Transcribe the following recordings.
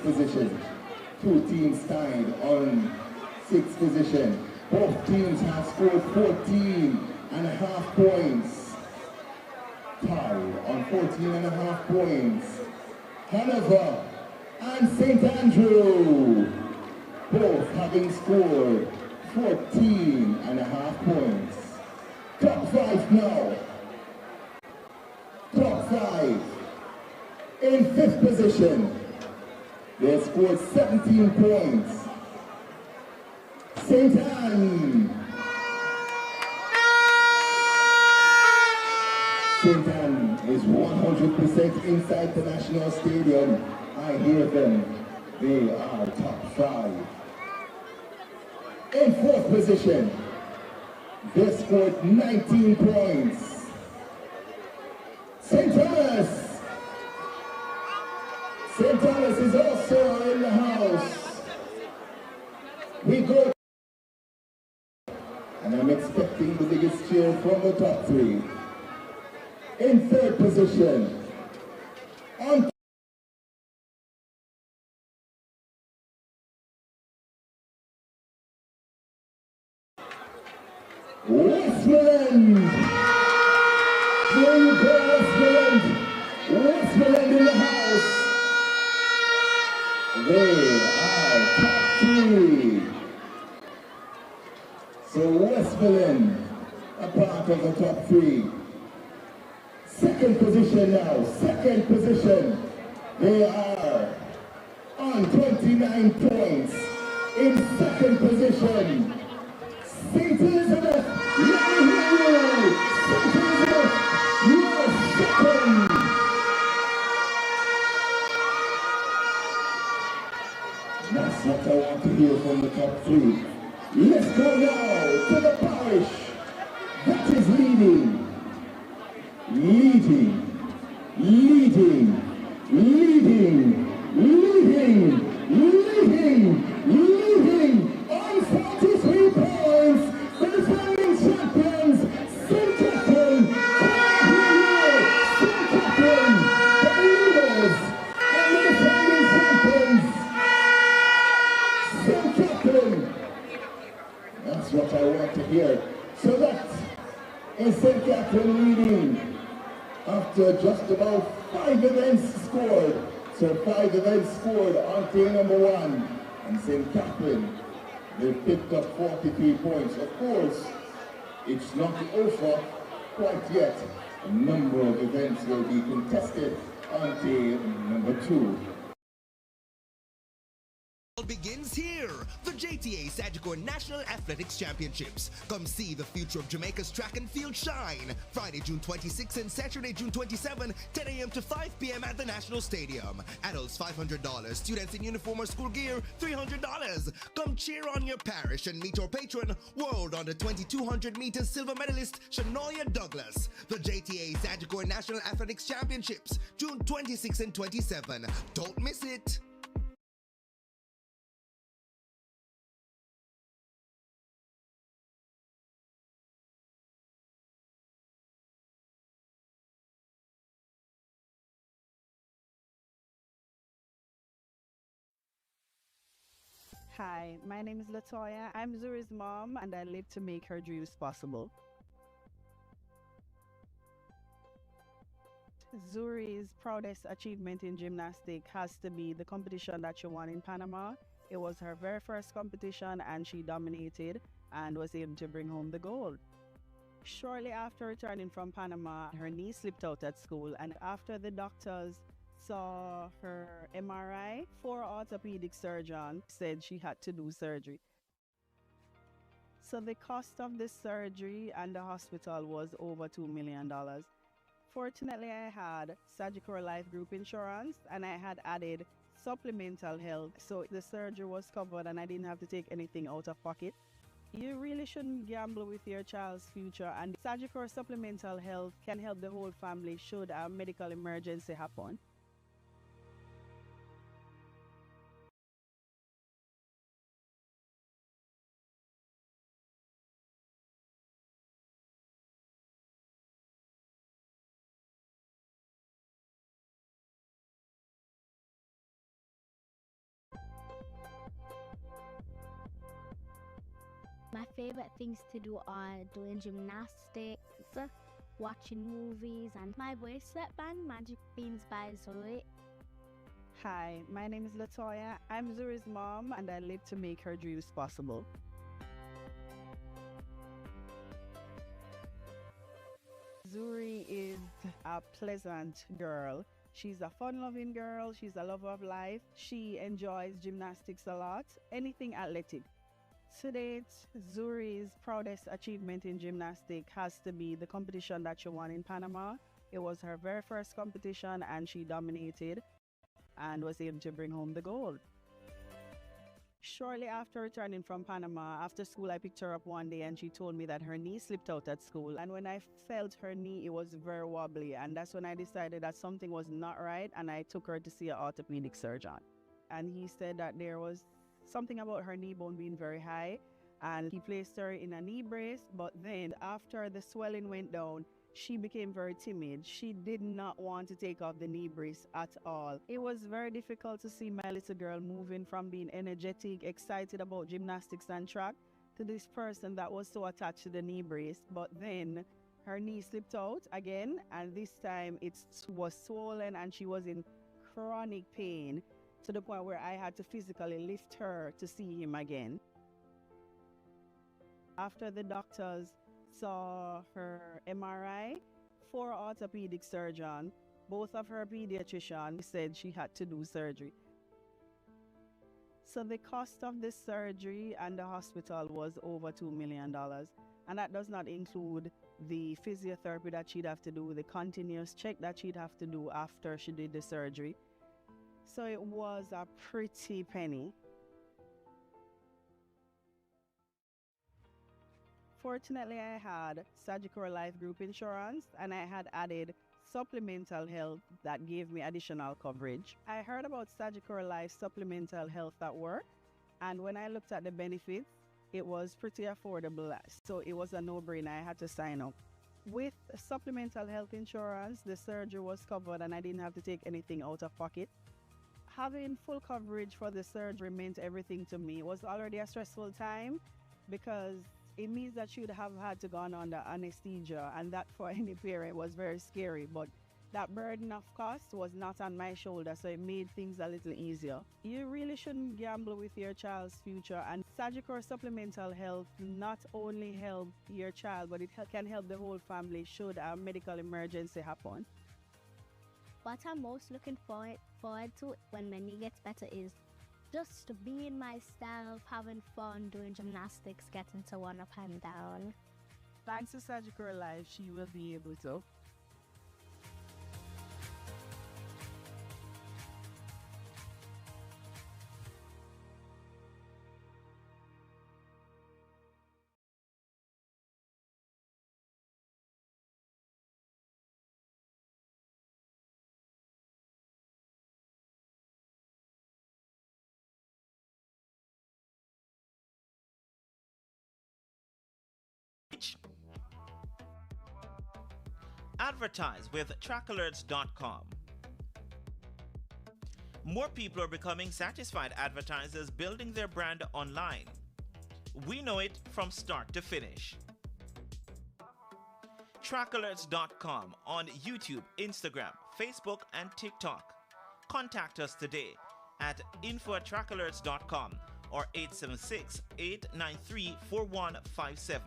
position. Two teams tied on sixth position. Both teams have scored 14.5 points. Tied on 14.5 points. Hanover and St. Andrew, both having scored 14.5 points. Top 5 now. Top 5. In 5th position, they scored 17 points. St. Anne. St. Anne is 100% inside the National Stadium. I hear them. They are top 5. In 4th position, they scored 19 points. St. Thomas. St. Thomas is also in the house. We go, and I'm expecting the biggest cheer from the top 3. In 3rd position, on Westmoreland. There you go, Westmoreland. Westmoreland in the house. They are top 3. So Westmoreland, a part of the top 3. 2nd position now, 2nd position. They are on 29 points. In 2nd position, St. Elizabeth, let me hear you! St. Elizabeth, you are 2nd! That's what I want to hear from the top 3. Let's go now to the parish that is leading. Leading, leading, leading, leading, leading, leading on 43 points. The defending champions, St. Catherine, St. Catherine, the leaders, and the defending champions, St. Catherine. That's what I want to hear. So that is St. Catherine leading. After just about 5 events scored. So 5 events scored on day number 1. And St. Catherine, they picked up 43 points. Of course, it's not over quite yet. A number of events will be contested on day number 2. Begins here. The JTA Sagicor National Athletics Championships. Come see the future of Jamaica's track and field shine. Friday, June 26 and Saturday, June 27, 10 a.m. to 5 p.m. at the National Stadium. Adults $500. Students in uniform or school gear $300. Come cheer on your parish and meet your patron, world under 2200 meters silver medalist Shanoya Douglas. The JTA Sagicor National Athletics Championships, June 26 and 27. Don't miss it. Hi, my name is Latoya. I'm Zuri's mom and I live to make her dreams possible. Zuri's proudest achievement in gymnastics has to be the competition that she won in Panama. It was her very first competition and she dominated and was able to bring home the gold. Shortly after returning from Panama, her knee slipped out at school, and after the doctors saw her MRI, 4 orthopedic surgeons said she had to do surgery. So the cost of the surgery and the hospital was over $2 million. Fortunately, I had Sagicor Life Group Insurance and I had added supplemental health, so the surgery was covered and I didn't have to take anything out of pocket. You really shouldn't gamble with your child's future, and Sagicor Supplemental Health can help the whole family should a medical emergency happen. favorite things to do are doing gymnastics, watching movies, and my bracelet band, Magic Beans by Zoe. Hi, my name is Latoya. I'm Zuri's mom, and I live to make her dreams possible. Zuri is a pleasant girl. She's a fun-loving girl. She's a lover of life. She enjoys gymnastics a lot, anything athletic. To date, Zuri's proudest achievement in gymnastics has to be the competition that she won in Panama. It was her very first competition, and she dominated and was able to bring home the gold. Shortly after returning from Panama, after school, I picked her up one day and she told me that her knee slipped out at school. And when I felt her knee, it was very wobbly. And that's when I decided that something was not right. And I took her to see an orthopedic surgeon. And he said that there was something about her knee bone being very high. And he placed her in a knee brace. But then after the swelling went down, she became very timid. She did not want to take off the knee brace at all. It was very difficult to see my little girl moving from being energetic, excited about gymnastics and track, to this person that was so attached to the knee brace. But then her knee slipped out again, and this time it was swollen and she was in chronic pain to the point where I had to physically lift her to see him again. After the doctors saw her MRI, 4 orthopedic surgeons, both of her pediatricians said she had to do surgery. So the cost of this surgery and the hospital was over $2 million. And that does not include the physiotherapy that she'd have to do, the continuous check that she'd have to do after she did the surgery. So it was a pretty penny. Fortunately, I had Sagicor Life Group Insurance, and I had added supplemental health that gave me additional coverage. I heard about Sagicor Life supplemental health at work, and when I looked at the benefits, it was pretty affordable, so it was a no-brainer. I had to sign up. With supplemental health insurance, the surgery was covered and I didn't have to take anything out of pocket. Having full coverage for the surgery meant everything to me. It was already a stressful time because it means that she would have had to go under anesthesia, and that for any parent was very scary. But that burden of cost was not on my shoulder, so it made things a little easier. You really shouldn't gamble with your child's future, and Sagicor Supplemental Health not only help your child, but it can help the whole family should a medical emergency happen. What I'm most looking forward to when my knee gets better is just being myself, having fun, doing gymnastics, getting to run up and down. Thanks to Sagicor Life, she will be able to. Advertise with trackalerts.com. More people are becoming satisfied advertisers building their brand online. We know it from start to finish. Trackalerts.com on YouTube, Instagram, Facebook, and TikTok. Contact us today at info@trackalerts.com or 876-893-4157.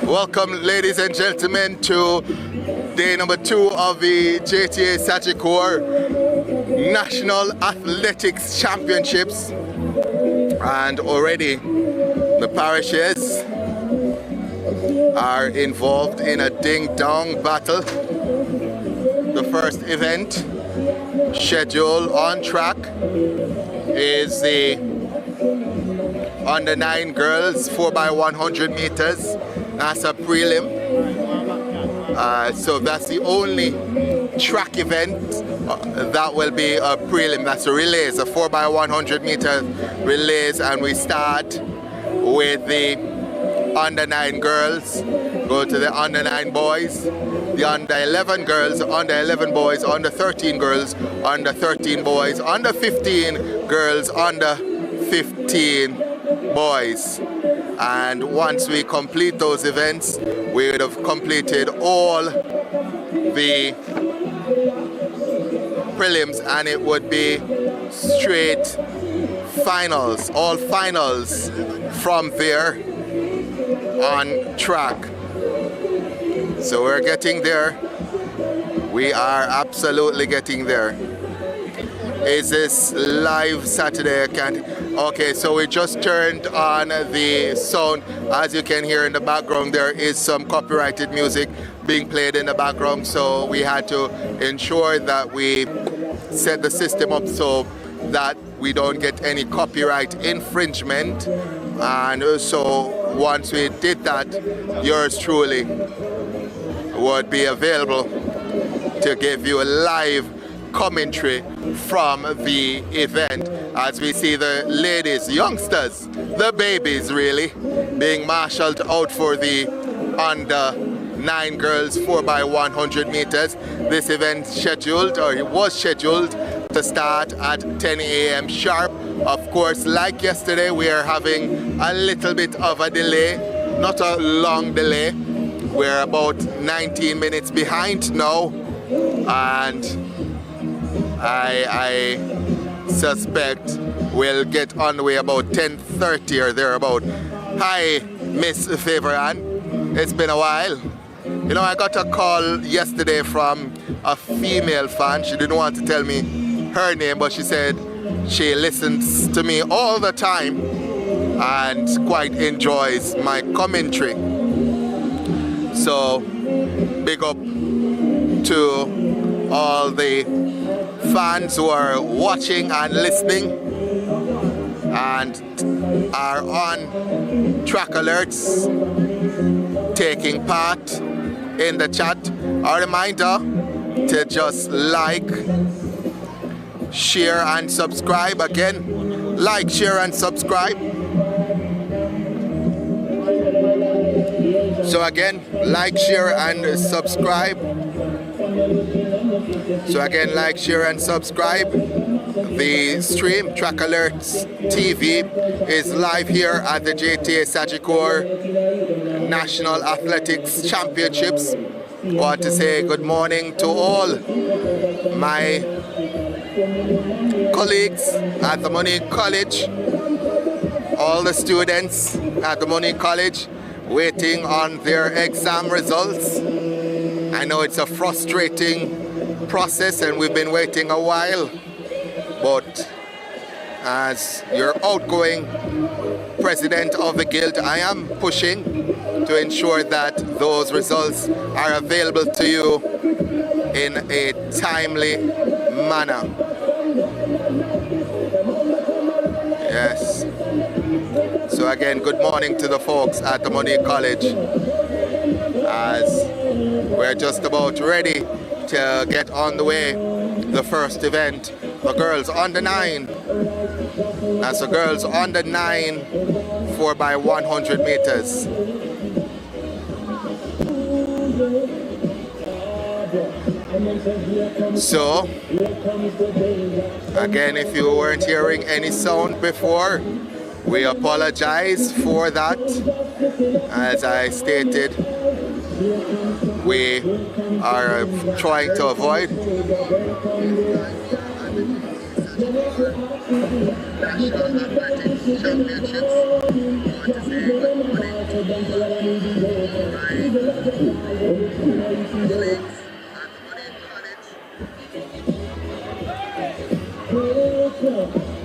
Welcome, ladies and gentlemen, to day number 2 of the JTA Sagicor National Athletics Championships. And already the parishes are involved in a ding-dong battle. The first event scheduled on track is the under 9 girls 4x100 meters. That's a prelim. So that's the only track event that will be a prelim. That's a relays, a 4x100 meter relays, and we start with the under 9 girls, go to the under 9 boys, the under 11 girls, under 11 boys, under 13 girls, under 13 boys, under 15 girls, under 15 boys. And once we complete those events, we would have completed all the prelims, and it would be straight finals, all finals from there on track. So we're getting there. We are absolutely getting there. Is this live Saturday? I can't. Okay, so we just turned on the sound. As you can hear in the background, there is some copyrighted music being played in the background, so we had to ensure that we set the system up so that we don't get any copyright infringement. And so once we did that, yours truly would be available to give you a live commentary from the event as we see the ladies, youngsters, the babies really, being marshaled out for the under 9 girls 4x100 meters. This event scheduled, or it was scheduled, to start at 10 a.m. sharp. Of course, like yesterday, we are having a little bit of a delay, not a long delay. We're about 19 minutes behind now, and I suspect we'll get on the way about 10:30 or thereabout. Hi, Miss Favoran. It's been a while. You know, I got a call yesterday from a female fan. She didn't want to tell me her name, but she said she listens to me all the time and quite enjoys my commentary. So, big up to all the fans who are watching and listening and are on track alerts, taking part in the chat. A reminder to just like, share and subscribe. Again, like, share and subscribe. So again, like, share and subscribe. So again, like, share and subscribe. The stream, Track Alerts TV, is live here at the JTA Sagicor National Athletics Championships. I want to say good morning to all my colleagues at the Money College, all the students at the Money College waiting on their exam results. I know it's a frustrating process and we've been waiting a while, but as your outgoing president of the guild, I am pushing to ensure that those results are available to you in a timely manner. Yes. So again, good morning to the folks at the Money College, as we're just about ready to get on the way. The first event, the girls under 9. That's the girls under 9 4x100 meters. So, again, if you weren't hearing any sound before, we apologize for that. As I stated, we are trying to avoid Championships.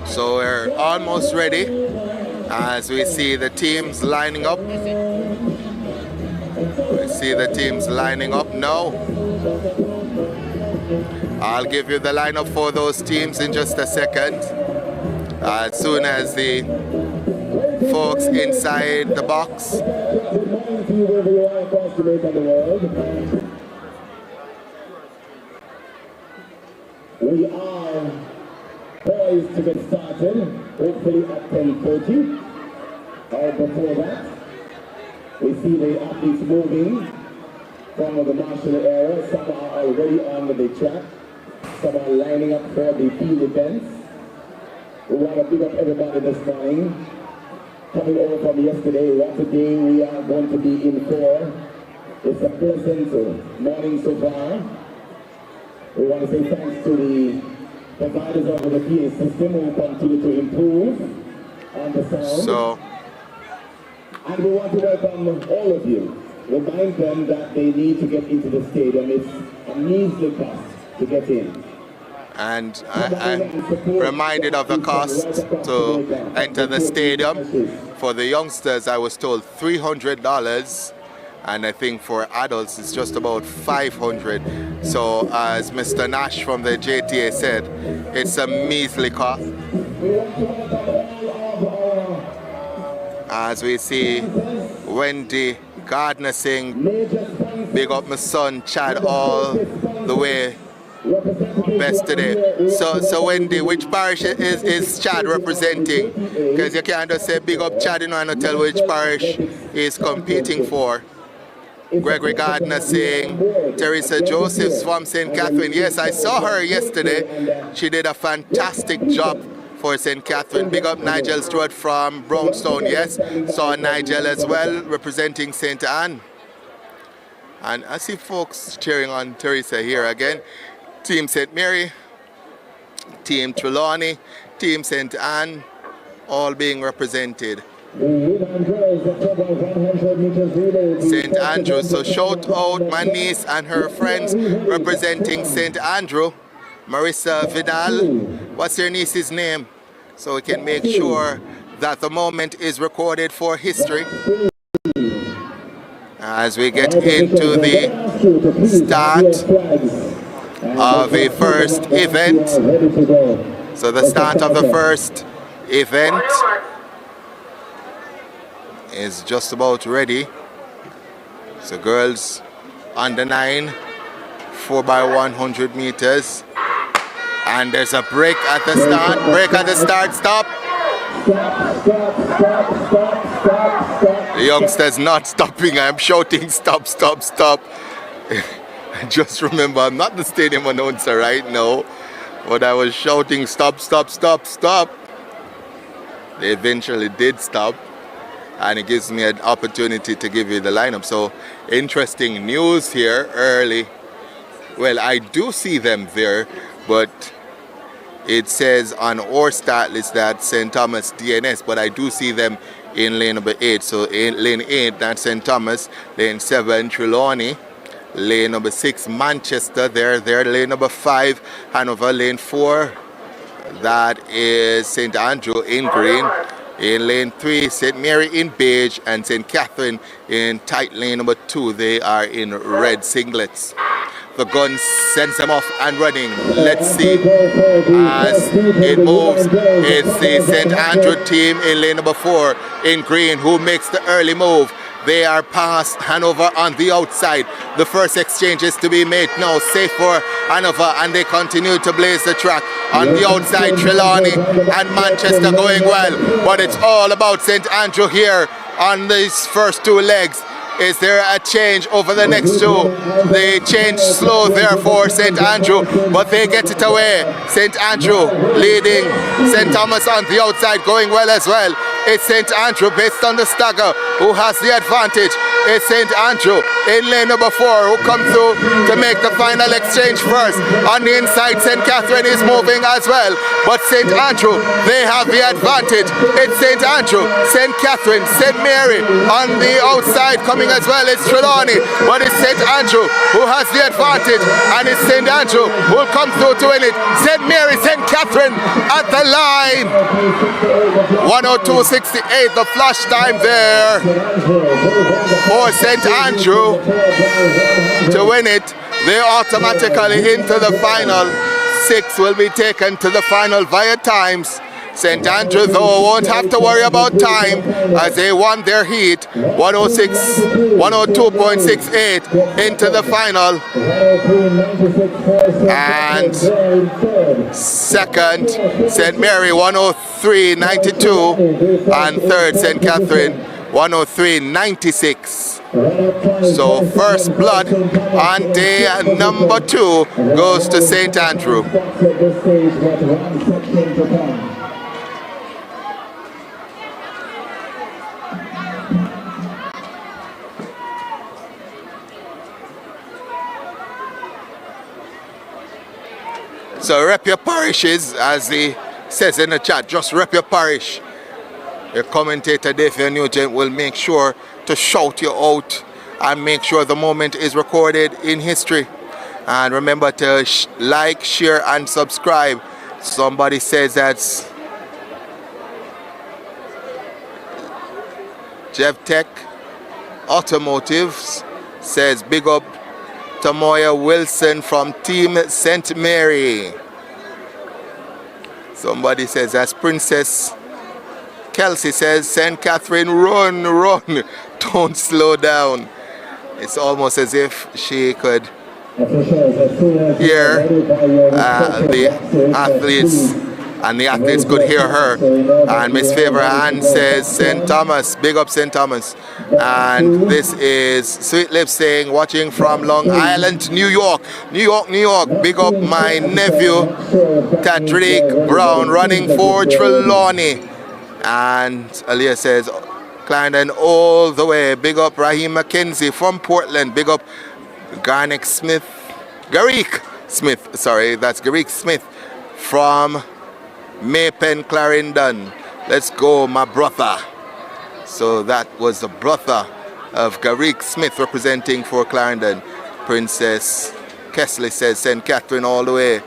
So we're almost ready as we see the teams lining up. We see the teams lining up now. I'll give you the lineup for those teams in just a second. As soon as the folks inside the box. We are poised to get started, hopefully at 10:30. Or before that, we see the athletes moving from the martial area. Some are already on the track. Some are lining up for the field events. We want to big up everybody this morning. Coming over from yesterday, what today we are going to be in for. It's a pleasant morning so far. We want to say thanks to the providers of the PA system who continue to improve on the sound. And we want to welcome all of you. Remind them that they need to get into the stadium. It's a measly cost to get in. And I'm reminded of the cost to enter the stadium. For the youngsters, I was told $300, and I think for adults it's just about $500. So as Mr. Nash from the JTA said, it's a measly cost. As we see Wendy Gardner sing, big up my son Chad all the way best today. So Wendy, which parish is Chad representing? Because you can't just say big up Chad, you know, and not tell which parish he's competing for. Gregory Gardner saying Teresa Josephs from St. Catherine. Yes, I saw her yesterday. She did a fantastic job for St. Catherine. Big up Nigel Stewart from Brownstone. Yes, saw Nigel as well representing St. Anne. And I see folks cheering on Teresa here again. Team St. Mary, Team Trelawney, Team St. Anne, all being represented. St. Andrew, so shout out my niece and her friends representing St. Andrew, Marissa Vidal. What's your niece's name? So we can make sure that the moment is recorded for history. As we get into the start of a first event. So the start of the first event is just about ready. So girls under 9, 4x100 meters. And there's a break at the start. Break at the start, stop. The youngster's not stopping. I'm shouting stop, stop, stop. Just remember, I'm not the stadium announcer right now, but I was shouting stop, stop, stop, stop. They eventually did stop, and it gives me an opportunity to give you the lineup. So interesting news here early. Well, I do see them there, but it says on our start list that St. Thomas DNS, but I do see them in lane number 8. So in lane 8, that's St. Thomas. Lane 7, Trelawney. Lane number 6, Manchester. There. Lane number 5, Hanover. Lane 4, that is St. Andrew in green. In lane 3, St. Mary in beige, and St. Catherine in tight lane number 2. They are in red singlets. The gun sends them off and running. Let's see as it moves. It's the St. Andrew team in lane number 4 in green who makes the early move. They are past Hanover on the outside. The first exchange is to be made now. Safe for Hanover, and they continue to blaze the track. On the outside, Trelawney and Manchester going well. But it's all about St. Andrew here on these first 2 legs. Is there a change over the next 2? They change slow there for St. Andrew, but they get it away. St. Andrew leading St. Thomas on the outside, going well as well. It's St. Andrew based on the stagger who has the advantage. is St. Andrew in lane number 4, who comes through to make the final exchange first. On the inside, St. Catherine is moving as well, but St. Andrew, they have the advantage. It's St. Andrew, St. Catherine, St. Mary on the outside coming as well. It's Trelawney, but it's St. Andrew who has the advantage, and it's St. Andrew who will come through to win it. St. Mary, St. Catherine at the line. 102.68, the flash time there for St. Andrew to win it. They're automatically into the final. 6 will be taken to the final via times. St. Andrew, though, won't have to worry about time as they won their heat. 102.68 into the final. And second, St. Mary, 103.92. And third, St. Catherine, 103.96. So first blood on day number 2 goes to St. Andrew. So rep your parishes, as he says in the chat, just rep your parish. Your commentator Dave Nugent will make sure to shout you out and make sure the moment is recorded in history. And remember to like, share and subscribe. Somebody says that's JevTech Automotives says big up Tamoya Wilson from Team St. Mary. Somebody says that's Princess Kelsey says St. Catherine, run, run, don't slow down. It's almost as if she could hear the athletes, and the athletes could hear her. And Miss Favor Ann says St. Thomas, big up St. Thomas. And this is Sweet Lips saying, watching from Long Island, New York. New York, New York, big up my nephew Tadrick Brown running for Trelawney. And Aaliyah says Clarendon all the way, big up Raheem McKenzie from Portland, big up Garrick Smith, that's Garrick Smith from Maypen, Clarendon. Let's go, my brother. So that was the brother of Garrick Smith representing for Clarendon. Princess Kesley says St. Catherine all the way.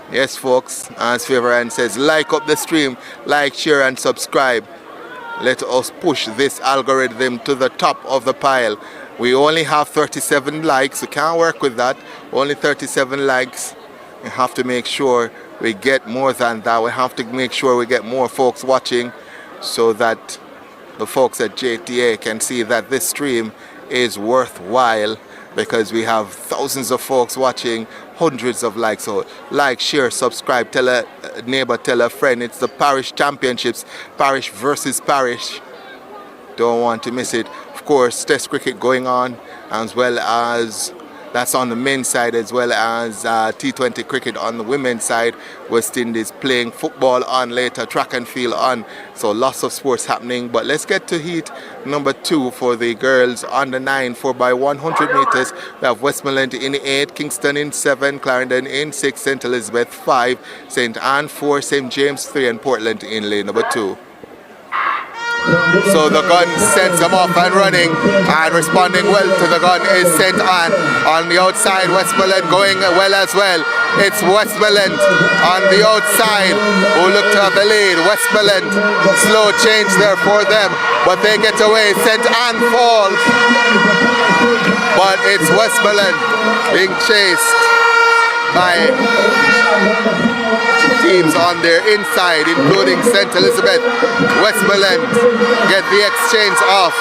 Yes, folks, as Favorite says, like up the stream, like, share and subscribe. Let us push this algorithm to the top of the pile. We only have 37 likes. We can't work with that. Only 37 likes. We have to make sure we get more than that. We have to make sure we get more folks watching so that the folks at JTA can see that this stream is worthwhile, because we have thousands of folks watching, hundreds of likes. So like, share, subscribe, tell a neighbor, tell a friend. It's the parish championships, parish versus parish. Don't want to miss it. Of course, test cricket going on, as well as that's on the men's side, as well as T20 cricket on the women's side. West Indies playing football on later, track and field on. So lots of sports happening. But let's get to heat number 2 for the girls under 9 4x100 meters. We have Westmoreland in 8, Kingston in 7, Clarendon in 6, St. Elizabeth 5, St. Anne 4, St. James 3, and Portland in lane number 2. So the gun sends them off and running, and responding well to the gun is St. Anne. On the outside, Westmoreland going well as well. It's Westmoreland on the outside who look to have the lead. Westmoreland, slow change there for them, but they get away. St. Anne falls, but it's Westmoreland being chased by teams on their inside, including St. Elizabeth. Westmoreland get the exchange off.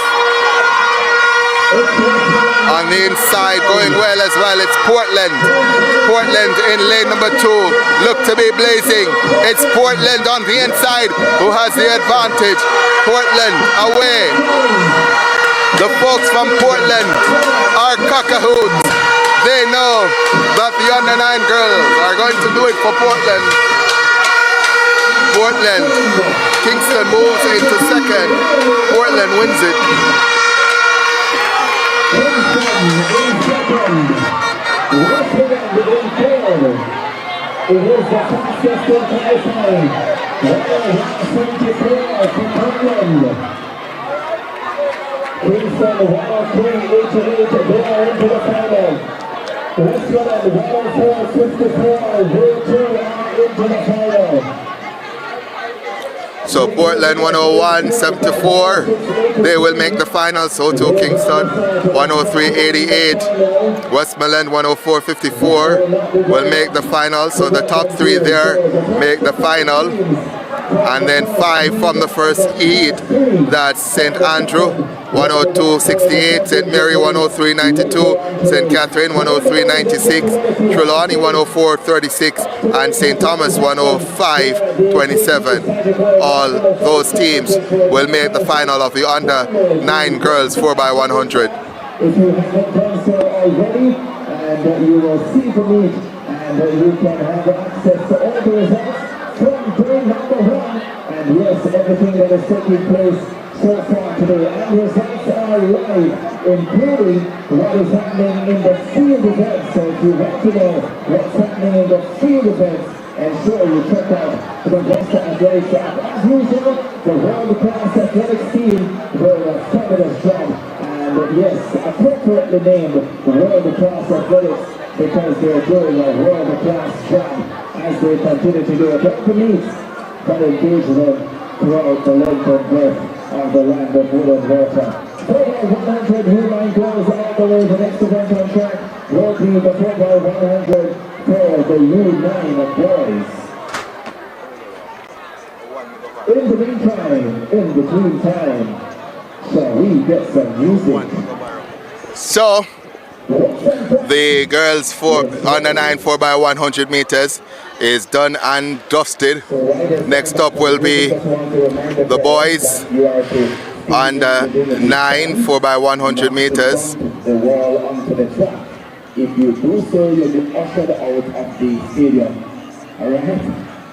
On the inside, going well as well, it's Portland. Portland in lane number 2, look to be blazing. It's Portland on the inside who has the advantage. Portland away. The folks from Portland are cockahoots. They know that the under 9 girls are going to do it for Portland. Portland, Kingston moves into second. Portland wins it. Kingston in second. Westmoreland in third. It is the fastest in qualifying. 174 from Holland. Kingston 103.88 they are into the final. Westmoreland 104.54 they too are into the final. So Portland 101.74, they will make the final. So too Kingston 103.88, Westmoreland 104.54 will make the final. So the top three there make the final. And then 5 from the first heat, that's St. Andrew 102.68, St. Mary 103.92, St. Catherine 103.96, Trelawney 104.36, and St. Thomas 105.27. All those teams will make the final of the under 9 girls 4x100. If you haven't done so already, and you will see the meet, and you can have access to all the results from day number 1, and yes, everything that is taking place so far today, and results are live, including what is happening in the field events. So if you want to know what's happening in the field events, ensure you check out the Augusta Athletics app. As usual, the World Class Athletics team will a fabulous job, and yes, appropriately named World Class Athletics, because they're doing a world class job as they continue to do it. Don't meet that engage them throughout the length and breadth of the land of wood and water. 4x100 women girls all the way. The next event on track will be the 4x100 for the U9 boys. In the meantime, in between time, shall we get some music? So the girls under 9 4x100 meters is done and dusted. Next up will be the boys under 9 4x100 meters. The wall onto the track. If you do so, you'll be ushered out of the stadium. Alright?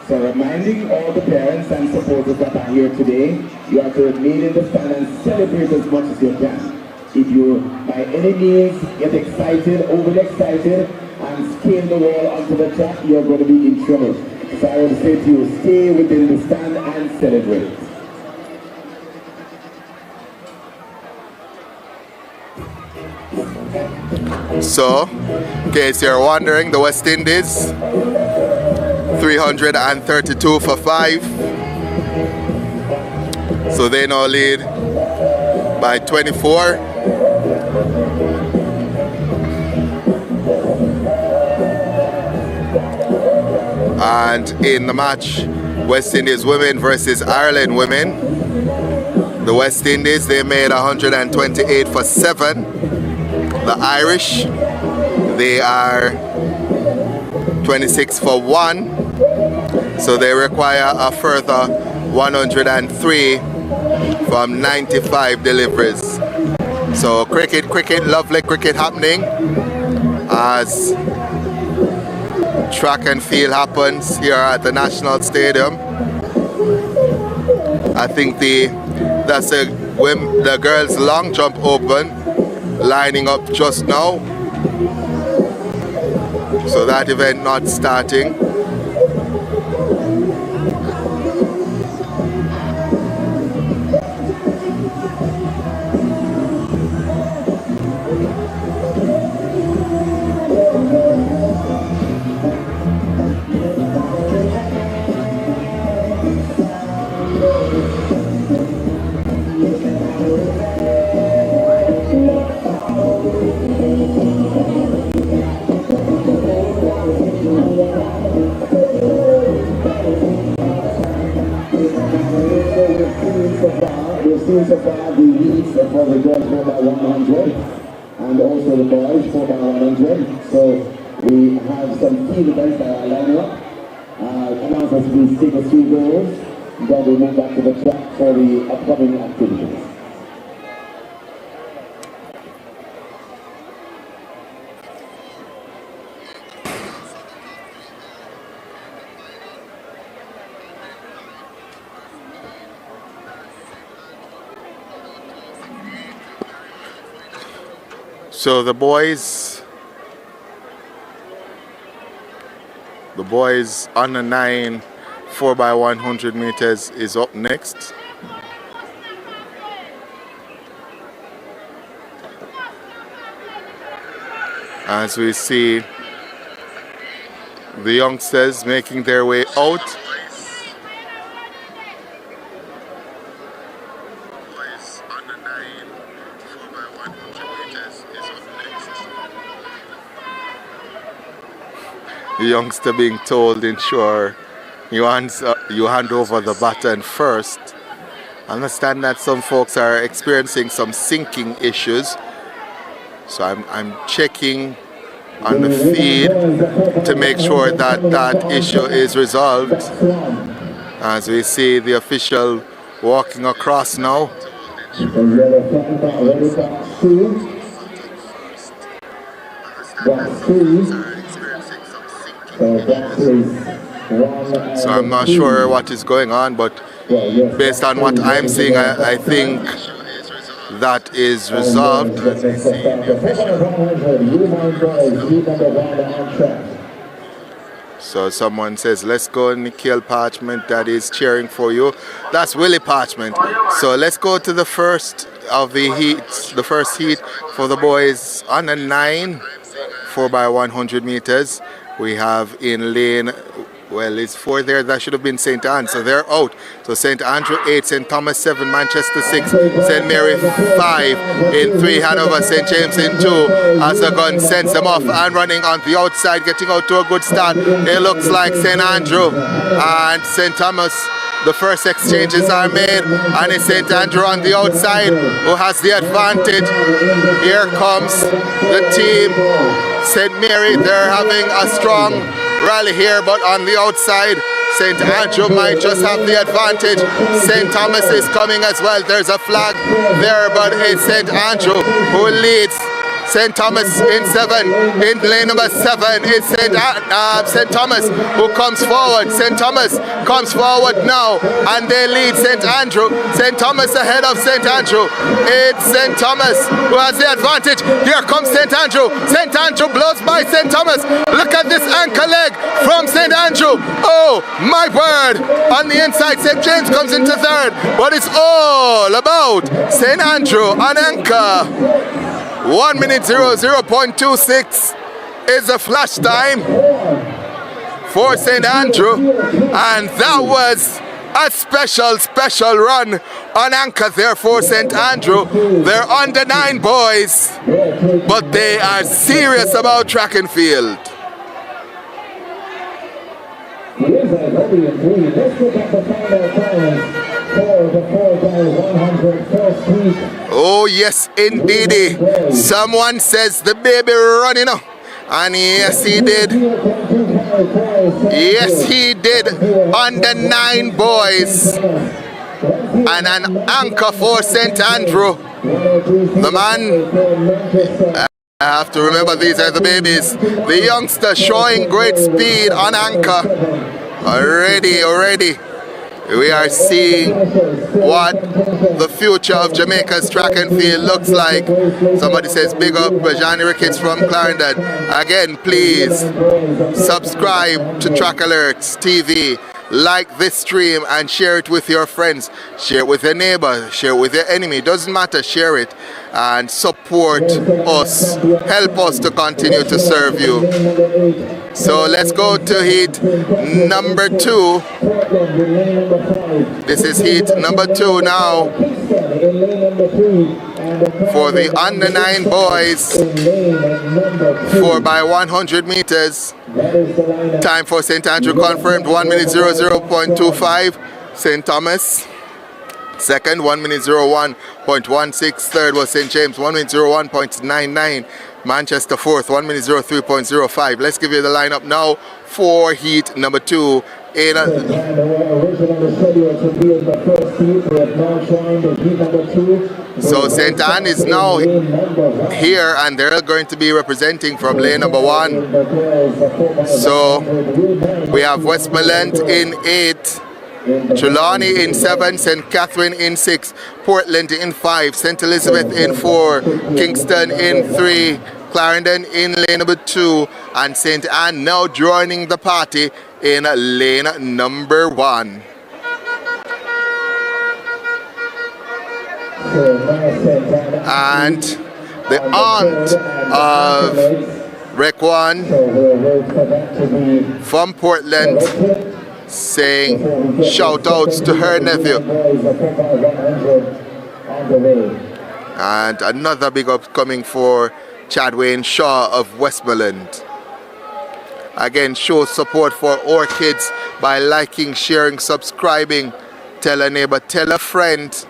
So reminding all the parents and supporters that are here today, you have to remain in the stand and celebrate as much as you can. If you, by any means, get excited, overly excited, and scale the wall onto the track, you're going to be in trouble. So I would say to you, stay within the stand and celebrate. So, in case you're wondering, the West Indies 332 for 5. So they now lead by 24. And in the match, West Indies women versus Ireland women, the West Indies, they made 128 for 7. The Irish, they are 26 for 1. So they require a further 103 from 95 deliveries. So cricket, lovely cricket happening as track and field happens here at the National Stadium. I think that's the girls' long jump open lining up just now. So that event not starting. So far the leads for the girls 4x100 and also the boys 4x100. So we have some field events that are lining up. Announcers, please take us through those. Then we move back to the track for the upcoming activities. So the boys on the 9 4x100 meters is up next. As we see the youngsters making their way out. The youngster being told, ensure you hand over the baton first. I understand that some folks are experiencing some sinking issues. So I'm checking on the feed to make sure that that issue is resolved. As we see the official walking across now. So I'm not sure what is going on, but based on what I'm seeing, I think that is resolved. So someone says, let's go, Nikhil Parchment, that is cheering for you. That's Willie Parchment. So let's go to the first of the heats, the first heat for the boys on the 9 4x100 meters. We have in lane, well, it's 4 there, that should have been St. Anne, so they're out. So St. Andrew 8, St. Thomas 7, Manchester 6, St. Mary 5, in 3, Hanover, St. James in 2, as the gun sends them off and running on the outside, getting out to a good start. It looks like St. Andrew and St. Thomas. The first exchanges are made, and it's St. Andrew on the outside who has the advantage. Here comes the team. St. Mary, they're having a strong rally here, but on the outside, St. Andrew might just have the advantage. St. Thomas is coming as well. There's a flag there, but it's St. Andrew who leads. St. Thomas in 7, in lane number 7 is St. Thomas who comes forward. St. Thomas comes forward now and they lead St. Andrew. St. Thomas ahead of St. Andrew. It's St. Thomas who has the advantage. Here comes St. Andrew. St. Andrew blows by St. Thomas. Look at this anchor leg from St. Andrew. Oh my word. On the inside, St. James comes into 3rd, but it's all about St. Andrew on anchor. 1 minute 00.26 is the flash time for St. Andrew, and that was a special run on anchor there for St. Andrew. They're under 9 boys, but they are serious about track and field. Oh yes, indeed. Someone says the baby running up, and yes he did. Yes he did. Under 9 boys, and an anchor for St. Andrew. The man, I have to remember these are the babies. The youngster showing great speed on anchor. Already. We are seeing what the future of Jamaica's track and field looks like. Somebody says, big up Johnny Ricketts from Clarendon. Again, please subscribe to Track Alerts TV. Like this stream and share it with your friends. Share it with your neighbor. Share it with your enemy. Doesn't matter. Share it and support us. Help us to continue to serve you. So let's go to heat number 2. This is heat number 2 now for the under 9 boys, 4x100 meters. Time for St. Andrew confirmed 1 minute 00.25. St. Thomas second, 1 minute 01.16. Third was St. James, 1 minute 01.99. Manchester fourth, 1 minute 03.05. Let's give you the lineup now for heat number 2. So St. Anne is now here, and they're going to be representing from lane number 1. So we have Westmoreland in 8, Trelawney in 7, St. Catherine in 6, Portland in 5, St. Elizabeth in 4, Kingston in 3, Clarendon in lane number 2, and St. Anne now joining the party in lane number 1. And the aunt of Rec 1 from Portland saying shout outs to her nephew. And another big up coming for Chadwayne Shaw of Westmoreland. Again, show support for our kids by liking, sharing, subscribing. Tell a neighbor, tell a friend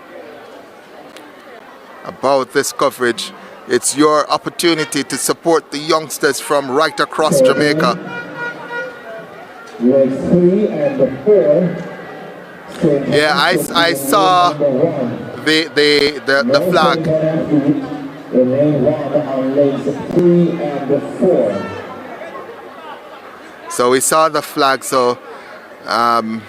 about this coverage. It's your opportunity to support the youngsters from right across Jamaica. Yeah, I saw the flag. So we saw the flag, so I'm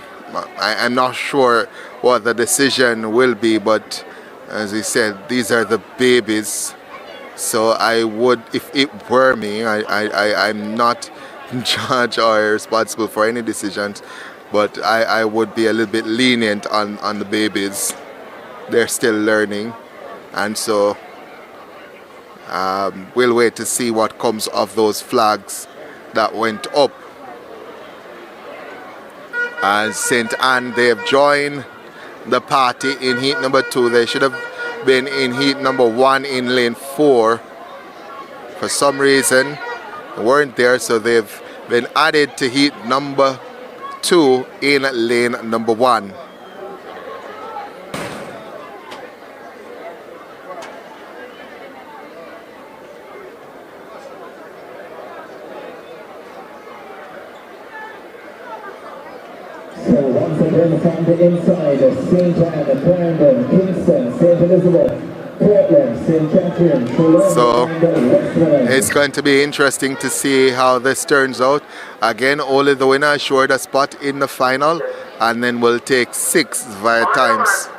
not sure what the decision will be, but as we said, these are the babies. So I would, if it were me, I'm not in charge or responsible for any decisions, but I would be a little bit lenient on the babies. They're still learning, and so we'll wait to see what comes of those flags that went up. As St. Anne, they have joined the party in heat number 2. They should have been in heat number 1 in lane 4. For some reason, they weren't there, so they've been added to heat number 2 in lane number 1. So once again from the inside, St. Anne, Clarendon, Kingston, St. Elizabeth, Portland, St. Catherine, so it's going to be interesting to see how this turns out. Again, only the winner assured a spot in the final, and then we'll take 6 via times.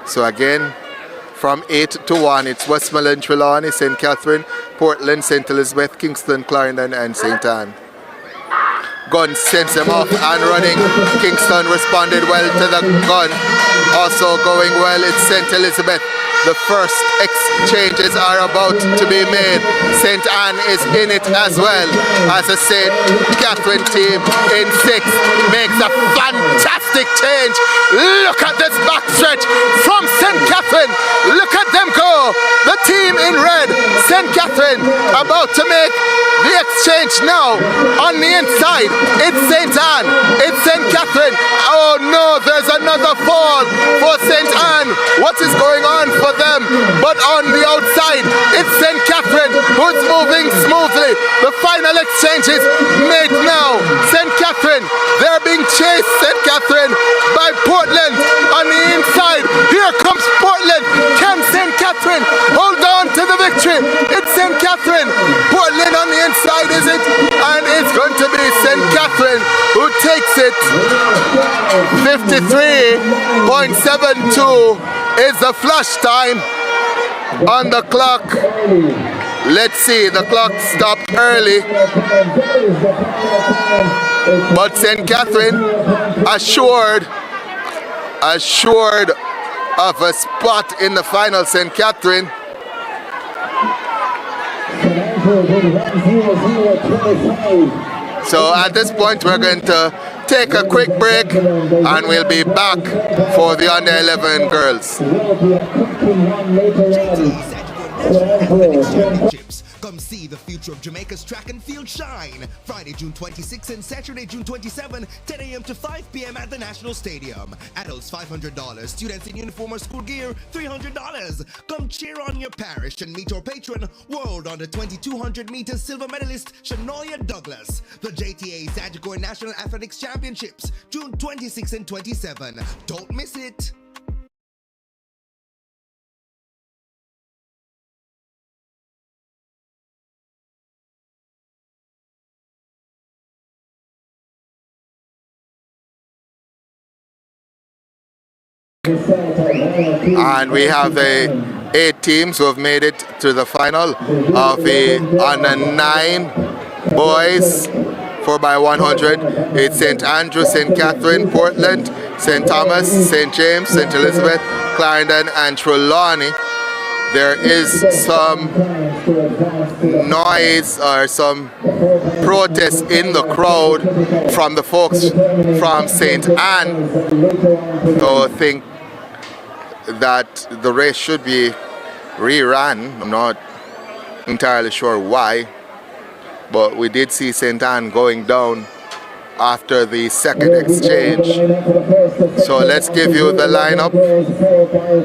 So again, from 8 to 1, it's Westmoreland, Trelawney, St. Catherine, Portland, St. Elizabeth, Kingston, Clarendon, and St. Anne. Gun sends him off and running. Kingston responded well to the gun. Also going well, it's St. Elizabeth. The first exchanges are about to be made. St. Anne is in it as well, as a St. Catherine team in 6 makes a fantastic change. Look at this backstretch from St. Catherine. Look at them go. The team in red, St. Catherine, about to make the exchange now. On the inside, it's St. Anne, it's St. Catherine. Oh no, there's another fall for St. Anne. What is going on for them? But on the outside, it's St. Catherine who's moving smoothly. The final exchange is made now. St. Catherine, they're being chased, St. Catherine, by Portland on the inside. Here comes Portland. Can St. Catherine hold on to the victory? It's St. Catherine. Portland on the inside, is it? And it's going to be St. Catherine who takes it. 53.72 is the flash time on the clock. Let's see, the clock stopped early, but St. Catherine assured of a spot in the final. St. Catherine. So at this point we're going to take a quick break and we'll be back for the under 11 girls. Championships. Come see the future of Jamaica's track and field shine. Friday, June 26 and Saturday, June 27, 10 a.m. to 5 p.m. at the National Stadium. Adults $500, students in uniform or school gear $300. Come cheer on your parish and meet our patron, world under 2200 meters silver medalist Shania Douglas. The JTA Sagicor National Athletics Championships, June 26 and 27. Don't miss it. And we have the 8 teams who have made it to the final of the under 9 boys 4x100. It's St. Andrew, St. Catherine, Portland, St. Thomas, St. James, St. Elizabeth, Clarendon, and Trelawney. There is some noise or some protest in the crowd from the folks from St. Anne. So I think that the race should be rerun. I'm not entirely sure why, but we did see St. Anne going down after the second exchange. So let's give you the lineup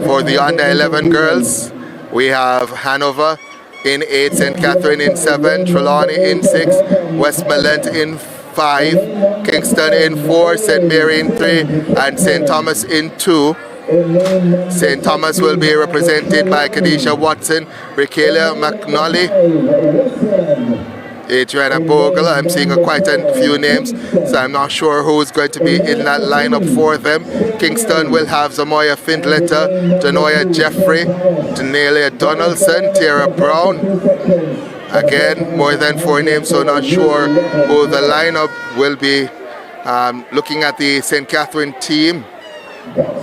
for the under 11 girls. We have Hanover in 8, St. Catherine in 7, Trelawney in 6, Westmoreland in 5, Kingston in 4, St. Mary in 3, and St. Thomas in 2. St. Thomas will be represented by Kadisha Watson, Raquel McNally, Adriana Bogle. I'm seeing quite a few names, so I'm not sure who's going to be in that lineup for them. Kingston will have Zamoya Findletter, Danoya Jeffrey, Danelia Donaldson, Tara Brown. Again, more than 4 names, so not sure who the lineup will be. Looking at the St. Catherine team,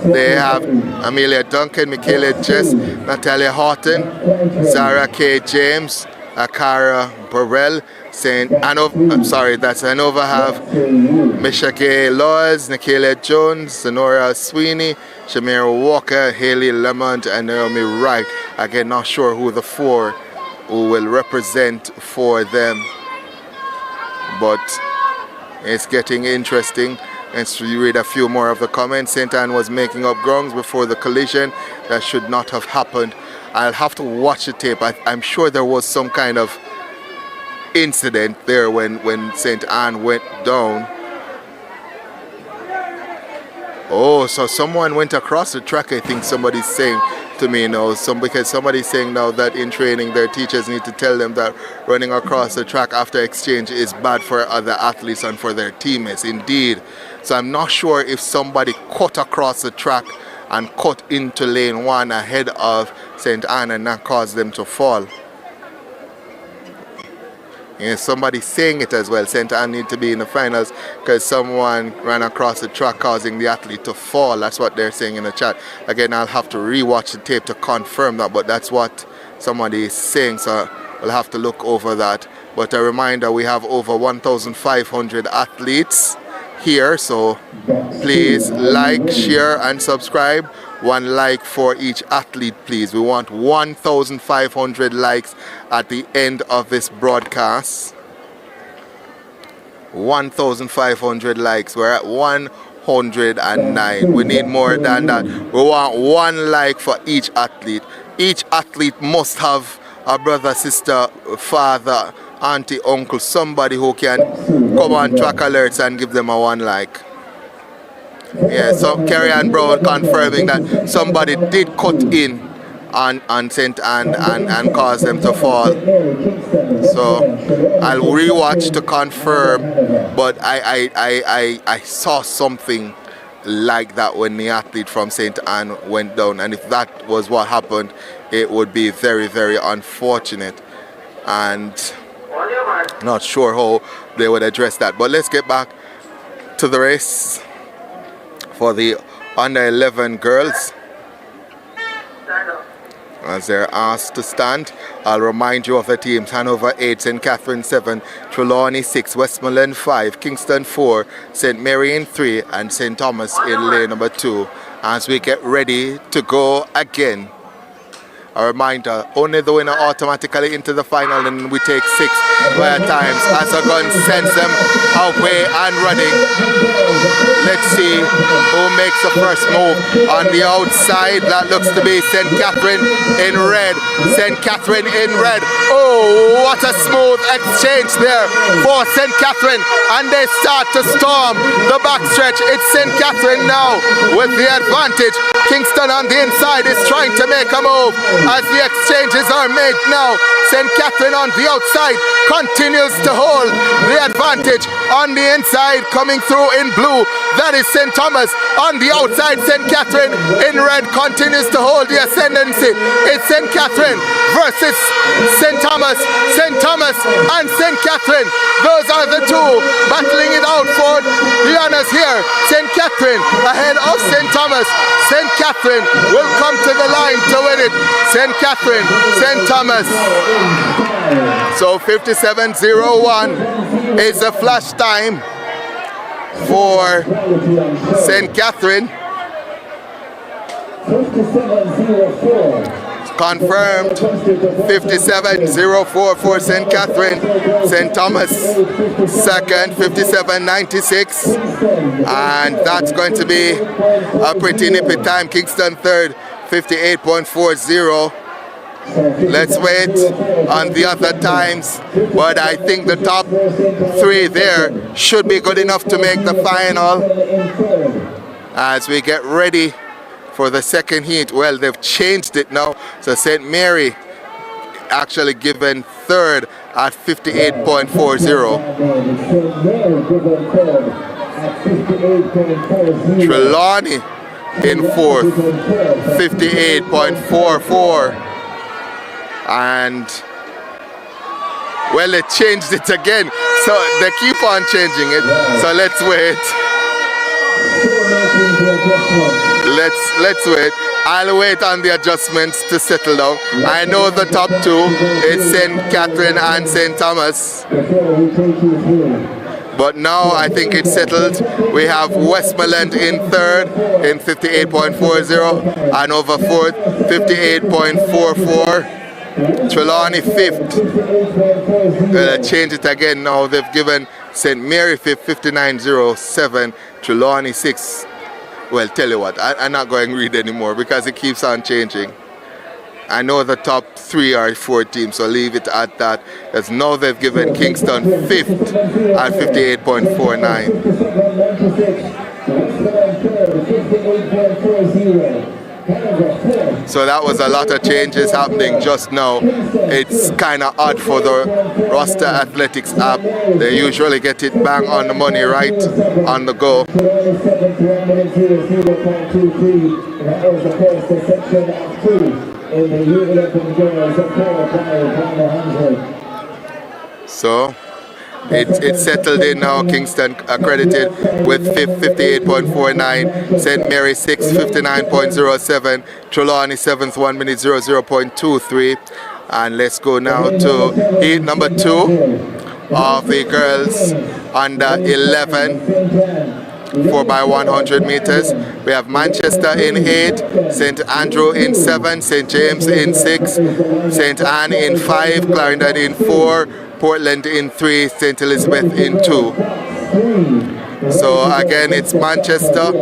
they have Amelia Duncan, Michaela Jess, Natalia Horton, Zara K. James, Akara Burrell, Hanover have Misha Gay Laws, Nikela Jones, Sonora Sweeney, Shamira Walker, Haley Lemond, and Naomi Wright. Again, not sure who the 4 who will represent for them, but it's getting interesting. And so you read a few more of the comments. St. Anne was making up grounds before the collision. That should not have happened. I'll have to watch the tape. I'm sure there was some kind of incident there when St. Anne went down. Oh, so someone went across the track, I think somebody's saying to me now. Because somebody's saying now that in training their teachers need to tell them that running across the track after exchange is bad for other athletes and for their teammates. Indeed. So I'm not sure if somebody cut across the track and cut into lane 1 ahead of St. Anne and that caused them to fall. Yeah, somebody's saying it as well. St. Anne need to be in the finals because someone ran across the track causing the athlete to fall. That's what they're saying in the chat. Again, I'll have to rewatch the tape to confirm that, but that's what somebody is saying, so we'll have to look over that. But a reminder, we have over 1,500 athletes here, so please like, share, and subscribe. 1 like for each athlete, please. We want 1,500 likes at the end of this broadcast. 1,500 likes. We're at 109. We need more than that. We want 1 like for each athlete. Each athlete must have a brother, sister, father, auntie, uncle, somebody who can come on track alerts and give them a 1 like. Yeah, so Kerry Ann Brown confirming that somebody did cut in on St. Anne and cause them to fall. So I'll rewatch to confirm, but I saw something like that when the athlete from St. Anne went down, and if that was what happened, it would be very, very unfortunate, and not sure how they would address that. But let's get back to the race for the under 11 girls. As they're asked to stand, I'll remind you of the teams. Hanover 8, St. Catherine 7, Trelawney 6, Westmoreland 5, Kingston 4, St. Mary in 3, and St. Thomas in lane number 2. As we get ready to go again. A reminder, only the winner automatically into the final, and we take 6 via times as a gun sends them away and running. Let's see who makes the first move. On the outside, that looks to be St. Catherine in red. St. Catherine in red. Oh, what a smooth exchange there for St. Catherine, and they start to storm the backstretch. It's St. Catherine now with the advantage. Kingston on the inside is trying to make a move as the exchanges are made now. St. Catherine on the outside continues to hold the advantage on the inside, coming through in blue. That is St. Thomas on the outside. St. Catherine in red continues to hold the ascendancy. It's St. Catherine versus St. Thomas. St. Thomas and St. Catherine. Those are the two battling it out for the honors here. St. Catherine ahead of St. Thomas. St. Catherine will come to the line to win it. St. Catherine, St. Thomas. So 57:01 is the flash time for St. Catherine. 57:04. Confirmed 57:04 for St. Catherine. St. Thomas second, 57:96. And that's going to be a pretty nippy time. Kingston third, 58.40. Let's wait on the other times, but I think the top three there should be good enough to make the final as we get ready for the second heat. Well, they've changed it now, so St. Mary actually given third at 58.40. Trelawney in fourth, 58.44. And well, they changed it again, so they keep on changing it, so let's wait. Let's wait. I'll wait on the adjustments to settle down. I know the top two is St. Catherine and St. Thomas, but now I think it's settled. We have Westmoreland in third in 58.40, and over fourth 58.44. Trelawney fifth. Change it again now. They've given St. Mary fifth, 59.07. Trelawney sixth. Well, tell you what, I'm not going to read anymore because it keeps on changing. I know the top three are four teams, so leave it at that. As now they've given Kingston fifth at 58.49. So that was a lot of changes happening just now. It's kind of odd for the Roster Athletics app. They usually get it bang on the money right on the go. So it's settled in now. Kingston accredited with 58.49, St. Mary 6th, 59.07, Trelawney 7th, 1 minute 00.23. And let's go now to heat number 2 of the girls under 11 4x100 meters. We have Manchester in 8, St. Andrew in 7, St. James in 6, St. Anne in 5, Clarendon in 4, Portland in 3, St. Elizabeth in 2. So again, it's Manchester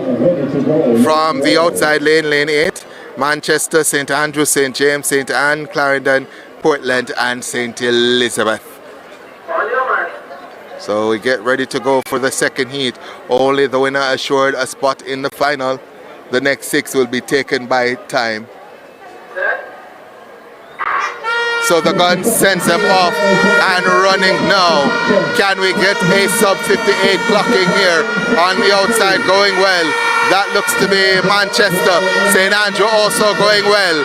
from the outside lane, lane 8. Manchester, St. Andrew, St. James, St. Anne, Clarendon, Portland, and St. Elizabeth. So we get ready to go for the second heat. Only the winner assured a spot in the final. The next 6 will be taken by time. So the gun sends them off and running now. Can we get a sub 58 clocking here on the outside going well? That looks to be Manchester. St. Andrew also going well.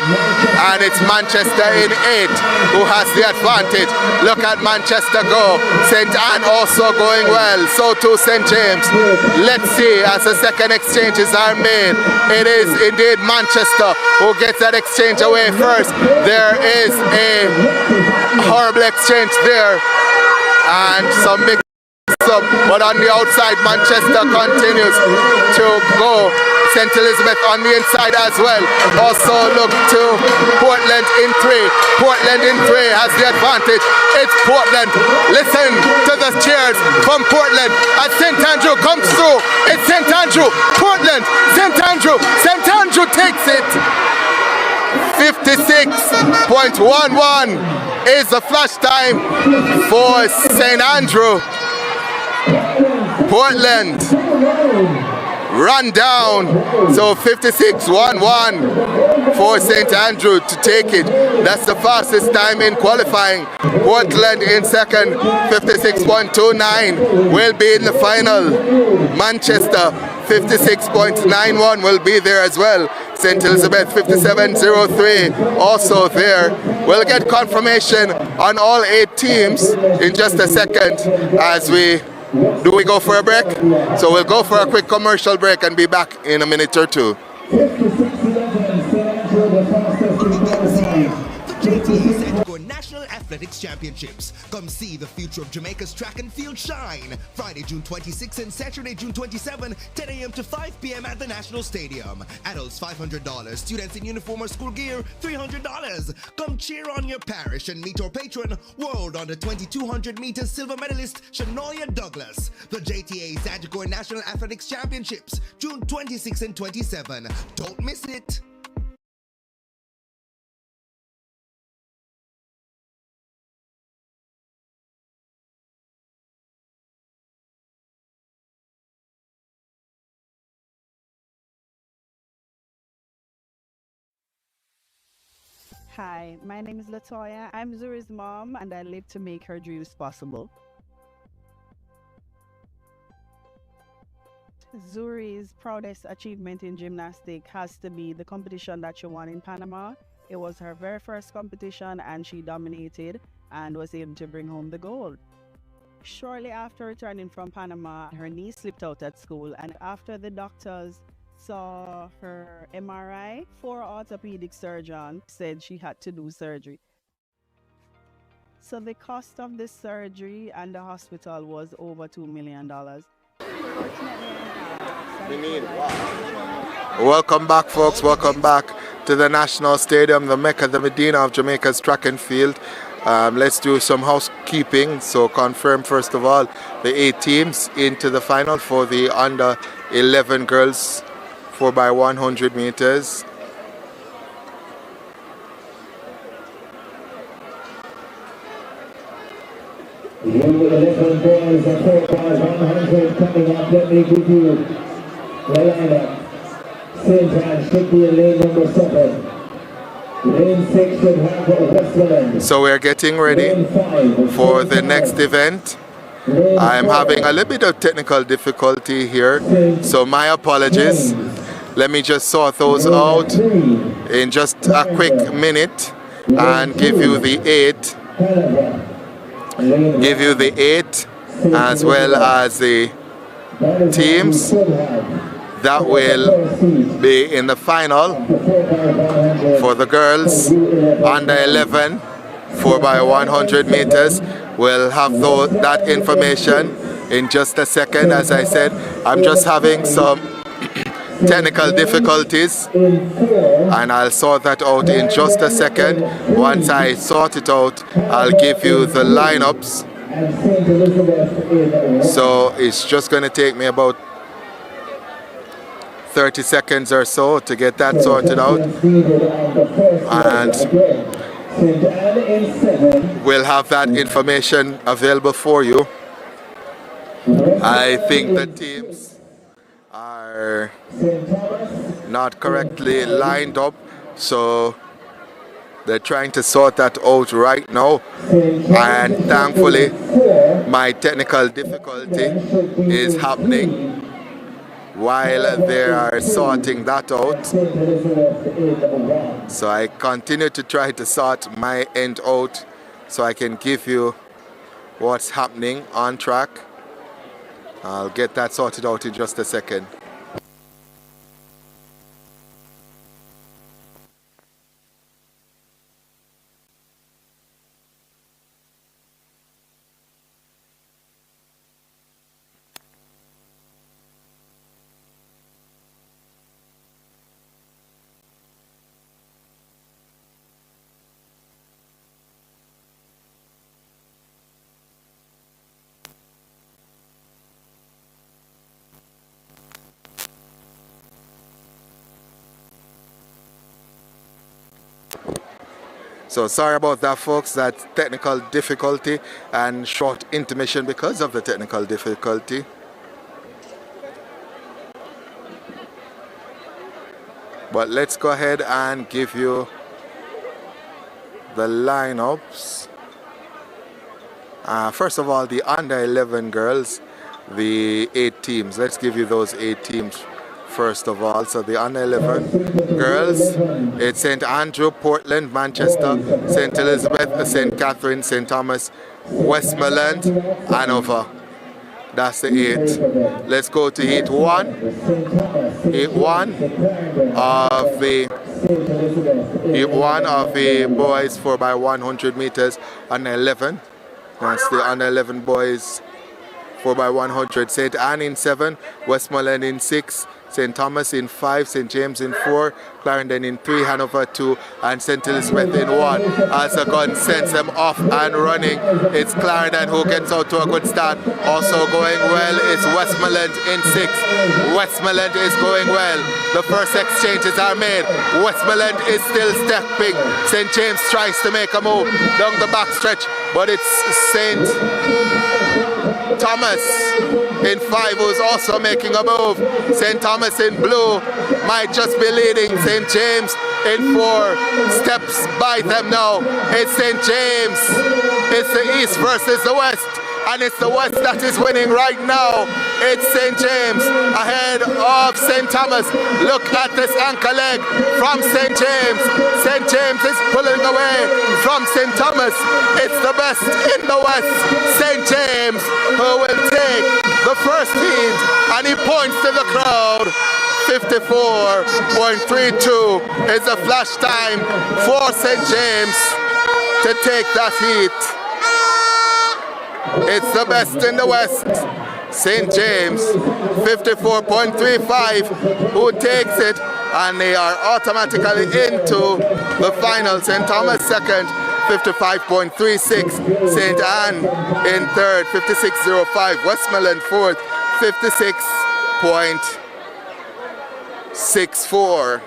And it's Manchester in 8 who has the advantage. Look at Manchester go. St. Anne also going well. So too St. James. Let's see as the second exchanges are made. It is indeed Manchester who gets that exchange away first. There is a horrible exchange there. And some mix up, but on the outside Manchester continues to go. St. Elizabeth on the inside as well. Also look to Portland in 3. Portland in 3 has the advantage. It's Portland. Listen to the cheers from Portland as St. Andrew comes through. It's St. Andrew, Portland, St. Andrew. St. Andrew takes it. 56.11 is the flash time for St. Andrew. Portland run down. So 56.11 for St. Andrew to take it. That's the fastest time in qualifying. Portland in second, 56.29 will be in the final. Manchester 56.91 will be there as well. St. Elizabeth 57.03 also there. We'll get confirmation on all 8 teams in just a second as we go for a break? So we'll go for a quick commercial break and be back in a minute or two. JTA Sagicor National Athletics Championships. Come see the future of Jamaica's track and field shine. Friday, June 26 and Saturday, June 27, 10 a.m. to 5 p.m. at the National Stadium. Adults $500, students in uniform or school gear $300. Come cheer on your parish and meet our patron, world under 2200 meters silver medalist Shanoya Douglas. The JTA Sagicor National Athletics Championships, June 26 and 27. Don't miss it. Hi, my name is Latoya. I'm Zuri's mom, and I live to make her dreams possible. Zuri's proudest achievement in gymnastics has to be the competition that she won in Panama. It was her very first competition, and she dominated and was able to bring home the gold. Shortly after returning from Panama, her knee slipped out at school, and after the doctors saw her MRI, 4 orthopedic surgeons said she had to do surgery. So the cost of the surgery and the hospital was over $2 million. Welcome back, folks. Welcome back to the National Stadium, the Mecca, the Medina of Jamaica's track and field. Let's do some housekeeping. So confirm first of all the 8 teams into the final for the under 11 girls 4x100 meters. The 11 boys are 4x100 coming up. Let me give you the lineup. St. Anne should be in lane number 7. Lane 6 should have Westmoreland. So we're getting ready for the next event. I'm having a little bit of technical difficulty here, so my apologies. Let me just sort those out in just a quick minute and give you the 8. Give you the 8 as well as the teams that will be in the final for the girls under 11 4x100 meters. We'll have that information in just a second. As I said, I'm just having some technical difficulties and I'll sort that out in just a second. Once I sort it out, I'll give you the lineups. So it's just going to take me about 30 seconds or so to get that sorted out, and we'll have that information available for you. I think the teams are not correctly lined up, so they're trying to sort that out right now, and thankfully my technical difficulty is happening while they are sorting that out. So I continue to try to sort my end out so I can give you what's happening on track. I'll get that sorted out in just a second. So sorry about that, folks. That's technical difficulty and short intermission because of the technical difficulty. But let's go ahead and give you the lineups. First of all, the under 11 girls, the 8 teams. Let's give you those 8 teams first of all. So the under 11 girls, it's St. Andrew, Portland, Manchester, St. Elizabeth, St. Catherine, St. Thomas, Westmoreland, Hanover. That's the 8. Let's go to heat 1. Heat 1 of the boys 4x100 meters under 11. That's the under 11 boys 4x100. St. Anne in 7, Westmoreland in 6, St. Thomas in 5, St. James in 4, Clarendon in 3, Hanover 2, and St. Elizabeth in 1. As the gun sends them off and running, it's Clarendon who gets out to a good start. Also going well is Westmoreland in 6. Westmoreland is going well. The first exchanges are made. Westmoreland is still stepping. St. James tries to make a move down the backstretch, but it's St. Thomas in 5 who's also making a move. St. Thomas in blue might just be leading. St. James in 4 steps by them now. It's St. James. It's the East versus the West, and it's the West that is winning right now. It's St. James ahead of St. Thomas. Look at this anchor leg from St. James. St. James is pulling away from St. Thomas. It's the best in the West. St. James who will take the first heat, and he points to the crowd. 54.32 is the flash time for St. James to take that heat. It's the best in the West. St. James, 54.35, who takes it, and they are automatically into the final. St. Thomas second, 55.36. St. Anne in third, 56.05. Westmoreland fourth, 56.64.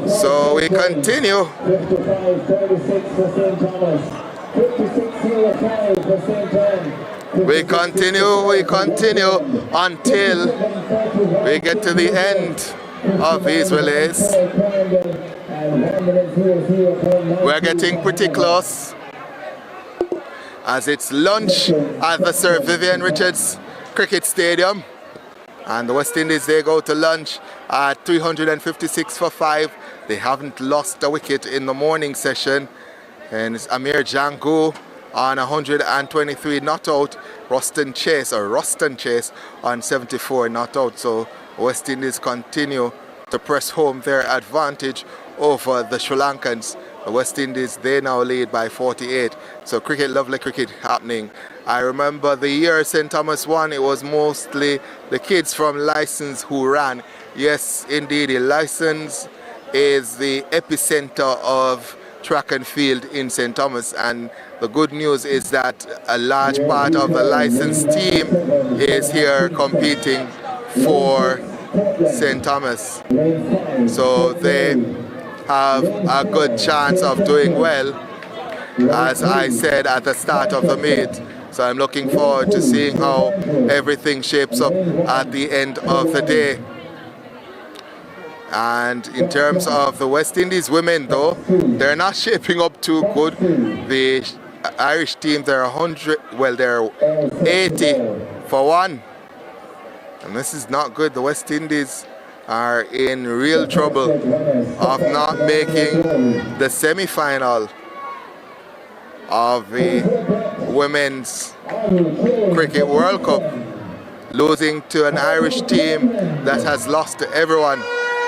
So we continue. 55.36 for St. Thomas. 56.05 for St. Anne. We continue until we get to the end of these relays. We're getting pretty close, as it's lunch at the Sir Vivian Richards Cricket Stadium, and the West Indies, they go to lunch at 356 for 5. They haven't lost a wicket in the morning session, and it's Amir Jangu on 123 not out, Ruston Chase on 74 not out. So West Indies continue to press home their advantage over the Sri Lankans. The West Indies, they now lead by 48. So cricket, lovely cricket happening. I remember the year St. Thomas won, it was mostly the kids from License who ran. Yes, indeed, License is the epicenter of track and field in St. Thomas, and the good news is that a large part of the licensed team is here competing for St. Thomas. So they have a good chance of doing well, as I said at the start of the meet. So I'm looking forward to seeing how everything shapes up at the end of the day. And in terms of the West Indies women, though, they're not shaping up too good. The Irish team, they're 80 for 1. And this is not good. The West Indies are in real trouble of not making the semi-final of the Women's Cricket World Cup, losing to an Irish team that has lost to everyone.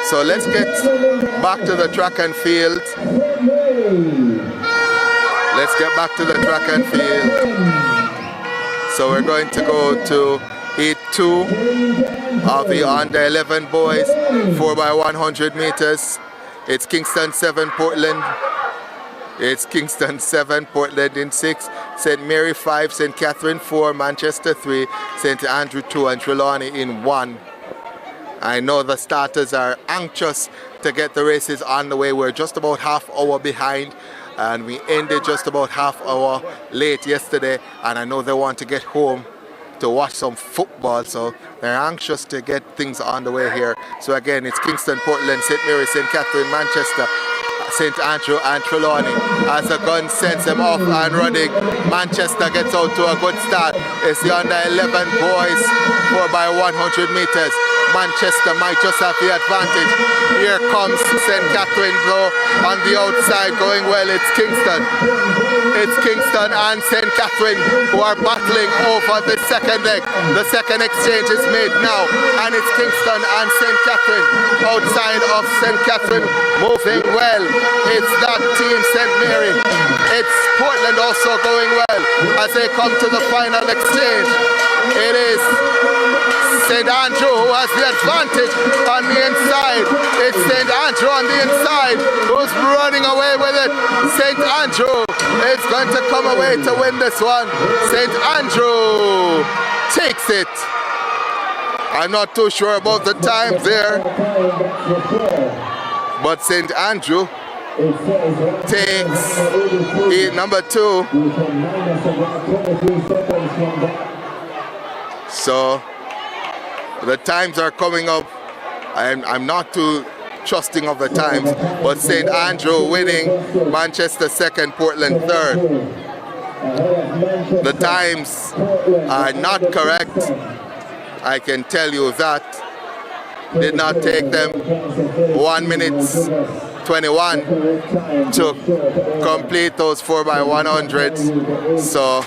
So let's get back to the track and field. Let's get back to the track and field. So we're going to go to heat 2 of the under 11 boys 4x100 meters. It's Kingston 7, Portland. It's Kingston 7, Portland in 6, St. Mary 5, St. Catherine 4, Manchester 3, St. Andrew 2, and Trelawney in 1. I know the starters are anxious to get the races on the way. We're just about half hour behind, and we ended just about half hour late yesterday, and I know they want to get home to watch some football, so they're anxious to get things on the way here. So again, it's Kingston, Portland, St. Mary, St. Catherine, Manchester, St. Andrew and Trelawney. As the gun sends them off and running, Manchester gets out to a good start. It's the under 11 boys 4x100 meters. Manchester might just have the advantage. Here comes St. Catherine though on the outside going well. It's Kingston. It's Kingston and St. Catherine who are battling over the second leg. The second exchange is made now, and it's Kingston and St. Catherine outside of St. Catherine moving well. It's that team St. Mary. It's Portland also going well as they come to the final exchange. It is St. Andrew who has the advantage on the inside. It's St. Andrew on the inside who's running away with it. St. Andrew is going to come away to win this one. St. Andrew takes it. I'm not too sure about the time there, but St. Andrew takes number 2. So the times are coming up. I'm not too trusting of the times, but St. Andrew winning, Manchester second, Portland third. The times are not correct, I can tell you that. Did not take them 1 minute 21 to complete those 4x100s. So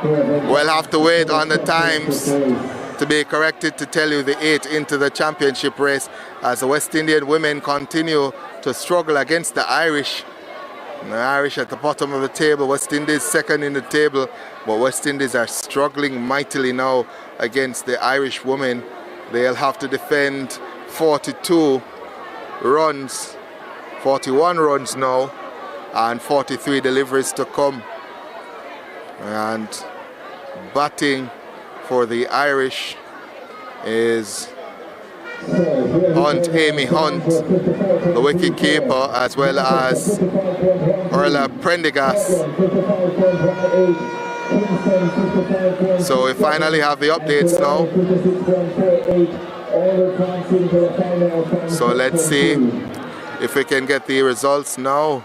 we'll have to wait on the times to be corrected to tell you the 8 into the championship race as the West Indian women continue to struggle against the Irish. The Irish at the bottom of the table, West Indies second in the table, but West Indies are struggling mightily now against the Irish women. They'll have to defend 42 runs, 41 runs now, and 43 deliveries to come. And batting for the Irish is Amy Hunt, the wicket keeper, as well as Orla Prendergast. So we finally have the updates now. So let's see if we can get the results now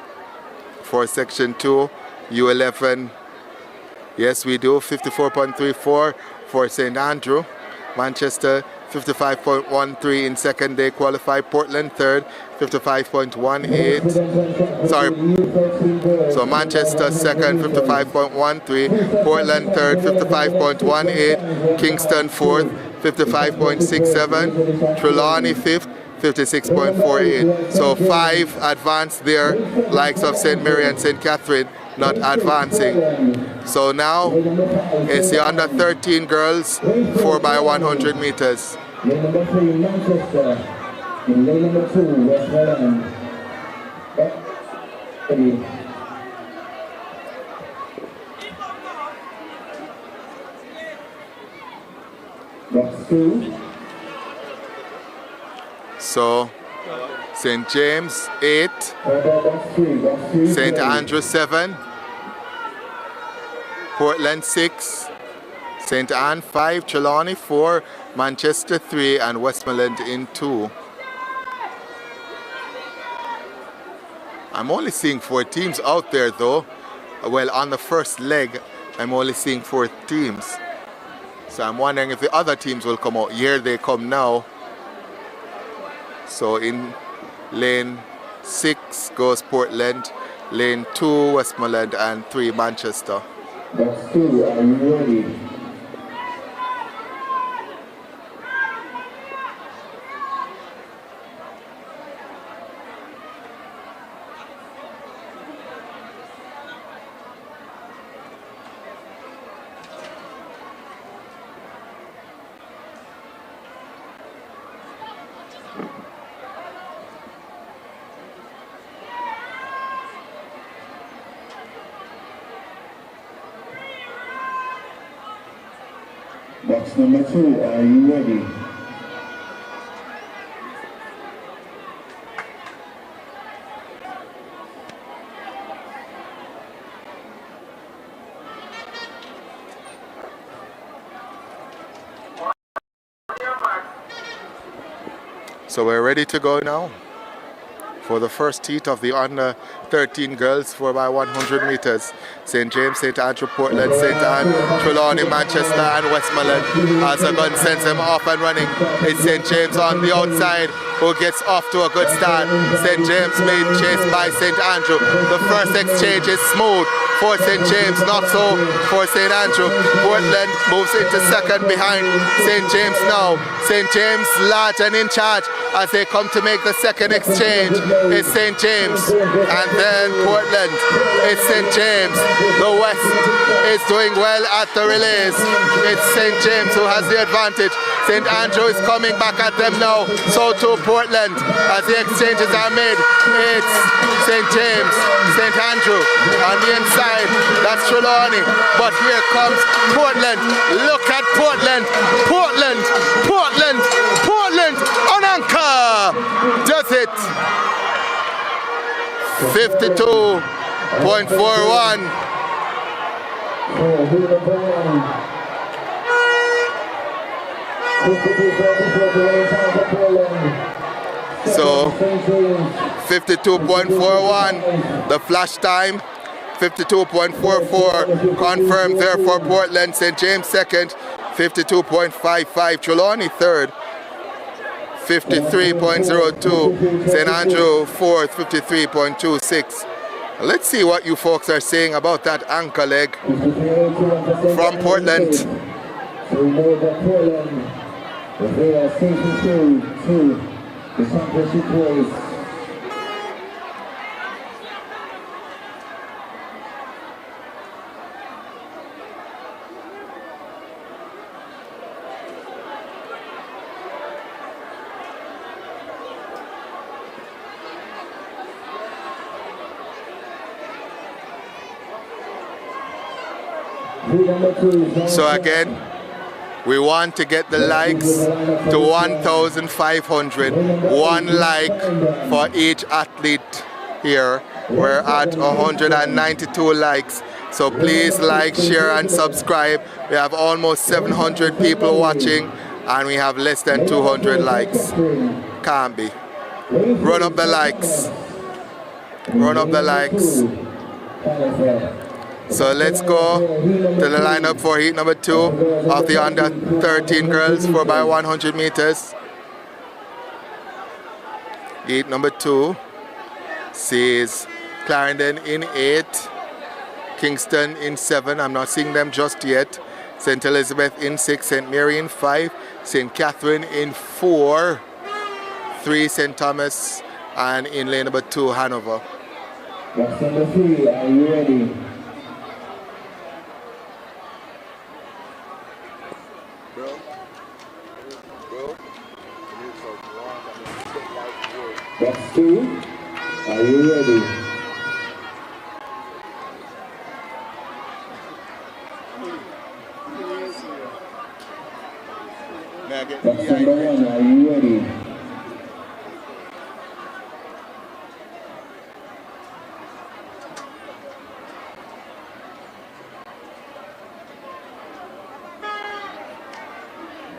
for section 2, U11. Yes, we do. 54.34 for St. Andrew. Manchester 55.13 in second. They qualify. Portland third, 55.18. Sorry. So Manchester second, 55.13. Portland third, 55.18. Kingston fourth, 55.67. Trelawney fifth, 56.48. So 5 advanced there, likes of St. Mary and St. Catherine not advancing. So now it's the under 13 girls 4x100 meters. Number 3, Manchester. In lane number 2, West Holland. Box 2. So St. James 8, St. Andrew 7, Portland 6, St. Anne 5, Trelawney 4, Manchester 3, and Westmoreland in 2. I'm only seeing 4 teams out there though. Well, on the first leg, I'm only seeing 4 teams. So I'm wondering if the other teams will come out. Here they come now. So in lane 6 goes Portland, lane 2 Westmoreland, and 3 Manchester. Box 2, are you ready? Box number 2, are you ready? So we're ready to go now for the first heat of the under 13 girls 4x100 meters. St. James, St. Andrew, Portland, St. Anne, Trelawney, Manchester and Westmoreland. As the gun sends them off and running. It's St. James on the outside who gets off to a good start. St. James being chased by St. Andrew. The first exchange is smooth for St. James, not so for St. Andrew. Portland moves into second behind St. James now. St. James large and in charge as they come to make the second exchange. It's St. James and then Portland. It's St. James. The West is doing well at the relays. It's St. James who has the advantage. St. Andrew is coming back at them now. So too Portland as the exchanges are made. It's St. James, St. Andrew on the inside. That's Trelawney. But here comes Portland. Look at Portland. Portland. Portland. Portland on anchor. Does it. 52.41. So 52.41 the flash time, 52.44 confirmed there for Portland. St. James second, 52.55. Trelawney third, 53.02. St. Andrew fourth, 53.26. Let's see what you folks are saying about that anchor leg from Portland. So we know that Portland, if they are safe to the championship race. So again, we want to get the likes to 1,500. One like for each athlete here. We're at 192 likes. So please like, share and subscribe. We have almost 700 people watching and we have less than 200 likes. Can't be. Run up the likes. Run up the likes. So let's go to the lineup for heat number 2 of the under 13 girls 4x100 meters. Heat number 2 sees Clarendon in 8, Kingston in 7. I'm not seeing them just yet. St. Elizabeth in 6, St. Mary in 5, St. Catherine in 4, 3 St. Thomas, and in lane number 2 Hanover. Box number 3, are you ready? Box 2, are you ready? Box number 1, are you ready?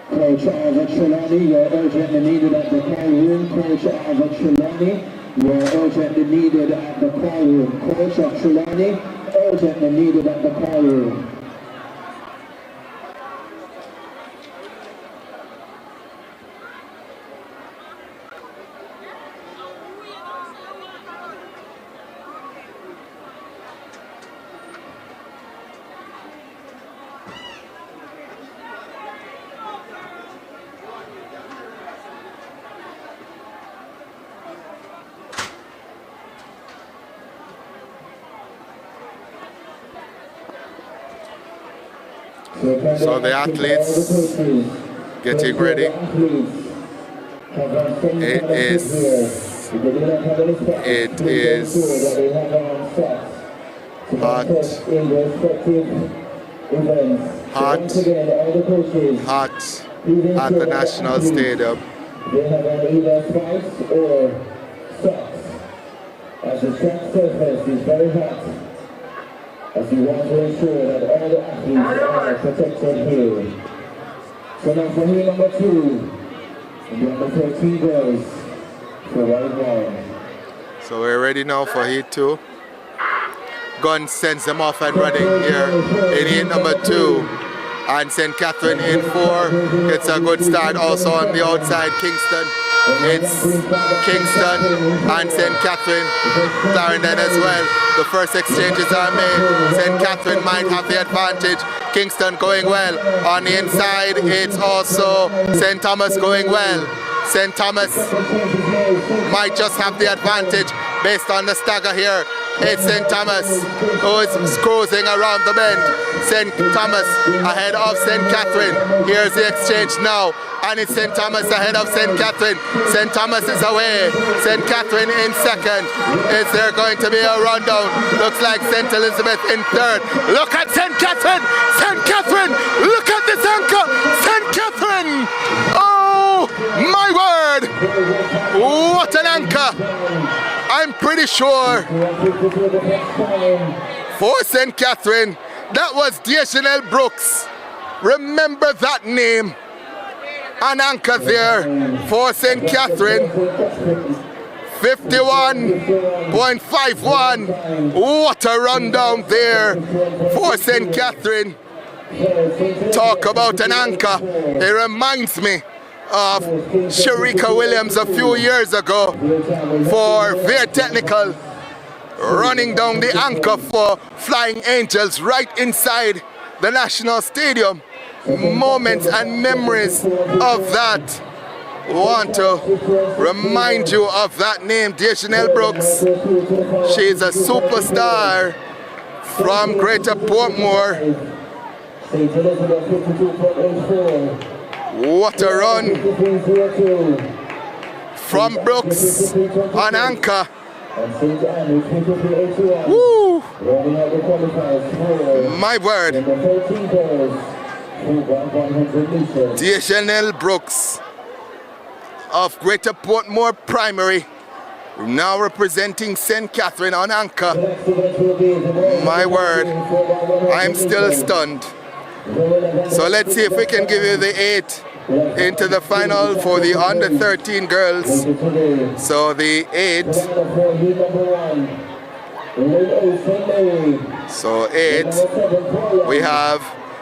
Coach Ava Trelawney, you're urgently needed at the call room. Coach Ava Trelawney, you're urgently needed at the call room. Coach of Trelawney, urgently needed at the call room. So the athletes getting ready. It is hot at the National Stadium. They have either spikes or socks, as the track surface is very hot, as we want to ensure that all the athletes are protected here. So now for heat number 2, So we're ready now for heat 2. Gunn sends them off and running here in heat number 2. And St. Catherine in 4. It's a good start also on the outside. Kingston. It's Kingston and St. Catherine. Clarendon as well. The first exchanges are made. St. Catherine might have the advantage. Kingston going well. On the inside, it's also St. Thomas going well. St. Thomas might just have the advantage based on the stagger here. It's St. Thomas who is cruising around the bend. St. Thomas ahead of St. Catherine. Here's the exchange now. And it's St. Thomas ahead of St. Catherine. St. Thomas is away. St. Catherine in second. Is there going to be a rundown? Looks like St. Elizabeth in third. Look at St. Catherine! St. Catherine! Look at this anchor! St. Catherine! Oh, my word! What an anchor! I'm pretty sure for St. Catherine, that was Deschanel Brooks. Remember that name. An anchor there for St. Catherine. 51.51. What a rundown there for St. Catherine. Talk about an anchor. It reminds me of Sharika Williams a few years ago for Veer Technical, running down the anchor for Flying Angels right inside the National Stadium. Moments and memories of that. Want to remind you of that name, Deschanel Brooks. She's a superstar from Greater Portmore. What a run from Brooks on anchor. Woo! My word. Deschanel Brooks of Greater Portmore Primary, now representing St. Catherine on anchor. My word, I'm still stunned. So let's see if we can give you the 8 into the final for the under 13 girls. So the 8. So 8. We have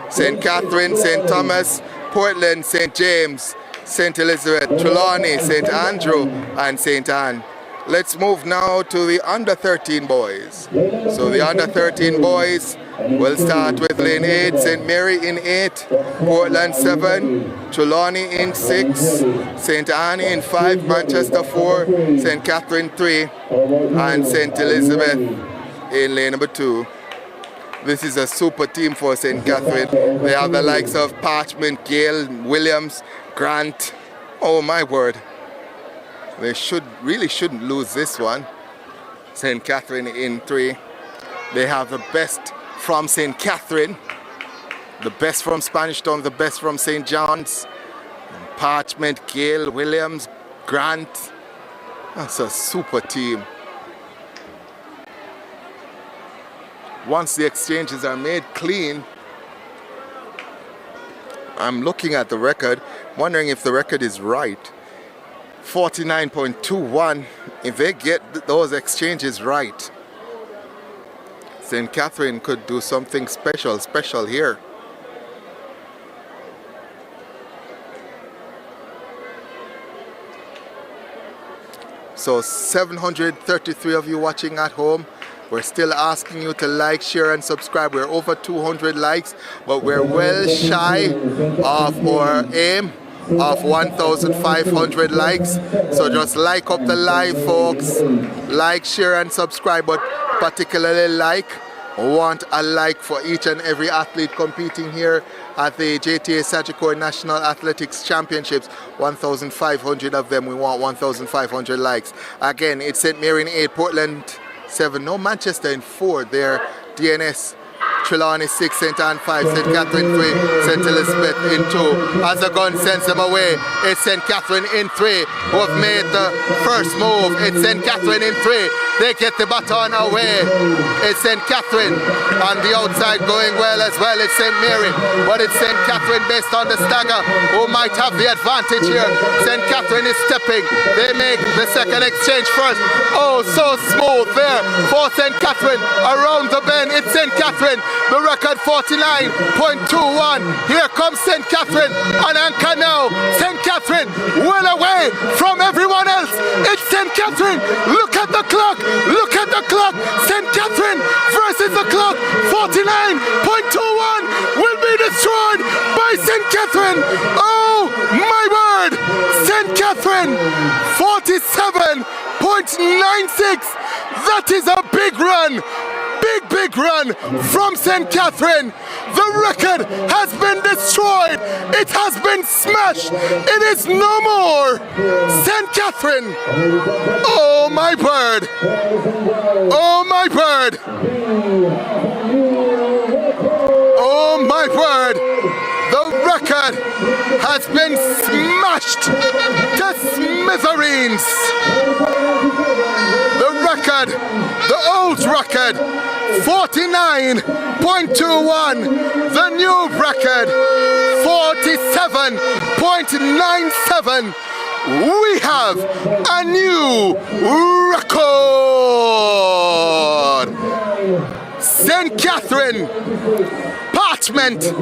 St. Catherine, St. Thomas, Portland, St. James, St. Elizabeth, Trelawney, St. Andrew, and St. Anne. Let's move now to the under 13 boys. So the under 13 boys will start with Lane 8, St. Mary in 8, Portland 7, Trelawney in 6, St. Anne in 5, Manchester 4, St. Catherine 3, and St. Elizabeth in lane number 2. This is a super team for St. Catherine. They have the likes of Parchment, Gale, Williams, Grant. Oh my word. They really shouldn't lose this one. St. Catherine in 3. They have the best from St. Catherine, the best from Spanish Town, the best from St. John's. Parchment, Gale, Williams, Grant. That's a super team. Once the exchanges are made clean, I'm looking at the record, wondering if the record is right. 49.21, if they get those exchanges right, St. Catherine could do something special here. So 733 of you watching at home. We're still asking you to like, share, and subscribe. We're over 200 likes, but we're well shy of our aim of 1,500 likes. So just like up the live, folks. Like, share, and subscribe, but particularly like. Want a like for each and every athlete competing here at the JTA Sagicor National Athletics Championships. 1,500 of them. We want 1,500 likes. Again, it's St. Mary in 8, Portland 7, no, Manchester in 4 there. DNS Trelawney 6, St. Anne 5, St. Catherine 3, St. Elizabeth in 2. As the gun sends them away, it's St. Catherine in 3 who have made the first move. It's St. Catherine in 3. They get the baton away. It's St. Catherine on the outside going well as well. It's St. Mary, but it's St. Catherine based on the stagger who might have the advantage here. St. Catherine is stepping. They make the second exchange first. Oh, so smooth there for St. Catherine around the bend. It's St. Catherine, the record 49.21. Here comes St. Catherine on anchor now. St. Catherine well away from everyone else. It's St. Catherine. Look at the clock. Look at the clock. St. Catherine versus the clock. 49.21 will be destroyed by St. Catherine. Oh my word. St. Catherine 47.96. That is a big run. Big run from St. Catherine. The record has been destroyed. It has been smashed. It is no more. St. Catherine. Oh my bird. Oh my bird. Oh my word. The record has been smashed to smithereens. The record, the old record, 49.21. The new record, 47.97. We have a new record. St. Catherine, Parchment,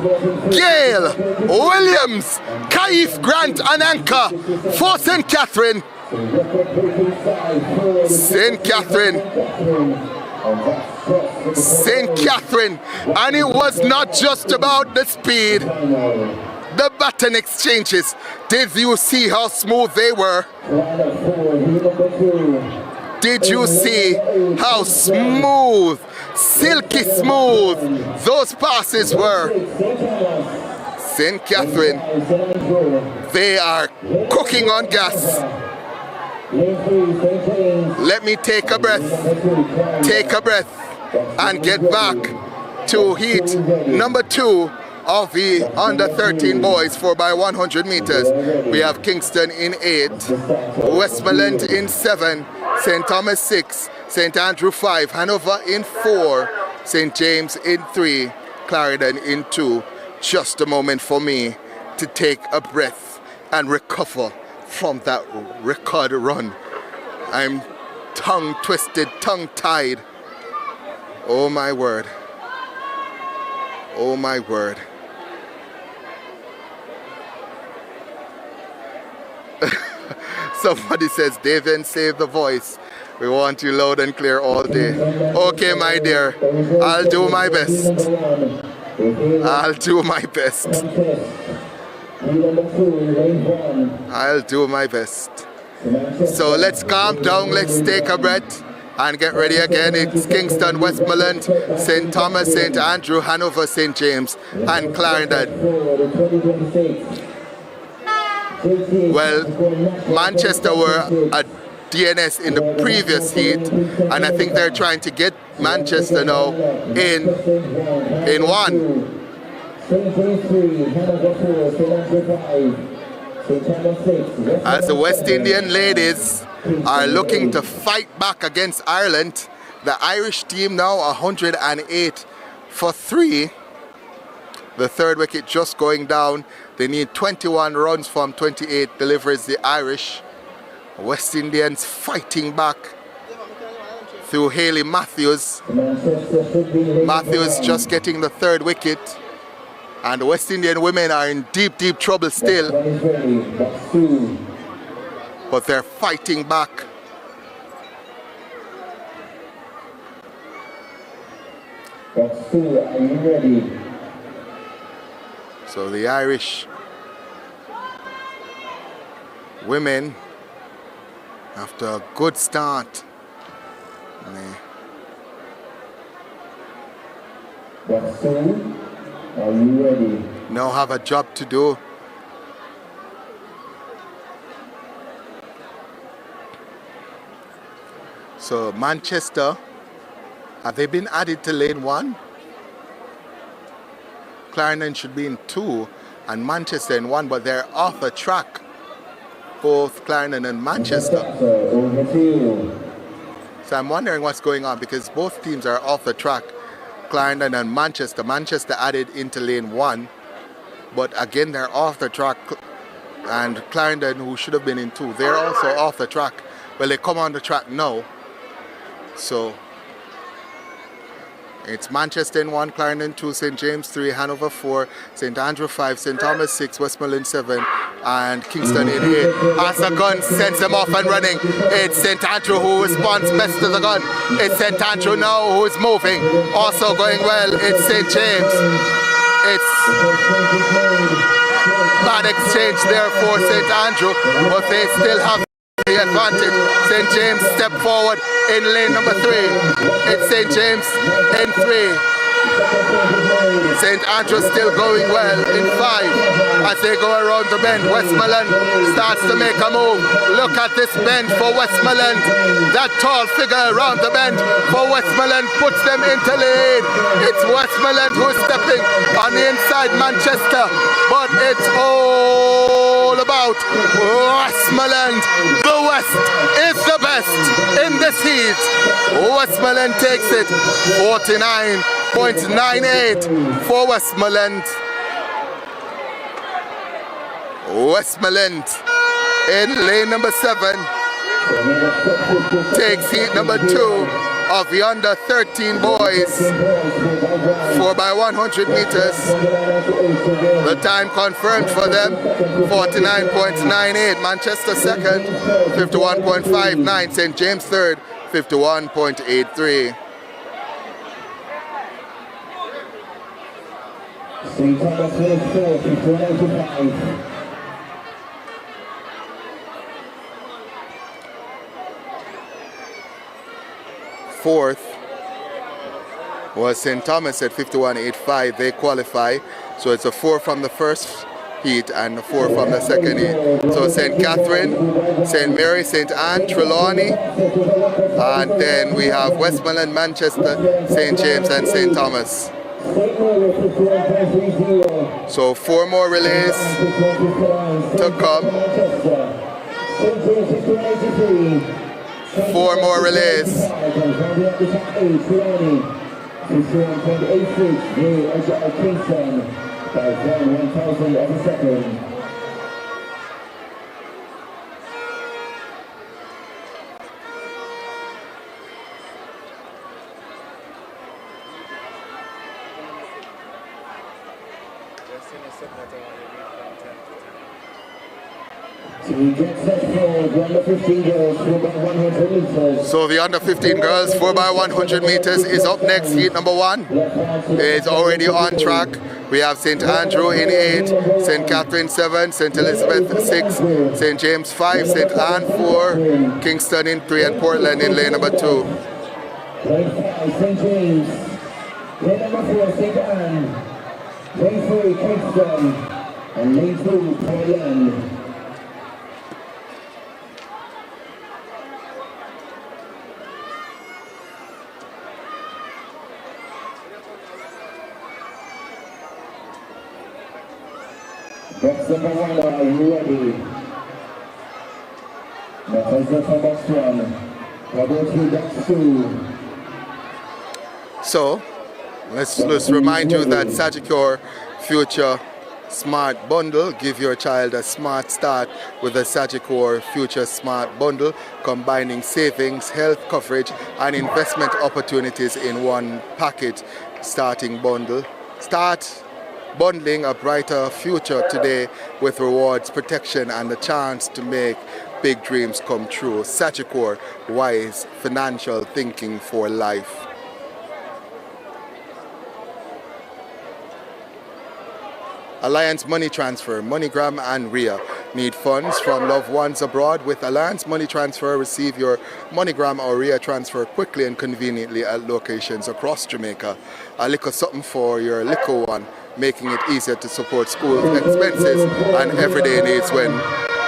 Gale, Williams, Kaif, Grant and Anchor for St. Catherine. St. Catherine. St. Catherine. And it was not just about the speed. The baton exchanges. Did you see how smooth they were? Did you see how smooth, silky smooth those passes were? St. Catherine, they are cooking on gas. Let me take a breath, and get back to heat number 2 of the under 13 boys 4x100 meters. We have Kingston in 8, Westmoreland in 7, St. Thomas 6, St. Andrew 5, Hanover in 4, St. James in 3, Clarendon in 2. Just a moment for me to take a breath and recover from that record run. I'm tongue twisted, tongue tied. Oh my word. Oh my word. Somebody says, David, save the voice. We want you loud and clear all day. Okay, my dear. I'll do my best. I'll do my best. I'll do my best. So let's calm down. Let's take a breath and get ready again. It's Kingston, Westmoreland, St. Thomas, St. Andrew, Hanover, St. James, and Clarendon. Well, Manchester were a DNS in the previous heat, and I think they're trying to get Manchester now in one. As the West Indian ladies are looking to fight back against Ireland, the Irish team now 108 for 3. The third wicket just going down. They need 21 runs from 28 deliveries. The Irish. West Indians fighting back through Haley Matthews. Matthews just getting the third wicket. And the West Indian women are in deep, deep trouble still. But they're fighting back. Are you ready? So the Irish women, after a good start, are you ready? now have a job to do. So Manchester, have they been added to lane 1? Clarendon should be in 2 and Manchester in 1, but they're off the track, both Clarendon and Manchester. So I'm wondering what's going on, because both teams are off the track, Clarendon and Manchester. Manchester added into lane 1, but again they're off the track, and Clarendon, who should have been in 2, they're also off the track. Well, they come on the track now, so it's Manchester in 1, Clarendon 2, St. James 3, Hanover 4, St. Andrew 5, St. Thomas 6, Westmoreland 7, and Kingston in 8. As the gun sends them off and running, it's St. Andrew who responds best to the gun. It's St. Andrew now who is moving, also going well. It's St. James. It's bad exchange there for St. Andrew, but they still have the advantage. St. James step forward in lane number 3. It's St. James in 3. St. Andrew still going well in 5 as they go around the bend. Westmoreland starts to make a move. Look at this bend for Westmoreland. That tall figure around the bend for Westmoreland puts them into lead. It's Westmoreland who's stepping on the inside, Manchester, but it's all about Westmoreland. The West is the best in this heat. Westmoreland takes it 49.98 for Westmoreland. Westmoreland in lane number 7 takes heat number 2 of the under 13 boys, 4x100 meters. The time confirmed for them, 49.98. Manchester second, 51.59. St. James third, 51.83. St. Thomas is 51.85. Fourth was St. Thomas at 51.85. They qualify, so it's a 4 from the first heat and a 4 from the second heat. So St. Catherine, St. Mary, St. Anne, Trelawney, and then we have Westmoreland, Manchester, St. James, and St. Thomas. So 4 more relays to come. 4 more relays. 1,000 So the under 15 girls 4x100 meters is up next. Heat number 1 is already on track. We have St. Andrew in 8, St. Catherine 7, St. Elizabeth 6, St. James 5, St. Anne 4, Kingston in 3, and Portland in lane number 2. St. James, lane number 4, St. Anne, lane 3, Kingston, and lane 2, Portland. Box number 1, are you ready? That is the box 1. We'll go through box 2. So, let's remind you that Sagicor Future Smart Bundle. Give your child a smart start with the Sagicor Future Smart Bundle, combining savings, health coverage, and investment opportunities in one package. Starting bundle. Start bundling a brighter future today with rewards, protection, and the chance to make big dreams come true. Sagicor, wise financial thinking for life. Alliance Money Transfer, MoneyGram and RIA. Need funds from loved ones abroad? With Alliance Money Transfer, receive your MoneyGram or RIA transfer quickly and conveniently at locations across Jamaica. A little something for your little one, making it easier to support school expenses and everyday needs when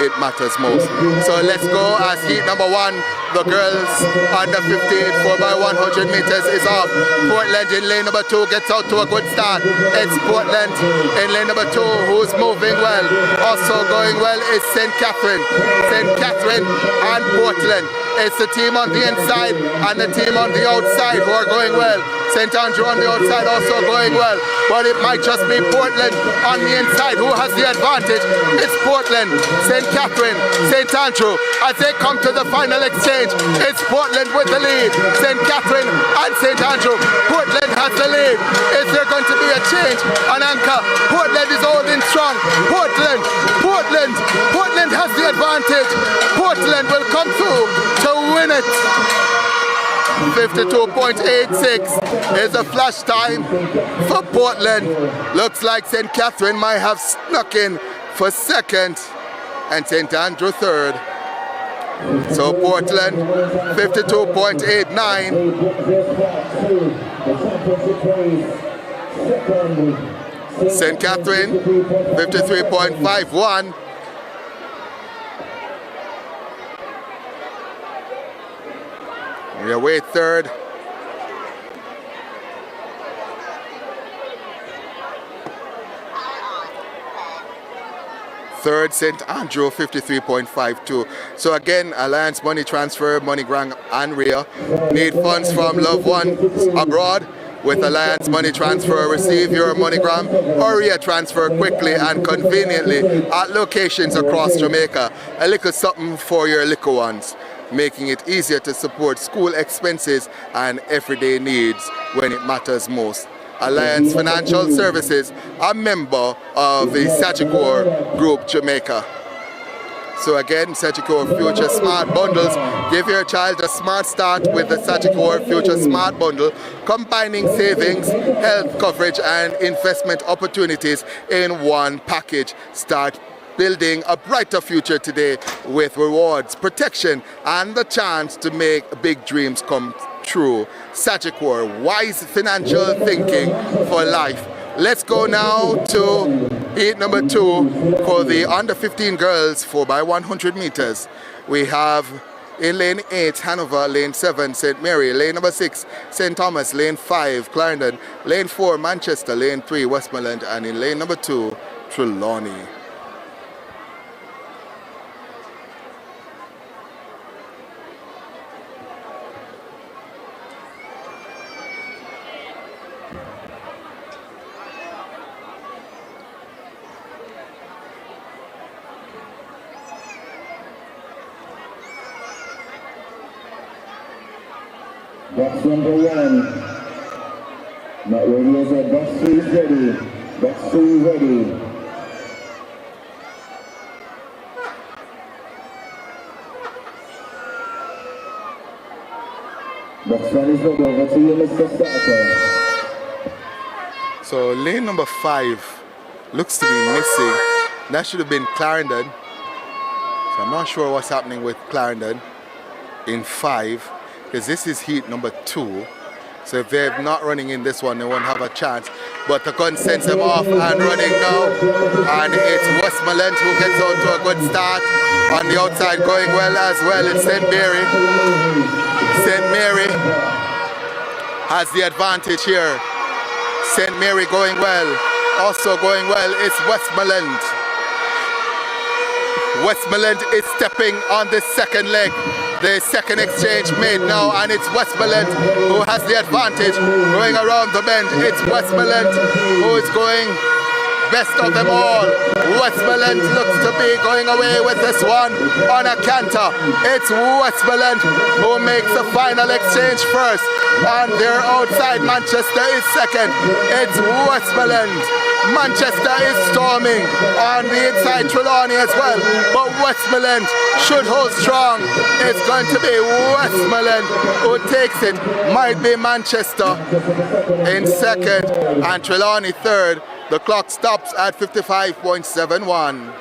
it matters most. So let's go as heat number 1. The girls under 15 4x100 meters is off. Portland in lane number 2 gets out to a good start. It's Portland in lane number 2 who's moving well. Also going well is St. Catherine. St. Catherine and Portland. It's the team on the inside and the team on the outside who are going well. St. Andrew on the outside also going well. But it might just be Portland on the inside who has the advantage. It's Portland, St. Catherine, St. Andrew as they come to the final exchange. It's Portland with the lead. St. Catherine and St. Andrew. Portland has the lead. Is there going to be a change? An anchor. Portland is holding strong. Portland has the advantage. Portland will come through to win it. 52.86 is the flash time for Portland. Looks like St. Catherine might have snuck in for second and St. Andrew third. So Portland 52.89. St. Catherine 53.51. We await third. Third, St. Andrew, 53.52. So again, Alliance Money Transfer, MoneyGram and RIA need funds from loved ones abroad. With Alliance Money Transfer, receive your MoneyGram or RIA transfer quickly and conveniently at locations across Jamaica. A little something for your little ones, making it easier to support school expenses and everyday needs when it matters most. Alliance Financial Services, a member of the Sagicor Group Jamaica. So again, Sagicor Future Smart Bundles. Give your child a smart start with the Sagicor Future Smart Bundle, combining savings, health coverage and investment opportunities in one package. Start building a brighter future today with rewards, protection and the chance to make big dreams come true. Sagicor, wise financial thinking for life. Let's go now to heat number 2 for the under 15 girls 4x100 meters. We have in lane 8 Hanover, lane 7 St. Mary, lane number 6 St. Thomas, lane 5 Clarendon, lane 4 Manchester, lane 3 Westmoreland, and in lane number 2 Trelawney. Box number 1. Not ready as a box 3 is ready. Box 2 ready. Box 1 is ready. Over to you, Mr. Starter. So lane number 5 looks to be missing. That should have been Clarendon. So I'm not sure what's happening with Clarendon in 5. Because this is heat number 2. So if they're not running in this one, they won't have a chance. But the gun sends them off and running now. And it's Westmoreland who gets out to a good start. On the outside going well as well. It's St. Mary. St. Mary has the advantage here. St. Mary going well. Also going well is Westmoreland. Westmoreland is stepping on the second leg. The second exchange made now, and it's Westmoreland who has the advantage going around the bend. It's Westmoreland who is going best of them all. Westmoreland looks to be going away with this one on a canter. It's Westmoreland who makes the final exchange first, and they're outside. Manchester is second. It's Westmoreland. Manchester is storming on the inside, Trelawney as well, but Westmoreland should hold strong. It's going to be Westmoreland who takes it. Might be Manchester in second and Trelawney third. The clock stops at 55.71.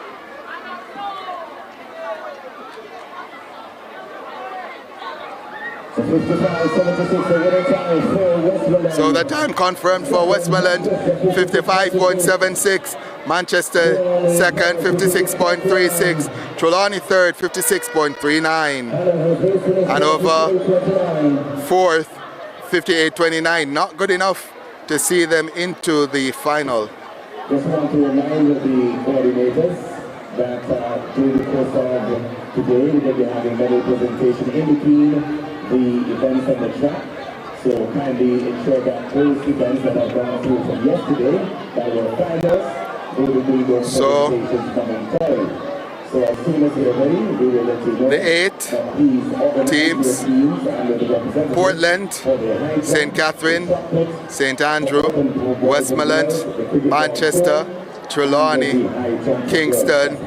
So the time confirmed for Westmoreland, 55.76. Manchester second, 56.36. Trelawney third, 56.39. Hanover fourth, 58.29. Not good enough to see them into the final. Just want to remind the coordinators that during the course of today we're going to be having medal presentation in between the events on the track. So kindly ensure that those events that have gone through from yesterday that were finals, they will be those presentations momentarily. So as soon as we're ready, we will let you know the 8 teams: Portland, St. Catherine, St. Andrew, Westmoreland, Manchester, Trelawney, Kingston,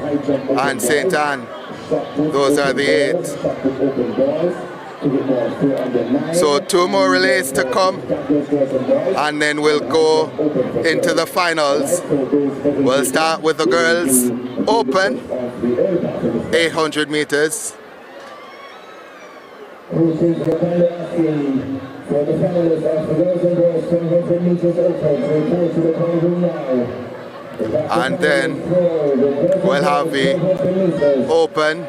and St. Anne. Those are the 8. So 2 more relays to come, and then we'll go into the finals. We'll start with the girls open 800 meters. For the finalists of the girls and boys 700 meters open, report to the call room now. And then we'll have the open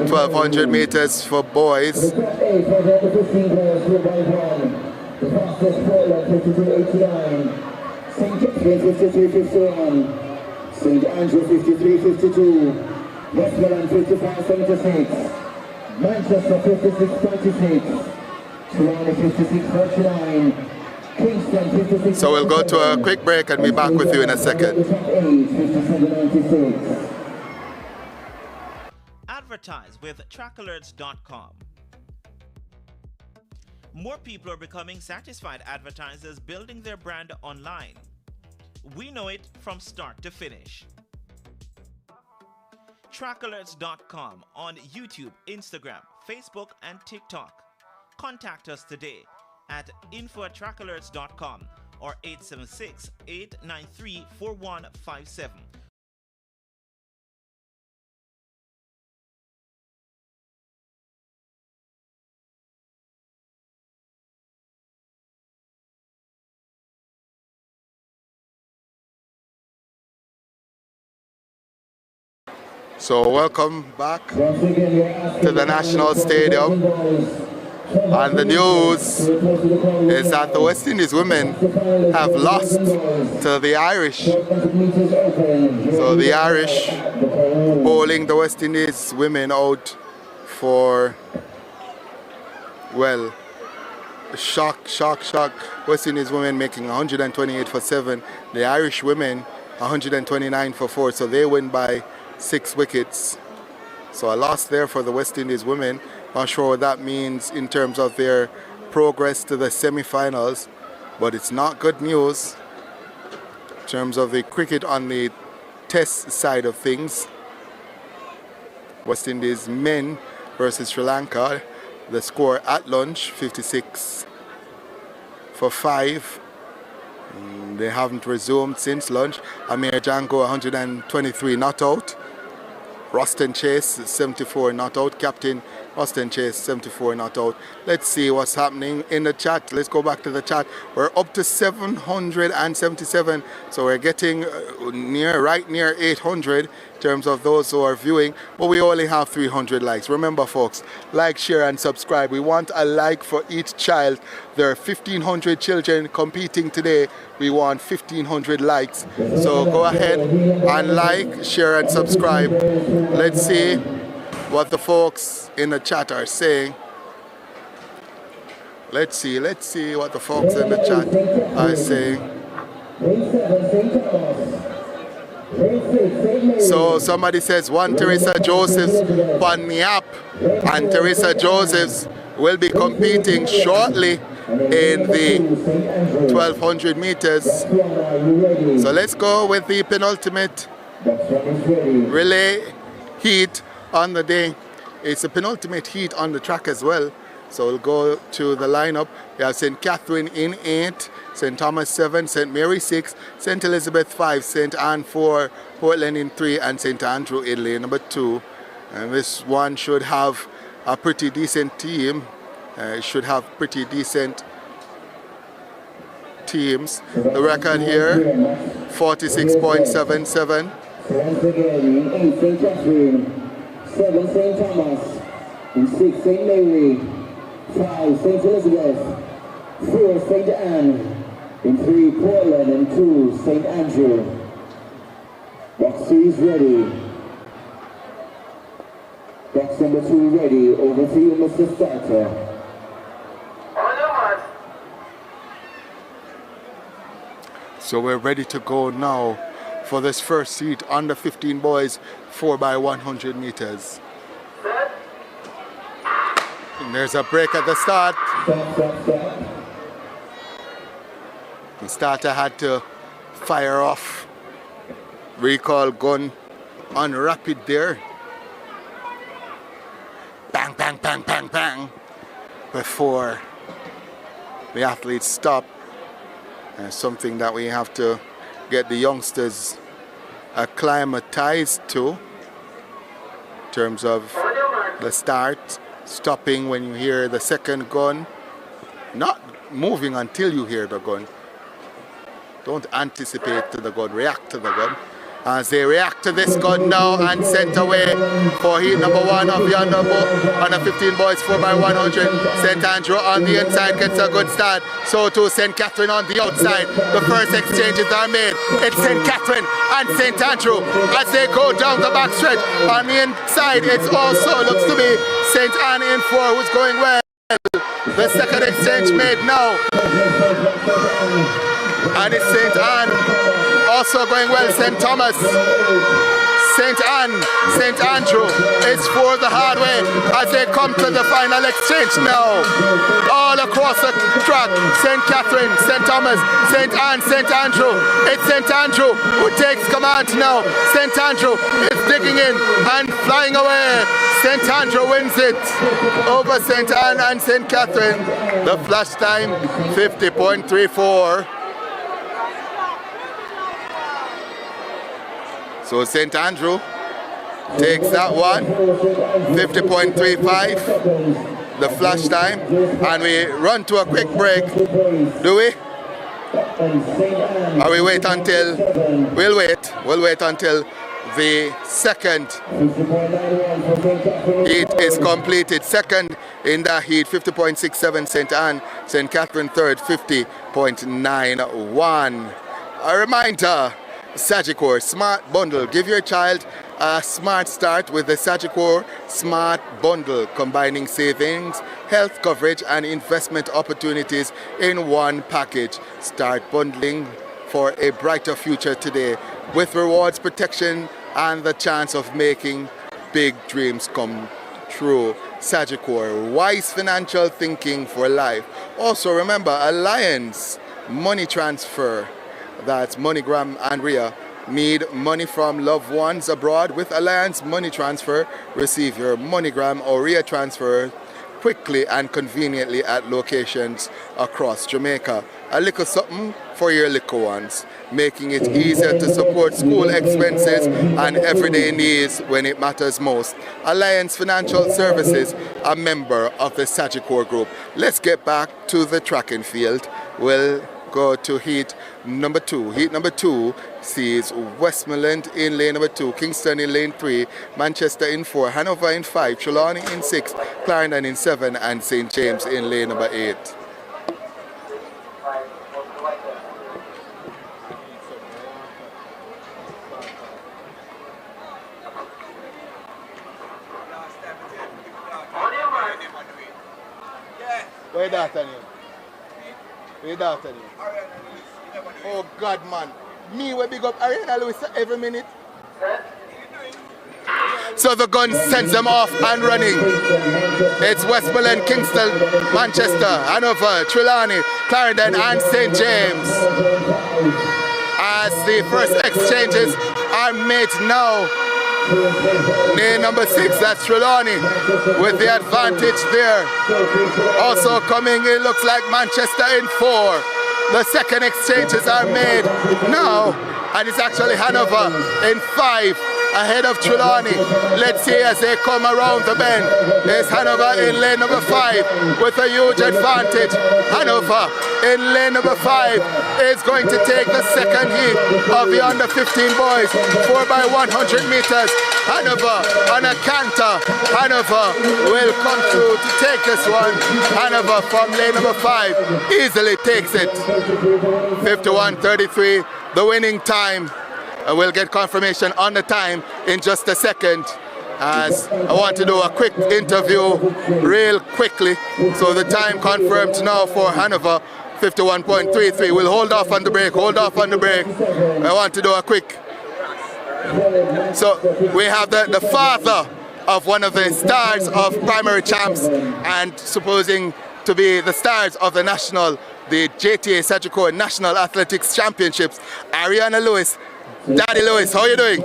1200 meters for boys. The fastest Portland 52.89, St. Catherine 53.51, St. Andrew 53.52, Westmoreland 55.76, Manchester 56.26, Toronto 56.49. So we'll go to a quick break and be back with you in a second. Advertise with trackalerts.com. More people are becoming satisfied advertisers building their brand online. We know it from start to finish. Trackalerts.com on YouTube, Instagram, Facebook, and TikTok. Contact us today at info@trackalerts.com or 876-893-4157. So welcome back to the National Stadium. And the news is that the West Indies women have lost to the Irish. So the Irish bowling the West Indies women out for, well, shock. West Indies women making 128 for 7. The Irish women 129 for 4. So they win by 6 wickets. So a loss there for the West Indies women. Not sure what that means in terms of their progress to the semi-finals, but it's not good news in terms of the cricket on the test side of things. West Indies men versus Sri Lanka. The score at lunch, 56 for 5. They haven't resumed since lunch. Amir Jango, 123 not out. Ruston Chase, 74 not out. Captain Ruston Chase, 74 not out. Let's see what's happening in the chat. Let's go back to the chat. We're up to 777. So we're getting right near 800 in terms of those who are viewing. But we only have 300 likes. Remember, folks, like, share, and subscribe. We want a like for each child. There are 1,500 children competing today. We want 1,500 likes. So go ahead and like, share, and subscribe. Let's see what the folks in the chat are saying. Let's see what the folks in the chat are saying. So somebody says one Teresa Josephs on the app, and Teresa Josephs will be competing shortly in the 1200 meters. So let's go with the penultimate relay heat on the day. It's a penultimate heat on the track as well. So we'll go to the lineup. We have St. Catherine in 8, St. Thomas 7, St. Mary 6, St. Elizabeth 5, St. Anne 4, Portland in 3, and St. Andrew in lane number 2. And this one should have a pretty decent team. It should have pretty decent teams. The record here 46.77. Once again, in 8 St. Catherine, 7 St. Thomas, in 6 St. Mary, 5 St. Elizabeth, 4 St. Anne, in 3 Portland, and 2 St. Andrew. Box 3 is ready. Box number 2 ready. Over to you, Mr. Starter. So we're ready to go now for this first heat under 15 boys 4x100 meters. And there's a break at the start. The starter had to fire off recall gun on rapid there. Bang, bang, bang, bang, bang, before the athletes stop. Something that we have to get the youngsters acclimatized to in terms of the start, stopping when you hear the second gun, not moving until you hear the gun. Don't anticipate to the gun, react to the gun. As they react to this gun now and sent away for heat number 1 of the under 15 boys 4x100. St. Andrew on the inside gets a good start. So too St. Catherine on the outside. The first exchanges are made. It's St. Catherine and St. Andrew as they go down the backstretch. On the inside, it also looks to be St. Anne in 4 who's going well. The second exchange made now. And it's St. Anne also going well. St. Thomas, St. Anne, St. Andrew is for the hard way as they come to the final exchange now. All across the track, St. Catherine, St. Thomas, St. Anne, St. Andrew. It's St. Andrew who takes command now. St. Andrew is digging in and flying away. St. Andrew wins it over St. Anne and St. Catherine. The flash time, 50.34. So St. Andrew takes that one, 50.35, the flash time, and we run to a quick break. Do we? Or we wait until, we'll wait until the second heat is completed. Second in that heat, 50.67 St. Anne, St. Catherine third, 50.91. A reminder, Sagicor Smart Bundle. Give your child a smart start with the Sagicor Smart Bundle, combining savings, health coverage and investment opportunities in one package. Start bundling for a brighter future today with rewards, protection and the chance of making big dreams come true. Sagicor, wise financial thinking for life. Also remember, Alliance Money Transfer, that's MoneyGram and Ria. Need money from loved ones abroad? With Alliance Money Transfer, receive your MoneyGram or Ria transfer quickly and conveniently at locations across Jamaica. A little something for your little ones, making it easier to support school expenses and everyday needs when it matters most. Alliance Financial Services, a member of the Sagicor Group. Let's get back to the track and field. We'll go to heat number 2. Heat number 2 sees Westmoreland in lane number 2, Kingston in lane 3, Manchester in 4, Hanover in 5, Trelawney in 6, Clarendon in 7, and St. James in lane number 8. Where that on you? Where that on you? Oh God, man. Me will big up Ariana Lewis every minute. So the gun sends them off and running. It's Westmoreland, Kingston, Manchester, Hanover, Trelawney, Clarendon and St. James. As the first exchanges are made now. Lane number 6, that's Trelawney with the advantage there. Also coming, it looks like Manchester in 4. The second exchanges are made now, and it's actually Hanover in 5 ahead of Trelawney. Let's see as they come around the bend. There's Hanover in lane number 5 with a huge advantage. Hanover in lane number 5 is going to take the second heat of the under 15 boys. 4x100 meters. Hanover on a canter. Hanover will come through to take this one. Hanover from lane number 5 easily takes it. 51:33, the winning time. We'll get confirmation on the time in just a second, as I want to do a quick interview real quickly. So the time confirmed now for Hanover, 51.33. We'll hold off on the break, I want to do a quick. So we have the father of one of the stars of primary champs and supposing to be the stars of the JTA Sagicor National Athletics Championships, Ariana Lewis. Daddy Lewis, how are you doing?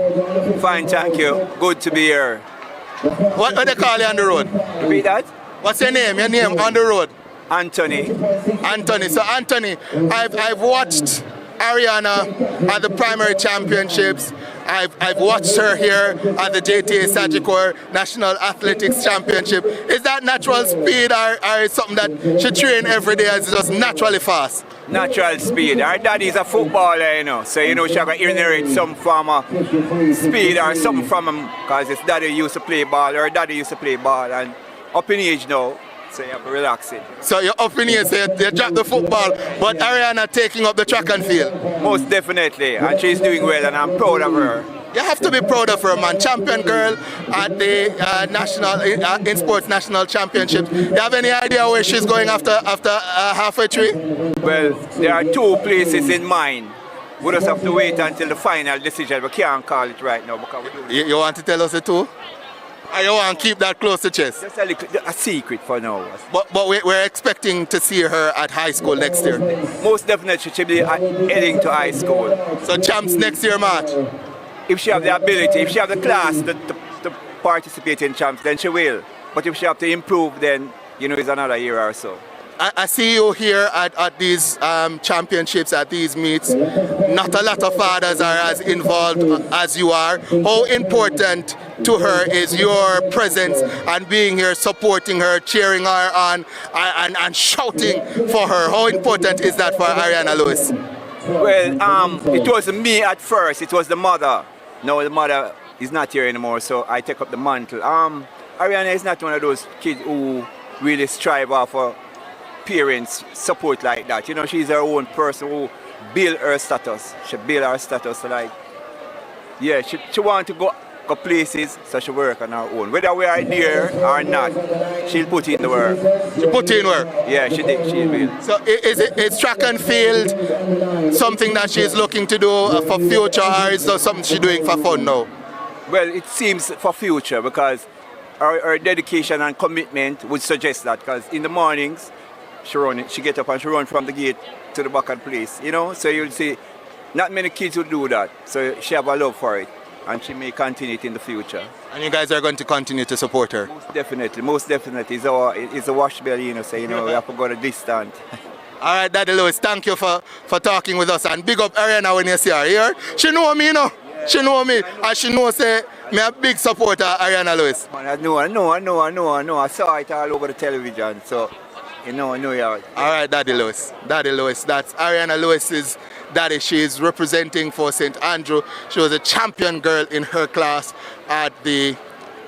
Fine, thank you. Good to be here. What do they call you on the road? Repeat that? What's your name? Your name on the road? Anthony. Anthony. So Anthony, I've watched Ariana at the primary championships. I've watched her here at the JTA Sagicor National Athletics Championship. Is that natural speed or something that she train every day as just naturally fast? Natural speed. Her daddy is a footballer, so she got to inherit some form of speed or something from him, because his daddy used to play ball, her daddy used to play ball, and up in age now, so you have to relax it. So you're up in age, so you drop the football, but Ariana taking up the track and field? Most definitely, and she's doing well, and I'm proud of her. You have to be proud of her, man. Champion girl at the in sports national championships. You have any idea where she's going after halfway through? Well, there are 2 places in mind. We just have to wait until the final decision. We can't call it right now because we don't. You want to tell us the 2? Or you want to keep that close to chest? Just a secret for now. But we're expecting to see her at high school next year. Most definitely she'll be heading to high school. So champs next year, March? If she have the ability, if she have the class to participate in champs, then she will. But if she have to improve, then, it's another year or so. I see you here at these championships, at these meets. Not a lot of fathers are as involved as you are. How important to her is your presence and being here, supporting her, cheering her on, and shouting for her? How important is that for Ariana Lewis? Well, it wasn't me at first, it was the mother. No, the mother is not here anymore, so I take up the mantle. Ariana is not one of those kids who really strive for parents' support like that. She's her own person who build her status. She build her status she want to go places, so she work on her own. Whether we are there or not, she'll put in the work. She put in work? Yeah, she will. So is track and field something that she's looking to do for future, or is that something she's doing for fun now? Well, it seems for future, because her dedication and commitment would suggest that, because in the mornings, she get up and she run from the gate to the back of the place, so you'll see not many kids would do that, so she have a love for it, and she may continue it in the future. And you guys are going to continue to support her? Most definitely. It's a wash belly, so we have to go the distance. All right, Daddy Lewis, thank you for talking with us, and big up Ariana when you see her here. She know me, She know me, and she knows say me a big supporter of Ariana Lewis. I know. I saw it all over the television, so I know you are. All right, Daddy Lewis, that's Ariana Lewis's daddy. She is representing for St. Andrew. She was a champion girl in her class at the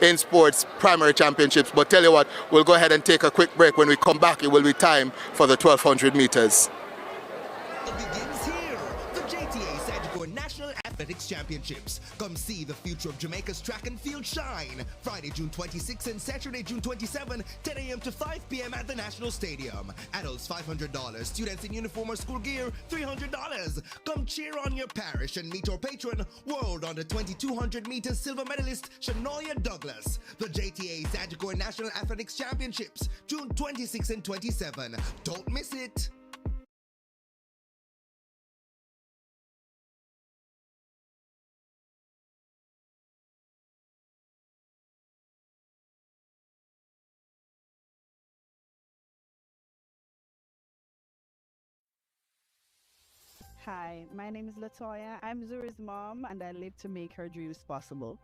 in sports primary championships. But tell you what, we'll go ahead and take a quick break. When we come back, it will be time for the 1200 meters. It begins here, the JTA Sagicor National Athletics Championships. Come see the future of Jamaica's track and field shine. Friday, June 26 and Saturday, June 27, 10 a.m. to 5 p.m. at the National Stadium. Adults $500, students in uniform or school gear $300. Come cheer on your parish and meet our patron, world under 2200 meters silver medalist Shanoya Douglas. The JTA Sagicor National Athletics Championships, June 26 and 27. Don't miss it. Hi, my name is Latoya. I'm Zuri's mom, and I live to make her dreams possible.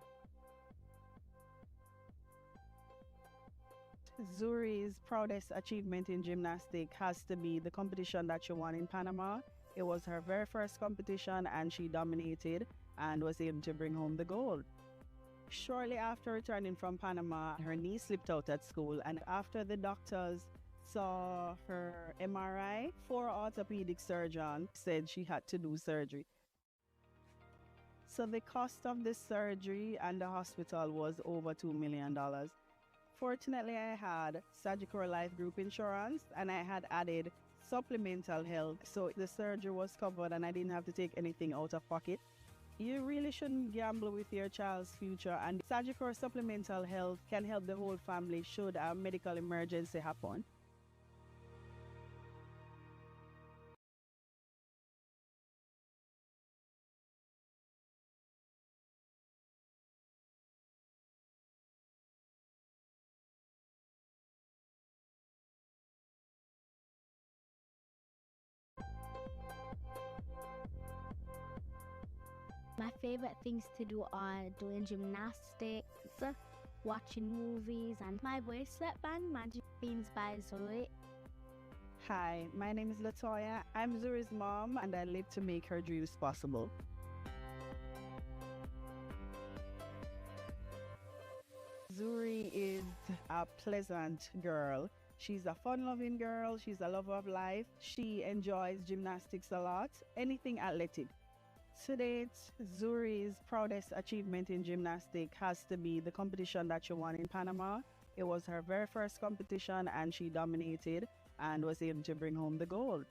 Zuri's proudest achievement in gymnastics has to be the competition that she won in Panama. It was her very first competition and she dominated and was able to bring home the gold. Shortly after returning from Panama, her knee slipped out at school, and after the doctors saw her MRI, 4 orthopedic surgeons said she had to do surgery. So the cost of the surgery and the hospital was over $2 million. Fortunately, I had Sagicor Life Group Insurance and I had added supplemental health, so the surgery was covered and I didn't have to take anything out of pocket. You really shouldn't gamble with your child's future, and Sagicor Supplemental Health can help the whole family should a medical emergency happen. My favorite things to do are doing gymnastics, watching movies, and my bracelet band, Magic Beans by Zoe. Hi, my name is Latoya. I'm Zuri's mom and I live to make her dreams possible. Zuri is a pleasant girl. She's a fun-loving girl. She's a lover of life. She enjoys gymnastics a lot, anything athletic. To date, Zuri's proudest achievement in gymnastics has to be the competition that she won in Panama. It was her very first competition and she dominated and was able to bring home the gold.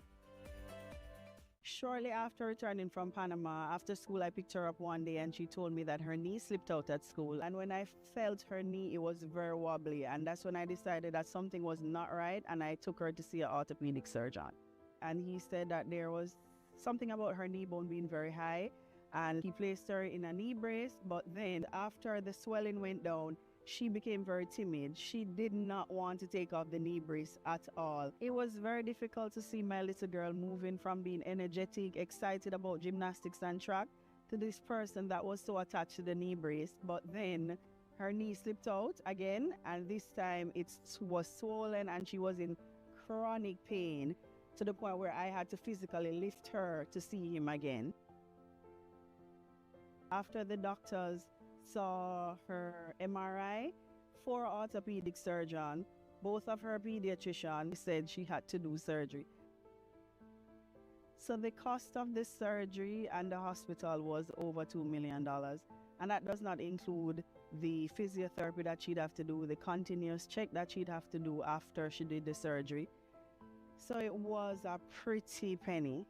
Shortly after returning from Panama, after school I picked her up one day and she told me that her knee slipped out at school. And when I felt her knee, it was very wobbly. And that's when I decided that something was not right and I took her to see an orthopedic surgeon. And he said that there was something about her knee bone being very high and he placed her in a knee brace, but then after the swelling went down, she became very timid. She did not want to take off the knee brace at all. It was very difficult to see my little girl moving from being energetic, excited about gymnastics and track to this person that was so attached to the knee brace. But then her knee slipped out again and this time it was swollen and she was in chronic pain, to the point where I had to physically lift her to see him again. After the doctors saw her MRI, 4 orthopedic surgeons, both of her pediatricians, said she had to do surgery. So the cost of the surgery and the hospital was over $2 million. And that does not include the physiotherapy that she'd have to do, the continuous check that she'd have to do after she did the surgery. So it was a pretty penny.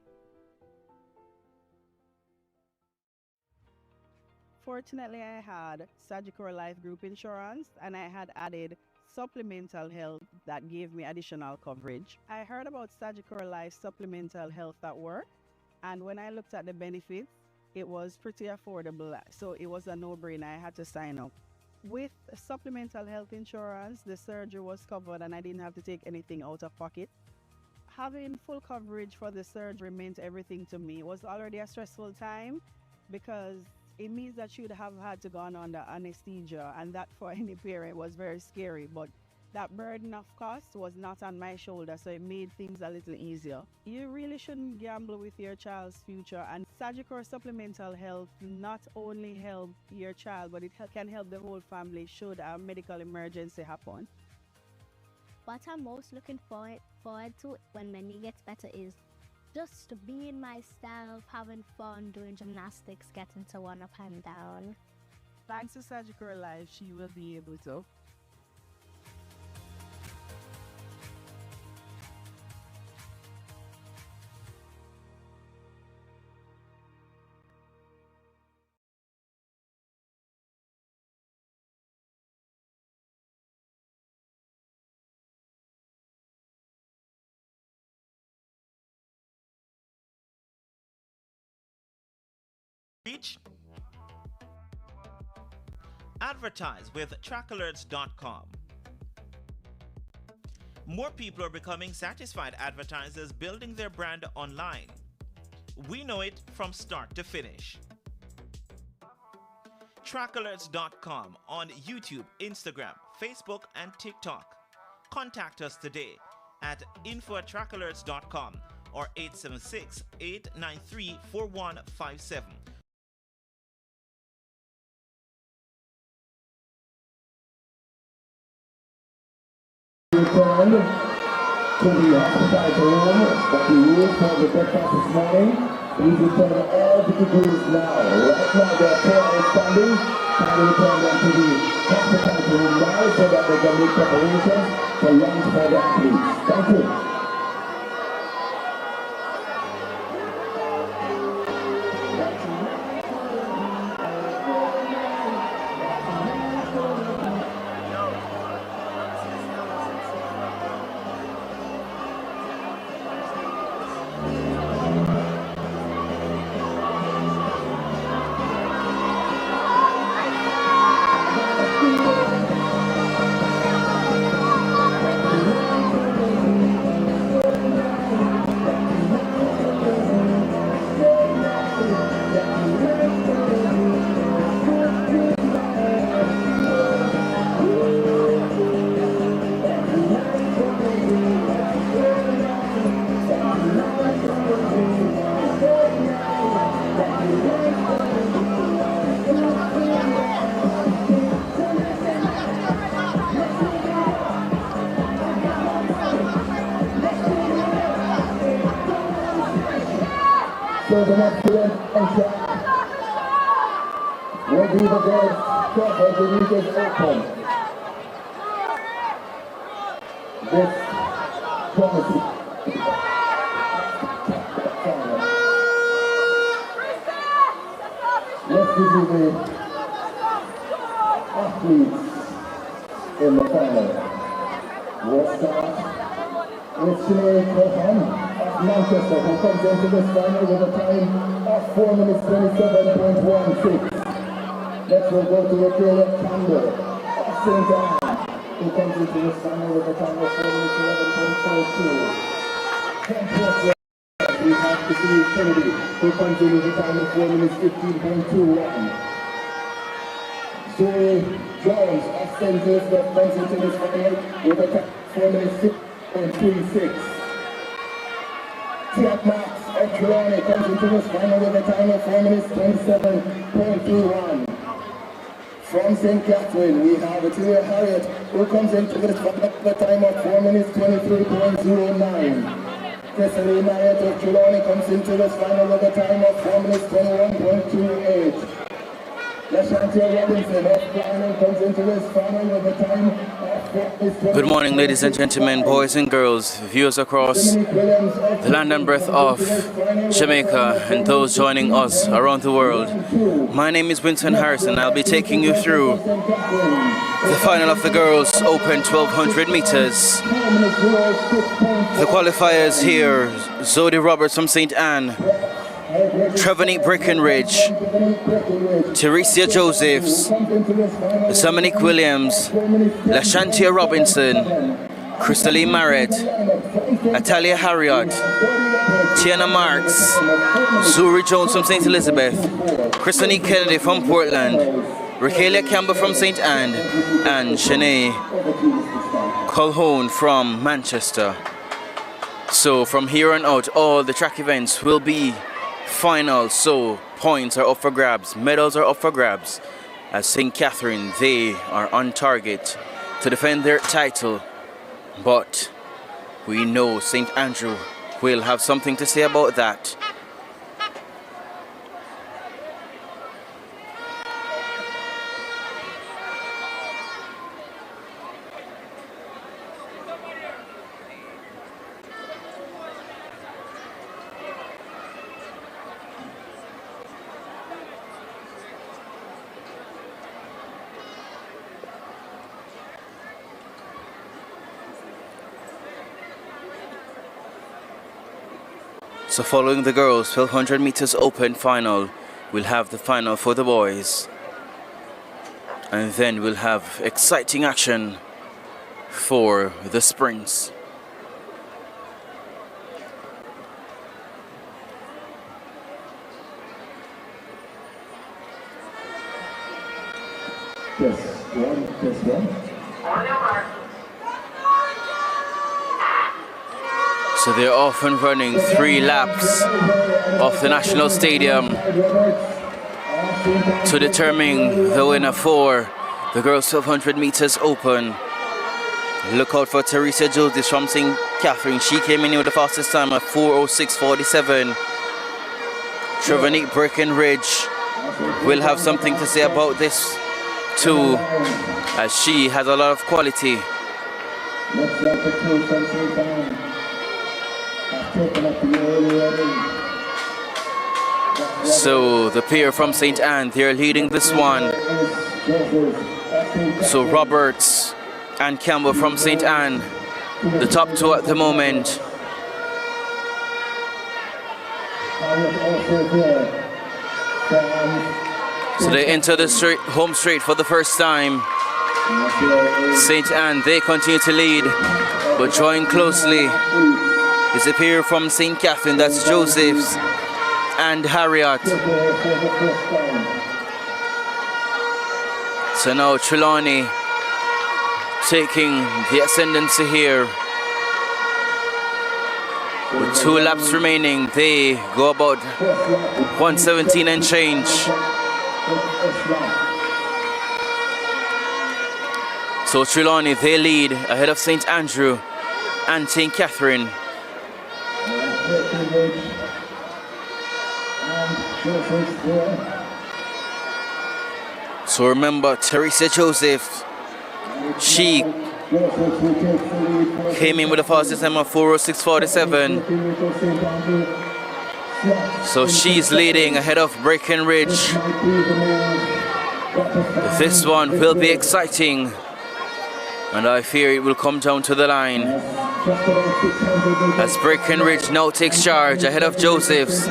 Fortunately, I had Sagicor Life Group Insurance and I had added supplemental health that gave me additional coverage. I heard about Sagicor Life supplemental health at work, and when I looked at the benefits, it was pretty affordable, so it was a no-brainer. I had to sign up. With supplemental health insurance, the surgery was covered and I didn't have to take anything out of pocket. Having full coverage for the surgery meant everything to me. It was already a stressful time because it means that she would have had to go on under anesthesia, and that for any parent was very scary. But that burden of cost was not on my shoulder, so it made things a little easier. You really shouldn't gamble with your child's future, and Sagicor Supplemental Health not only help your child, but it can help the whole family should a medical emergency happen. What I'm most looking forward to when my knee gets better is just being myself, having fun, doing gymnastics, getting to one up and down. Thanks to Sagicor Life, she will be able to. Reach. Advertise with trackalerts.com. More people are becoming satisfied advertisers building their brand online. We know it from start to finish. Trackalerts.com on YouTube, Instagram, Facebook, and TikTok. contact us today at info@trackalerts.com or 876-893-4157. Return to the hospitality room that we used for the breakfast this morning. Please return all the degrees now. Right now they are outstanding. Can we return them to the hospitality room now so that they can make preparations for lunch for the athletes. Thank you. So the next event entry will be the girls' club as the league is open. This promises. Let's give you the athletes in the final. We'll start with Sagicor of Manchester, who comes into this final with a time of 4 minutes 27.16. Next we'll go to Raquel Campbell of St. Anne, who comes into this final with a time of 4 minutes 11.42. We have to see Kennedy, who comes in with a time of 4 minutes 15.21. Zoe Jones of St. Elizabeth comes into this final with a time of 4 minutes 6.36. Jack Max of Trelawney comes into this final with a time of 4 minutes 27.31. From St. Catherine, we have Atilia Harriet, who comes into this final with a time of 4 minutes 23.09. Cecily Marriott of Trelawney comes into this final with a time of 4 minutes 21.28. Lashantia Robinson of Brandon comes into this final with a time of 4 minutes. Good morning, ladies and gentlemen, boys and girls, viewers across the land and breadth of Jamaica and those joining us around the world. My name is Winston Harrison. I'll be taking you through the final of the girls' Open 1200 meters. The qualifiers here: Zodi Roberts from St. Anne, Trevanique Breckenridge, Teresia Josephs, Dominique Williams, Lashantia Robinson, Crystalee Marriott, Atalia Harriot, Tiana Marks, Zuri Jones from St. Elizabeth, Christine Kennedy from Portland, Raquelia Campbell from St. Anne, and Shanae Colhoun from Manchester. So from here on out, all the track events will be final, so points are up for grabs, medals are up for grabs. As St. Catherine, they are on target to defend their title, but we know St. Andrew will have something to say about that. So following the girls' 1200 meters open final, we'll have the final for the boys. And then we'll have exciting action for the sprints. Test one. On your mark. So they're off and running 3 laps of the National Stadium to determine the winner for the girls 1200 meters open. Look out for Teresa Joseph from St. Catherine. She came in with the fastest time at 4:06.47. Trevanique Breckenridge will have something to say about this too, as she has a lot of quality. So the pair from St. Anne, they're leading this one. So Roberts and Campbell from St. Anne, the top 2 at the moment. So they enter the home straight for the first time. St. Anne, they continue to lead, but drawing closely is a pair from St. Catherine, that's Joseph's and Harriet. So now Trelawney taking the ascendancy here. With 2 laps remaining, they go about 117 and change. So Trelawney, they lead ahead of St. Andrew and St. Catherine. So remember, Teresa Joseph, she came in with the fastest time of 4:06.47. So she's leading ahead of Breckenridge. This one will be exciting, and I fear it will come down to the line as Breckenridge now takes charge ahead of Joseph's.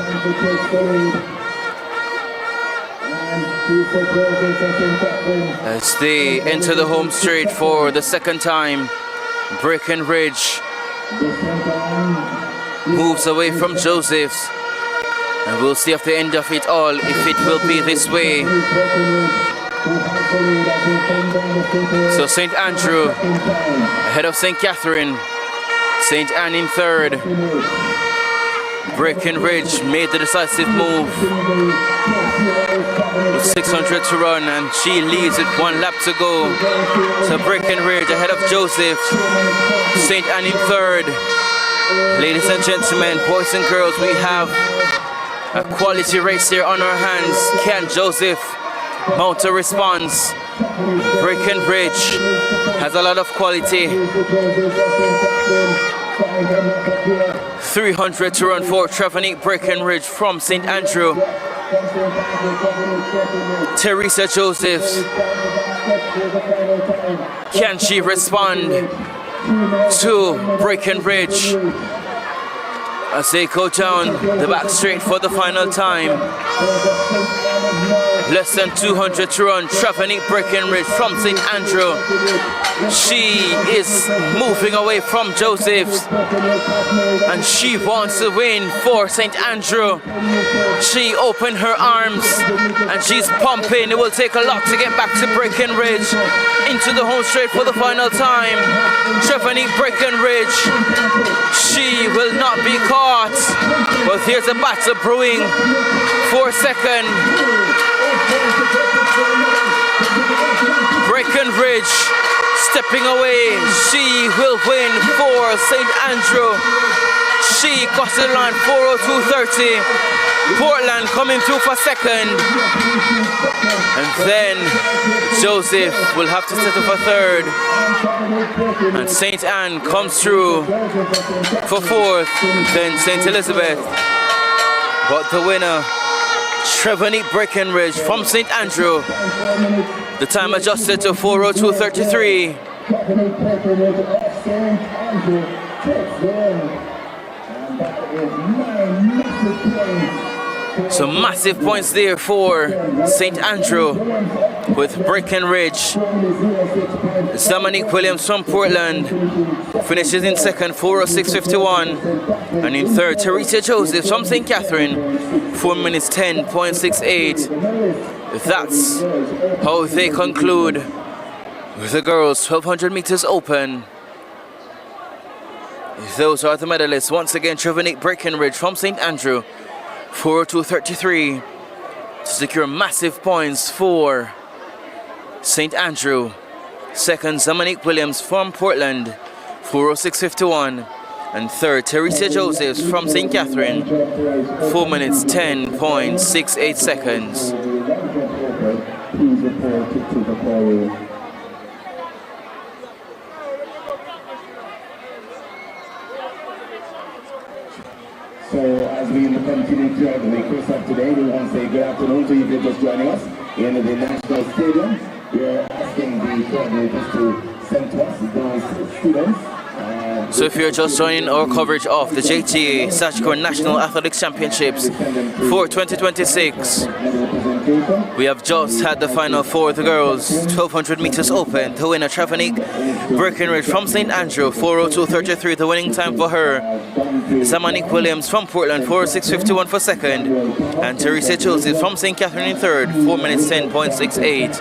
As they enter the home straight for the second time, Breckenridge moves away from Joseph's, and we'll see at the end of it all if it will be this way. So St. Andrew ahead of St. Catherine, St. Anne in third. Breckenridge made the decisive move with 600 to run, and she leads with 1 lap to go. So Breckenridge ahead of Joseph, St. Anne in third. Ladies and gentlemen, boys and girls, we have a quality race here on our hands. Can Joseph mount a response? Breckenridge has a lot of quality. 300 to run for Trevanique Breckenridge from St. Andrew. Teresa Joseph, can she respond to Breckenridge as they go down the back straight for the final time? Less than 200 to run. Trevanique Breckenridge from St. Andrew. She is moving away from Joseph's, and she wants to win for St. Andrew. She opened her arms and she's pumping. It will take a lot to get back to Breckenridge. Into the home straight for the final time. Trevanique Breckenridge, she will not be caught, but here's a battle brewing for second. Breckenridge stepping away. She will win for St. Andrew. She crossed the line 4:02.30. Portland coming through for second. And then Joseph will have to settle for third. And St. Anne comes through for fourth. Then St. Elizabeth. But the winner, Trevanique Breckenridge from St. Andrew. The time adjusted to 4:02.33. So massive points there for St. Andrew with Breckenridge. Dominique Williams from Portland finishes in second, 4:06.51. And in third, Teresa Joseph from St. Catherine, 4 minutes 10.68. That's how they conclude with the girls 1200 meters open. Those are the medalists. Once again, Travonique Breckenridge from St. Andrew, 402.33 to secure massive points for St. Andrew. Second, Zamanique Williams from Portland, 406.51. And third, Teresa Josephs from St. Catherine, 4 minutes 10.68 seconds. Please report to the podium. So as we continue throughout the course of today, we want to say good afternoon to you if you're just joining us in the National Stadium. We're asking the coordinators to send to us those students. So if you're just joining our coverage of the JTA Sagicor National Athletics Championships for 2026, we have just had the final for the girls, 1200 meters open. The winner, Travonique Breckenridge from St. Andrew, 402.33, the winning time for her. Zamanique Williams from Portland, 406.51 for second. And Teresa Joseph from St. Catherine in third, 4 minutes 10.68.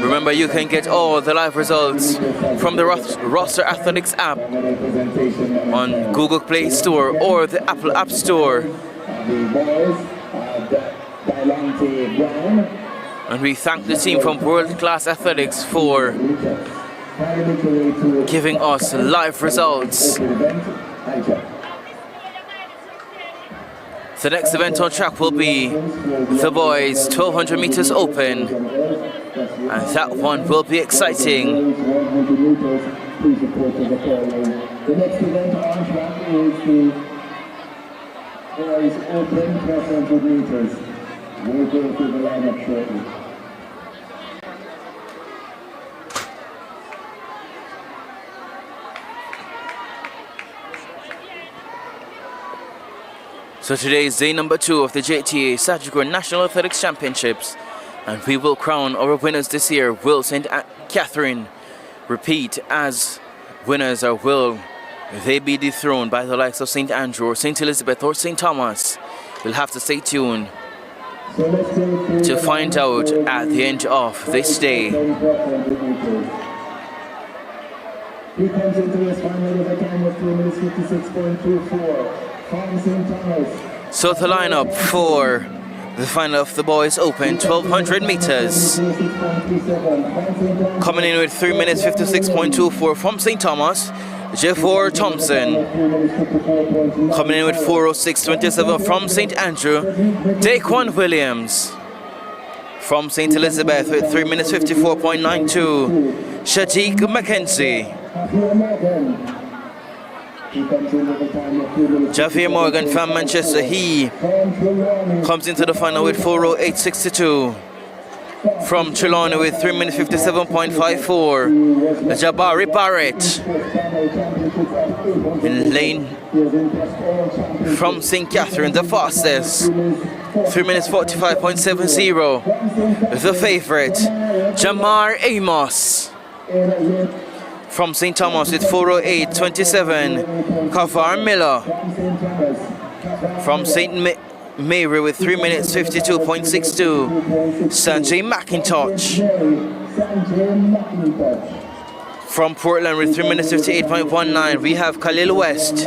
Remember, you can get all the live results from the Roster Athletics app on Google Play Store or the Apple App Store. And we thank the team from World Class Athletics for giving us live results. The next event on track will be the boys 1200 meters open, and that one will be exciting. The next event on track is the boys open 1200 meters. We'll go through the lineup shortly. So today is day number 2 of the JTA Sagicor National Athletics Championships, and we will crown our winners this year. Will St. Catherine repeat as winners, or will they be dethroned by the likes of St. Andrew or St. Elizabeth or St. Thomas? We'll have to stay tuned to find out at the end of this day. He comes into this final with a time of 2 minutes 56.24 from St. Thomas. So the lineup for the final of the boys open 1200 meters. Coming in with 3 minutes 56.24 from St. Thomas, Jefford Thompson. Coming in with 406.27 from St. Andrew, Daquan Williams. From St. Elizabeth with 3 minutes 54.92, Shadiq McKenzie. Javier Morgan from Manchester, he comes into the final with 408.62. From Trelawney with 3 minutes 57.54, Jabari Barrett. In lane from St. Catherine, the fastest, 3 minutes 45.70. The favorite, Jamar Amos. From St. Thomas with 408.27, Kavar Miller. From St. Mary with 3 minutes 52.62, Sanjay McIntosh. From Portland with 3 minutes 58.19, we have Khalil West.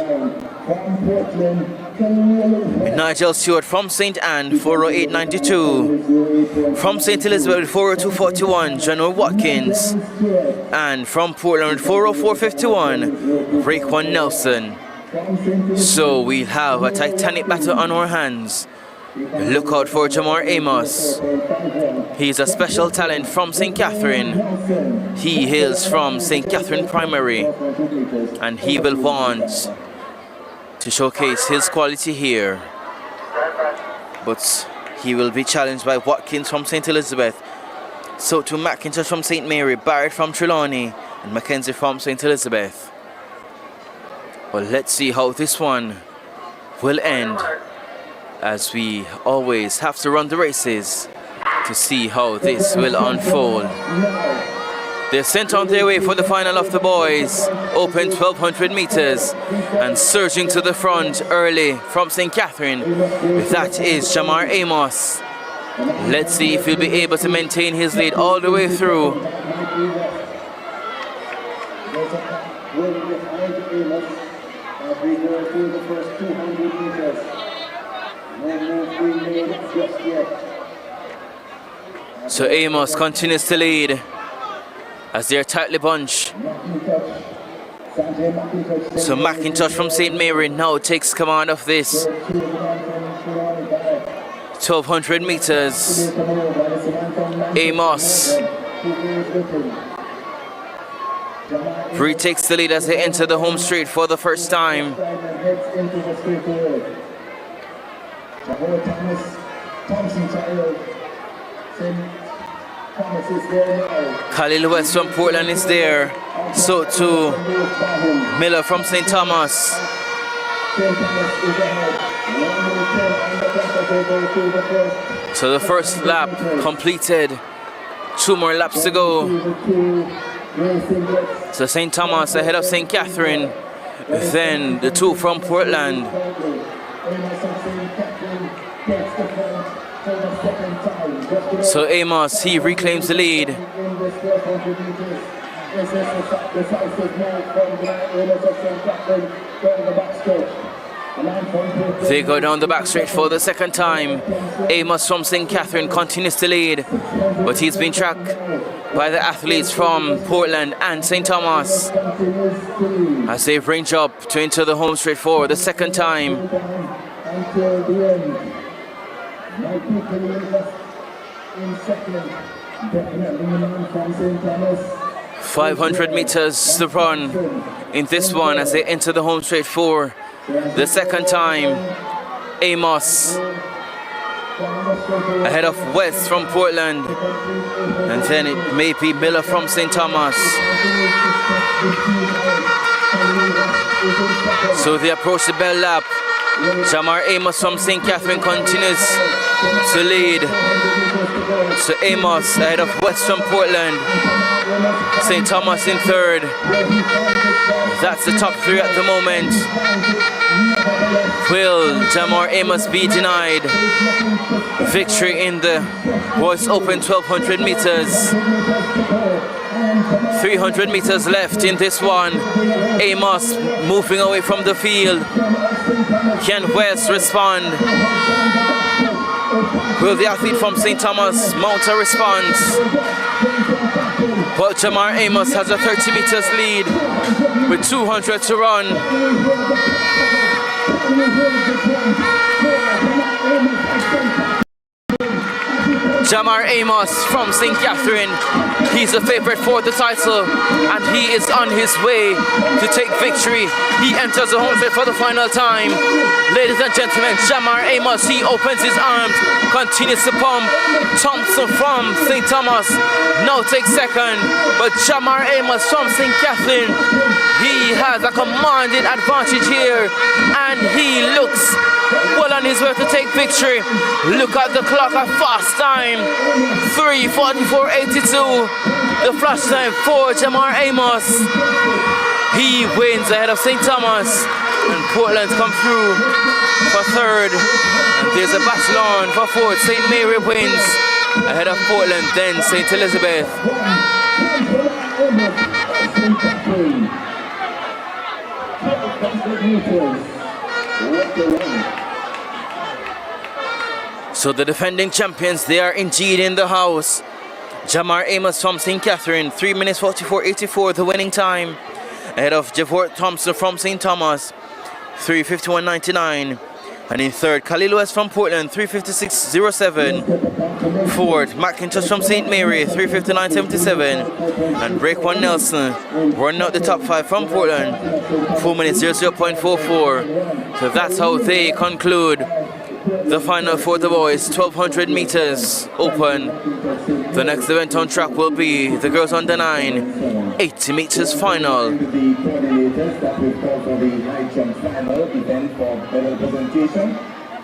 Nigel Stewart from St. Anne, 408.92. From St. Elizabeth with 402.41, General Watkins. And from Portland with 404.51, Raekwon Nelson. So we have a titanic battle on our hands. Look out for Jamar Amos. He's a special talent from St. Catherine. He hails from St. Catherine Primary, and he will want to showcase his quality here. But he will be challenged by Watkins from St. Elizabeth, so to McIntosh from St. Mary, Barrett from Trelawney, and Mackenzie from St. Elizabeth. Well, let's see how this one will end, as we always have to run the races to see how this will unfold. They're sent on their way for the final of the boys, open 1200 meters, and surging to the front early from St. Catherine, that is Jamar Amos. Let's see if he'll be able to maintain his lead all the way through. we go through the first 200 meters. No move being made just yet. So Amos continues to lead as they're tightly bunched. So McIntosh from St. Mary now takes command of this 1200 meters. Amos retakes the lead as they enter the home straight for the first time. Khalil West from Portland is there. So too Miller from St. Thomas. So the first lap completed. 2 more laps to go. So St. Thomas ahead of St. Catherine. Then the 2 from Portland. So Amos, he reclaims the lead. They go down the back straight for the second time. Amos from St. Catherine continues to lead, but he's been tracked by the athletes from Portland and St. Thomas as they range up to enter the home straight for the second time. 500 meters to run in this one as they enter the home straight for the second time. Amos ahead of West from Portland, and then it may be Miller from St. Thomas. So they approach the bell lap. Jamar Amos from St. Catherine continues to lead. So Amos ahead of West from Portland. St. Thomas in third. That's the top 3 at the moment. Will Jamar Amos be denied victory in the Boys Open 1200 meters? 300 meters left in this one. Amos moving away from the field. Can West respond? Will the athlete from St. Thomas mount a response? But Jamar Amos has a 30 meters lead with 200 to run. Jamar Amos from St. Catherine, he's a favorite for the title and he is on his way to take victory. He enters the home straight for the final time. Ladies and gentlemen, Jamar Amos, he opens his arms, continues to pump. Thompson from St. Thomas now takes second, but Jamar Amos from St. Catherine, he has a commanding advantage here and he looks well on his way to take victory. Look at the clock, a fast time, 3:44.82. The flash time for Jamar Amos. He wins ahead of St. Thomas, and Portland's come through for third. And there's a battle on for fourth. St. Mary wins ahead of Portland, then St. Elizabeth. So the defending champions, they are indeed in the house. Jamar Amos from St. Catherine, 3:44.84 the winning time. Ahead of Javort Thompson from St. Thomas, 3:51.99. And in third, Khalil West from Portland, 3:56.07. Fourth, McIntosh from St. Mary, 3:59.77. And Breakone Nelson running out the top 5 from Portland, 4 minutes 00.44. So that's how they conclude the final for the boys, 1200 meters open. The next event on track will be the girls under 9, 80 meters final. The coordinators that will call for the high jump final event for medal presentation.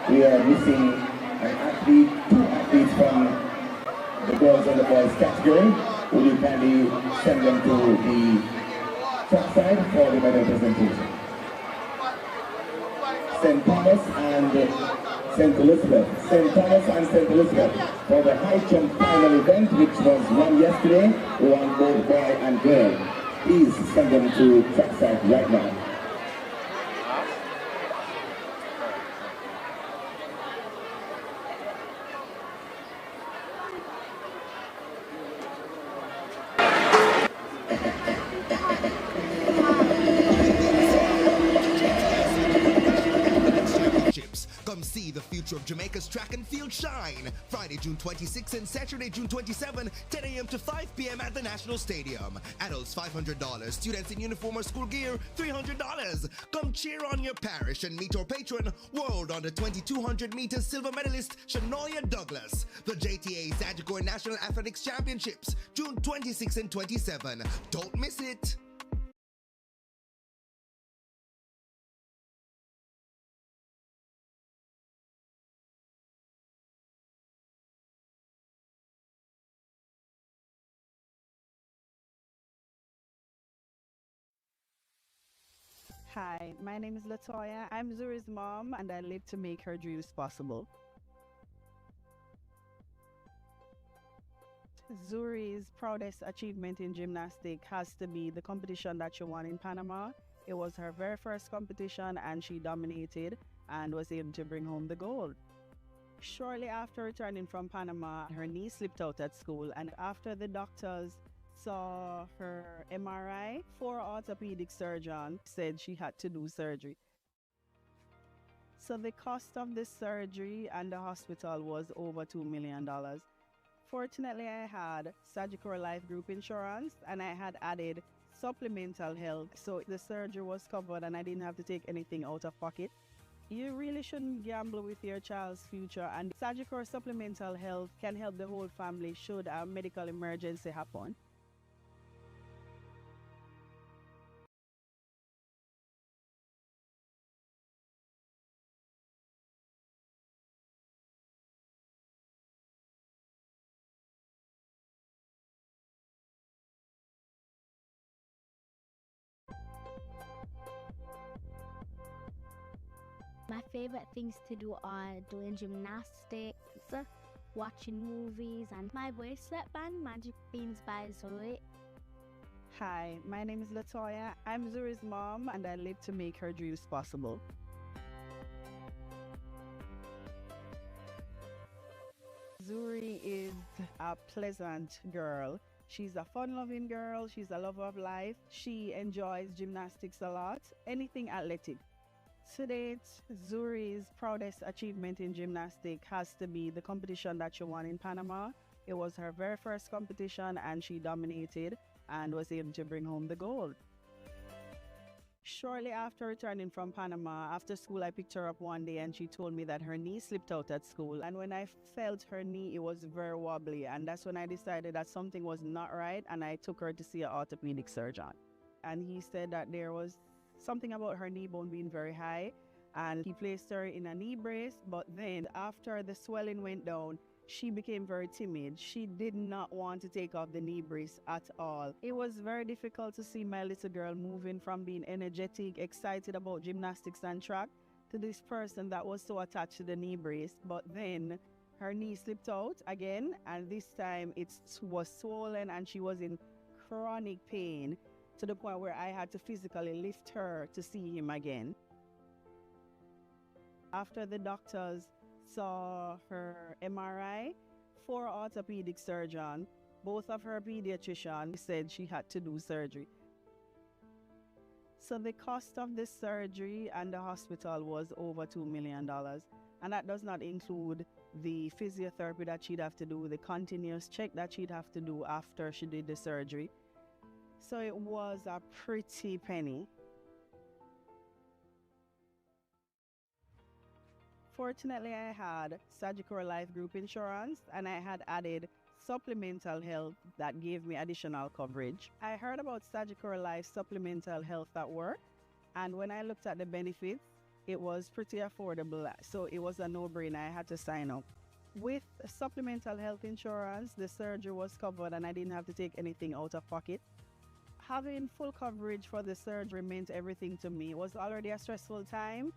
We are missing an athlete, 2 athletes from the girls and the boys category. Will you kindly send them to the track side for the medal presentation? St. Thomas and St. Elizabeth. St. Thomas and St. Elizabeth for the high jump final event, which was run yesterday. We want both boy and girl. Please send them to trackside right now. Jamaica's track and field shine. Friday, June 26 and Saturday, June 27, 10 a.m. to 5 p.m. at the National Stadium. Adults $500, students in uniform or school gear $300. Come cheer on your parish and meet our patron, world under 2200 meters silver medalist Shanoya Douglas. The JTA Sagicor National Athletics Championships, June 26 and 27. Don't miss it. Hi, my name is Latoya. I'm Zuri's mom, and I live to make her dreams possible. Zuri's proudest achievement in gymnastics has to be the competition that she won in Panama. It was her very first competition, and she dominated and was able to bring home the gold. Shortly after returning from Panama, her knee slipped out at school, and after the doctors saw her MRI, 4 orthopedic surgeons said she had to do surgery. So the cost of this surgery and the hospital was over $2 million. Fortunately, I had Sagicor Life Group Insurance, and I had added supplemental health, so the surgery was covered and I didn't have to take anything out of pocket. You really shouldn't gamble with your child's future, and Sagicor supplemental health can help the whole family should a medical emergency happen. My favorite things to do are doing gymnastics, watching movies, and my bracelet band, Magic Beans by Zoe. Hi, my name is Latoya. I'm Zuri's mom, and I live to make her dreams possible. Zuri is a pleasant girl. She's a fun-loving girl. She's a lover of life. She enjoys gymnastics a lot, anything athletic. To date, Zuri's proudest achievement in gymnastics has to be the competition that she won in Panama. It was her very first competition, and she dominated and was able to bring home the gold. Shortly after returning from Panama, after school, I picked her up one day and she told me that her knee slipped out at school. And when I felt her knee, it was very wobbly. And that's when I decided that something was not right, and I took her to see an orthopedic surgeon. And he said that there was something about her knee bone being very high, and he placed her in a knee brace. But then after the swelling went down, she became very timid. She did not want to take off the knee brace at all. It was very difficult to see my little girl moving from being energetic, excited about gymnastics and track, to this person that was so attached to the knee brace. But then her knee slipped out again, and this time it was swollen and she was in chronic pain, to the point where I had to physically lift her to see him again. After the doctors saw her MRI, 4 orthopedic surgeons, both of her pediatricians, said she had to do surgery. So the cost of this surgery and the hospital was over $2 million. And that does not include the physiotherapy that she'd have to do, the continuous check that she'd have to do after she did the surgery. So it was a pretty penny. Fortunately, I had Sagicor Life Group Insurance, and I had added supplemental health that gave me additional coverage. I heard about Sagicor Life supplemental health at work, and when I looked at the benefits, it was pretty affordable, so it was a no-brainer. I had to sign up. With supplemental health insurance, the surgery was covered and I didn't have to take anything out of pocket. Having full coverage for the surgery meant everything to me. It was already a stressful time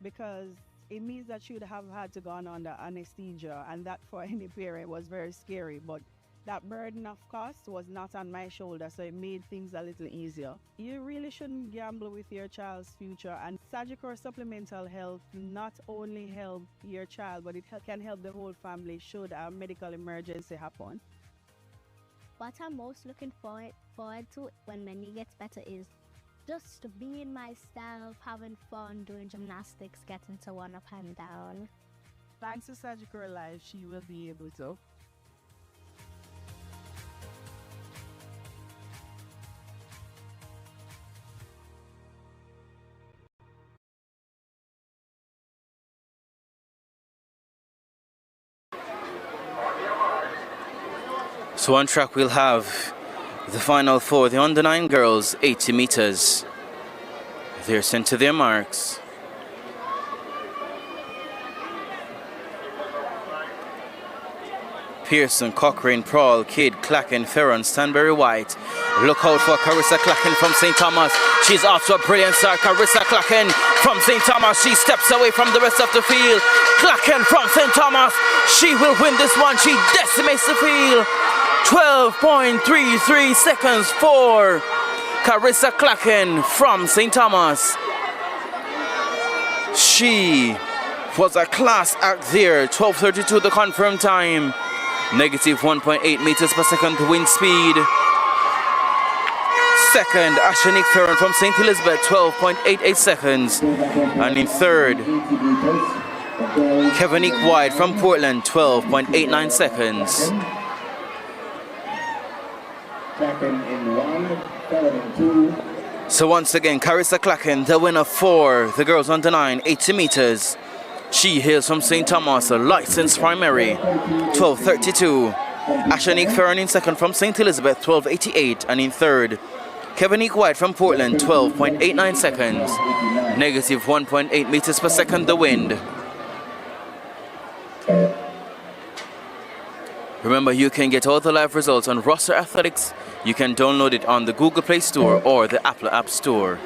because it means that she would have had to go on under anesthesia, and that for any parent was very scary. But that burden of cost was not on my shoulder, so it made things a little easier. You really shouldn't gamble with your child's future, and Sagicor Supplemental Health not only help your child, but it can help the whole family should a medical emergency happen. What I'm most looking forward to when my knee gets better is just being myself, having fun, doing gymnastics, getting to one up and down. thanks to Sagicor Life, she will be able to. So on track we'll have the final four, the under 9 girls, 80 meters. They're sent to their marks. Pearson, Cochrane, Prawl, Kidd, Clacken, Ferron, Stanbury White. Look out for Carissa Clacken from St. Thomas. She's off to a brilliant start. Carissa Clacken from St. Thomas. She steps away from the rest of the field. Clacken from St. Thomas. She will win this one. She decimates the field. 12.33 seconds for Carissa Clacken from St. Thomas. She was a class act there. 12.32 the confirmed time. Negative 1.8 meters per second wind speed. Second, Ashanique Ferron from St. Elizabeth, 12.88 seconds. And in third, Kevinique White from Portland, 12.89 seconds. So once again, Carissa Clacken, the winner for the girls under 9, 80 meters. She hails from St. Thomas, a licensed primary, 12.32. Ashanique Ferron in second from St. Elizabeth, 12.88. And in third, Kevinique White from Portland, 12.89 seconds. Negative 1.8 meters per second the wind. Remember, you can get all the live results on Roster Athletics. You can download it on the Google Play Store or the Apple App Store.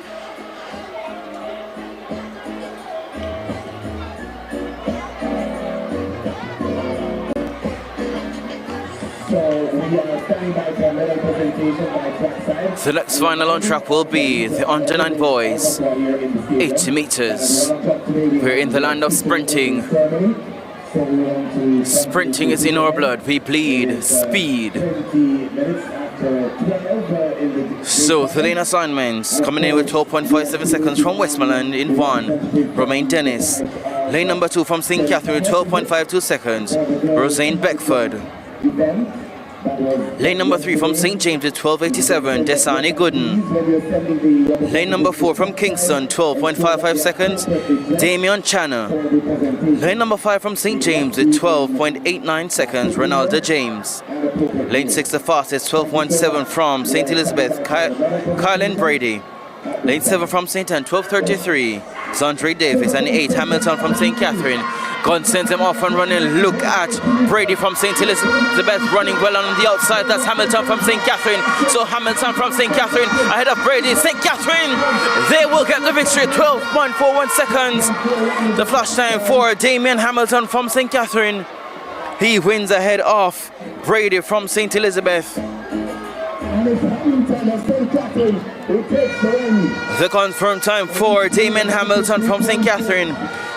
The next final on track will be the under 9 boys, 80 meters. We're in the land of sprinting. Sprinting is in our blood. We bleed speed. So the lane assignments coming in with 12.57 seconds from Westmoreland in 1. Romaine Dennis. Lane number 2 from St. Catherine with 12.52 seconds. Rosane Beckford. Lane number 3 from St. James with 12.87, Desani Gooden. Lane number 4 from Kingston, 12.55 seconds, Damian Channer. Lane number 5 from St. James with 12.89 seconds, Ronaldo James. Lane 6 the fastest, 12.17 from St. Elizabeth, Kylan Brady. Lane 7 from St. Anne, 12.33, Zandre Davis. And 8 Hamilton from St. Catherine. Gunn sends him off and running. Look at Brady from St. Elizabeth running well on the outside. That's Hamilton from St. Catherine. So Hamilton from St. Catherine ahead of Brady. St. Catherine, they will get the victory. 12.41 seconds. The flash time for Damian Hamilton from St. Catherine. He wins ahead of Brady from St. Elizabeth. The confirmed time for Damian Hamilton from St. Catherine,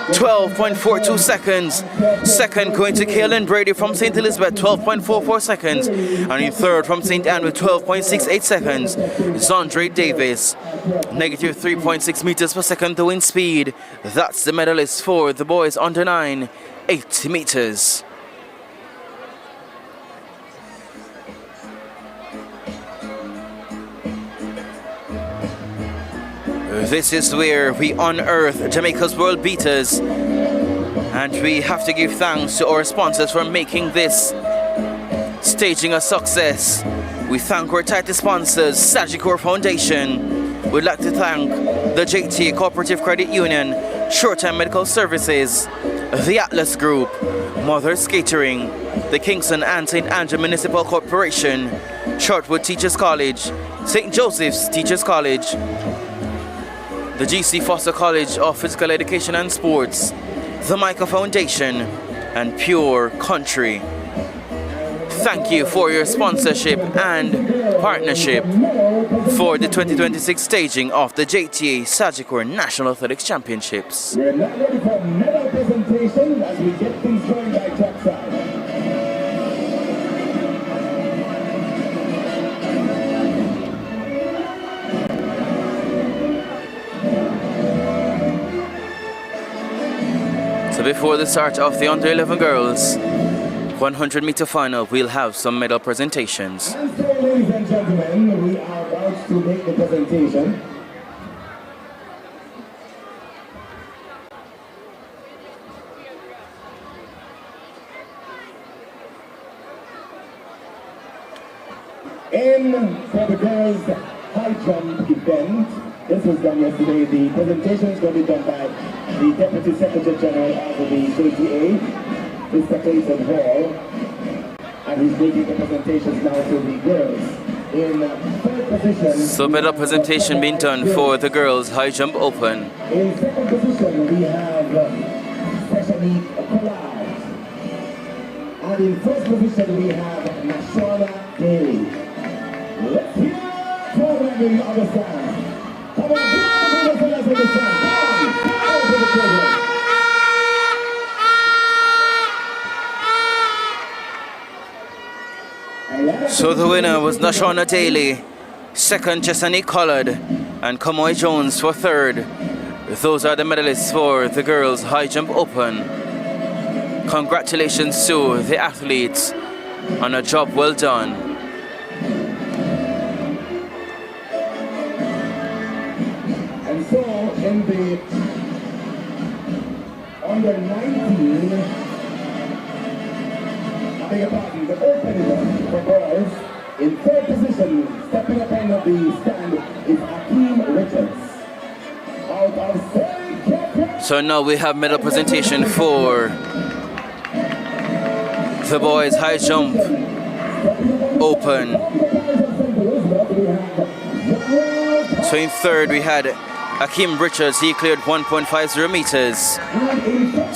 12.42 seconds. Second going to Kaylin Brady from St. Elizabeth, 12.44 seconds. And in third from St. Anne with 12.68 seconds, Zandre Davis. Negative 3.6 meters per second the wind speed. That's the medalist for the boys under 9, 80 meters. This is where we unearth Jamaica's world beaters, and we have to give thanks to our sponsors for making this staging a success. We thank our title sponsors, Sagicor Foundation. We'd like to thank the JTA Cooperative Credit Union, Short-Time Medical Services, the Atlas Group, Mother's Catering, the Kingston and St. Andrew Municipal Corporation, Shortwood Teachers College, St. Joseph's Teachers College, the GC Foster College of Physical Education and Sports, the Micah Foundation, and Pure Country. Thank you for your sponsorship and partnership for the 2026 staging of the JTA Sagicor National Athletics Championships. We're not ready for medal presentation as we get things going by trackside. So before the start of the under 11 girls 100-meter final, we'll have some medal presentations. And so, ladies and gentlemen, we are about to make the presentation. For the girls' high jump event, this was done yesterday. The presentation is going to be done by the Deputy Secretary General of the JTA, Mr. Clayton Hall, and he's making the presentations now to the girls. In third position, so medal presentation being done for the girls' high jump open. In second position, we have Stephanie Collard. And in first position, we have Nashona Daly. Let's hear it for them on the other side. Come on, let's the other side. Come on, over the program. So the winner was Nashona Daly, second Jessany Collard, and Kamoy Jones for third. Those are the medalists for the girls' high jump open. Congratulations to the athletes on a job well done. And so in the under 19, I beg your pardon, the open event for boys, in third position, stepping up on the stand is Akeem Richards. Out of Sagicor. So now we have medal presentation for the boys' high jump open. So in third we had Akeem Richards, he cleared 1.50 meters.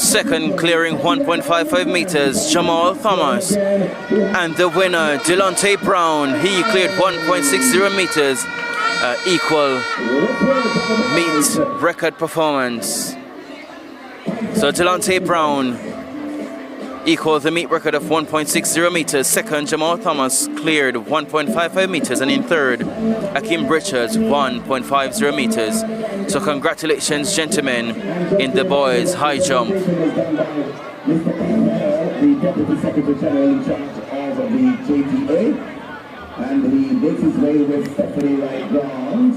Second, clearing 1.55 meters, Jamal Thomas. And the winner, Delonte Brown, he cleared 1.60 meters, equal meet record performance. So Delonte Brown equals the meet record of 1.60 meters. Second, Jamal Thomas cleared 1.55 meters. And in third, Akeem Richards, 1.50 meters. So congratulations, gentlemen, in the boys' high jump. The Deputy Secretary General in charge of the JTA. And he makes his way with Stephanie Wright Ground.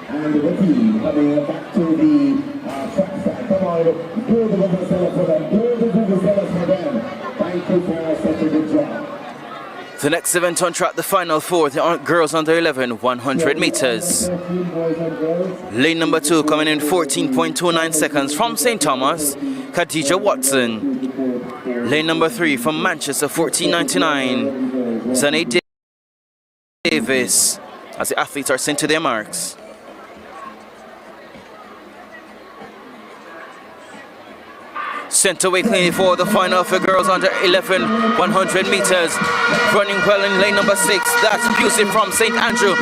And the team coming back to the track side. Come on, do the vuvuzela for them. Do the vuvuzela for them. Thank you for such a good job. The next event on track, the final for the girls under 11, 100 meters. Lane number 2 coming in 14.29 seconds from St. Thomas, Khadija Watson. Lane number 3 from Manchester, 14.99, Zane Davis, as the athletes are sent to their marks. Sent away cleanly for the final for girls under 11, 100 meters. Running well in lane number 6, that's Pusey from St. Andrew.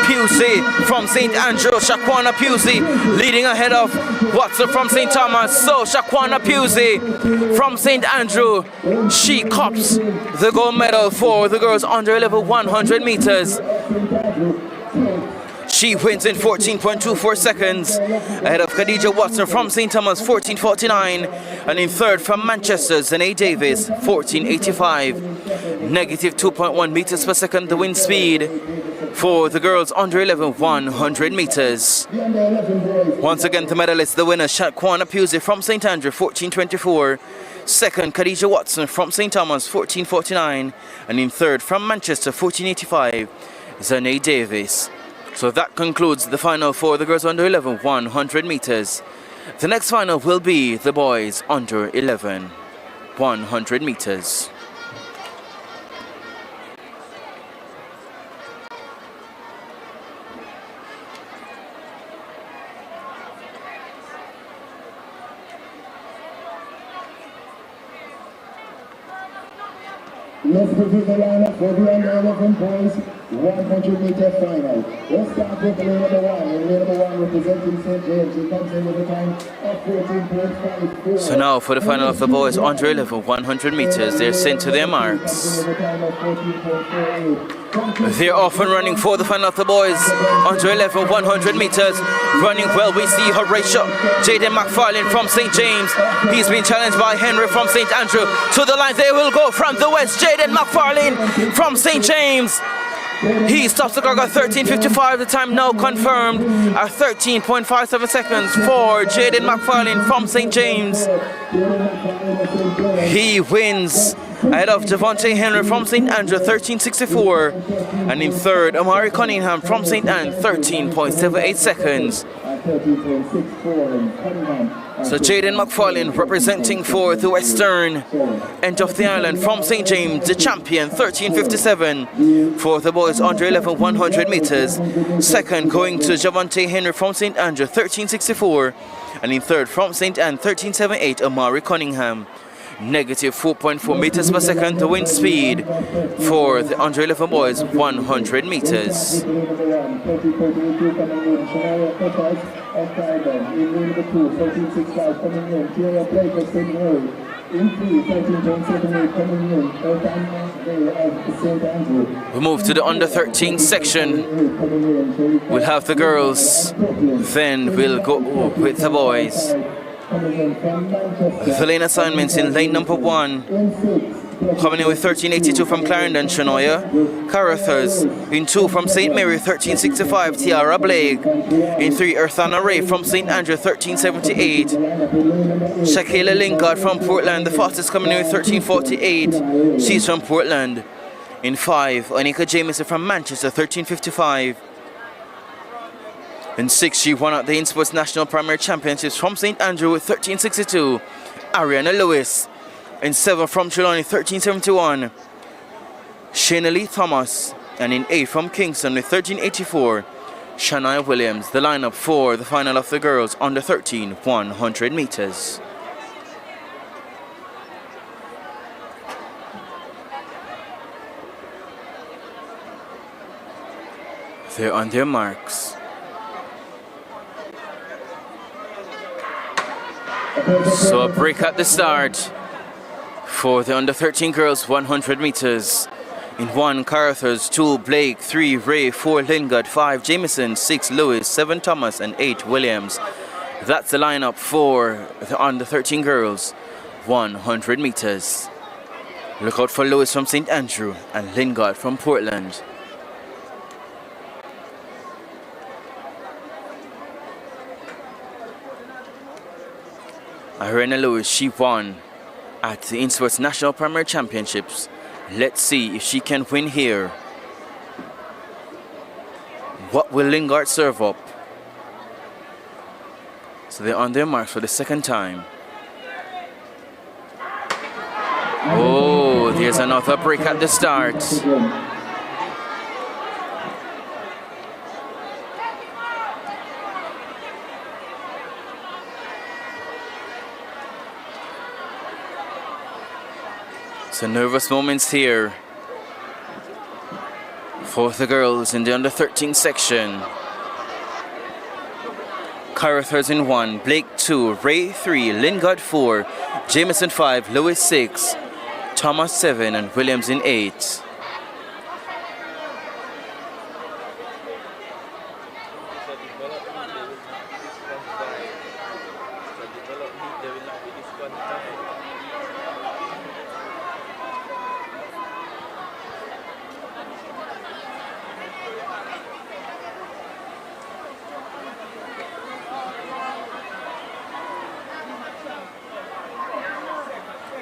Pusey from St. Andrew, Shaquana Pusey leading ahead of Watson from St. Thomas. So Shaquana Pusey from St. Andrew, she cops the gold medal for the girls under 11, 100 meters. She wins in 14.24 seconds, ahead of Khadija Watson from St. Thomas, 14.49, and in third from Manchester, Zane Davis, 14.85. Negative 2.1 meters per second, the wind speed for the girls under 11, 100 meters. Once again, the medalist, the winner, Shaquana Pusey from St. Andrew, 14.24. Second, Khadija Watson from St. Thomas, 14.49, and in third from Manchester, 14.85, Zane Davis. So that concludes the final for the girls under 11, 100 meters. The next final will be the boys under 11, 100 meters. Let's review the lineup for the under 11 boys. 100-meter final. Let's start with lane number 1. And lane number 1 representing St. James. He comes in with a time of 14.54. So now for the final of the boys under 11 100 meters, they're sent to their marks. They're off and running for the final of the boys under 11 100 meters. Running well, we see Horatio Jaden McFarlane from St. James. He's been challenged by Henry from St. Andrew. To the line they will go from the west. Jaden McFarlane from St. James. He stops the clock at 13:55. The time now confirmed at 13.57 seconds for Jaden McFarlane from St. James. He wins ahead of Javonte Henry from St. Andrew, 13:64. And in third, Amari Cunningham from St. Anne, 13.78 seconds. So Jaden McFarlane representing for the western end of the island from St. James, the champion, 13:57 for the boys under 11 100 meters. Second going to Javonte Henry from St. Andrew, 13:64. And in third from St. Anne, 13:78, Amari Cunningham. Negative 4.4 meters per second, the wind speed for the under 11 boys 100 meters. We move to the under 13 section. We'll have the girls, then we'll go with the boys. The lane assignments in lane number 1. Coming in with 13.82 from Clarendon, Shanoya Carruthers. In 2 from St. Mary, 13.65, Tiara Blake. In 3, Earthana Ray from St. Andrew, 13.78. Shakayla Lingard from Portland, the fastest, coming in with 13.48. She's from Portland. In 5, Anika Jameson from Manchester, 13.55. In 6, she won at the InSports National Primary Championships from St. Andrew with 13.62. Ariana Lewis. In 7 from Trelawney, 13.71. Shayna Lee Thomas. And in 8 from Kingston with 13.84. Shania Williams. The lineup for the final of the girls under 13 100 meters. They're on their marks. So a break at the start for the under 13 girls 100 meters. In 1, Carruthers, 2, Blake, 3, Ray, 4, Lingard, 5, Jameson, 6, Lewis, 7, Thomas, and 8, Williams. That's the lineup for the under 13 girls 100 meters. Look out for Lewis from St. Andrew and Lingard from Portland. Irena Lewis, she won at the InSports National Primary Championships. Let's see if she can win here. What will Lingard serve up? So they're on their marks for the second time. Oh, there's another break at the start. So nervous moments here for the girls in the under 13 section. Carruthers in 1, Blake 2, Ray 3, Lingard 4, Jameson 5, Lewis 6, Thomas 7, and Williams in 8.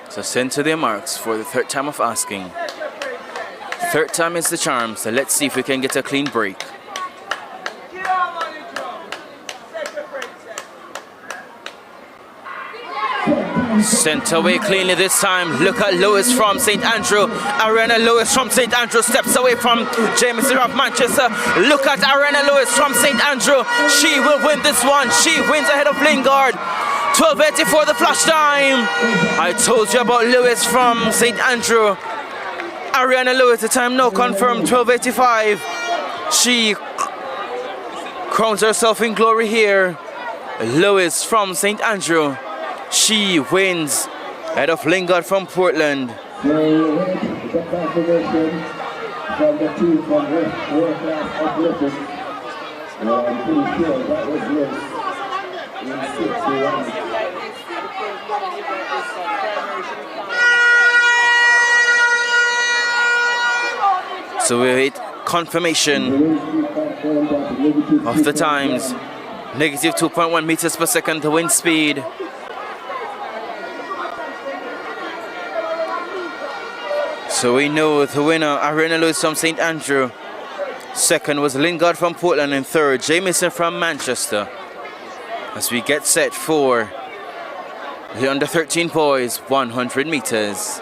So send to their marks for the third time of asking. Third time is the charm, so let's see if we can get a clean break. Sent away cleanly this time. Look at Lewis from St. Andrew. Ariana Lewis from St. Andrew steps away from Jameson of Manchester. Look at Ariana Lewis from St. Andrew. She will win this one. She wins ahead of Lingard. 12:80 for the flash time. I told you about Lewis from St. Andrew. Ariana Lewis, the time now confirmed, 12:85. She crowns herself in glory here. Lewis from St. Andrew. She wins ahead of Lingard from Portland. The confirmation from the team from World Class Athletics. I'm pretty sure that was Lewis in 61. So we wait confirmation of the times. Negative 2.1 meters per second, the wind speed. So we know the winner, Ariana Lewis from St. Andrew. Second was Lingard from Portland, and third, Jamieson from Manchester. As we get set for the under 13 boys, 100 meters.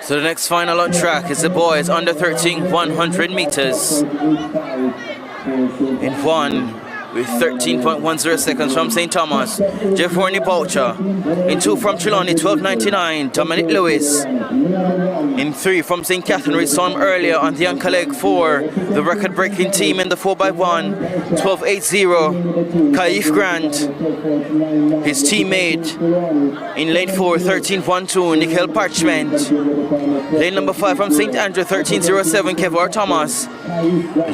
So the next final on track is the boys under 13 100 meters. In one with 13.10 seconds from St. Thomas, Jeffrey Boucher. In two from Trelawney, 12.99, Dominic Lewis. In three from St. Catherine, we saw him earlier on the anchor leg for the record-breaking team in the 4x1, 12.80, Kaif Grant. His teammate in lane 4, 13.12, Nickel Parchment. Lane number 5 from St. Andrew, 13.07, Kevlar Thomas.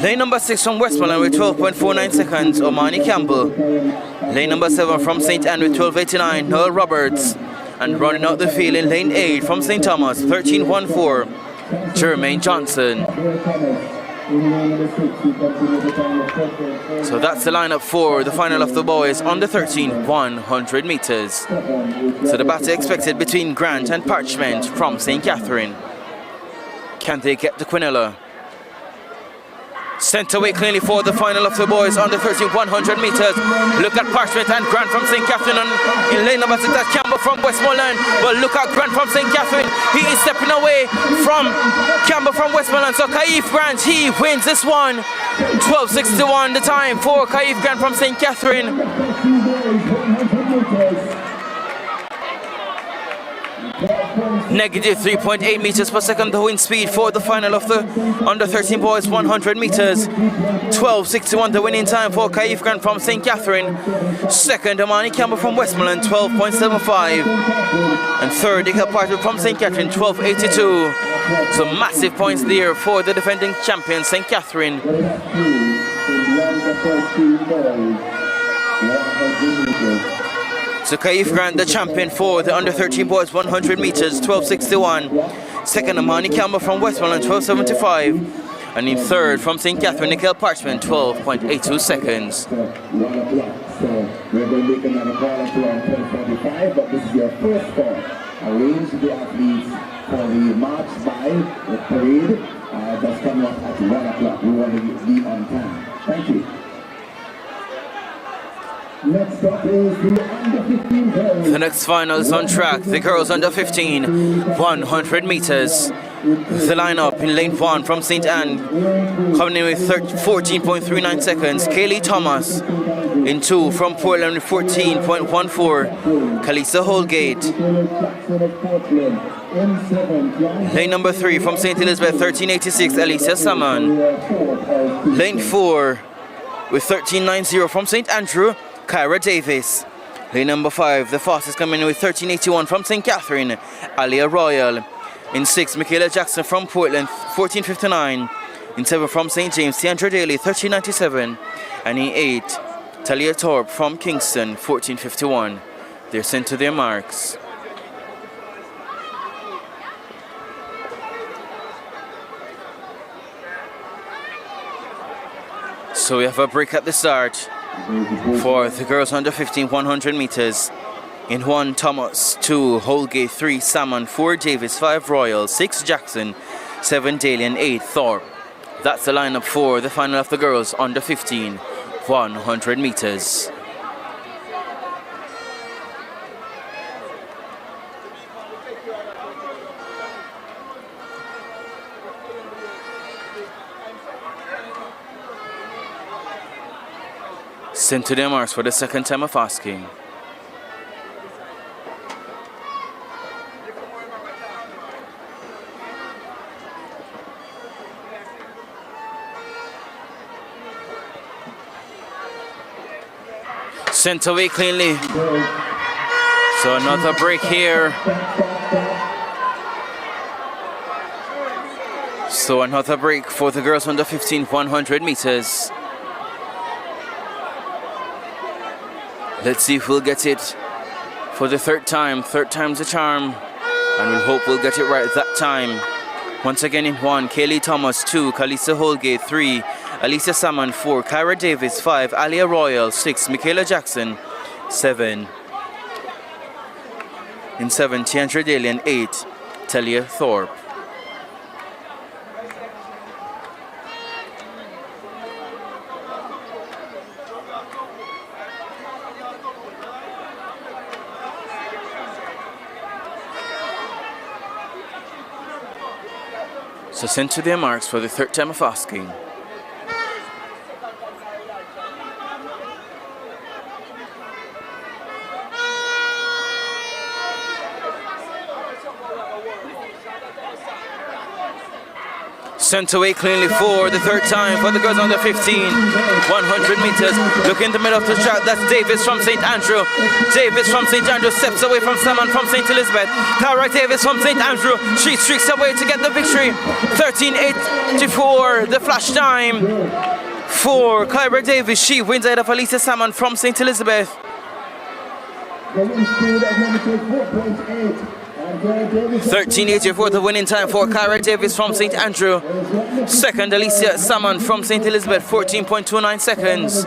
Lane number 6 from Westmoreland with 12.49 seconds, Omani Campbell. Lane number 7 from St. Andrew, 12.89, Noel Roberts. And running out the field in lane 8 from St. Thomas, 13.14, Jermaine Johnson. So that's the lineup for the final of the boys on the 13 100 meters. So the battle expected between Grant and Parchment from St. Catherine. Can they get the Quinella? Sent away cleanly for the final of the boys on the 13 100 meters. Look at Parchment and Grant from St. Catherine in lane number 6. That's Campbell from Westmoreland. But look at Grant from St. Catherine. He is stepping away from Campbell from Westmoreland. So Kaif Grant, he wins this one. 12.61 the time for Kaif Grant from St. Catherine. Negative 3.8 meters per second the wind speed for the final of the under 13 boys 100 meters. 12.61 the winning time for Kaif Grant from St. Catherine. Second, Amani Campbell from Westmoreland, 12.75. And third, Nickel Parker from St. Catherine, 12.82. So massive points there for the defending champion St. Catherine. So Kaif Grant, the champion for the under 13 boys 100 meters, 12.61. Second, Amani Campbell from Westmoreland, 12.75. And in third, from St. Catherine, Nickel Parchment, 12.82 seconds. So we're going to make another call at around 12:45, but this is your first call. Arrange the athletes for the march by the parade that's coming up at 1 o'clock. We want to be on time. Thank you. Next up is the under 15 girls. The next final is on track. The girls under 15, 100 meters. The lineup in lane 1 from St. Anne, coming in with 14.39 seconds. Kaylee Thomas. In 2 from Portland with 14.14, Kalisa Holgate. Lane number 3 from St. Elizabeth, 13.86, Alicia Salmon. Lane 4 with 13.90 from St. Andrew, Kyra Davis. Lane number 5, the fastest coming in with 13.81 from St. Catherine, Alia Royal. In 6, Michaela Jackson from Portland, 14.59. In 7 from St. James, Tiandra Daly, 13.97. And in 8, Talia Thorpe from Kingston, 14.51. They're sent to their marks. So we have a break at the start for the girls under 15 100 meters. In 1, Thomas. 2, Holgate. 3, Salmon. 4, Davis. 5, Royal. 6, Jackson. 7, Daly. And 8, Thorpe. That's the lineup for the final of the girls under 15 100 meters. Sent to their marks for the second time of asking. Sent away cleanly. So another break here. So another break for the girls under 15, 100 meters. Let's see if we'll get it for the third time. Third time's a charm. And we'll hope we'll get it right that time. Once again in 1, Kaylee Thomas 2, Kalisa Holgate 3, Alicia Salmon 4, Kyra Davis 5, Alia Royal 6, Michaela Jackson 7. In 7, Tiandra Daly and 8, Talia Thorpe. So sent to their marks for the third time of asking. Sent away cleanly for the third time for the girls under 15, 100 meters. Look in the middle of the track, that's Davis from St. Andrew. Davis from St. Andrew steps away from Salmon from St. Elizabeth. Cara Davis from St. Andrew, she streaks away to get the victory. 13:84, the flash time for Kyra Davis. She wins ahead of Alicia Salmon from St. Elizabeth. The wind speed of 4.8. 13:84 the winning time for Kyra Davis from St. Andrew. Second, Alicia Salmon from St. Elizabeth, 14.29 seconds.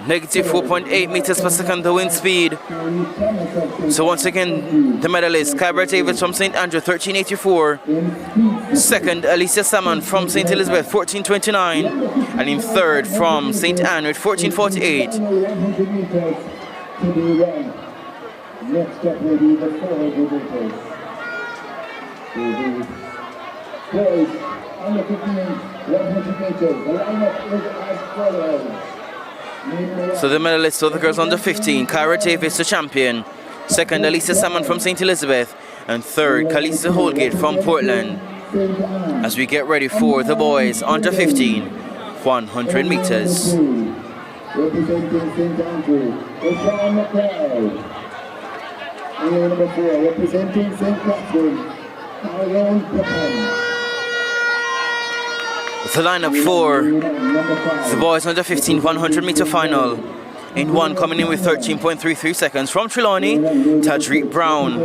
Negative 4.8 meters per second the wind speed. So once again, the medalist Kyra Davis from St. Andrew, 13:84. Second, Alicia Salmon from St. Elizabeth, 14:29. And in third from St. Anne with 14:48. Next up will be the 400 meters. Boys, under 15, 100 meters. The lineup is as follows. So the medalists of the girls under 15, Kyra Davis, the champion. Second, Alicia Salmon from St. Elizabeth. And third, Kalisa Holgate from Portland. As we get ready for the boys under 15, 100 meters. Representing St. Andrew, Sean McLeod. Number 4, representing St. Catherine, Tyrone Pepin. The lineup for the boys under 15 100 meter final. In 1 coming in with 13.33 seconds from Trelawney, Tadrique Brown.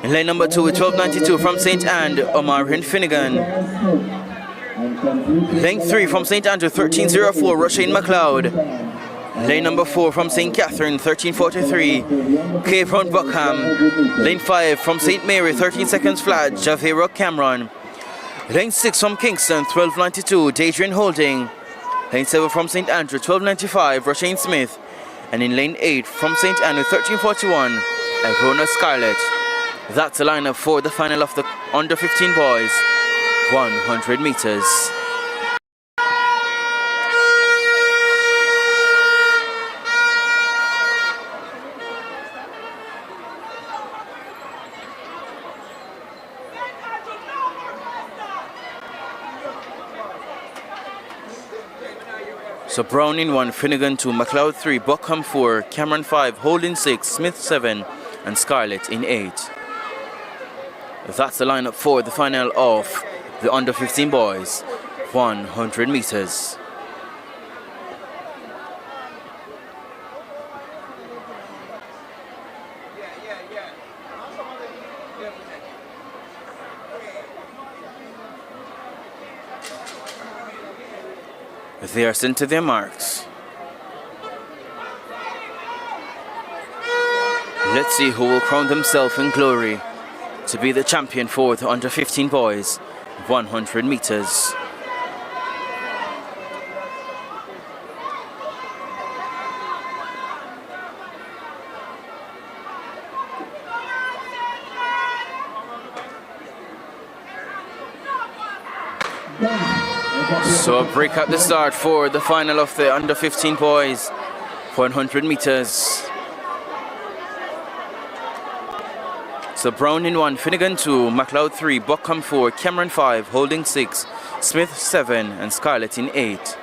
In lane number 2 with 12.92 from St. Anne, Omarion Finnegan. Lane 3 from St. Andrew, 13.04, Roshane McLeod. Lane number 4 from St. Catherine, 13.43, Cape Hunt Buckham. Lane 5 from St. Mary, 13 seconds flat, Javera Cameron. Lane 6 from Kingston, 12.92, Dadrian Holding. Lane 7 from St. Andrew, 12.95, Roshane Smith. And in lane 8 from St. Andrew, 13.41, Avrona Scarlett. That's the lineup for the final of the under 15 boys, 100 meters. So Brown in 1, Finnegan 2, McLeod 3, Buckham 4, Cameron 5, Holding 6, Smith 7, and Scarlett in 8. That's the lineup for the final of the under 15 boys, 100 meters. They are sent to their marks. Let's see who will crown themselves in glory to be the champion for the under 15 boys 100 meters. So a break at the start for the final of the under 15 boys 100 meters. So Brown in 1, Finnegan 2, McLeod 3, Buckham 4, Cameron 5, Holding 6, Smith 7 and Scarlett in 8.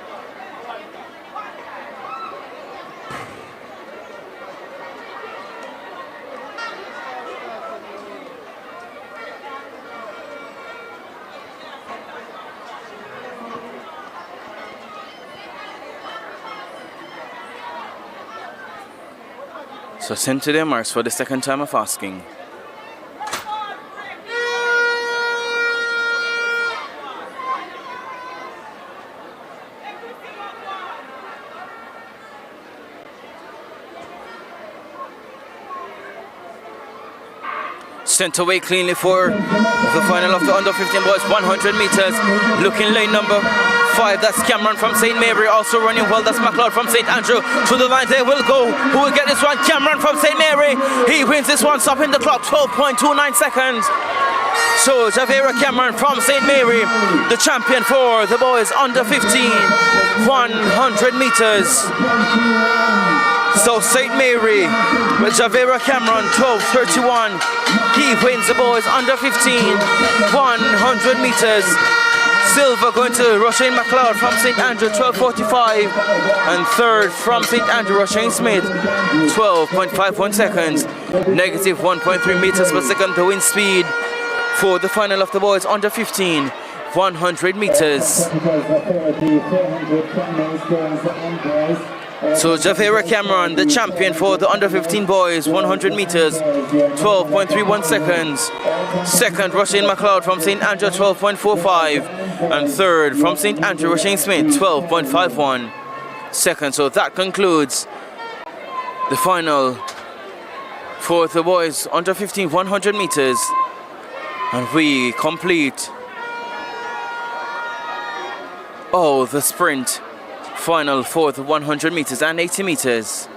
So sent to their marks for the second time of asking. Sent away cleanly for the final of the under 15 boys 100 meters. Looking lane number 5, that's Cameron from St. Mary, also running well, that's McLeod from St. Andrew. To the line they will go. Who will get this one? Cameron from St. Mary. He wins this one, stopping the clock, 12.29 seconds. So Javera Cameron from St. Mary, the champion for the boys under 15 100 meters. So St. Mary with Javera Cameron 12.31. He wins the boys under 15 100 meters. Silver going to Roshane McLeod from St. Andrew 12.45, and third from St. Andrew Roshane Smith 12.51 seconds. Negative 1.3 meters per second the wind speed for the final of the boys under 15 100 meters. So Javera Cameron, the champion for the under 15 boys 100 meters, 12.31 seconds. Second, Roshane McLeod from St. Andrew 12.45, and third from St. Andrew Roshane Smith 12.51 seconds. So that concludes the final for the boys under 15 100 meters, and we complete the sprint final for the 100 meters and 80 meters.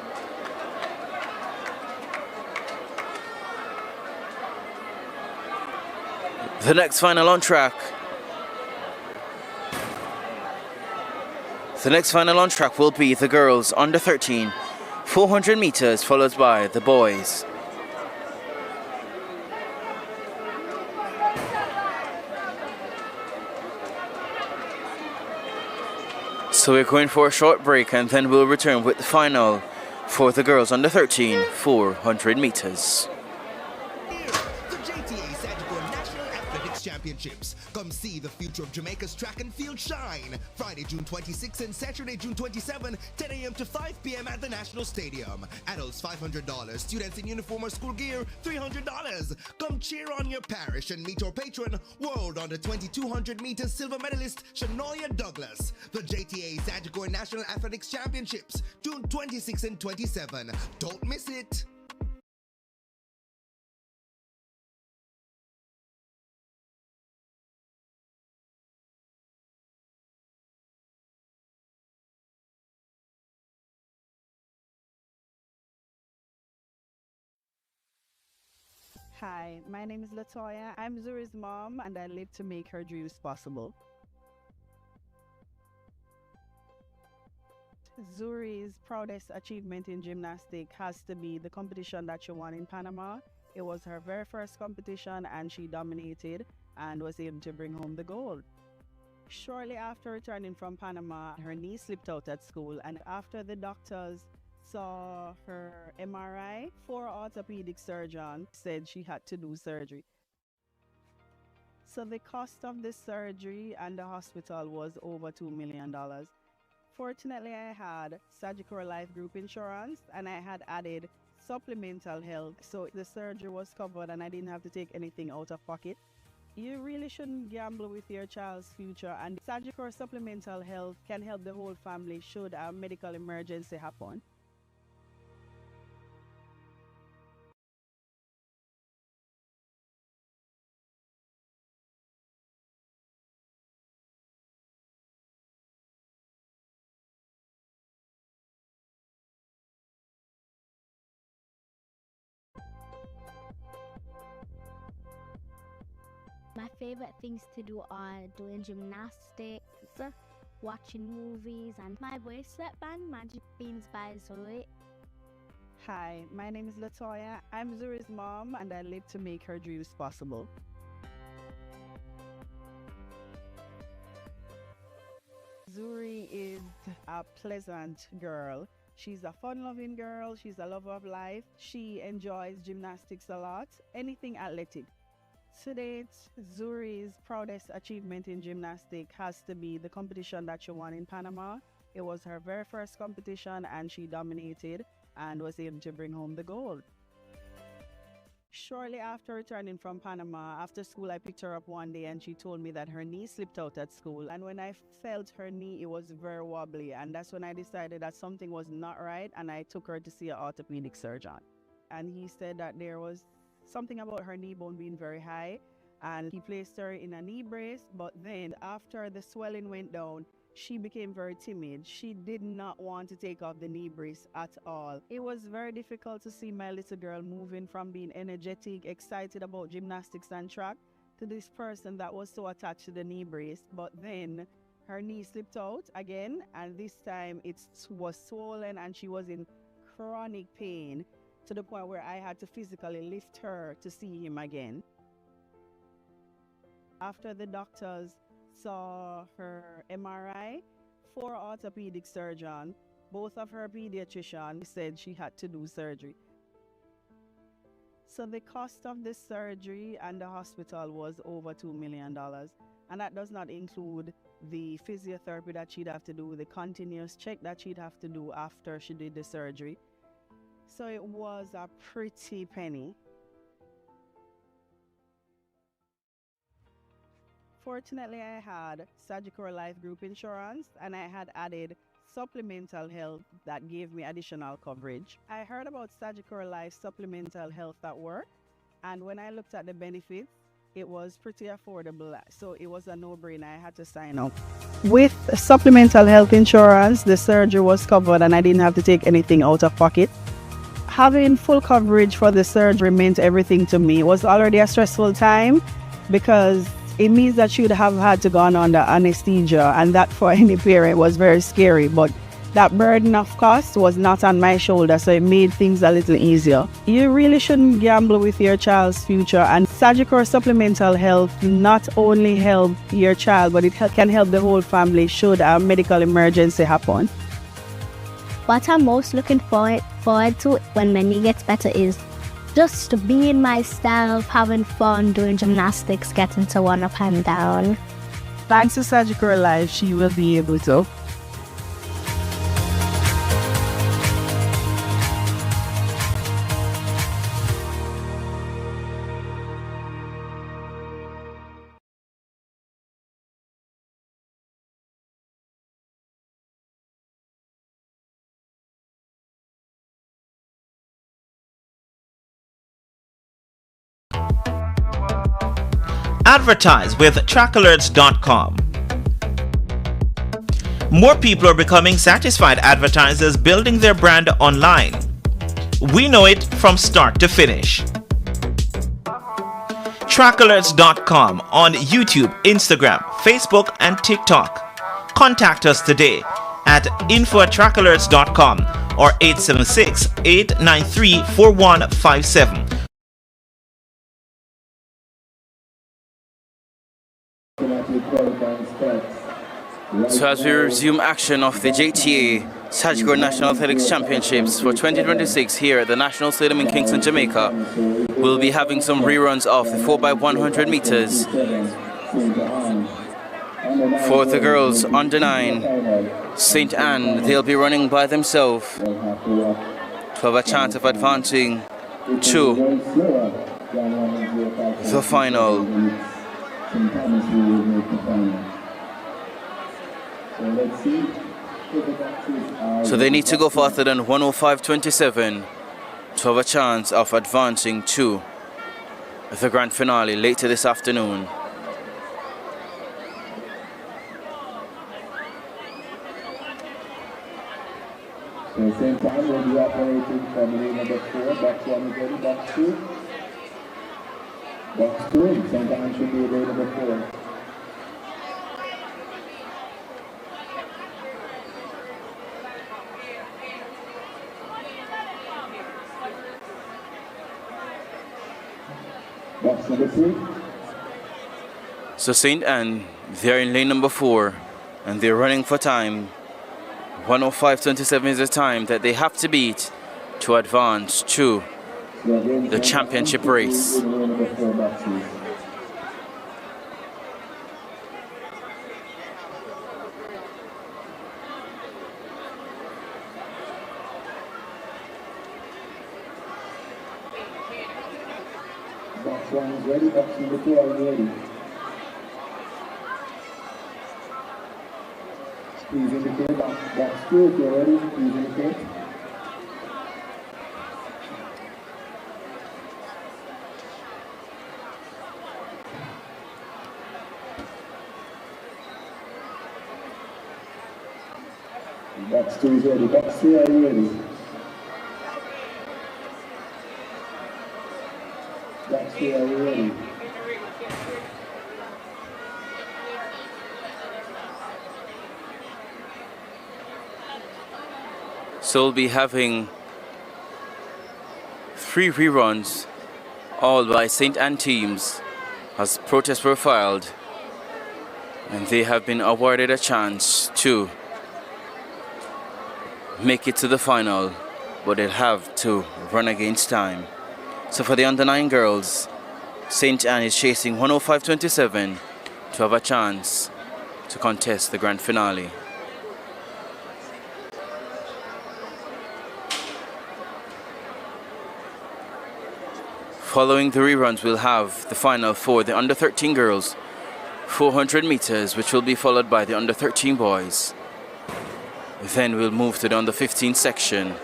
The next final on track. The next final on track will be the girls under 13 400 meters, followed by the boys. So we're going for a short break, and then we'll return with the final for the girls under 13 400 meters. The JTA Sagicor National Athletics Championships. Come see the future of Jamaica's track and field shine. Friday, June 26 and Saturday, June 27, 10 a.m. to 5 p.m. at the National Stadium. Adults $500, students in uniform or school gear $300. Come cheer on your parish and meet your patron, world under 2200 meters silver medalist Shanoya Douglas. The JTA Sagicor National Athletics Championships, June 26 and 27. Don't miss it. Hi, my name is Latoya. I'm Zuri's mom, and I live to make her dreams possible. Zuri's proudest achievement in gymnastics has to be the competition that she won in Panama. It was her very first competition, and she dominated and was able to bring home the gold. Shortly after returning from Panama, her knee slipped out at school, and after the doctors saw her MRI, 4 orthopedic surgeons said she had to do surgery. So the cost of the surgery and the hospital was over $2 million. Fortunately, I had Sagicor Life Group Insurance, and I had added supplemental health, so the surgery was covered and I didn't have to take anything out of pocket. You really shouldn't gamble with your child's future, and Sagicor supplemental health can help the whole family should a medical emergency happen. My favorite things to do are doing gymnastics, watching movies, and my bracelet band, Magic Beans by Zoe. Hi, my name is Latoya. I'm Zuri's mom, and I live to make her dreams possible. Zuri is a pleasant girl. She's a fun-loving girl. She's a lover of life. She enjoys gymnastics a lot, anything athletic. To date, Zuri's proudest achievement in gymnastics has to be the competition that she won in Panama. It was her very first competition, and she dominated and was able to bring home the gold. Shortly after returning from Panama, after school, I picked her up one day and she told me that her knee slipped out at school. And when I felt her knee, it was very wobbly. And that's when I decided that something was not right, and I took her to see an orthopedic surgeon. And he said that there was something about her knee bone being very high, and he placed her in a knee brace. But then after the swelling went down, she became very timid. She did not want to take off the knee brace at all. It was very difficult to see my little girl moving from being energetic, excited about gymnastics and track, to this person that was so attached to the knee brace. But then her knee slipped out again, and this time it was swollen and she was in chronic pain, to the point where I had to physically lift her to see him again. After the doctors saw her MRI, 4 orthopedic surgeons, both of her pediatricians, said she had to do surgery. So the cost of this surgery and the hospital was over $2 million. And that does not include the physiotherapy that she'd have to do, the continuous check that she'd have to do after she did the surgery. So it was a pretty penny. Fortunately, I had Sagicor Life Group Insurance, and I had added supplemental health that gave me additional coverage. I heard about Sagicor Life supplemental health at work, and when I looked at the benefits, it was pretty affordable, so it was a no-brainer. I had to sign up. With supplemental health insurance, the surgery was covered and I didn't have to take anything out of pocket. Having full coverage for the surgery meant everything to me. It was already a stressful time because it means that she would have had to go on under anesthesia, and that for any parent was very scary. But that burden of cost was not on my shoulder, so it made things a little easier. You really shouldn't gamble with your child's future, and Sagicor Supplemental Health not only help your child, but it can help the whole family should a medical emergency happen. What I'm most looking forward to when my knee gets better is just being myself, having fun, doing gymnastics, getting to one up and down. Thanks to Sagicor Life, she will be able to. Advertise with trackalerts.com. More people are becoming satisfied advertisers building their brand online. We know it from start to finish. Trackalerts.com on YouTube, Instagram, Facebook, and TikTok. Contact us today at info@trackalerts.com or 876-893-4157. So as we resume action of the JTA Sagicor National Athletics Championships for 2026 here at the National Stadium in Kingston, Jamaica, we'll be having some reruns of the 4x100 meters. For the girls under 9, St. Anne, they'll be running by themselves to have a chance of advancing to the final. So they need to go faster than 105.27 to have a chance of advancing to the grand finale later this afternoon. So same time we'll be operating from lane number 4, box 1 is ready, box 2. Box 2, St. Anne should be away number 4. Box number 3. So St. Anne, they're in lane number 4 and they're running for time. 105.27 is the time that they have to beat to advance to the championship race. Box 1 is ready, box number 2 are ready. Please indicate box 2 if you're ready, please indicate. Box 2 is ready, box 3 are you ready? Box 3 are you ready? So we'll be having 3 reruns, all by St. Anne teams, as protests were filed, and they have been awarded a chance to make it to the final, but they'll have to run against time. So for the under 9 girls, St. Anne is chasing 105.27 to have a chance to contest the grand finale. Following the reruns, we'll have the final for the under 13 girls, 400 meters, which will be followed by the under 13 boys. Then we'll move to the under 15 section.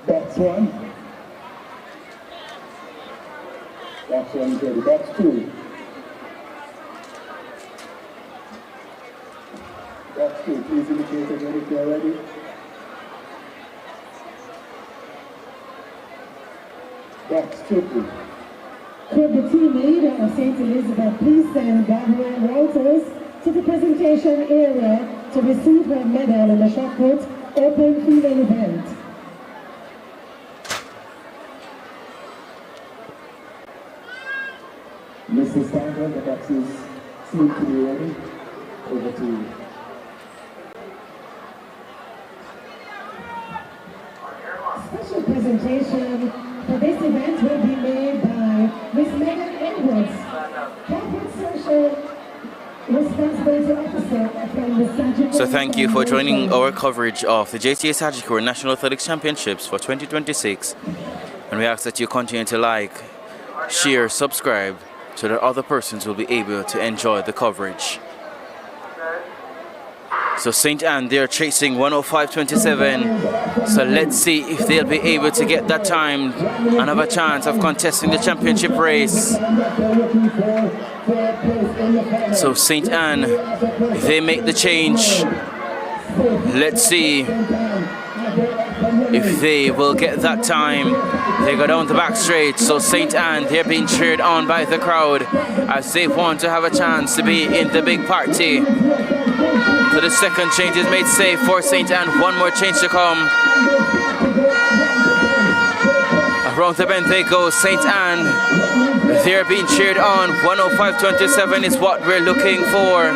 Box 1. Box 1 is ready. Box 2. Box 2, please indicate again if you're ready. Box 2. Could the team leader of St. Elizabeth please send Gabrielle Walters to the presentation area to receive her medal in the shot put open female event? Mrs. Stanton, the boxes seem to be ready. Over to you. Special presentation for this event will be made by Ms. Megan Edwards, Corporate Social Responsibility Officer from the Sagicor. So thank you for joining our coverage of the JTA Sagicor National Athletics Championships for 2026. And we ask that you continue to like, share, subscribe, so that other persons will be able to enjoy the coverage. So St. Anne, they're chasing 105.27. So let's see if they'll be able to get that time and have a chance of contesting the championship race. So St. Anne, they make the change. Let's see if they will get that time. They go down the back straight. So St. Anne, they're being cheered on by the crowd as they want to have a chance to be in the big party. So the second change is made safe for St. Anne. One more change to come. Around the bend they go. St. Anne, they're being cheered on. 105.27 is what we're looking for.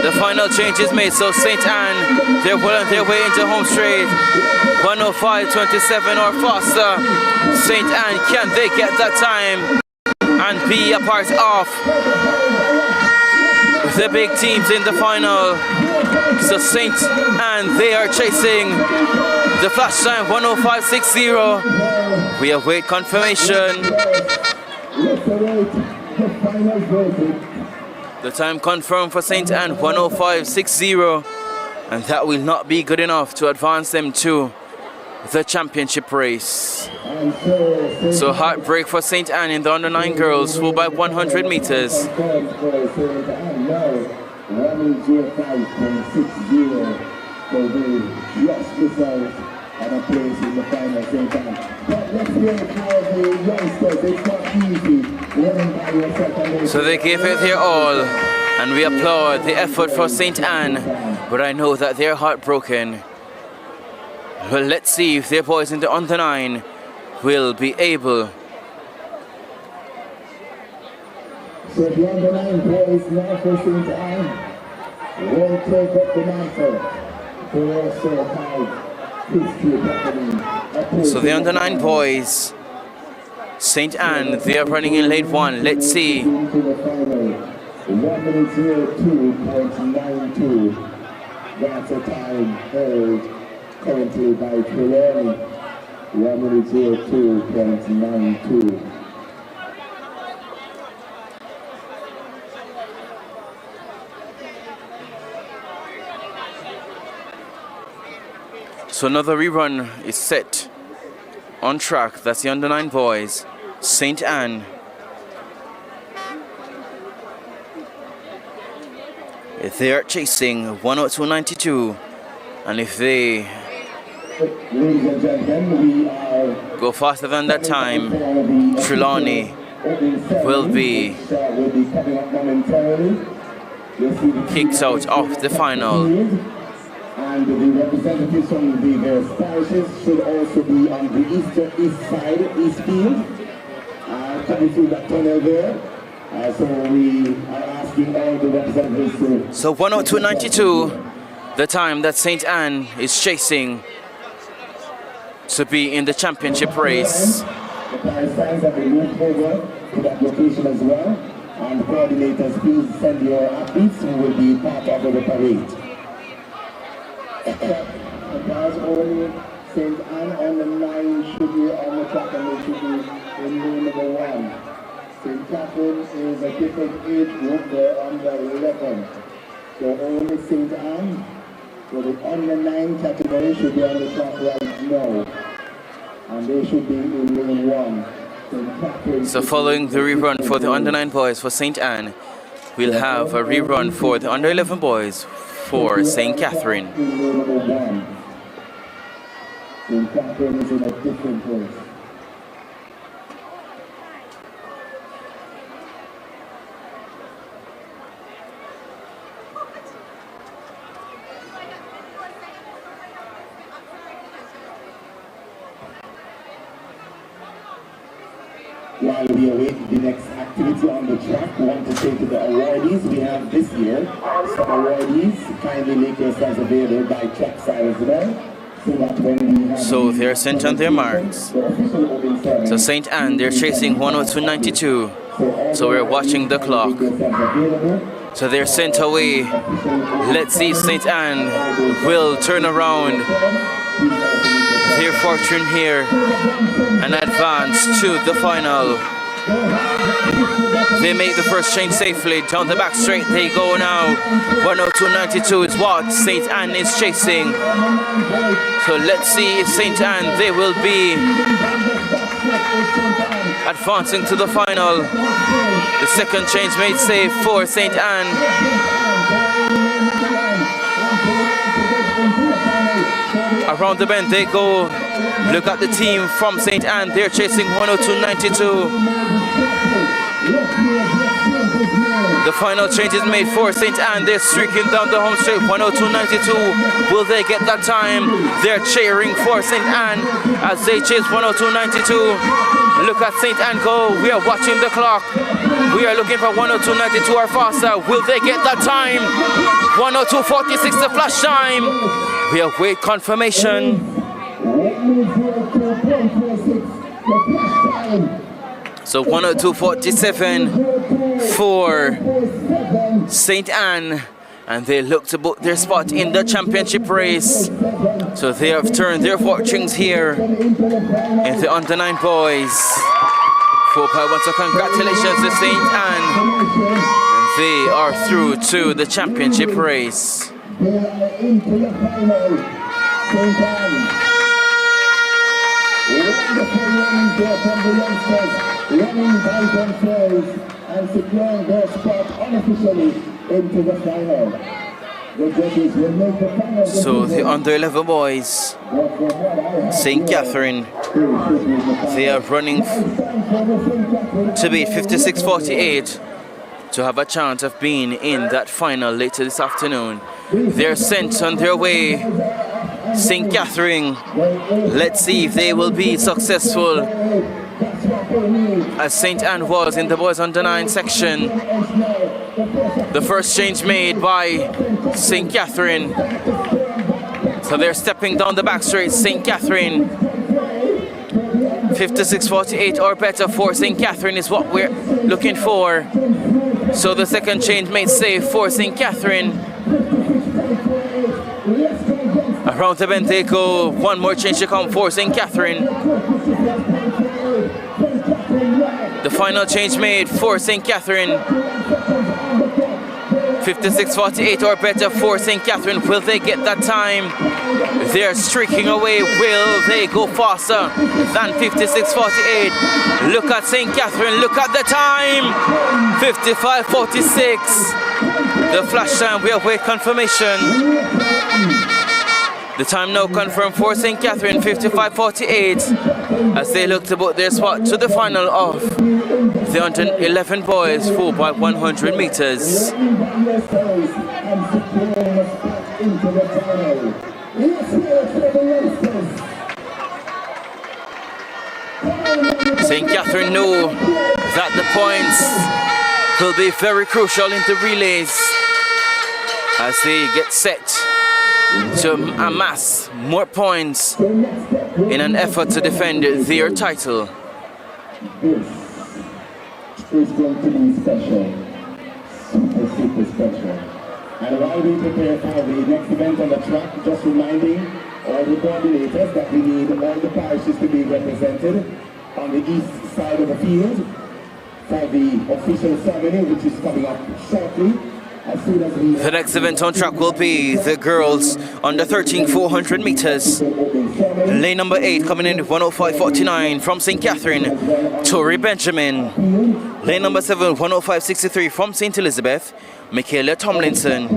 The final change is made, so St. Anne, they're well on their way into home straight. 105.27 or faster. St. Anne, can they get that time and be a part of the big teams in the final? So St. Anne, they are chasing the flash time 105.60. We await confirmation. The time confirmed for St. Anne 105.60, and that will not be good enough to advance them to the championship race. So heartbreak for St. Anne in the under 9 girls, 4x100 meters. 105.60 for the just result and a place in the final St. Anne. But let's hear it for the youngsters. It's not easy running by yourself. So they gave it their all, and we applaud the effort for St. Anne, but I know that they're heartbroken. Well, let's see if their boys in the under 9 will be able. So the under 9 boys now for St. Anne won't take up the mantle. They also have history happening. So the under 9 boys, St. Anne, they are running in late 1. Let's see. 1:02.92. That's a time held currently by Trelawney. 1:02.92. So another rerun is set on track. That's the under 9 boys, St. Anne. If they are chasing 102.92, and if they go faster than that time, Trelawney will be kicked out of the final. And the representatives from the various parishes should also be on the east side, east field, coming through that tunnel there. So we are asking all the representatives to... So 102.92, the time that St. Anne is chasing to be in the championship race. The parish signs have been moved over to that location as well. And coordinators, please send your athletes who will be part of the parade. Because only St. Anne on the 9 should be on the track and they should be in lane number 1. St. Catherine is a different age group, they're on the 11. So only St. Anne, so the under 9 category should be on the track right now. And they should be in lane 1. St. Catherine. So following the rerun for the under 9 boys for St. Anne, we'll have a rerun for the under 11 boys for St. Catherine. St. Catherine is in a different place. While we await the next activity on the track, we want to say to the awardees we have this year. So awardees, kindly make yourselves available by trackside as well. So that when we have So they're sent on their marks. So St. Anne, they're chasing 102.92. So we're watching the clock. So they're sent away. Let's see if St. Anne will turn around their fortune here and advance to the final. They make the first change safely. Down the back straight they go now. 102.92 is what St. Anne is chasing. So let's see if St. Anne, they will be advancing to the final. The second change made safe for St. Anne. Around the bend they go. Look at the team from St. Anne. They're chasing 102.92. The final change is made for St. Anne. They're streaking down the home straight. 102.92. Will they get that time? They're cheering for St. Anne as they chase 102.92. Look at St. Anne go. We are watching the clock. We are looking for 102.92 or faster. Will they get that time? 102.46 the flash time. We await confirmation. So 102.47 for St. Anne, and they look to book their spot in the championship race. So they have turned their fortunes here in the under 9 boys. Folk, I want to congratulations to St. Anne. They are through to the championship race. They are into the final. St. Anne. Wonderful running there from the youngsters, running by themselves and securing their spot unofficially into the final. The judges will make the final. So the under 11 boys, St. Catherine, they are running to beat 56-48 to have a chance of being in that final later this afternoon. They're sent on their way. St. Catherine, let's see if they will be successful as St. Anne was in the boys under 9 section. The first change made by St. Catherine. So they're stepping down the back straight. St. Catherine, 56-48 or better for St. Catherine is what we're looking for. So the second change made safe for St. Catherine. Around the bend they go. One more change to come for St. Catherine. The final change made for St. Catherine. 56-48 or better for St. Catherine. Will they get that time? They're streaking away. Will they go faster than 56-48? Look at St. Catherine. Look at the time. 55-46. The flash time. We await confirmation. The time now confirmed for St. Catherine, 55-48, as they look to book their spot to the final of the under 11 boys 4x100 meters. St. Catherine know that the points will be very crucial in the relays as they get set to amass more points in an effort to defend their title. This is going to be special. Super special. And while we prepare for the next event on the track, just reminding all the coordinators that we need all the parishes to be represented on the east side of the field for the official ceremony, which is coming up shortly. The next event on track will be the girls under 13 400 meters. Lane number 8 coming in 105.49 from St. Catherine, Tori Benjamin. Lane number 7 105.63 from St. Elizabeth, Michaela Tomlinson.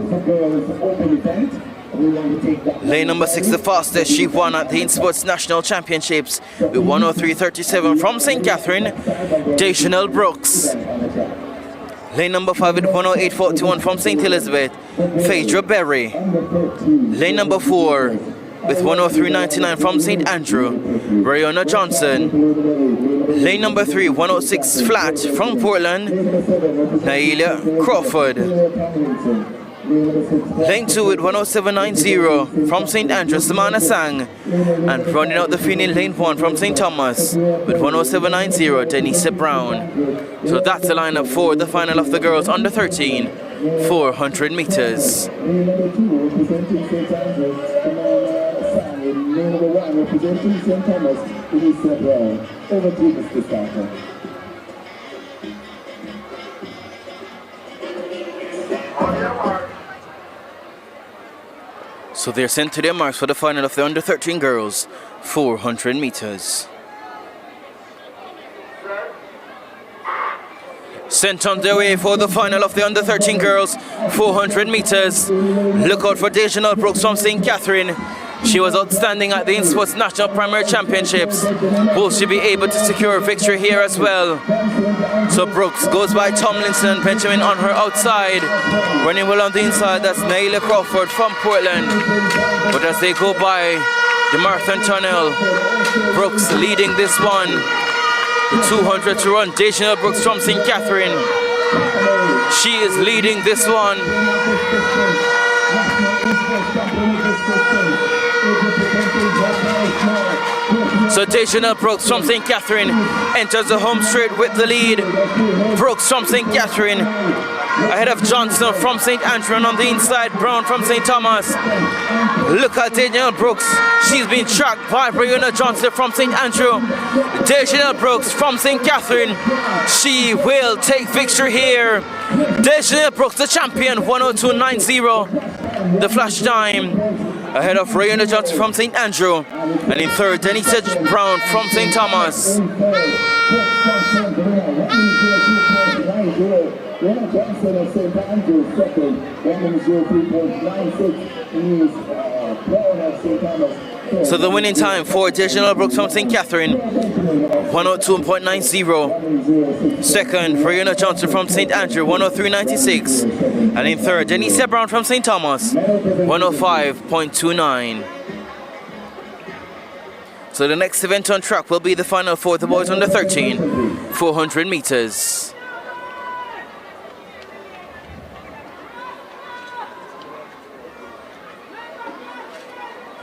Lane number 6 the fastest, she won at the InSports National Championships with 103.37 from St. Catherine, Dejanelle Brooks. Lane number 5 with 108.41 from St. Elizabeth, Phaedra Berry. Lane number 4 with 103.99 from St. Andrew, Rayona Johnson. Lane number 3, 106 flat from Portland, Naila Crawford. Lane 2 with 107.90 from St. Andrew, Samana Sang. And running out the field in lane 1 from St. Thomas with 107.90, Denise Brown. So that's the lineup for the final of the girls under 13 400 meters. Lane number 2 representing St. Andrews, Sang. In lane number 1 representing St. Thomas, Denise Brown. Over to Mr. Starter. So they're sent to their marks for the final of the under 13 girls 400 meters. Sent on their way for the final of the under 13 girls 400 meters. Look out for Dejanelle Brooks from St. Catherine. She was outstanding at the InSports National Primary Championships. Will she be able to secure a victory here as well? So Brooks goes by Tomlinson, Benjamin on her outside. Running well on the inside, that's Naila Crawford from Portland. But as they go by the marathon tunnel, Brooks leading this one. The 200 to run, Dejanelle Brooks from St. Catherine. She is leading this one. So Dejanelle Brooks from St. Catherine enters the home straight with the lead. Brooks from St. Catherine ahead of Johnson from St. Andrew, and on the inside Brown from St. Thomas. Look at Dejanelle Brooks. She's been tracked by Brianna Johnson from St. Andrew. Dejanelle Brooks from St. Catherine. She will take victory here. Dejanelle Brooks, the champion, 102.90. The flash time. Ahead of Brianna Johnson from St. Andrew. And in third, Denise Brown from St. Thomas. Rena Johnson of St. Andrews second, 103.96. Is Brown of St. Thomas. So the winning time for Digital Brooks from St. Catherine, 102.90. Second, Brianna Johnson from St. Andrew, 103.96. And in third, Denise Brown from St. Thomas, 105.29. So the next event on track will be the final for the boys under 13, 400 meters.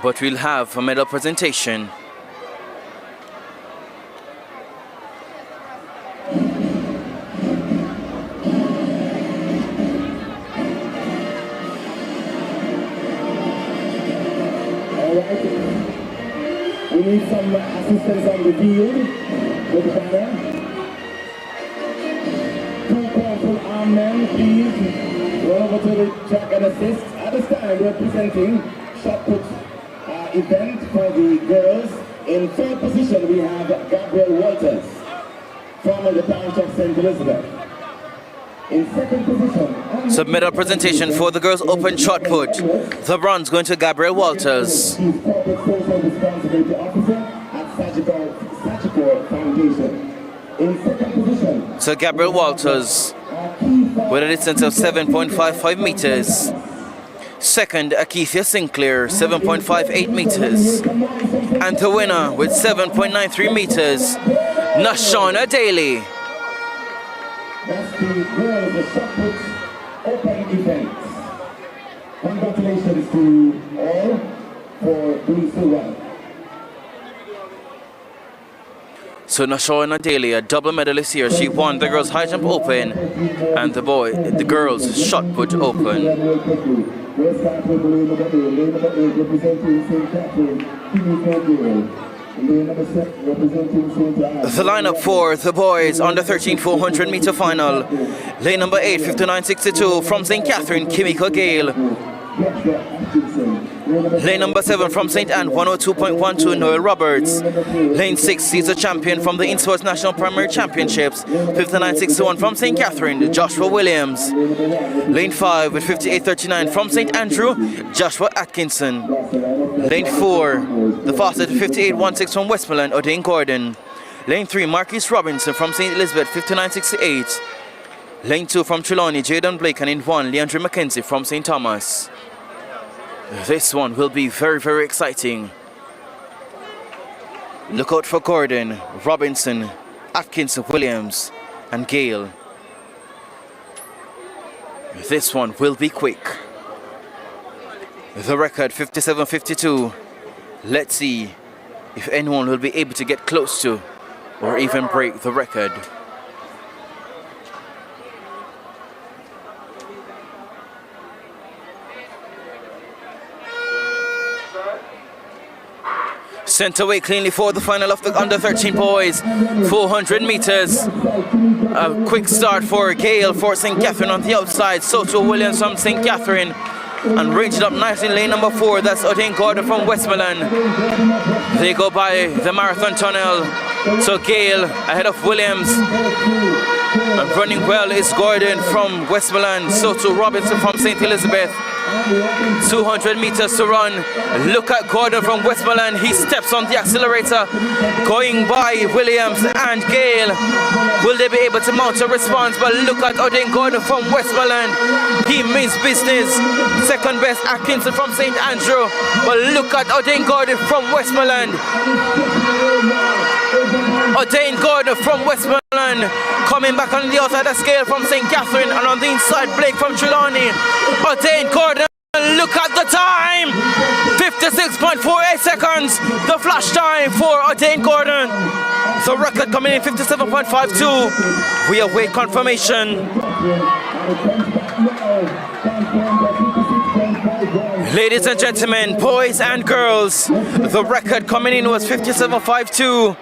But we'll have a medal presentation. We need some assistance on the field with the banner. Two powerful arm men, please. Go over to the track and assist. At this time, we're presenting shot put event for the girls. In third position, we have Gabrielle Walters, from the parish of St. Elizabeth. In second position, Submit presentation for the girls' open shot put. The bronze going to Gabrielle Walters. Chief Corporate Social Responsibility Officer at Sagicor Foundation. In second position, So Gabrielle Walters with a distance of 7.55 meters. Second, Akithia Sinclair, 7.58 meters. And the winner with 7.93 meters, Nashana Daly. that's the girls, the shot put open event. Congratulations to all for doing so well. So Nashana Daly, a double medalist here. She won the girls' high jump open and the girls' shot put open. We'll start with lane number 8. Lane number 8 representing St. Catherine, Kimiko Gale. Lane number 7 representing St. Anne. The lineup for the boys under 13 400 meter final. Lane number 8, 59.62 from St. Catherine, Kimiko Gale. Lane number 7 from St. Anne, 102.12 Noel Roberts. Lane 6 sees a champion from the Insports National Primary Championships, 59.61 from St. Catherine, Joshua Williams. Lane 5 with 58.39 from St. Andrew, Joshua Atkinson. Lane 4, the fastest 58.16 from Westmoreland, O'Dane Gordon. Lane 3, Marquis Robinson from St. Elizabeth, 59.68. Lane 2 from Trelawney, Jaden Blake, and in 1, Leandre McKenzie from St. Thomas. This one will be very, very exciting. Look out for Gordon, Robinson, Atkinson, Williams, and Gale. This one will be quick. The record 57.52. Let's see if anyone will be able to get close to or even break the record. Sent away cleanly for the final of the under 13 boys, 400 meters. A quick start for Gale for St. Catherine on the outside. Soto Williams from St. Catherine. And ranged up nice in lane number 4. That's O'Dane Gordon from Westmoreland. They go by the marathon tunnel. So Gale ahead of Williams. And running well is Gordon from Westmoreland. Soto Robinson from St. Elizabeth. 200 meters to run. Look at Gordon from Westmoreland. He steps on the accelerator, going by Williams and Gale. Will they be able to mount a response? But look at O'Dane Gordon from Westmoreland. He means business. Second best Atkinson from St. Andrew. But look at O'Dane Gordon from Westmoreland. O'Dane Gordon from Westmoreland coming back on the outside of scale from St. Catherine, and on the inside Blake from Trelawney. O'Dane Gordon, look at the time, 56.48 seconds, the flash time for O'Dane Gordon. The record coming in 57.52. We await confirmation. Ladies and gentlemen, boys and girls, the record coming in was 57.52.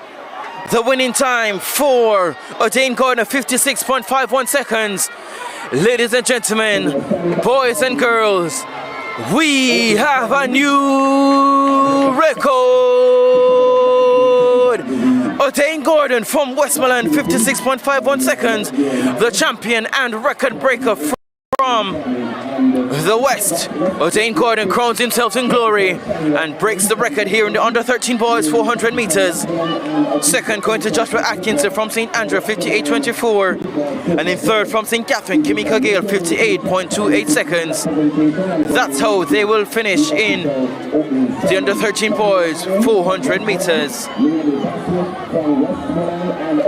The winning time for O'Dane Gordon, 56.51 seconds. Ladies and gentlemen, boys and girls, we have a new record. O'Dane Gordon from Westmoreland, 56.51 seconds. The champion and record breaker from the West, O'Dane Gordon crowns himself in glory and breaks the record here in the under 13 boys 400 meters. Second going to Joshua Atkinson from St. Andrew, 58.24, and in third from St. Catherine, Kimika Gale, 58.28 seconds. That's how they will finish in the under 13 boys 400 meters.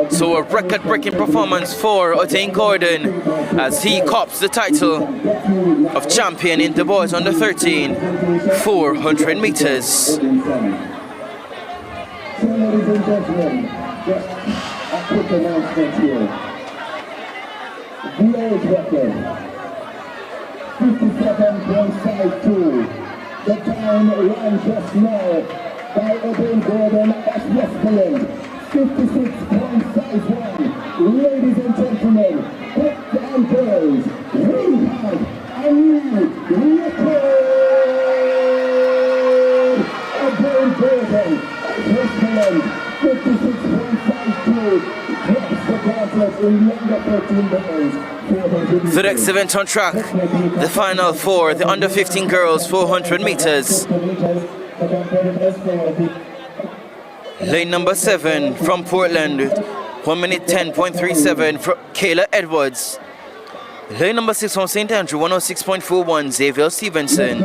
So a record-breaking performance for O'Dane Gordon as he cops the title of champion in the boys under 13 400 meters. So, ladies and gentlemen, just a quick announcement here. The age record, 57.52. The time ran just now by O'Dane Gordon of Westmoreland, 56.51. Ladies and gentlemen, boys and girls, we have a new record! O'Dane Gordon of Westmoreland, 56.52. Drops the gauntlet in the under 13 boys. The next event on track, the final for the under 15 girls 400 meters. Lane number 7 from Portland, 1 minute 10.37 for Kayla Edwards. Lane number 6 from St. Andrew, 106.41, Xavier Stevenson.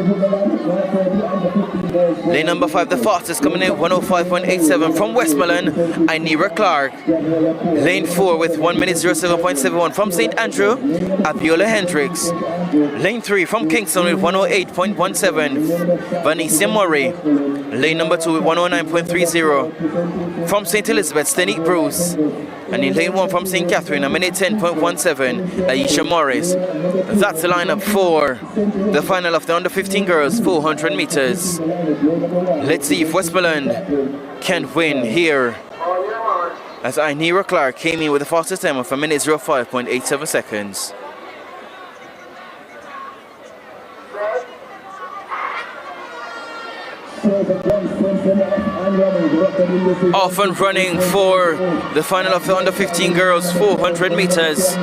Lane number 5, the fastest, coming in 105.87 from Westmoreland, Inera Clark. Lane 4 with 1 minute 07.71 from St. Andrew, Abiola Hendricks. Lane 3 from Kingston with 108.17, Vanessa Murray. Lane number 2 with 109.30 from St. Elizabeth, Stenique Bruce. And in lane 1 from St. Catherine, a minute 10.17, Aisha Morris. That's the lineup for the final of the under 15 girls 400 meters. Let's see if Westmoreland can win here, as Inera Clark came in with the fastest time of a minute 05.87 seconds. Off and running for the final of the under 15 girls 400 meters.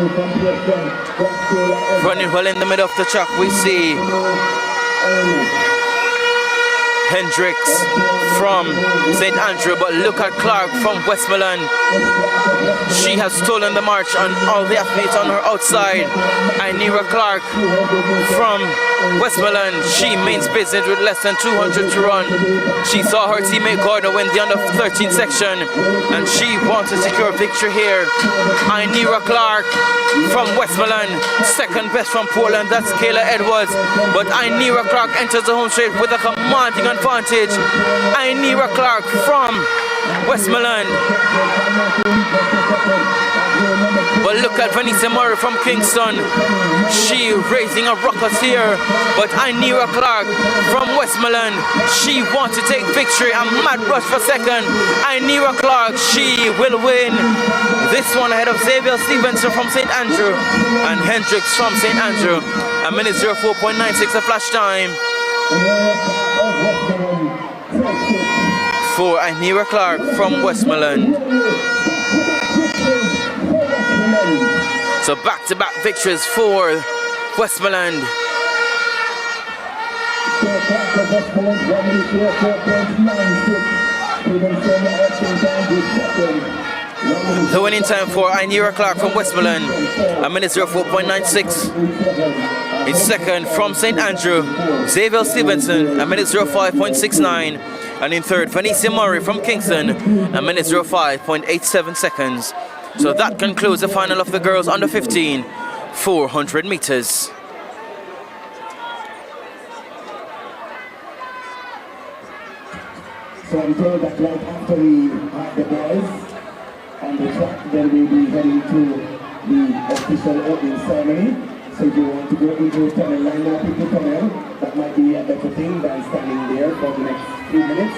Running well in the middle of the track, we see Hendricks from St. Andrew, but look at Clark from Westmoreland. She has stolen the march on all the athletes on her outside. Inera Clark from Westmoreland, she means business with less than 200 to run. She saw her teammate Gordon win the under 13 section, and she wants to secure victory here. Inera Clark from Westmoreland, second best from Portland, that's Kayla Edwards. But Inera Clark enters the home straight with a commanding advantage. Inera Clark from Westmoreland. But look at Vanessa Murray from Kingston. She raising a ruckus here. But Inera Clark from Westmoreland, she wants to take victory. A mad rush for second. Inera Clark, she will win this one ahead of Xavier Stevenson from St. Andrew and Hendricks from St. Andrew. A minute 04.96 a flash time for Inera Clark from Westmoreland. So back-to-back victories for Westmoreland. The winning time for Inera Clark from Westmoreland, a minute 04.96. In second from St. Andrew, Xavier Stevenson, a minute 05.69. And in third, Vanessa Murray from Kingston, a minute 05.87 seconds. So that concludes the final of the girls under 15 400 meters. So I'm told that right after we have the boys on the track, then we'll be heading to the official opening ceremony. So if you want to go into stand and line up people come in, that might be a better thing than standing there for the next few minutes.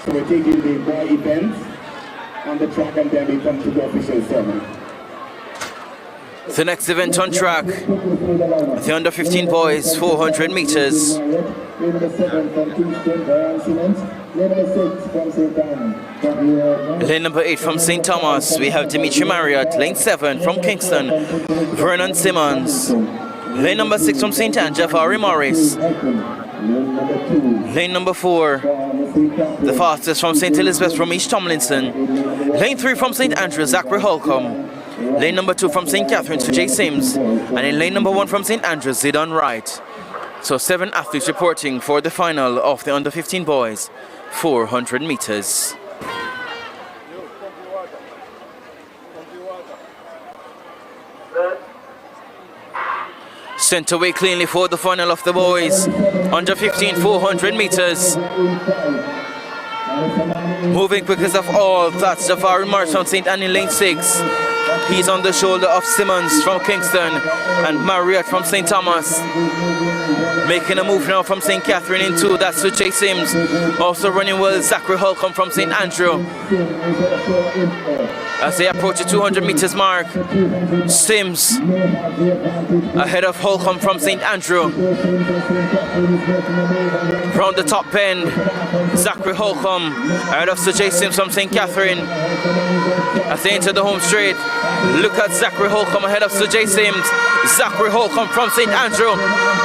So we're taking the boy event on the track and then we come to the official ceremony. The next event on track, the under 15 boys 400 meters. Number 7 from Kingston, Brian Simmons. Number 6 from St. Anne, Lane number 8 from St. Thomas, we have Dimitri Marriott. Lane 7 from Kingston, Vernon Simmons. Lane number 6 from St. Anne, Jafari Morris. Lane number 4, the fastest from St. Elizabeth, from East Tomlinson. Lane 3 from St. Andrews, Zachary Holcomb. Lane number 2 from St. Catherine's, Jay Sims. And in lane number 1 from St. Andrews, Zidon Wright. So 7 athletes reporting for the final of the under 15 boys 400 meters. Sent away cleanly for the final of the boys under 15 400 meters. Moving quickest of all, that's Jafari March from St. Anne in lane 6. He's on the shoulder of Simmons from Kingston and Marriott from St. Thomas. Making a move now from St. Catherine in 2, that's Suchay Sims. Also running well, Zachary Holcomb from St. Andrew. As they approach the 200 meters mark, Sims ahead of Holcomb from St. Andrew. Round the top bend, Zachary Holcomb ahead of Suchay Sims from St. Catherine. As they enter the home straight, look at Zachary Holcomb ahead of Suchay Sims. Zachary Holcomb from St. Andrew.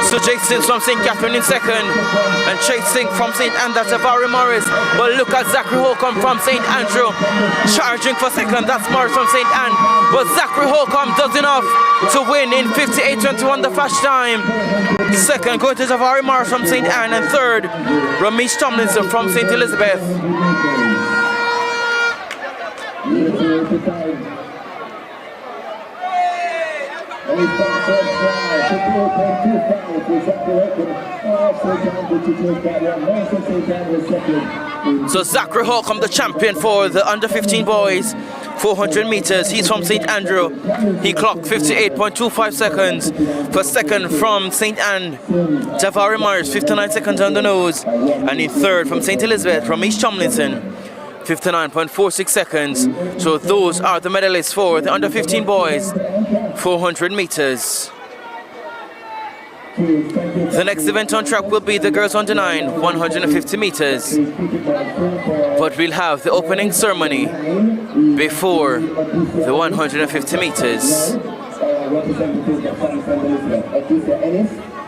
Suchay Sims from St. Catherine in second. And chasing from St. Anne, that's Jafari Morris. But look at Zachary Holcomb from St. Andrew. Charging for second, that's Morris from St. Anne. But Zachary Holcomb does enough to win in 58.21, the flash time. Second going to Jafari Morris from St. Anne. And third, Ramesh Tomlinson from St. Elizabeth. So Zachary Holcomb, the champion for the under 15 boys 400 meters. He's from St. Andrew. He clocked 58.25 seconds. For second from St. Anne, Jafari Morris, 59 seconds on the nose. And in third from St. Elizabeth, from East Tomlinson, 59.46 seconds. So those are the medalists for the under 15 boys 400 meters. The next event on track will be the girls under 9 150 meters. But we'll have the opening ceremony before the 150 meters. Representative from St. Elizabeth,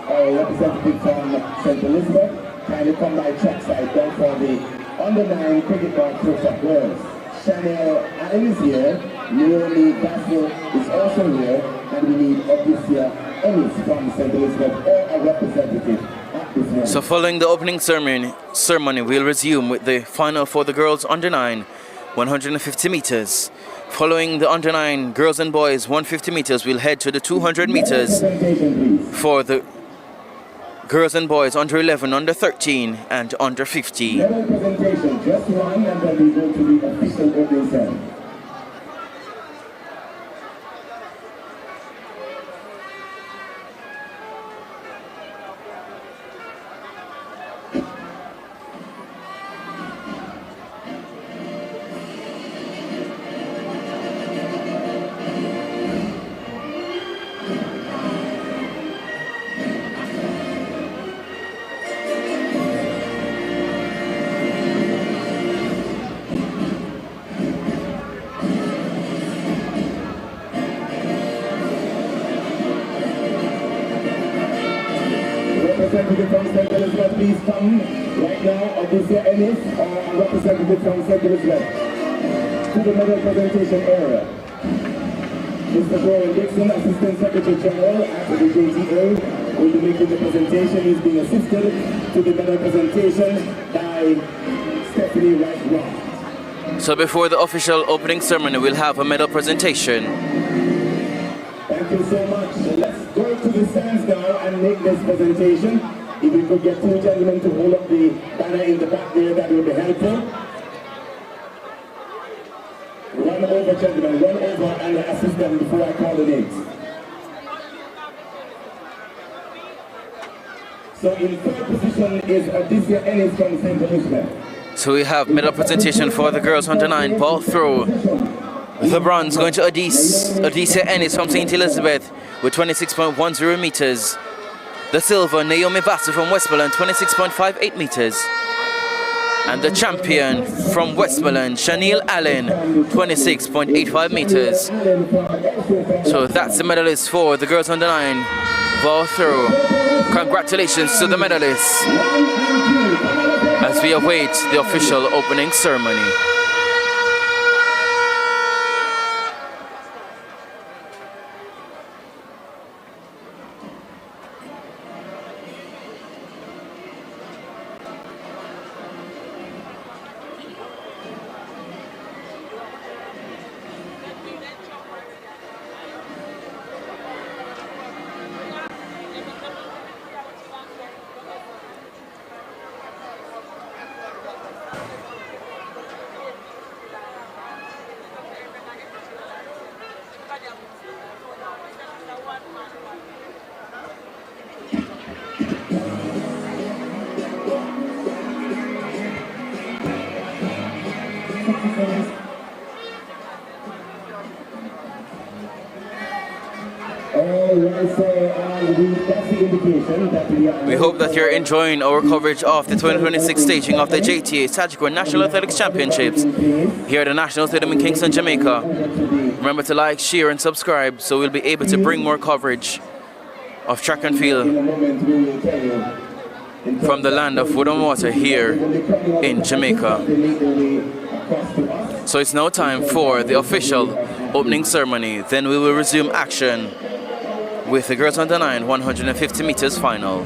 representative from St. Elizabeth, kindly come by trackside down for the under 9 cricket ball close-up girls. Chanel Allen is here, Leonie Bassel is also here, and we need Odyssia Ennis from St. Elizabeth or a representative at this moment. So following the opening ceremony, we'll resume with the final for the girls under 9 150 meters. Following the under 9 girls and boys 150 meters, we'll head to the 200 meters for the girls and boys under 11, under 13 and under 15. Presentation, just one, and then we go to the official opening ceremony. Representative from St. Elizabeth, please come right now. Odyssia Ennis, representative from St. Elizabeth, to the medal presentation area. Mr. Brian Dixon, Assistant Secretary General at the JTA, will be making the presentation. He's being assisted to the medal presentation by Stephanie Wright-Ross. So before the official opening ceremony, we'll have a medal presentation. Thank you so much. Let's go to the stands now and make this presentation. If we could get two gentlemen to hold up the banner in the back there, that would be helpful. Run over, gentlemen, run over and assist them before I call the names. So in third position is Odyssia Ennis from St. Elizabeth. So we have medal presentation for the girls under 9 ball throw. The bronze going to Odyssia Ennis from St. Elizabeth with 26.10 meters. The silver, Naomi Vassar from Westmoreland, 26.58 meters. And the champion from Westmoreland, Shaniel Allen, 26.85 meters. So that's the medalist for the girls under 9 ball throw. Congratulations to the medalists as we await the official opening ceremony. We hope that you're enjoying our coverage of the 2026 staging of the JTA Sagicor National Athletics Championships here at the National Stadium in Kingston, Jamaica. Remember to like, share and subscribe so we'll be able to bring more coverage of track and field from the land of wood and water here in Jamaica. So it's now time for the official opening ceremony. Then we will resume action with the girls under 9 150 meters final.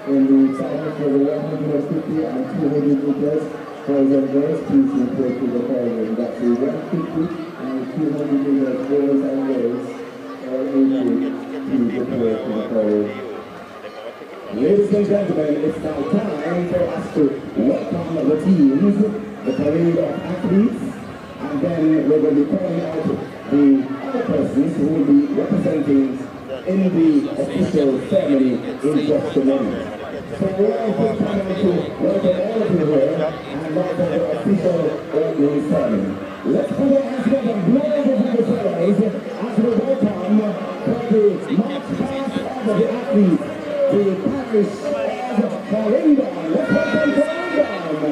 In the time for the 150 and 200 meters, boys and girls, please report to the following. That's the 150 and 200 meters, boys and girls, all ages, please report to the following. Ladies and gentlemen, it's now time for us to welcome the teams, the parade of athletes, and then we're going to be calling out the other persons who will be representing in the official ceremony in just a moment. So we're also coming to welcome all of you here and welcome the official opening ceremony. Let's put our hands together and blow over the fellows as we welcome for the march past of the athletes, the parish of Corinda. Let's welcome Corinda. Let's welcome Corinda.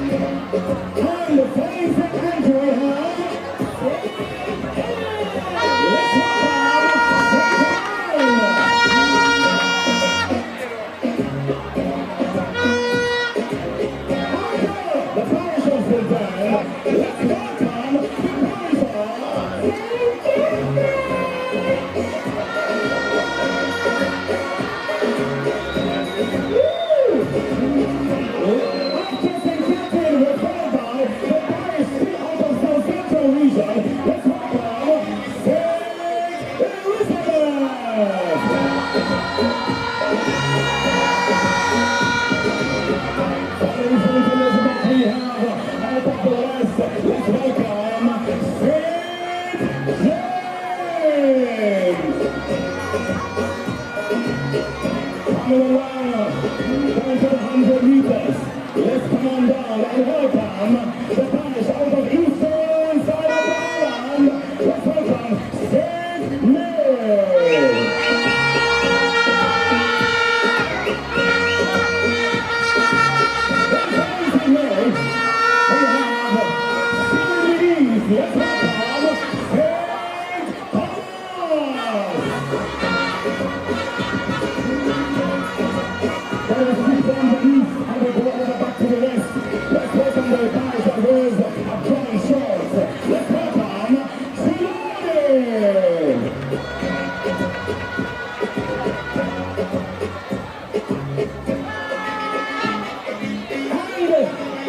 We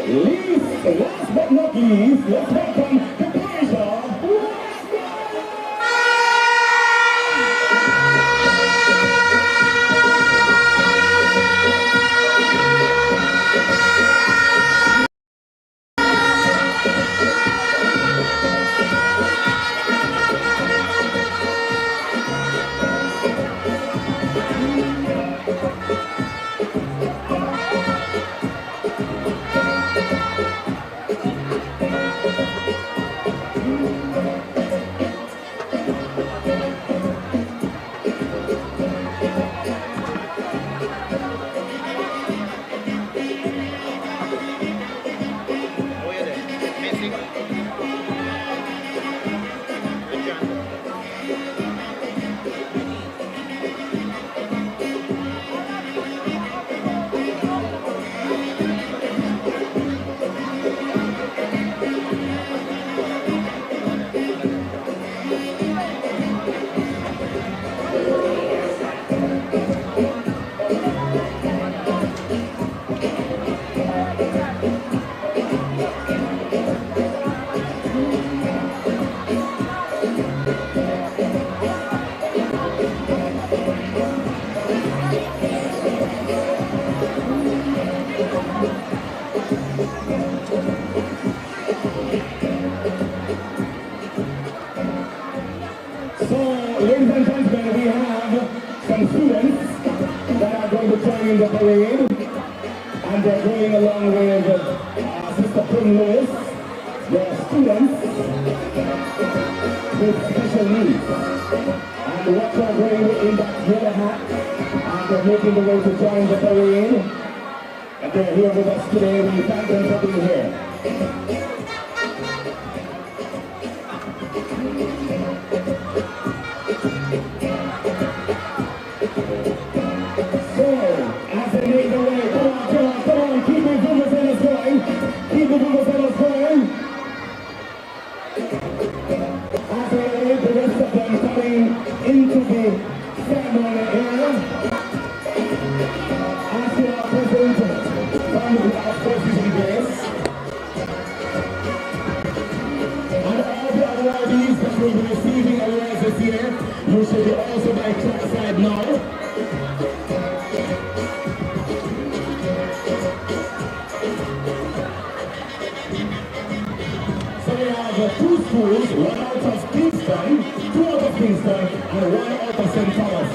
Last but not least, let's welcome the Persia. Ladies and gentlemen, we have some students that are going to join in the parade, and they're going along with Sister Prim Lewis. They're students with special needs, and what they're wearing in that yellow hat, and they're making the way to join the parade, and they're here with us today. We thank them for being here. Into the ceremony area. As you are present from the forces in grace. And all the awardees that will be receiving awards this year, you should be also by trackside now. Two schools, one out of Kingston, two out of Kingston, and one out of St. Thomas.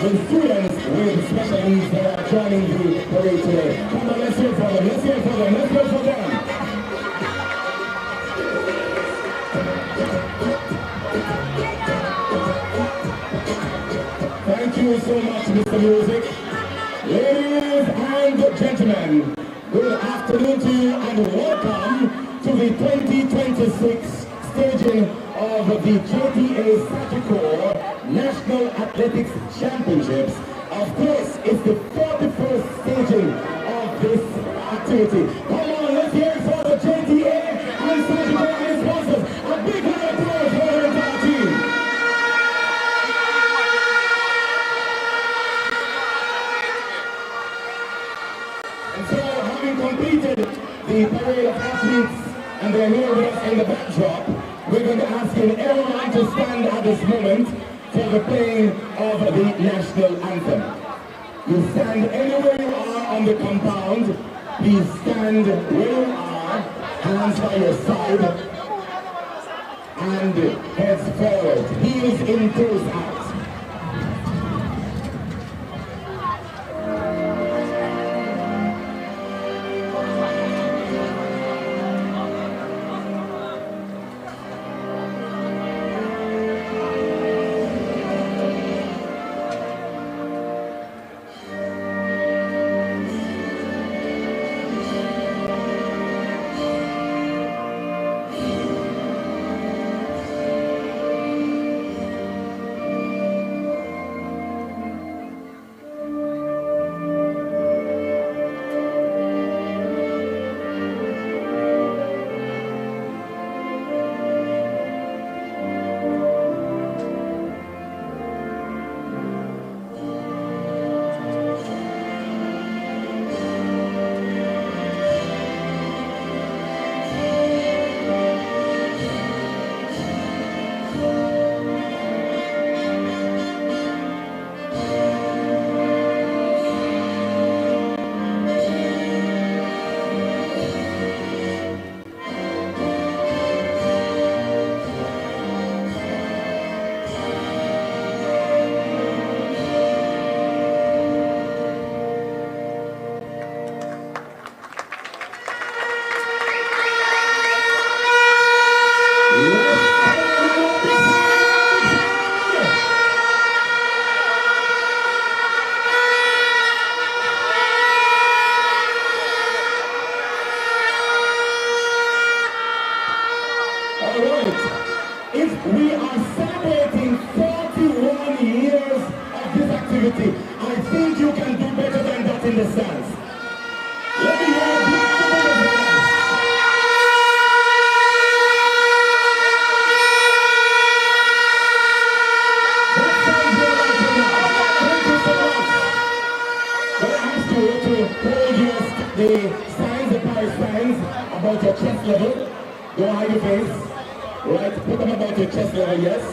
The students with special needs that are joining the parade today. Come on, let's hear for them, let's hear for them, let's hear for them. Thank you so much, Mr. Music. Ladies and gentlemen, good afternoon to you and welcome to the 2026 staging of the JTA Sagicor National Athletics Championships. Of course, it's the 41st staging of this activity. Come on, let's hear it for the JTA and Sagicor and sponsors. A big round of applause for their entire team. And so, having completed the parade of athletes, and they're here with us in the backdrop, we're going to ask everyone to stand at this moment for the playing of the national anthem. You stand anywhere you are on the compound. Please stand where you are, hands by your side, and heads forward, heels in, toes out. Alright, if we are celebrating 41 years of this activity, I think you can do better than that in the stands. Let me hear a big round of applause. That sounds good right now. Thank you so much. But I ask you to hold the signs, the Paris signs about your chest level. Don't hide your face. Right, put them about your chest level, yes.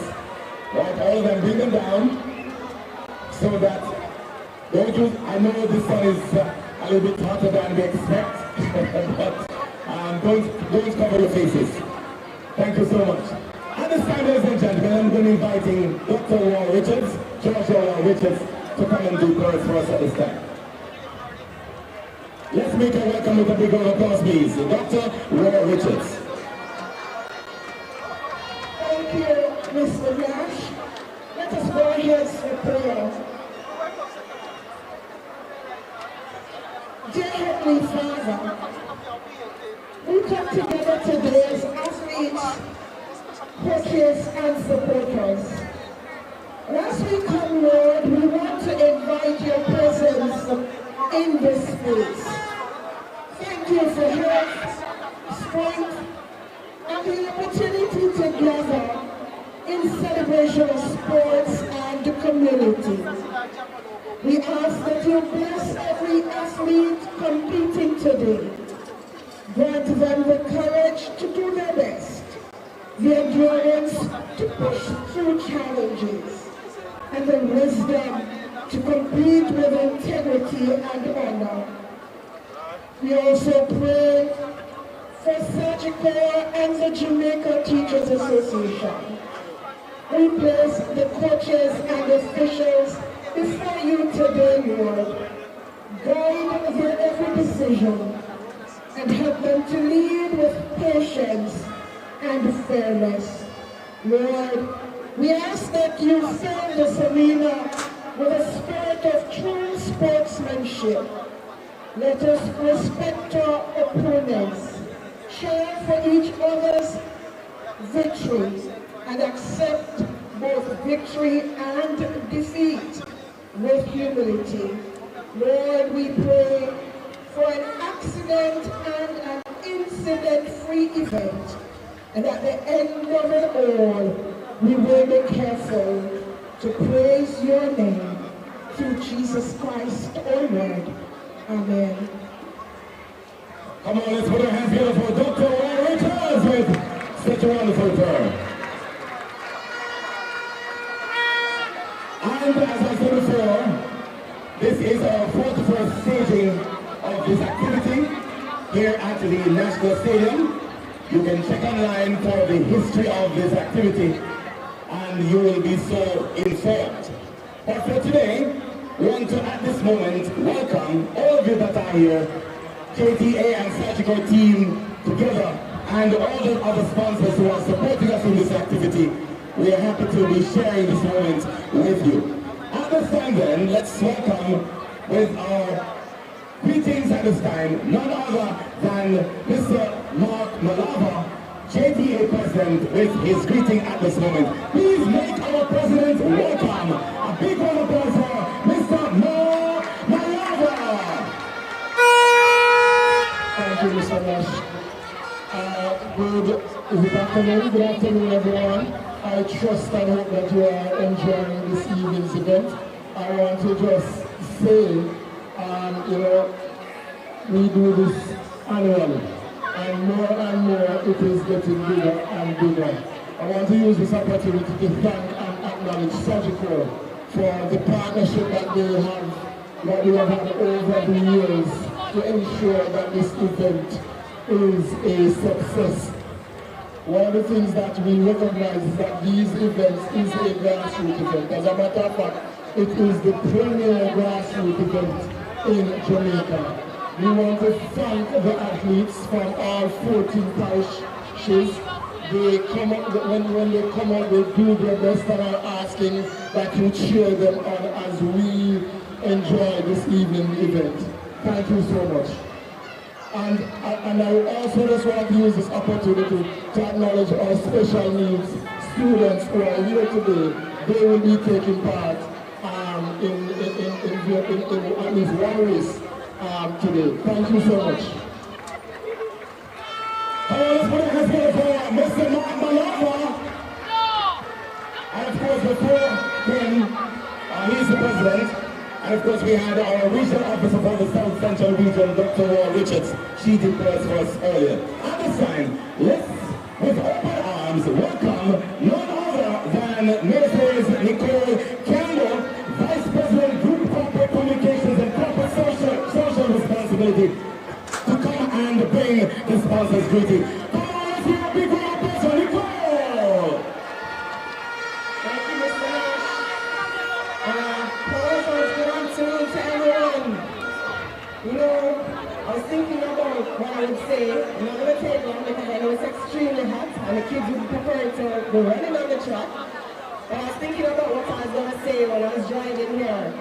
Right, all of them, bring them down. So that, I know this one is a little bit hotter than we expect. But don't cover your faces. Thank you so much. At this time, ladies and gentlemen, I'm going to be inviting Dr. Warren Richards, George Warren Richards, to come and do chorus for us at this time. Let's make a welcome with a big round of applause, please. Dr. Warren Richards. Thank you, Mr. Nash. Let us go ahead for prayer. Dear Heavenly Father, we come together today as athletes, coaches, and supporters. And as we come, Lord, we want to invite your presence in this space. Thank you for health, strength, and the opportunity to gather in celebration of sports and the community. We ask that you bless every athlete competing today. Grant them the courage to do their best, the endurance to push through challenges, and the wisdom to compete with integrity and honor. We also pray for Sagicor and the Jamaica Teachers Association. We place the coaches and officials before you today, Lord. Guide their every decision and help them to lead with patience and fairness. Lord, we ask that you fill this arena with a spirit of true sportsmanship. Let us respect our opponents, cheer for each other's victory, and accept both victory and defeat with humility. Lord, we pray for an accident and an incident-free event, and at the end of it all, we will be careful to praise your name through Jesus Christ, our Lord. Amen. Come on, let's put our hands together for Dr. Warren Richards with such a wonderful turn. And as I said before, this is our 41st staging of this activity here at the National Stadium. You can check online for the history of this activity and you will be so informed. But for today, we want to at this moment welcome all of you that are here, JTA and Sagicor team together, and all the other sponsors who are supporting us in this activity. We are happy to be sharing this moment with you. At this time then, let's welcome with our greetings at this time, none other than Mr. Mark Malava, JTA President, with his greeting at this moment. Please make our President welcome. A big round of applause for Mr. Mark Malava. Thank you, Mr. Nash. Good afternoon, everyone. I trust and hope that you are enjoying this evening's event. I want to just say, we do this annually, and more it is getting bigger and bigger. I want to use this opportunity to thank and acknowledge Sagicor for the partnership that we have had over the years to ensure that this event is a success. One of the things that we recognize is that these events is a grassroots event. As a matter of fact, it is the premier grassroots event in Jamaica. We want to thank the athletes from all 14 parishes. They come up, when they come out, they do their best, and are asking that you cheer them on as we enjoy this evening event. Thank you so much. And I also just want to use this opportunity to acknowledge our special needs students who are here today. They will be taking part in at least one race today. Thank you so much. Let's put our hands together for Mr. Mark Malava. And of course, before him, he's the president. And of course, we had our regional officer for the South Central region, Dr. Wall Richards. She did press for us earlier. At this time, let's, with open arms, welcome none other than Mrs. Nicole Campbell, Vice President, Group Corporate Communications and Corporate Social Responsibility, to come and bring the sponsors' greeting. Come on, let's hear a big round of applause for Nicole! Thank you, Mr. Nash. Good afternoon to everyone. You know, I was thinking about what I would say. I'm not going to take long because I know it's extremely hot and the kids would prefer to be running on the track. But I was thinking about what I was going to say when I was driving here.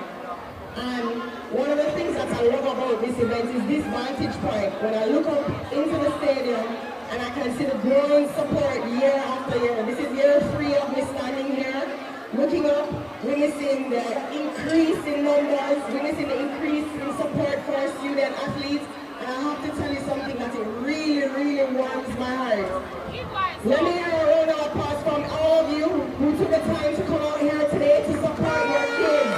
And one of the things that I love about this event is this vantage point. When I look up into the stadium and I can see the growing support year after year. This is year 3 of me standing here. Looking up, witnessing the increase in numbers, witnessing the increase in support for our student athletes, and I have to tell you something that it really, really warms my heart. Let me hear a round of applause from all of you who took the time to come out here today to support your kids.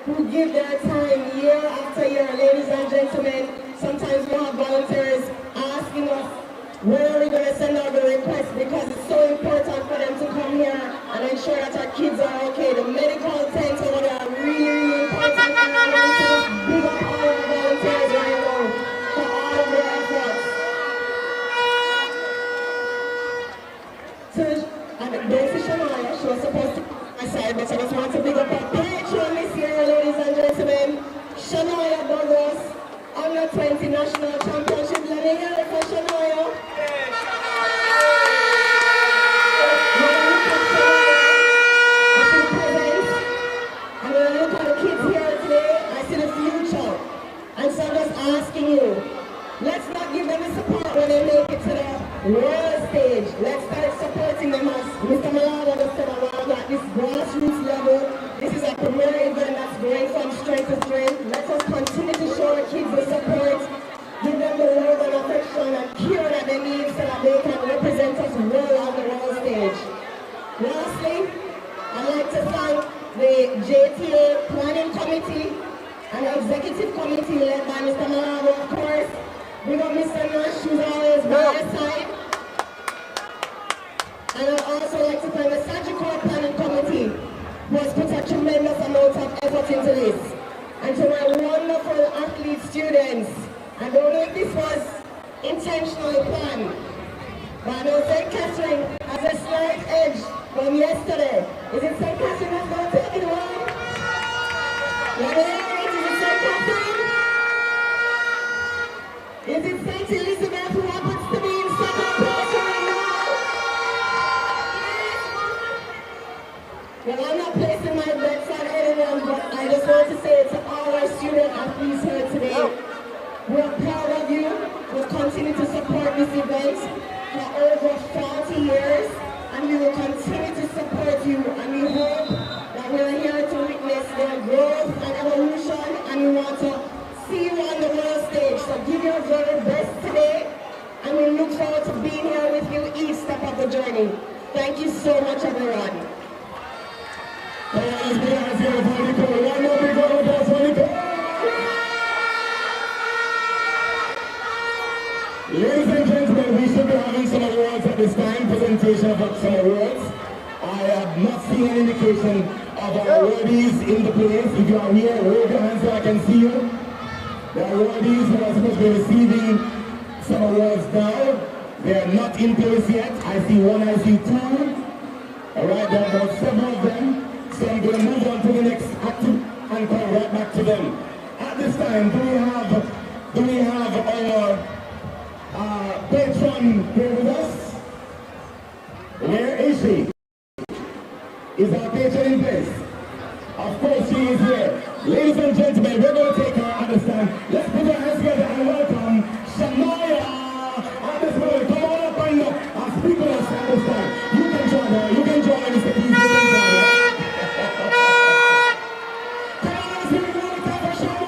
Who give their time year after year. Ladies and gentlemen, sometimes we have volunteers asking us where are we going to send out the request because it's so important for them to come here and ensure that our kids are okay. The medical tents over there are really, really important for them. I want to just big up all our volunteers right now for all of their efforts. And Daisy Shania, she was supposed to be on my side, but I just want to big up our patron this year, ladies and gentlemen. Shania Douglas, Under 20 National Championship. Let me hear it for Shania. And when I look at the kids here today, I see the future. And so I'm just asking you, let's not give them the support when they make it to the world stage. Let's start supporting them as Mr. Malava just said a while back, this grassroots level. This is a premier event that's going from strength to strength. Let us continue to show our kids the support, give them the love and affection and care that they need so that they can represent us well on the world stage. Lastly, I'd like to thank the JTA Planning Committee and the Executive Committee led by Mr. Malava, of course. We got Mr. Nash, who's always by our side. And I'd also like to thank the Sagicor Planning Committee, who has put a tremendous amount of effort into this. And to my wonderful athlete students, I don't know if this was intentionally planned, but I know St. Catherine has a slight edge from yesterday. Is it St. Catherine that's going to take it away? Let me hear it. Is it St. Catherine? Is it St. Elizabeth who happens to be in second place right now? Well, I'm not placing my bets on anyone, but I just want to say to all our student athletes here today, we're proud of you. We'll continue to support this event for over 40 years, and we will continue to support you, and we hope that we're here to witness their growth and evolution, and we want to see you on the world stage. So give your very best today, and we look forward to being here with you each step of the journey. Thank you so much, everyone. Ladies and gentlemen, we should be having some awards at this time, presentation of some awards. I have not seen any indication of our awardees in the place. If you are here, wave your hands so I can see you. The awardees who are supposed to be receiving some awards now, they are not in place yet. I see one, I see two. Alright, there are about 7 of them. So I'm going to move on to the next active and come right back to them. At this time, do we have our bench Kingston here with us? Where is she? Is our patron in place? Of course she is here. Ladies and gentlemen, we're going to take her at this time. Let's put our hands together and welcome Shania at this moment. Come on up and speak with us at this time. You can join her. You can join Mr. Keith. You can join her. Come on, let's hear it one more time for Shania.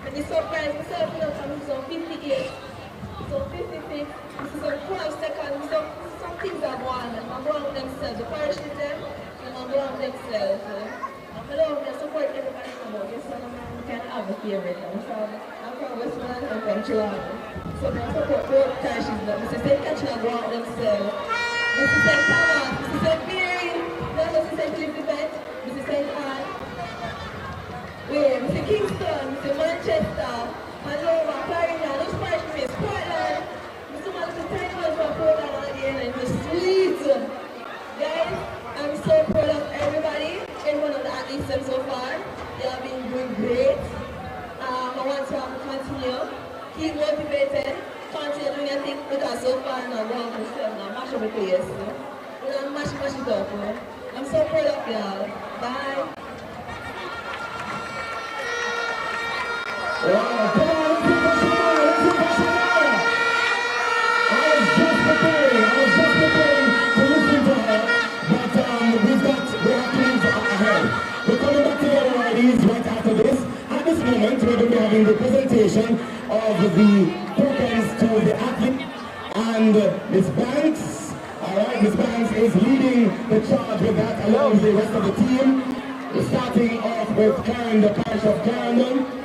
And the surprise myself, you know, I'm so 58, so 56, this is some 12 seconds, some things are going on. I'm going with themselves, the parish with them, and I'm going with themselves. I love them, support everybody come out. Yes, I'm kind of have a favorite. I'm from Westmoreland, I'm from Toronto. So I support both parishes, but Mr. St. Catherine go out themselves. Mr. St. Thomas, Mr. St. Mary, Mr. St. Elizabeth, Mr. St. Anne. Mr. Kingston, Mr. Manchester, Manova, Clarendon, those parish Miss Portland, Mr. Mr. Tiny from Portland again, and Mr. Sweet. Guys, I'm so proud of everybody, everyone of the athletes so far. They have been doing great. I want to continue, keep motivated, continue doing your thing, because so far I'm not wrong myself now, mash up the place. We're going to mash it up. I'm so proud of y'all. Bye. Wow, come on, let's hear for Shania. I was just preparing to listen to her, but we have to move ahead. We're coming back to the awardees right after this. At this moment, we're going to be having the presentation of the tokens to the athlete and Miss Banks. Alright, Miss Banks is leading the charge with that along with the rest of the team. We're starting off with Karen, the parish of Clarendon.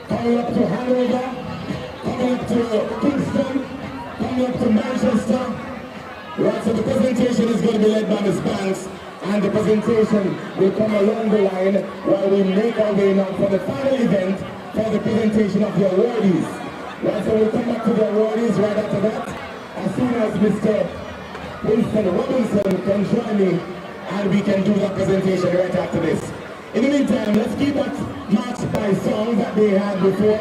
Coming up to Hanover, coming up to Kingston, coming up to Manchester. Right, so the presentation is going to be led by Ms. Banks, and the presentation will come along the line while we make our way now for the final event for the presentation of the awardees. Right, so we'll come back to the awardees right after that, as soon as Mr. Winston Robinson can join me, and we can do that presentation right after this. In the meantime, let's keep that match by song that they had before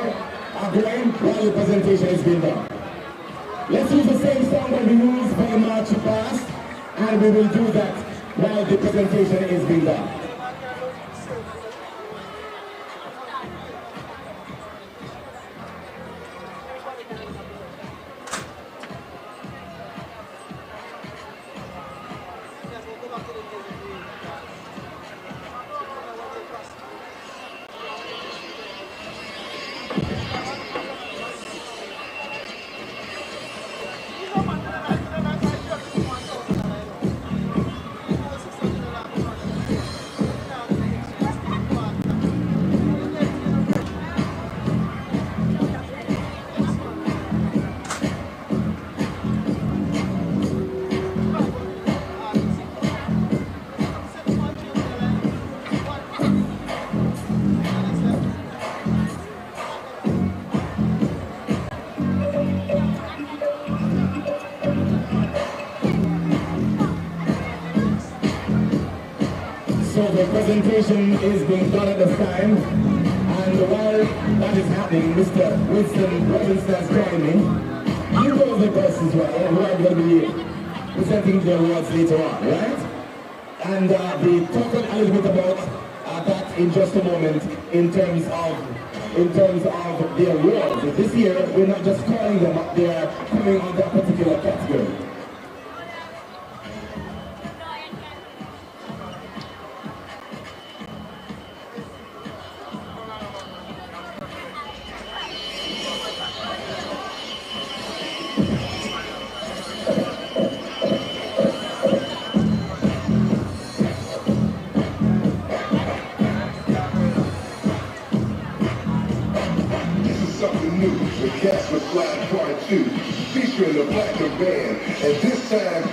going while the presentation is being done. Let's use the same song that we used for the march past, and we will do that while the presentation is being done. So the presentation is being done at this time, and while that is happening, Mr. Winston Robinson has joined me. You know the best as well, who are going to be presenting the awards later on, right? And we'll talk a little bit about that in just a moment in terms of the awards. This year, we're not just calling them up, they are coming under a particular category. Featuring the Platinum Band, and this time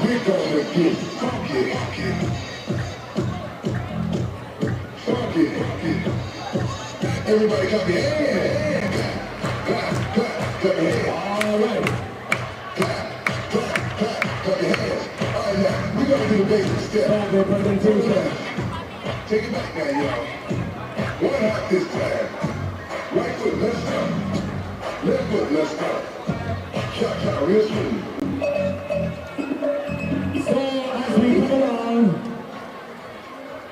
we're gonna get funky. Everybody clap your hands. Clap your hands. All right. basic step. Start the presentation. Take it back now, y'all. One hop this time. Right foot, let's stop. Left foot, let's stop. Cha-cha, real smooth. So, as we come along,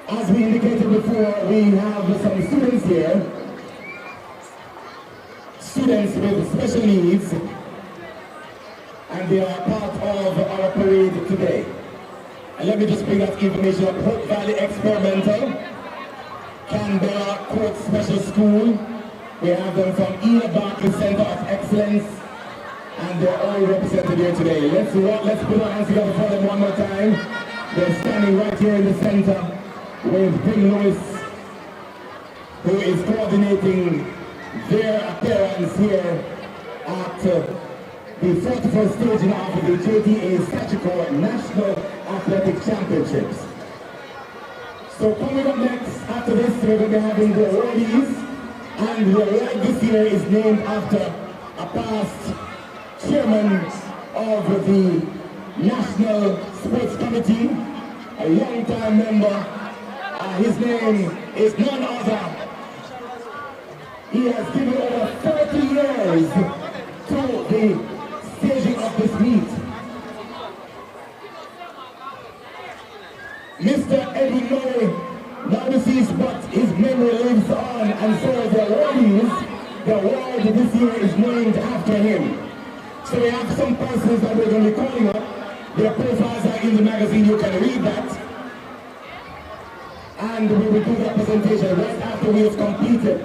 as we indicated before, we have some students here. Students with special needs. And they are part of our parade today. And let me just bring that information up. Hope Valley Experimental, Canberra Court Special School. We have them from Ian Barkley Center of Excellence. And they're all represented here today. Let's put our hands together for them one more time. They're standing right here in the center with Bill Lewis, who is coordinating their appearance here at the 41st staging of the JTA Sagicor National Athletic Championships. So coming up next, after this, we're going to be having the awardees, and the award this year is named after a past chairman of the National Sports Committee, a long-time member. His name is none other. He has given over 30 years to the staging of this meet. Mr. Edwin Murray, now deceased, but his memory lives on, and so the award this year is named after him. So we have some persons that we're going to be calling up. Their profiles are in the magazine, you can read that. And we will do the presentation right after we have completed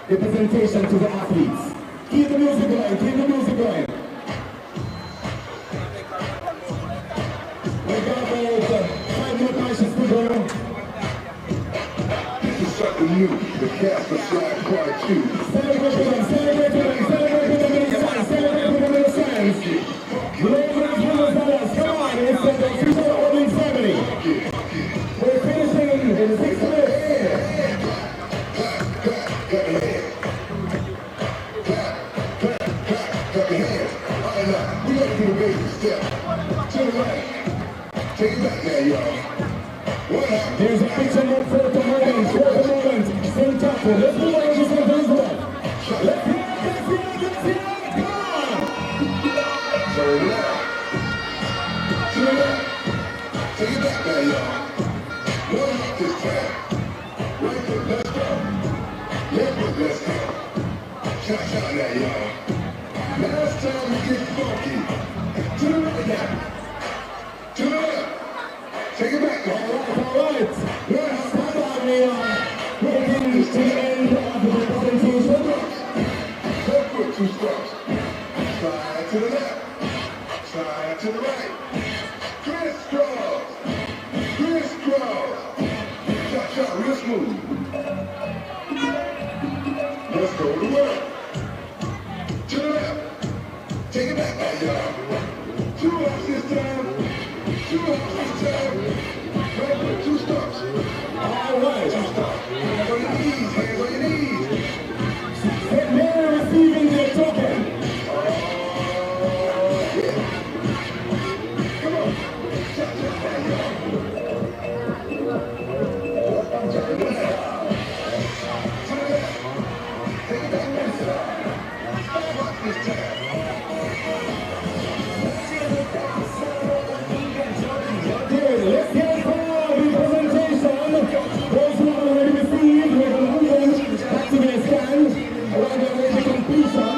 the presentation to the athletes. Keep the music going, keep the music going. We got about 5 more questions to go. This is something new. The Casper Slide Part 2. Celebrate with them, celebrate with them, celebrate with them in the signs, celebrate with them in the signs. Ladies and fellas, come on, it's the official opening ceremony. We're finishing in 6 minutes. Clap your hands. Clap your hands. All right, now, we're going to do the basic step. To the right. Take it back now, y'all. One hop. There's a picture more photo moment. Same tackle. Let's move on to something as well. Let's hear it. Come on. So now, to the left. Take it back now, y'all. One hop this time. Right foot, let's go. Left foot, let's go. Cha-cha now, y'all. Last time we get funky. To the right now. To the left. Take it back. All right. Let's start on we're getting to the end of the presentation. Left foot, 2 steps. Slide to the left. Slide to the right. Crisscross. Crisscross. Cha-cha, real smooth. Let's go to work. To the left. Take it back now, y'all. 2 hops this time. 2 hops this time. Right foot, 2 steps. All right. 2 steps. Hands on your knees. Hands on your knees. They're receiving their token. Yeah. Come on. Cha-cha now, y'all. Turn to the left. To the left. Take it back one side. 5 hops this time. Let's get it for the presentation. Those who have already received, we're going to move them back to their stand around their way to completion.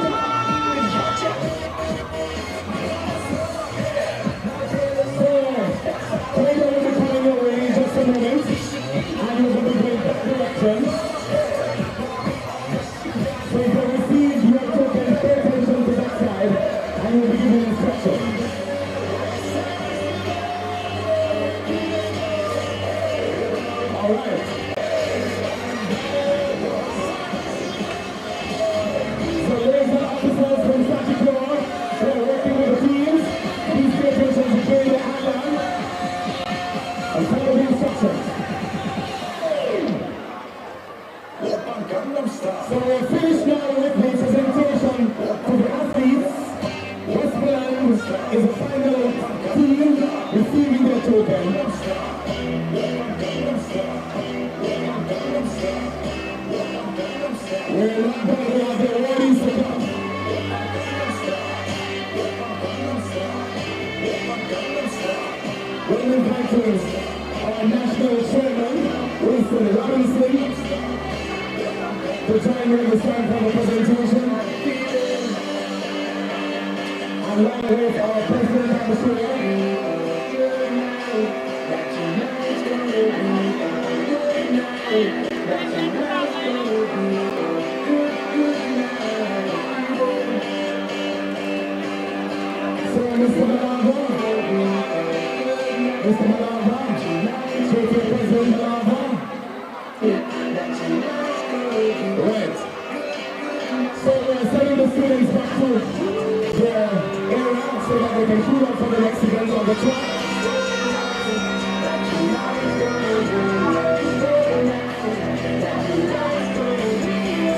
So, we're going to be coming your way in just a moment, and you're going to be going that direction. So if you receive your token, pay attention to that side, and you'll be given instructions. All right. So there's the officers from Sagicor. They're working with the teams. Please pay attention to carry the hand and follow the instructions. So we're finished now with the presentation to the athletes. Westmoreland is a final team receiving their token. We're not going to have the audience to come. We're inviting our national chairman, Winston Robinson, to join me this time for the presentation. Along with our president of the show. So Mr. Malava, JTA President Malava. Right. So we're sending the students back to their area so that they can queue up for the next event on the track.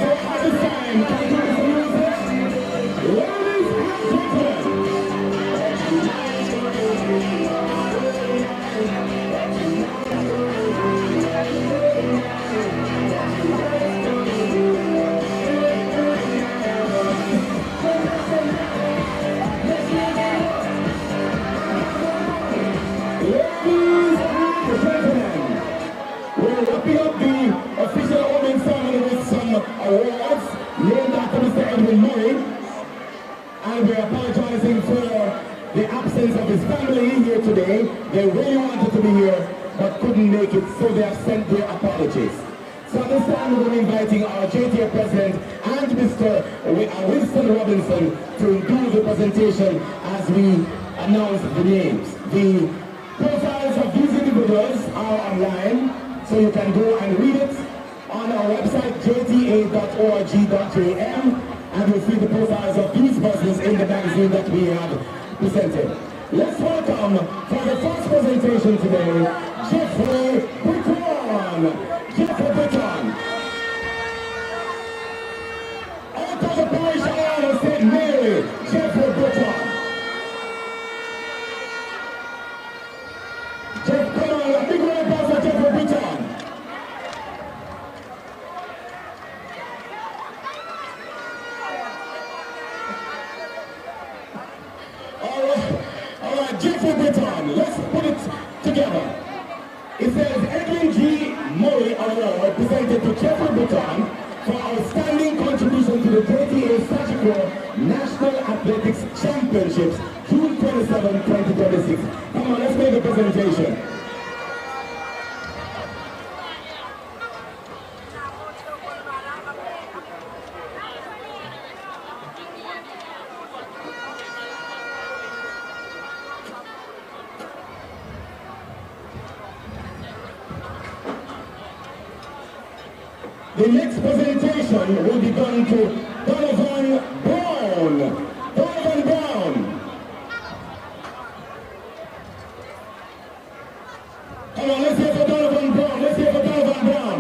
So at this time, can you do some music? Ladies and awards named after Mr. Edwin Murray, and we're apologizing for the absence of his family here today. They really wanted to be here but couldn't make it, so they have sent their apologies. So at this time we're going to be inviting our JTA President and Mr. Winston Robinson to do the presentation as we announce the names. The profiles of these individuals are online, so you can go and read it on our website, jta.org.jm, and you'll see the profiles of these persons in the magazine that we have presented. Let's welcome, for the first presentation today, Jeffrey Britton. Jeffrey Britton. Out of the parish of St. Mary, Jeffrey Britton. Jeff, come on, a big round of applause for Jeffrey Britton. Jeffrey Britton, let's put it together. It says Edwin G. Murray Award presented to Jeffrey Britton for outstanding contribution to the JTA Sagicor National Athletics Championships, June 27, 2026. Come on, let's make the presentation. The next presentation will be done to Donovan Brown. Donovan Brown. Come on, let's hear for Donovan Brown. Let's hear for Donovan Brown.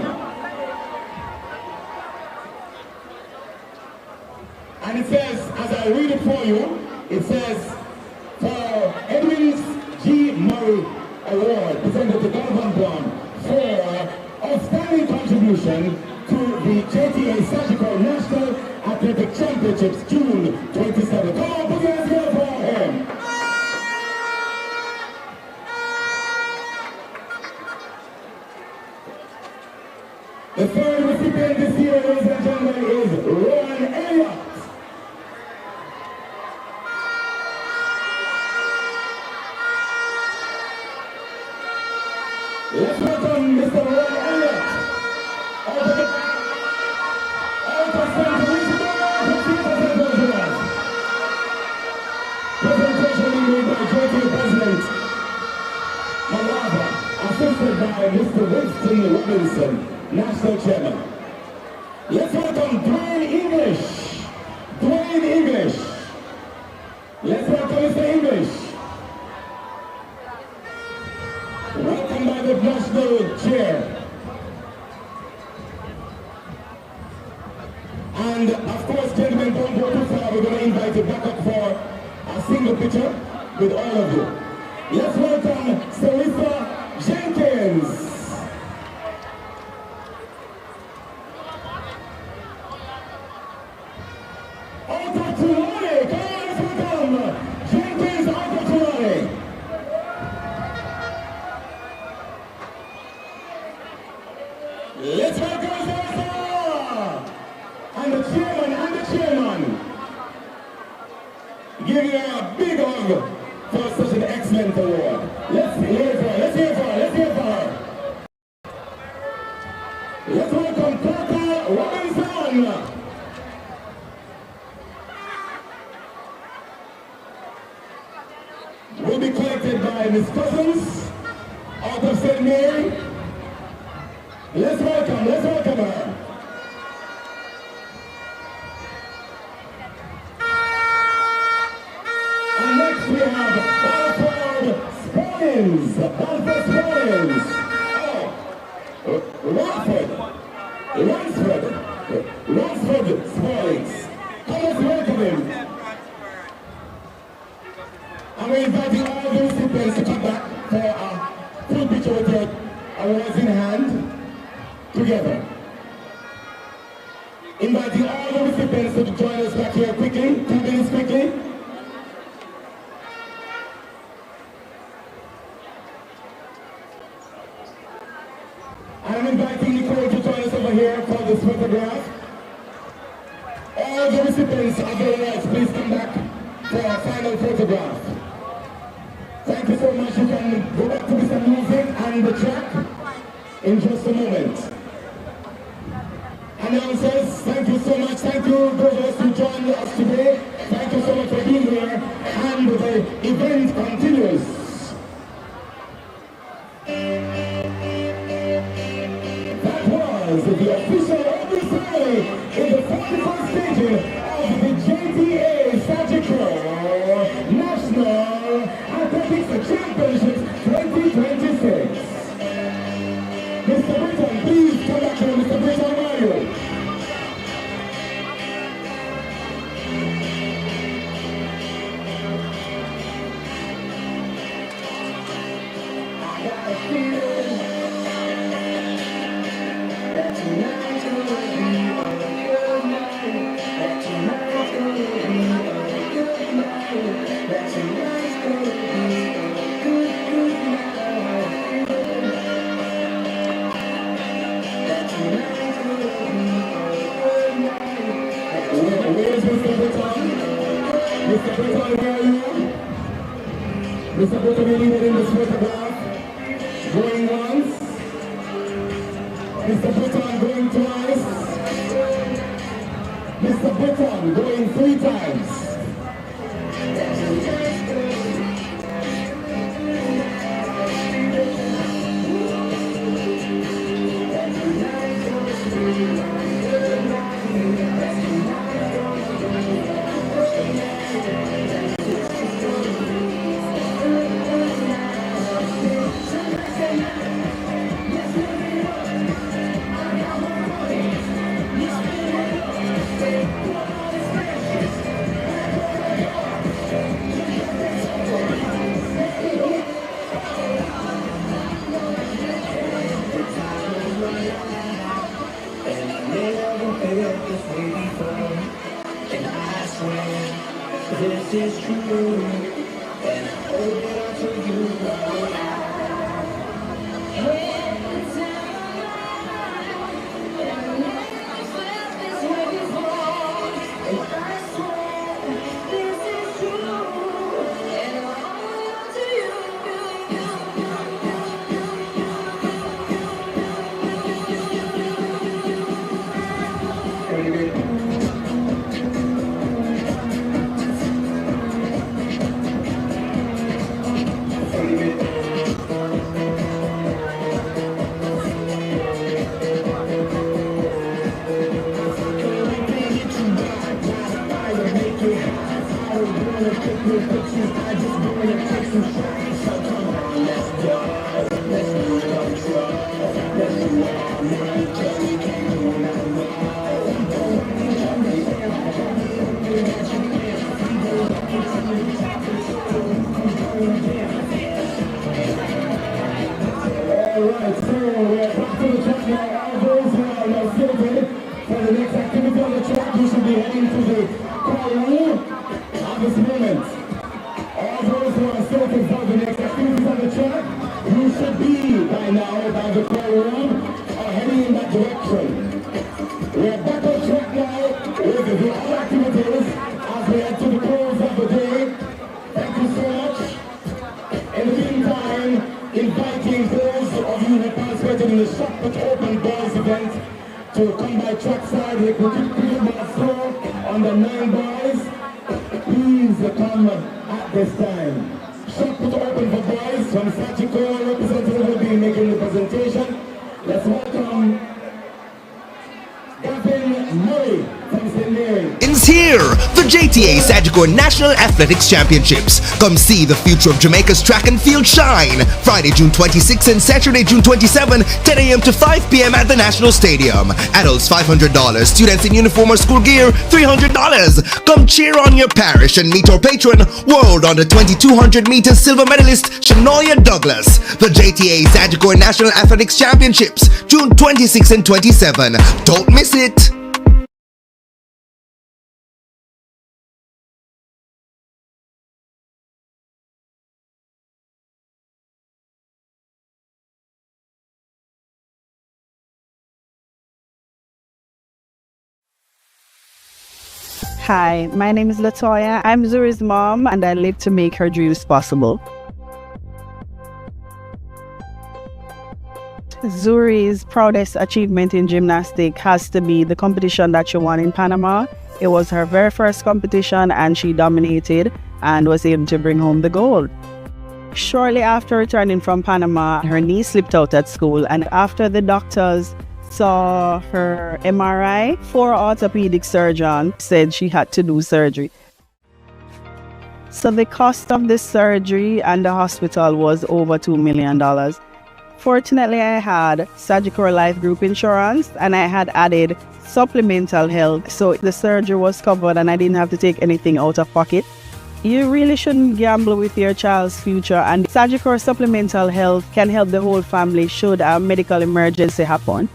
And it says, as I read it for you, it says, for Edwin G. Murray Award, presented to Donovan Brown for outstanding contribution to the JTA Sagicor National Athletic Championships, June 27. Come on, put your hands together for him. The third recipient this year, ladies and gentlemen, is Rowan Elliott. Let's welcome Mr. Rowan Elliott. Presentation made by JTA President Malava, assisted by Mr. Winston Robinson, National Chairman. Let's welcome Dwayne English. Dwayne English. Let's welcome Mr. English. Welcome by the National Chair. And of course, gentlemen, don't go too far. We're going to invite you back up for a single single picture with all of you. Let's welcome Sarissa Jenkins. Out of Toronto, come on, let's welcome Jenkins out of Toronto. Let's welcome Sarissa and the chairman. Give you a big hug for such an excellent award. Let's hear for her. Let's welcome Parker Robinson. Will be collected by Miss Cousins out of St. Mary. Let's welcome her. And next we have Balfour Spallings. Ransford Spallings. Come let's welcome him. I'm inviting all the recipients to come back for a full picture with your awards in hand together. Inviting all the recipients to join us back here quickly, 2 minutes quickly. I'm inviting Nicole to join us over here for this photograph. All the recipients of the awards, please come back for our final photograph. Thank you so much. You can go back to Mr. Music and the track in just a moment. Announcers, thank you so much. Thank you those who joined us today. Thank you so much for being here. And the event continues. That was the official opening ceremony in the 41st stage of the JTA Sagicor National Athletics Championships 2026. Mr. Britton, please come back here. Mr. Britton, where are you? I got a feeling that tonight's gonna be a good night. That tonight's gonna be a good night. That tonight's gonna be a good night. That tonight's gonna be a good night. Where's Mr. Britton? Mr. Britton, where are you? Mr. Britton, you needed in this photograph. Going once. Mr. Britton going twice. Mr. Britton going 3 times. This is true, and I hope that I told you every time, and I never felt this way before, and I swear this is true, and I owe it to you. I just wanna take some shots, so come on, let's go. Let's lose control. Let's do all night, cause we can't do nothing wrong. Don't should be by now by the program are heading in that direction. We're back on track now with the other activities as we head to the close of the day. Thank you so much. In the meantime, inviting those of you who participated in the Shop But Open Boys event to come by trackside. We could give a floor on the 9 boys. Please come at this time. Shop But Open for boys from Sagicor representative will be making the presentation. Let's welcome Murray from St. Mary. Is here, the JTA Sagicor National Athletics Championships. Come see the future of Jamaica's track and field shine. Friday, June 26 and Saturday, June 27, 10 a.m. to 5 p.m. at the National Stadium. Adults $500, students in uniform or school gear $300. Come cheer on your parish and meet our patron, world under 2200 meters silver medalist Shania Douglas. The JTA Sagicor National Athletics Championships, June 26 and 27. Don't miss it. Hi, my name is Latoya. I'm Zuri's mom and I live to make her dreams possible. Zuri's proudest achievement in gymnastics has to be the competition that she won in Panama. It was her very first competition and she dominated and was able to bring home the gold. Shortly after returning from Panama, her knee slipped out at school, and after the doctors saw her MRI, 4 orthopedic surgeons said she had to do surgery. So the cost of the surgery and the hospital was over $2 million. Fortunately, I had Sagicor Life Group Insurance and I had added supplemental health, so the surgery was covered and I didn't have to take anything out of pocket. You really shouldn't gamble with your child's future, and Sagicor supplemental health can help the whole family should a medical emergency happen.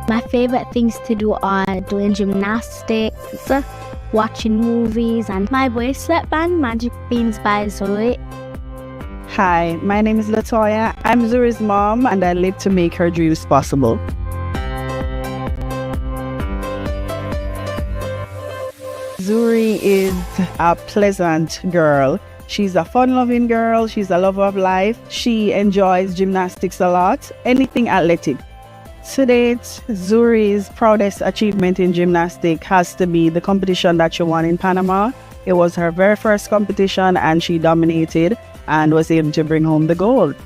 My favorite things to do are doing gymnastics, watching movies, and my bracelet band, Magic Beans by Zoe. Hi, my name is Latoya. I'm Zuri's mom and I live to make her dreams possible. Zuri is a pleasant girl. She's a fun-loving girl. She's a lover of life. She enjoys gymnastics a lot, anything athletic. To date, Zuri's proudest achievement in gymnastics has to be the competition that she won in Panama. It was her very first competition and she dominated and was able to bring home the gold.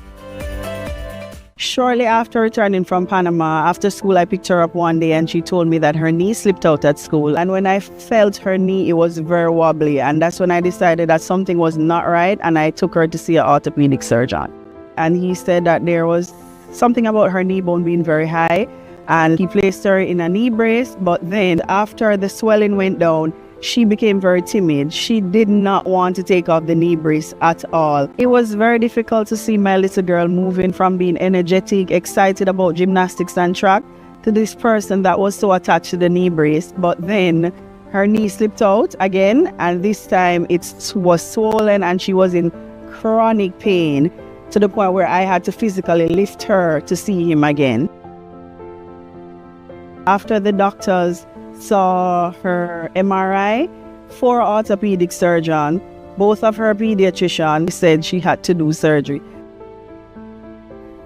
Shortly after returning from Panama, after school I picked her up one day and she told me that her knee slipped out at school. And when I felt her knee, it was very wobbly, and that's when I decided that something was not right, and I took her to see an orthopedic surgeon. And he said that there was something about her knee bone being very high, and he placed her in a knee brace. But then after the swelling went down, she became very timid. She did not want to take off the knee brace at all. It was very difficult to see my little girl moving from being energetic, excited about gymnastics and track, to this person that was so attached to the knee brace. But then her knee slipped out again, and this time it was swollen and she was in chronic pain, to the point where I had to physically lift her to see him again. After the doctors saw her MRI, 4 orthopedic surgeons, both of her pediatricians, said she had to do surgery.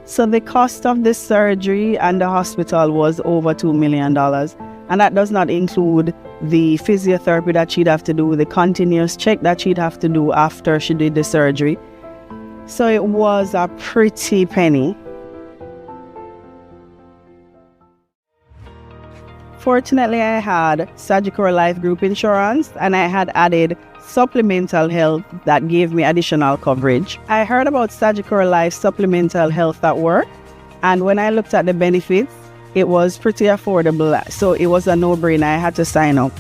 So the cost of the surgery and the hospital was over $2 million. And that does not include the physiotherapy that she'd have to do, the continuous check that she'd have to do after she did the surgery. So it was a pretty penny. Fortunately, I had Sagicor Life Group Insurance and I had added supplemental health that gave me additional coverage. I heard about Sagicor Life supplemental health at work, and when I looked at the benefits, it was pretty affordable, so it was a no-brainer. I had to sign up.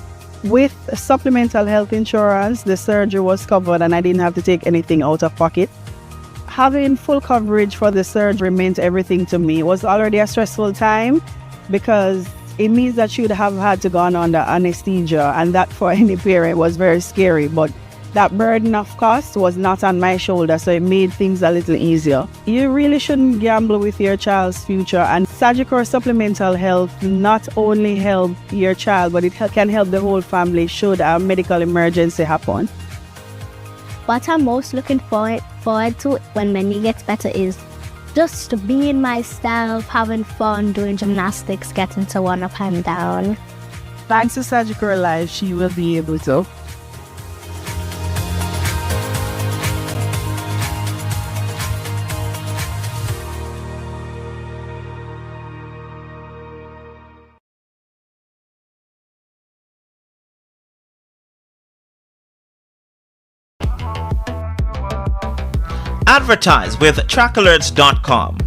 With supplemental health insurance, the surgery was covered and I didn't have to take anything out of pocket. Having full coverage for the surgery meant everything to me. It was already a stressful time because it means that she would have had to go on under anesthesia, and that for any parent was very scary. But that burden of cost was not on my shoulder, so it made things a little easier. You really shouldn't gamble with your child's future, and Sagicor Supplemental Health not only help your child, but it can help the whole family should a medical emergency happen. What I'm most looking forward to when Manny gets better is just being myself, having fun, doing gymnastics, getting to one up and down. Thanks to Sagicor Life, she will be able to. Advertise with trackalerts.com.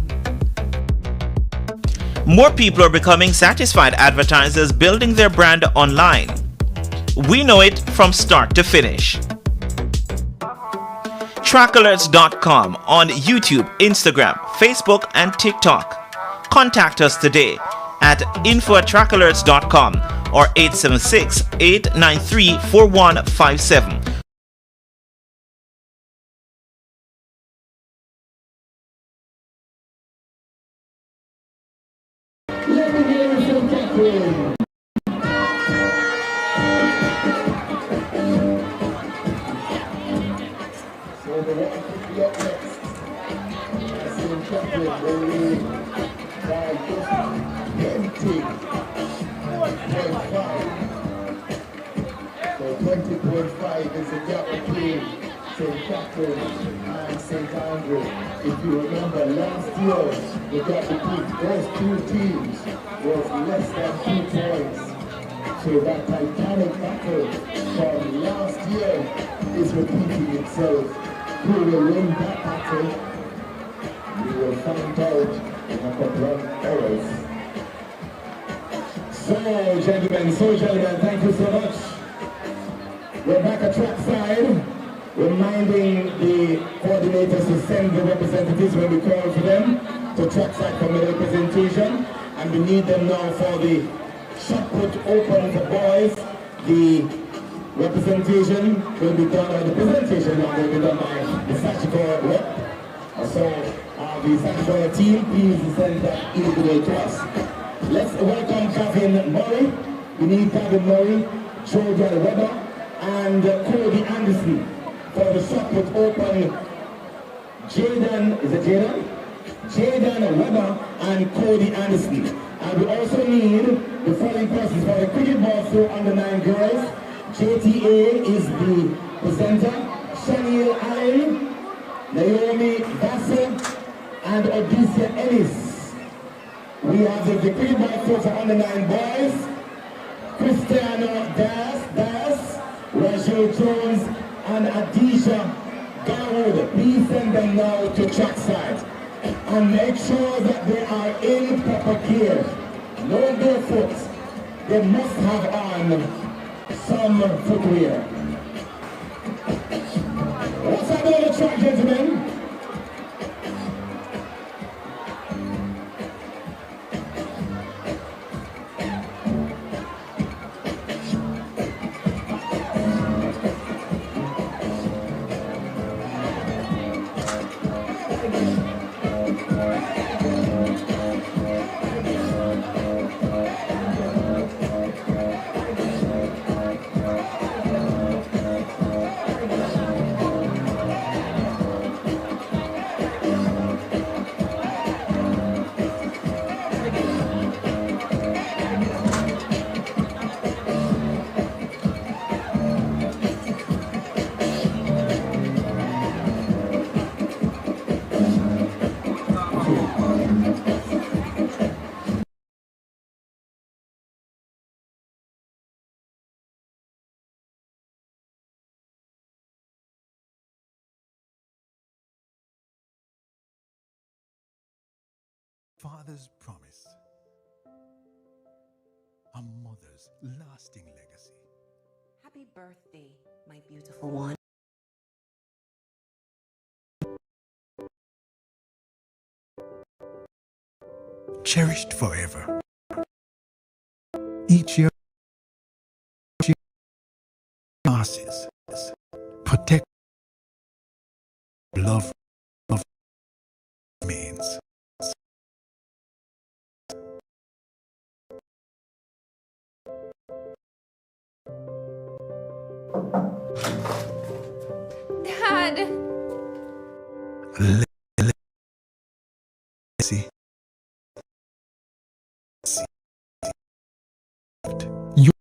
More people are becoming satisfied advertisers building their brand online. We know it from start to finish. Trackalerts.com on YouTube, Instagram, Facebook, and TikTok. Contact us today at info@trackalerts.com or 876-893-4157. So 20.5 is the gap between St. Catherine and St. Andrew. If you remember last year, the gap between those two teams was less than 2 points. So that titanic battle from last year is repeating itself. Who will win that battle? We will find out in a couple of hours. So gentlemen, thank you so much. We're back at trackside, reminding the coordinators to send the representatives when we call for them to trackside for the representation, and we need them now for the shot put open for boys. The representation will be done, or the presentation now will be done by the Sagicor rep. So the Sagicor team, please send that email to us. Let's welcome Gavin Murray. We need Gavin Murray, Jordan Weber, and Cody Anderson for the shot put open. Jaden Weber and Cody Anderson. And we also need the following persons for the cricket ball throw under 9 girls. JTA is the presenter. Shaniel Allen, Naomi Bassett, and Odysseus Ellis. We have the cricket ball throw for under 9 boys. Cristiano Das, Rachel Jones, and Adisha Garwood. Please send them now to trackside. And make sure that they are in proper gear. No barefoot. They must have on some footwear. What's up on the track, gentlemen? Father's promise, a mother's lasting legacy. Happy birthday, my beautiful one. Cherished forever. Each year, masses protect, love means. Dad! Legacy. Your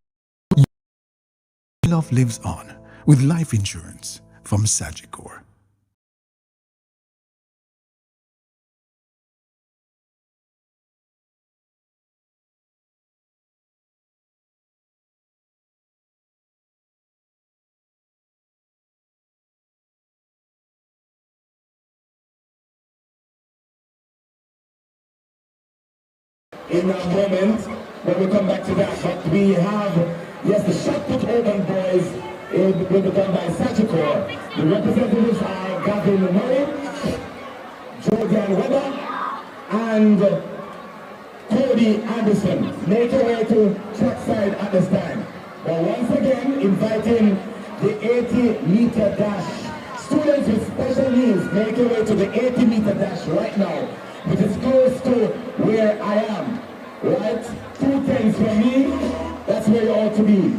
love lives on with life insurance from Sagicor. In a moment, when we come back to that, but we have, yes, the shot put open boys will be done by Sagicor. The representatives are Gavin Murray, Jordan Weber, and Cody Anderson. Make your way to trackside at this time. But once again, inviting the 80-meter dash. Students with special needs, make your way to the 80-meter dash right now, which is close to where I am. Right? 2 10s from me, that's where you ought to be.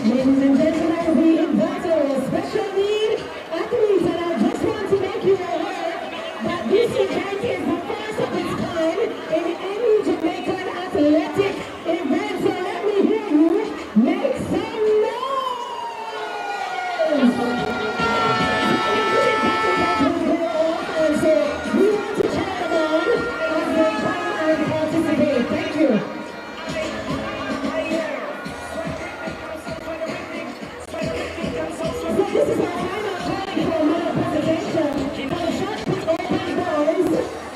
Ladies and gentlemen, we invite our special need athletes, and I just want to make you aware that this event is the first of its kind in any Jamaican athletic event. So let me hear you make some noise! And so we want to cheer them on as they come and participate. Thank you. This is our final time for another presentation. For the shot put open boys,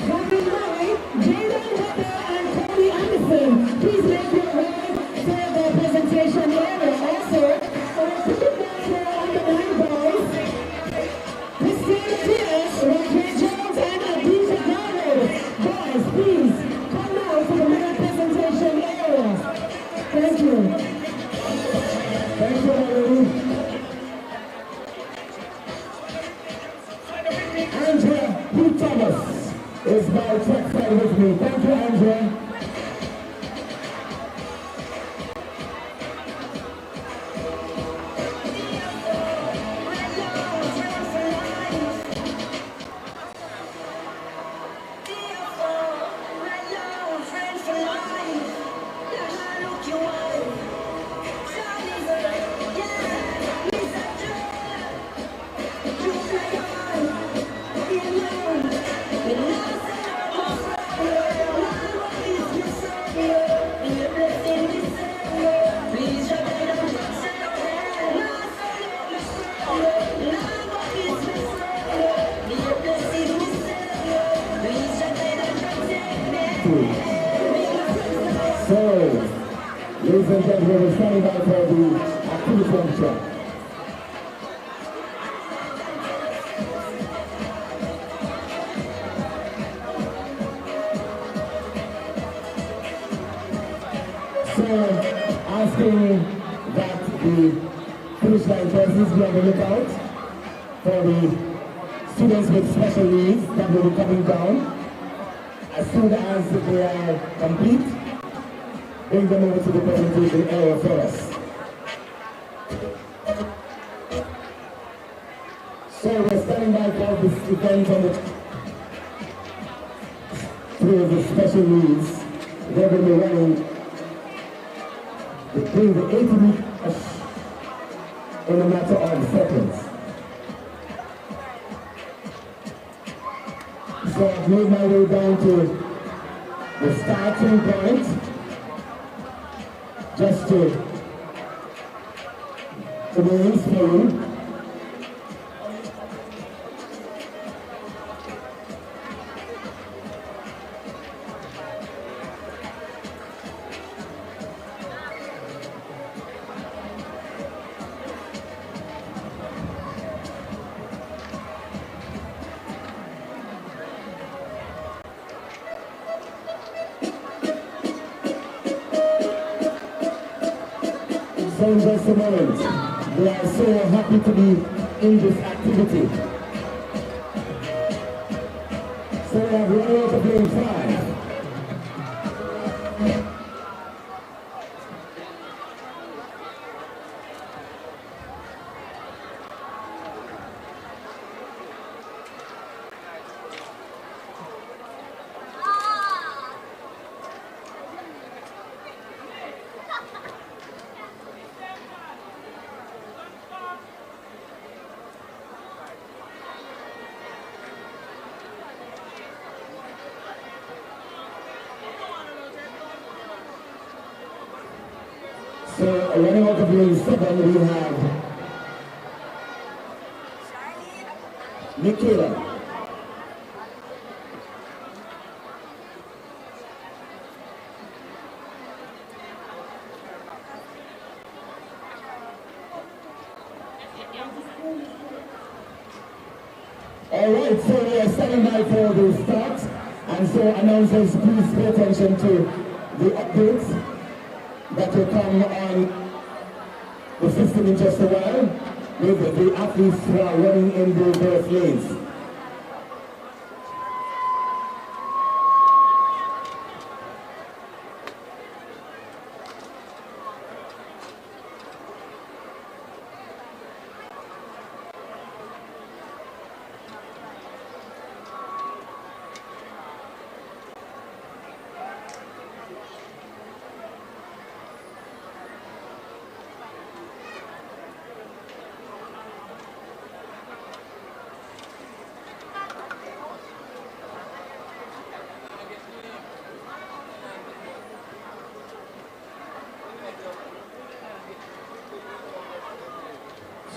Gavin Murray, Jaden Weber, and Cody Anderson. Please make your way to the presentation area. Also, for the picture on the 9 boys, Christine Pierce, Roger Jones, and Adisha Garland. Boys, please come now to the middle presentation area. Thank you. Thank you, everybody. Andrea P. Thomas is my trackside with me. Thank you, Andrea. So, ladies and gentlemen, we're standing by for the activity on track. So, asking that the finish line persons be on the lookout for the students with special needs that will be coming down. As soon as they are complete, bring them over to the presentation area for us. So we're standing by for this event on the through the special needs. They're going to be running the 80-meter in a matter of seconds. So I've made my way down to the starting point, just to be useful. So in just a moment, we are so happy to be in this activity. So we have Royal to play 5. So running out of lane 7, we have Michaela. Alright, so we are standing by for the start, and so announcers, please pay attention to the updates that will come on the system in just a while with the athletes who are running in the various lanes.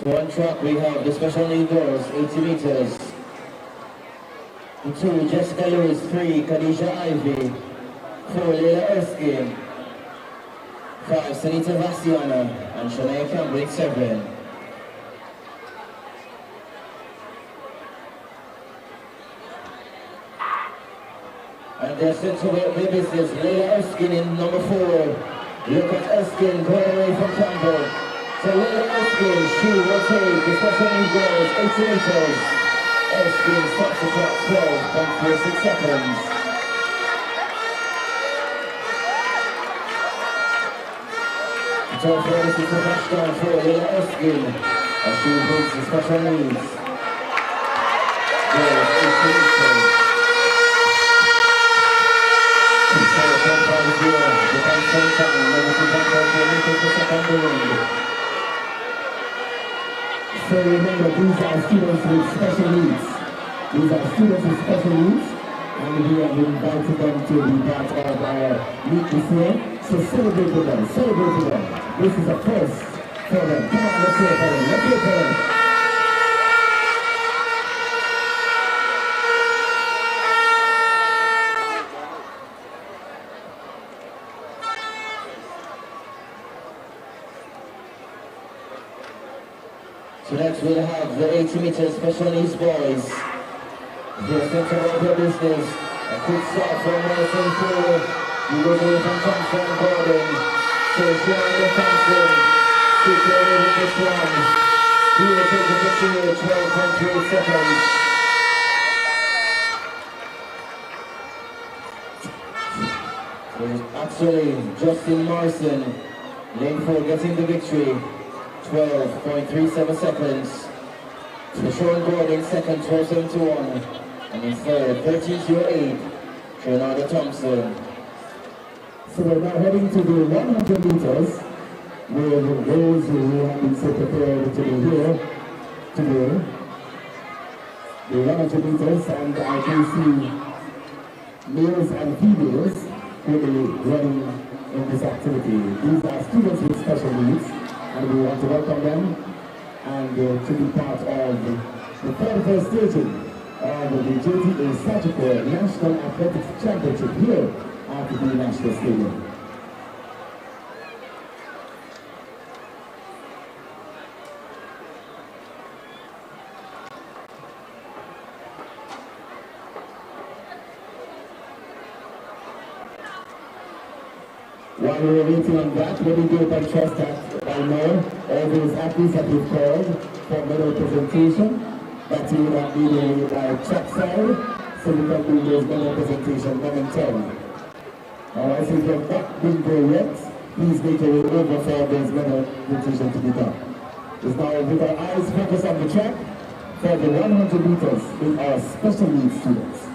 So on track we have the special lead girls, 80 meters. The 2, Jessica Lewis, 3, Khadija Ivy, 4, Leila Erskine, 5, Sanita Vassiana, and Shania Campbell, 7. And they're sent to their business. Leila Erskine in number 4. Look at Erskine going away from Campbell. So Leila Erskine, she will take the special lead girls, 80 meters. Erskine stops the clock 12.46 seconds. The top for this is the touchdown for Leila Erskine as she brings the special needs. Girls, 80 meters. The constant time, number 2.4 for second round. So remember, these are students with special needs. These are students with special needs, and we have invited them to be part of our meet this year. So celebrate with them, celebrate with them. This is a first for them. Come on, let's hear it for them. Let's hear it for them. So next we'll have the 80 meter special needs boys. They're sent about their business. A quick start from Nelson Ford. You go away from Thompson and Gordon. So Shania Thompson. Stick away with this one. He will take the victory at 12.3 seconds. So actually, Justin Morrison, lane 4 getting the victory. 12.37 seconds. So Sean Gordon second, 12.71. And in third, 13.08, Leonardo Thompson. So we're now heading to the 100 meters. with those who have been so prepared to be here today. The 100 meters, and I can see males and females who will be running in this activity. These are students with special needs, and we want to welcome them and to be part of the 31st staging of the JTA Sagicor National Athletics Championship here at the National Stadium. While we were waiting on that, let me do it and trust that by now all those athletes that we've called for medal presentation, that you would have been by trackside, so we can do those medal presentation momentarily. Alright, so if you have not been there yet, please make your way over for those medal presentation to be done. It's now with our eyes focused on the track for the 100 meters with our special needs students.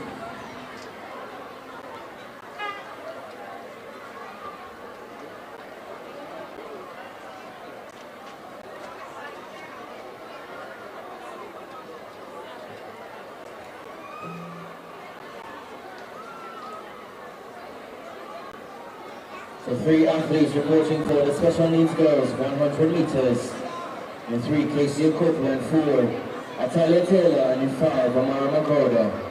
So 3 athletes reporting for the special needs girls, 100 meters. In 3, Casey Copeland, 4, Atalia Taylor, and in 5, Amara Magoda.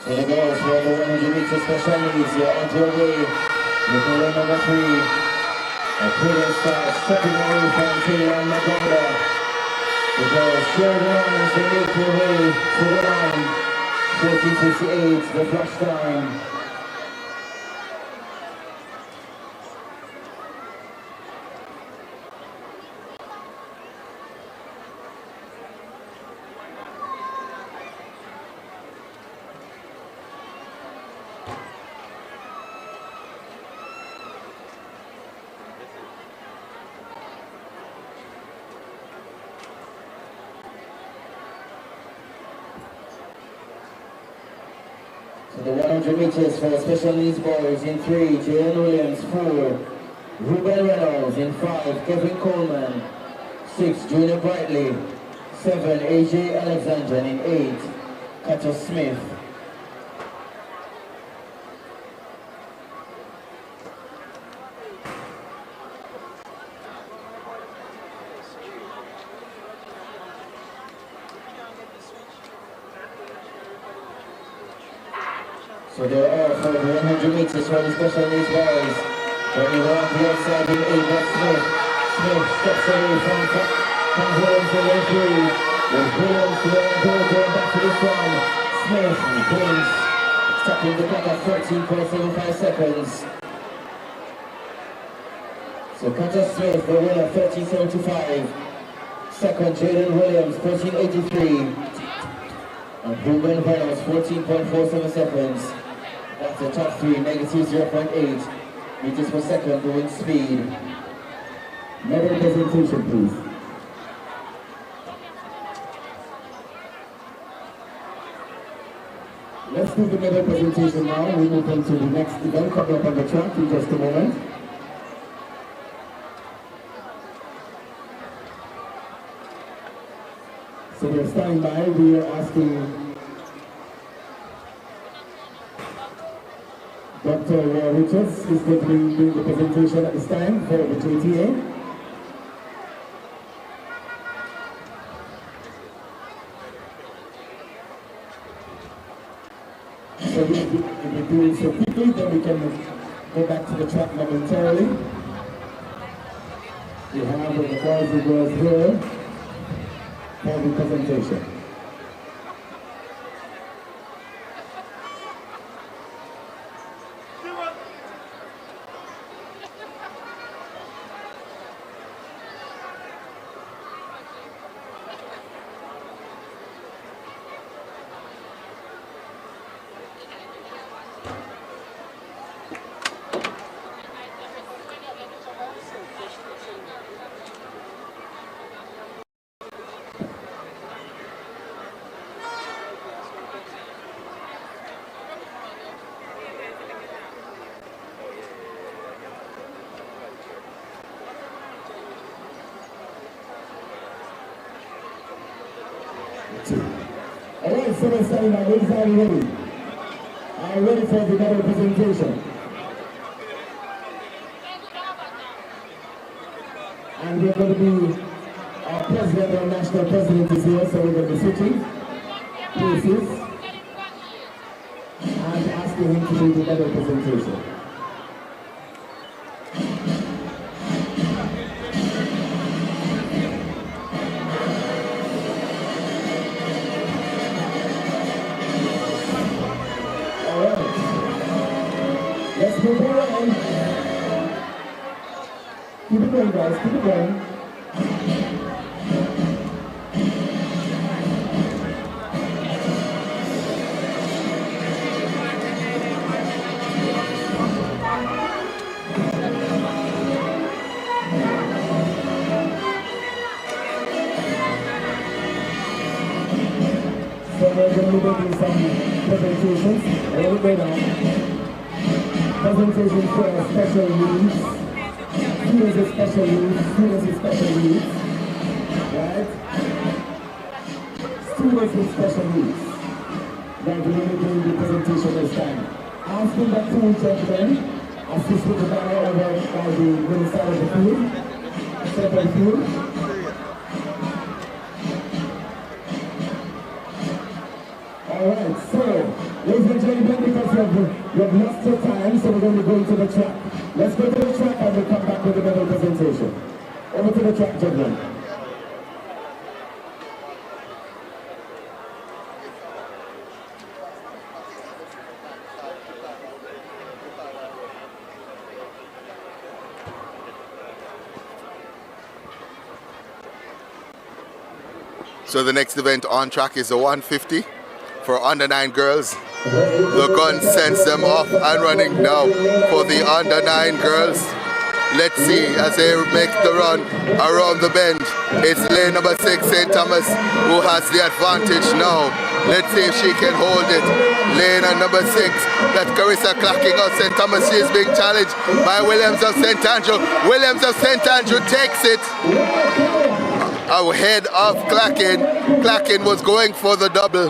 So the girls for the 100 meter special needs, you're on your way. With the number 3, a brilliant start, stepping away from Taylor and Magoda. The girls share the line as they make their way to the line. 14:58, the flash time. So the 100 meters for special needs boys in 3, Jalen Williams, 4, Ruben Reynolds in 5, Kevin Coleman, 6, Junior Brightly, 7, AJ Alexander, and in 8, Kato Smith. So they're all for the 100 meters for the special needs boys. Running around the outside in 8, that's Smith. Smith steps away from Williams to the 3. There's Williams to the goal, going back to this one. Smith wins, stopping the clock at 13.75 seconds. So Carter Smith, the winner, 13.75. Second, Jaden Williams, 13.83. And Ruben Vela was 14.47 seconds. That's the top three, negative 0.8 meters per second, the wind speed. Medal presentation, please. Let's do the medal presentation now. We move on to the next event coming up on the track in just a moment. So we're standing by. We are asking Dr. Richards is going to be doing the presentation at this time for the JTA. So if we do it so quickly, then we can go back to the track momentarily. We have the boys and girls here for the presentation. Alright, so we're starting now. Ladies, are you ready? Are you ready for the medal presentation? And we're going to be, our president, our national president is here, so we're going to be switching places and asking him to do the medal presentation. Keep it going, guys. Keep it going. So we're going to be doing some presentations. A little bit now. Presentation for special needs. Students with special needs. Students with special needs. Right? Students with special needs. That we're going to be doing the presentation this time. Asking that two gentlemen assist with the banner over by the middle side of the field. Center field. Alright, so ladies and gentlemen, because you have lost your time, so we're going to go to the track. Let's go to the track and we'll come back with another presentation. Over to the track, gentlemen. So the next event on track is the 150 for under 9 girls. The gun sends them off and running now for the under 9 girls. Let's see as they make the run around the bend. It's lane number 6, St. Thomas, who has the advantage now. Let's see if she can hold it. Lane number 6, that's Carissa clocking out St. Thomas. She is being challenged by Williams of St. Andrew. Williams of St. Andrew takes it ahead of Clackin. Clackin was going for the double,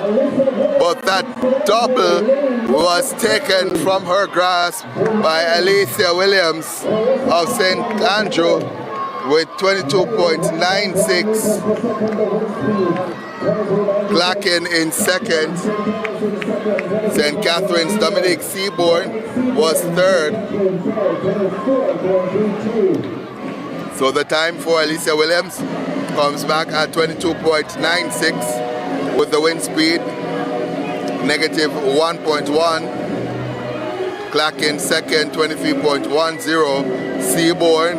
but that double was taken from her grasp by Alicia Williams of St. Andrew with 22.96. Clackin in second. St. Catherine's Dominic Seaborn was third. So the time for Alicia Williams comes back at 22.96 with the wind speed negative 1.1. Clackin second, 23.10. Seaborn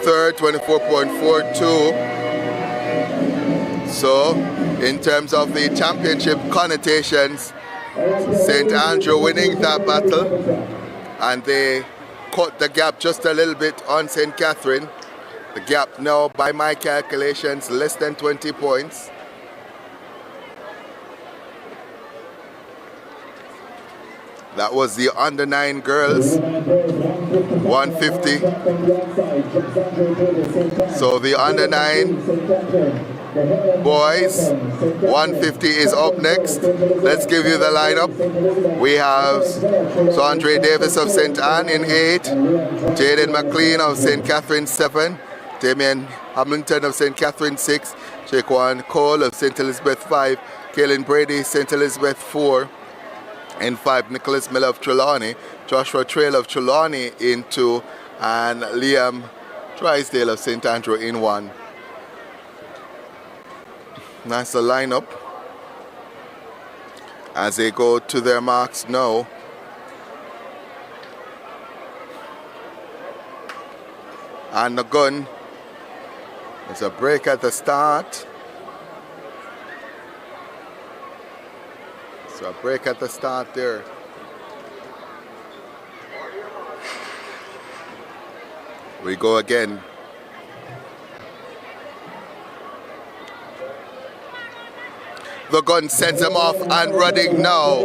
third, 24.42. So in terms of the championship connotations. St. Andrew winning that battle, and they cut the gap just a little bit on St. Catherine. The gap now, by my calculations, less than 20 points. That was the under 9 girls, 150. So the under 9 boys, 150 is up next. Let's give you the lineup. We have Andre Davis of St. Anne in 8, Jaden McLean of St. Catherine 7, Damian Hamilton of St. Catherine 6, Jaquan Cole of St. Elizabeth 5, Kaylin Brady, St. Elizabeth 4, in 5, Nicholas Miller of Trelawney, Joshua Trail of Trelawney in 2, and Liam Drysdale of St. Andrew in 1. That's the lineup as they go to their marks now. And the gun, there's a break at the start. So a break at the start there. We go again. The gun sends them off and running now.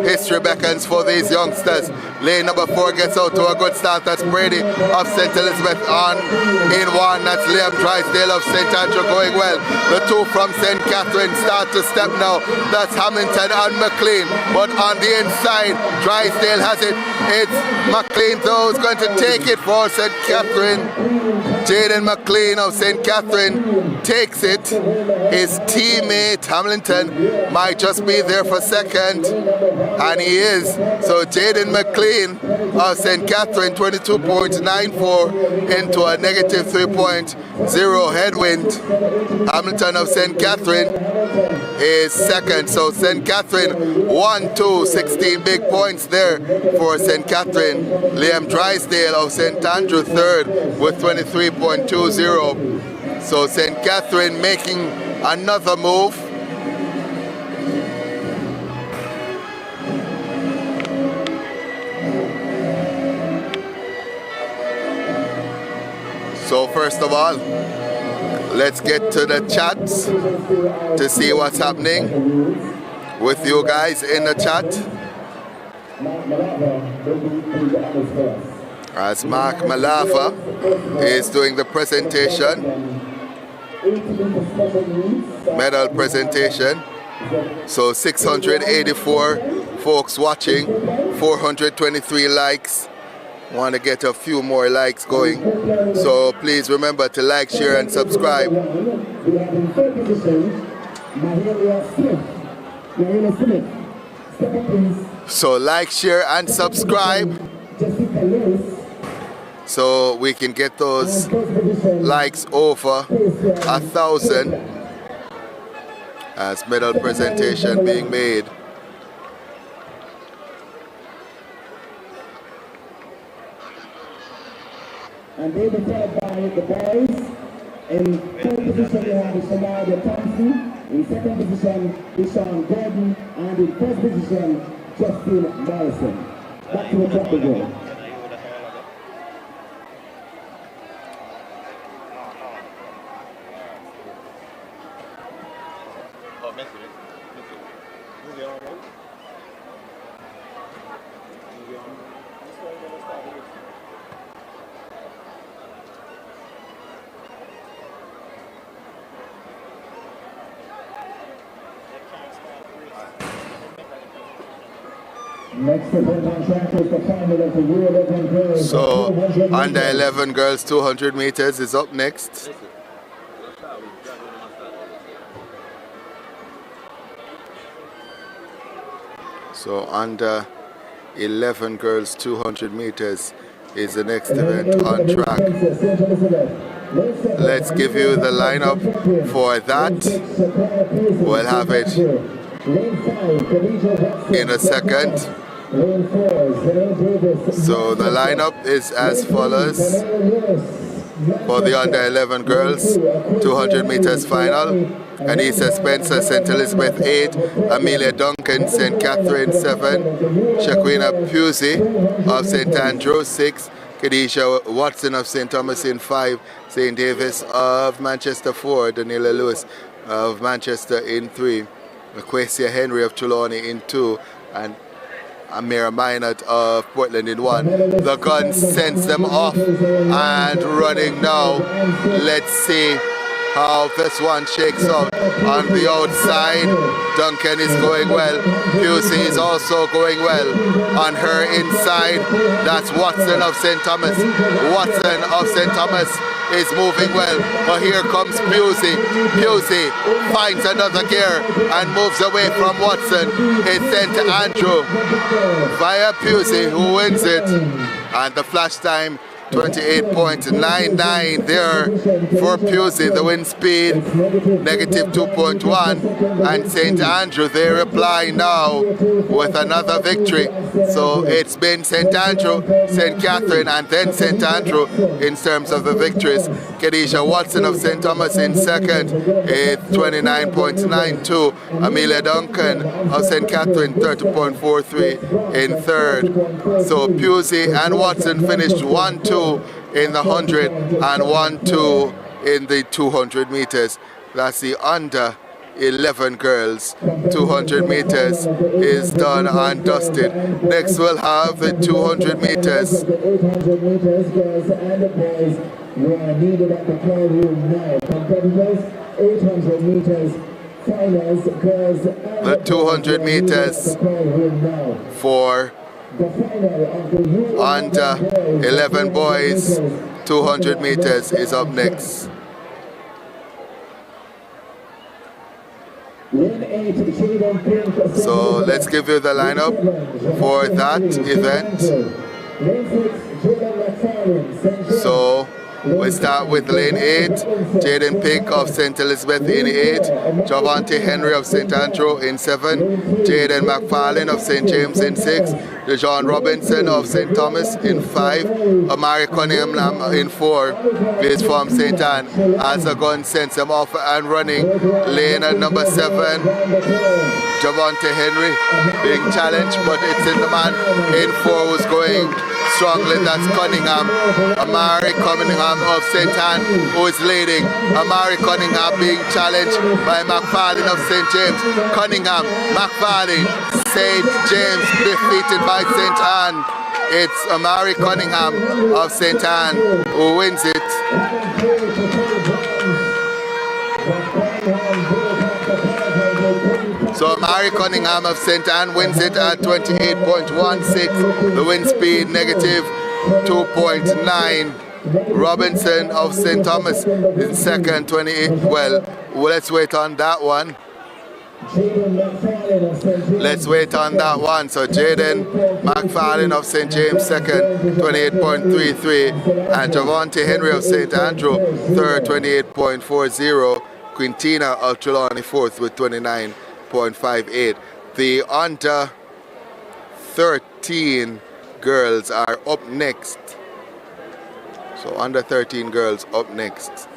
History beckons for these youngsters. Lane number 4 gets out to a good start. That's Brady of St. Elizabeth on in 1. That's Liam Drysdale of St. Andrew going well. The 2 from St. Catherine start to step now. That's Hamilton and McLean. But on the inside, Drysdale has it. It's McLean though who's going to take it for St. Catherine. Jaden McLean of St. Catherine takes it. His teammate Hamilton might just be there for second, and he is. So Jaden McLean of St. Catherine, 22.94 into a negative 3.0 headwind. Hamilton of St. Catherine is second. So St. Catherine 1, 2, 16 big points there for St. Catherine. Liam Drysdale of St. Andrew third with 23.20. So St. Catherine making another move. So first of all, let's get to the chats to see what's happening with you guys in the chat. As Mark Malava is doing the presentation, medal presentation. So 684 folks watching, 423 likes. Want to get a few more likes going, so please remember to like, share and subscribe. So like, share and subscribe so we can get those likes over 1,000 as medal presentation being made. And they were followed by the boys. In third position, we have Shamaya Thompson. In second position, Deshaun Gordon. And in first position, Justin Morrison. Back to the top again. So under 11 girls 200 meters is up next. So under 11 girls 200 meters is the next event on track. Let's give you the lineup for that. We'll have it in a second. So the lineup is as follows for the under 11 girls 200 meters final. Anissa Spencer, St. Elizabeth 8, Amelia Duncan, St. Catherine 7, Shaquina Pusey of St. Andrew 6, Khadijah Watson of St. Thomas in 5, St. Davis of Manchester 4, Daniela Lewis of Manchester in 3, Aquacia Henry of Trelawney in 2, and Amira Minot of Portland in 1. The gun sends them off and running now. Let's see how this one shakes out. On the outside, Duncan is going well. Pusey is also going well. On her inside, that's Watson of St. Thomas. Watson of St. Thomas is moving well, but here comes Pusey. Pusey finds another gear and moves away from Watson. It's St. Andrew via Pusey, who wins it. And the flash time 28.99 there for Pusey. The wind speed negative 2.1, and St. Andrew, they reply now with another victory. So it's been St. Andrew, St. Catherine, and then St. Andrew in terms of the victories. Khadijah Watson of St. Thomas in second, it's 29.92. Amelia Duncan of St. Catherine 30.43 in third. So Pusey and Watson finished 1-2 in the 100 and 1-2 in the 200 meters. That's the under 11 girls. 200 meters is done and dusted. Next we'll have the 200 meters. The 800 meters, girls and the boys, were needed at the play room now. Competitors, 800 meters, finals, girls and the 200 meters for under 11 boys. 200 meters is up next. So let's give you the lineup for that event. So we start with lane 8, Jaden Pick of St. Elizabeth in 8, Javante Henry of St. Andrew in 7, Jaden McFarlane of St. James in 6, DeJohn Robinson of St. Thomas in 5, Amari Cunningham in 4, is from St. Anne. As the gun sends them off and running, lane at number 7, Javante Henry being challenged, but it's in the man in 4 who's going strongly. That's Cunningham, Amari Cunningham of St. Anne, who is leading. Amari Cunningham being challenged by McFarlane of St. James. Cunningham, McFarlane, St. James defeated by St. Anne. It's Amari Cunningham of St. Anne who wins it. So Amari Cunningham of St. Anne wins it at 28.16. The wind speed negative 2.9. Robinson of St. Thomas in second, 28. Well, let's wait on that one. Let's wait on that one. So Jaden McFarlane of St. James second, 28.33. And Javante Henry of St. Andrew third, 28.40. Quintina of Trelawney fourth with 29.58. The under 13 girls are up next. So under 13 girls up next.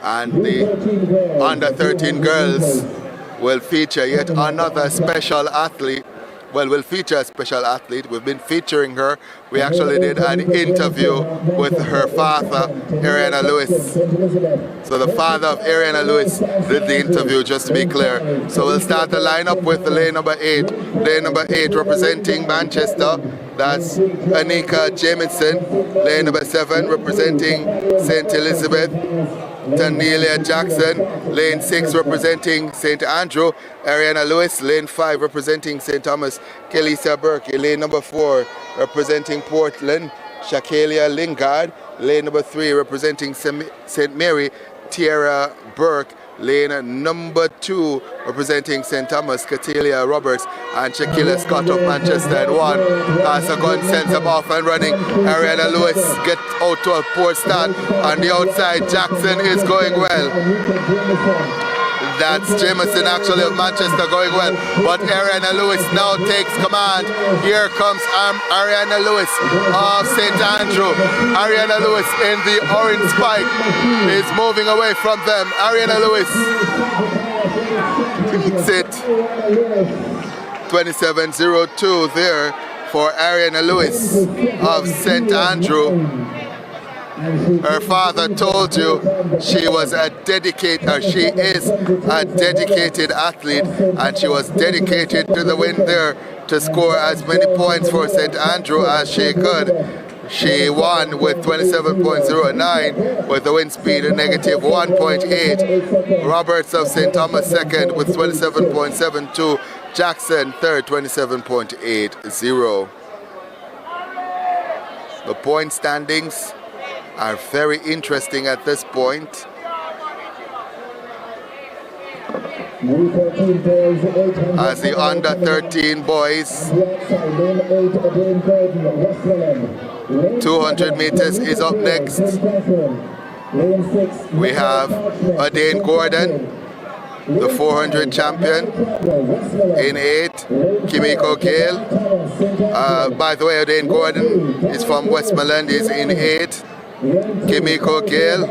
And the under 13 girls will feature yet another special athlete. Well, we'll feature a special athlete. We've been featuring her. We actually did an interview with her father, Ariana Lewis. So the father of Ariana Lewis did the interview, just to be clear. So we'll start the lineup with the lane number 8. Lane number 8 representing Manchester. That's Anika Jamison. Lane number 7 representing St. Elizabeth, Tanelia Jackson. Lane 6 representing St. Andrew, Ariana Lewis. Lane 5 representing St. Thomas, Kelisa Burke. Lane number 4 representing Portland, Shakelia Lingard. Lane number 3 representing St. Mary, Tiara Burke. Lane number 2 representing St. Thomas, Catelia Roberts and Shaquilla Scott of Manchester and 1. As the gun sends them off and running, Ariana Lewis gets out to a poor start. On the outside, Jackson is going well. That's Jameson actually of Manchester going well. But Ariana Lewis now takes command. Here comes Ariana Lewis of St. Andrew. Ariana Lewis in the orange spike is moving away from them. Ariana Lewis takes it. 27.02 there for Ariana Lewis of St. Andrew. Her father told you she was a she is a dedicated athlete, and she was dedicated to the win there to score as many points for St. Andrew as she could. She won with 27.09 with the wind speed of -1.8. Roberts of St. Thomas second with 27.72. Jackson third, 27.80. The point standings are very interesting at this point. As the under 13 boys, 200 meters is up next. We have Adane Gordon, the 400 champion, in 8. Kimiko Gale. By the way, Adane Gordon is from Westmoreland, is in 8. Kimiko Gale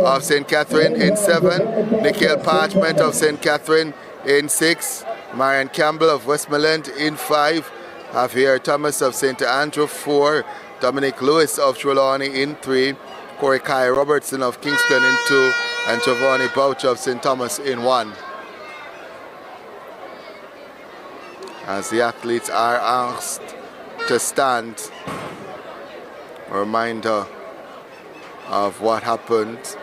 of St. Catherine in 7. Nikhil Parchment of St. Catherine in 6. Marion Campbell of Westmoreland in 5. Javier Thomas of St. Andrew 4. Dominic Lewis of Trelawney in 3. Corey Kai Robertson of Kingston in 2. And Giovanni Boucher of St. Thomas in 1. As the athletes are asked to stand, a reminder of what happened.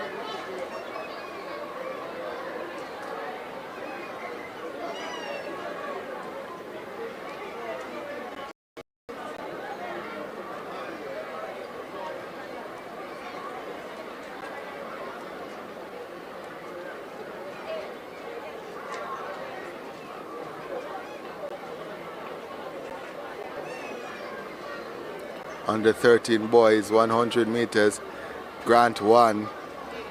Under 13 boys, 100 meters, Grant won.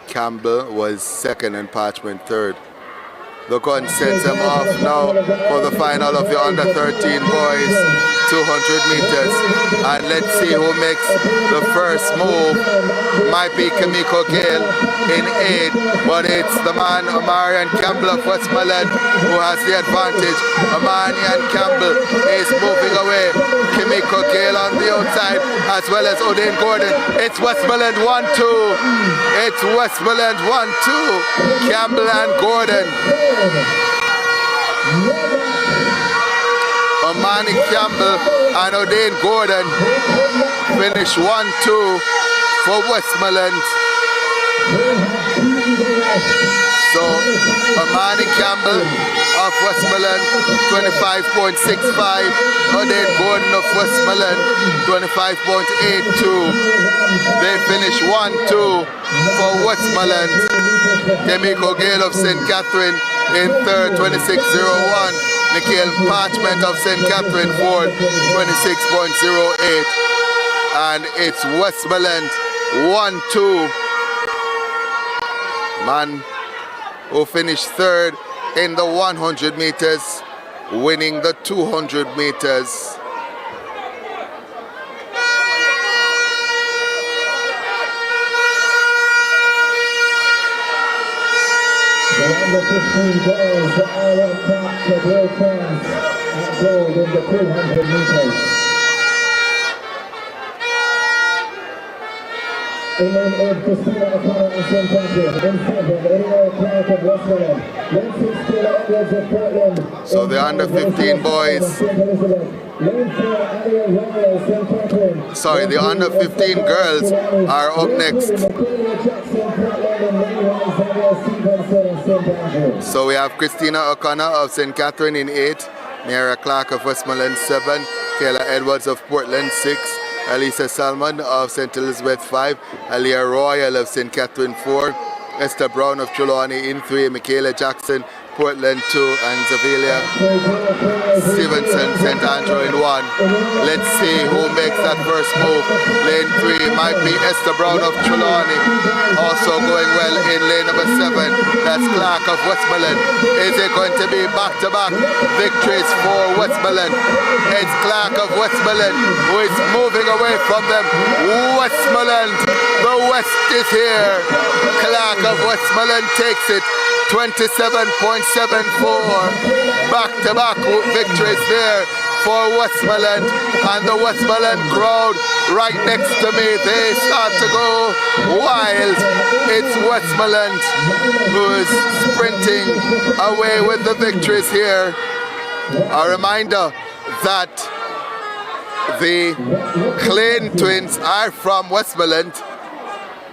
Campbell was second and Parchment third. The gun sets them off now for the final of the under 13 boys, 200 meters. And let's see who makes the first move. Might be Kimiko Gale in 8, but it's the man Amarian Campbell of Westmoreland who has the advantage. Amarian Campbell is moving away. Kimiko Gale on the outside, as well as Odin Gordon. It's Westmoreland 1-2. It's Westmoreland 1-2. Campbell and Gordon. Amani Campbell and Odin Gordon finish 1-2 for Westmoreland. So Amani Campbell of Westmoreland 25.65, Odin Gordon of Westmoreland 25.82. They finish 1-2 for Westmoreland. Kimiko Gale of St. Catherine in third, 26.01. Nikhil Parchment of St. Catherine fourth, 26.08. And it's Westmoreland 1-2. Man who finished third in the 100 meters, winning the 200 meters. The under 15 girls are on top to their chance at gold in the 200 meters. In lane 8, Christina O'Connor of St. Patrick. In 7, Eleanor Clark of Westmoreland. Lane 6, Taylor Edwards of Portland. So the under 15 boys. Lane 4, Alia Royal of St. Catherine. Sorry, the under 15 girls are up next. So we have Christina O'Connor of St. Catherine in 8, Mara Clark of Westmoreland 7, Kayla Edwards of Portland 6, Elisa Salmon of St. Elizabeth 5, Aliyah Royal of St. Catherine 4, Esther Brown of Trelawney in 3, Michaela Jackson Portland 2 and Zavilia Stevenson St. Andrew in 1. Let's see who makes that first move. Lane 3 might be Esther Brown of Trelawney. Also going well in lane number 7. That's Clark of Westmoreland. Is it going to be back-to-back victories for Westmoreland? It's Clark of Westmoreland who is moving away from them. Westmoreland, the West is here. Clark of Westmoreland takes it. 27.74. Back-to-back victories there for Westmoreland, and the Westmoreland crowd right next to me, they start to go wild. It's Westmoreland who is sprinting away with the victories here. A reminder that the Klein twins are from Westmoreland.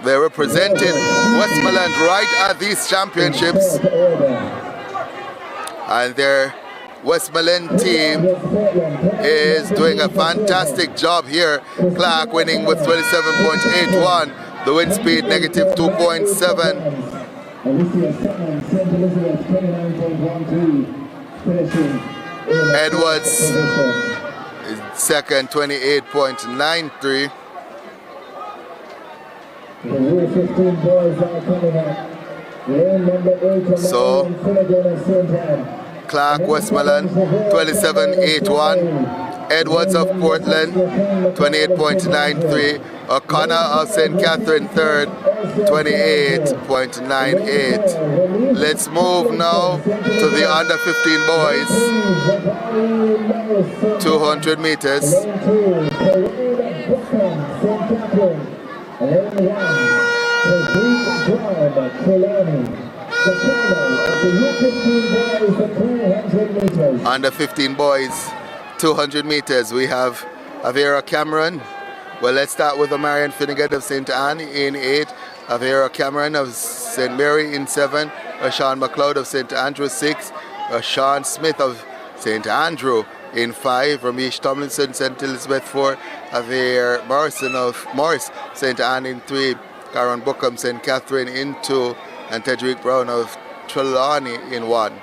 They represented Westmoreland right at these championships, and their Westmoreland team is doing a fantastic job here. Clark winning with 27.81, the wind speed negative 2.7. Edwards is second, 28.93. So Clark Westmoreland 27.81, Edwards of Portland 28.93, O'Connor of St. Catherine third 28.98. Let's move now to the under 15 boys, 200 meters. Under 15 boys, 200 meters, we have Avera Cameron. Well, let's start with Marion Finnegan of St. Anne in 8, Avera Cameron of St. Mary in 7, Sean McLeod of St. Andrew 6, Sean Smith of St. Andrew in 5, Ramesh Tomlinson, St. Elizabeth 4, Aver Morrison of Morris, St. Anne in 3, Karen Bookham, St. Catherine in 2, and Tedrick Brown of Trelawney in 1.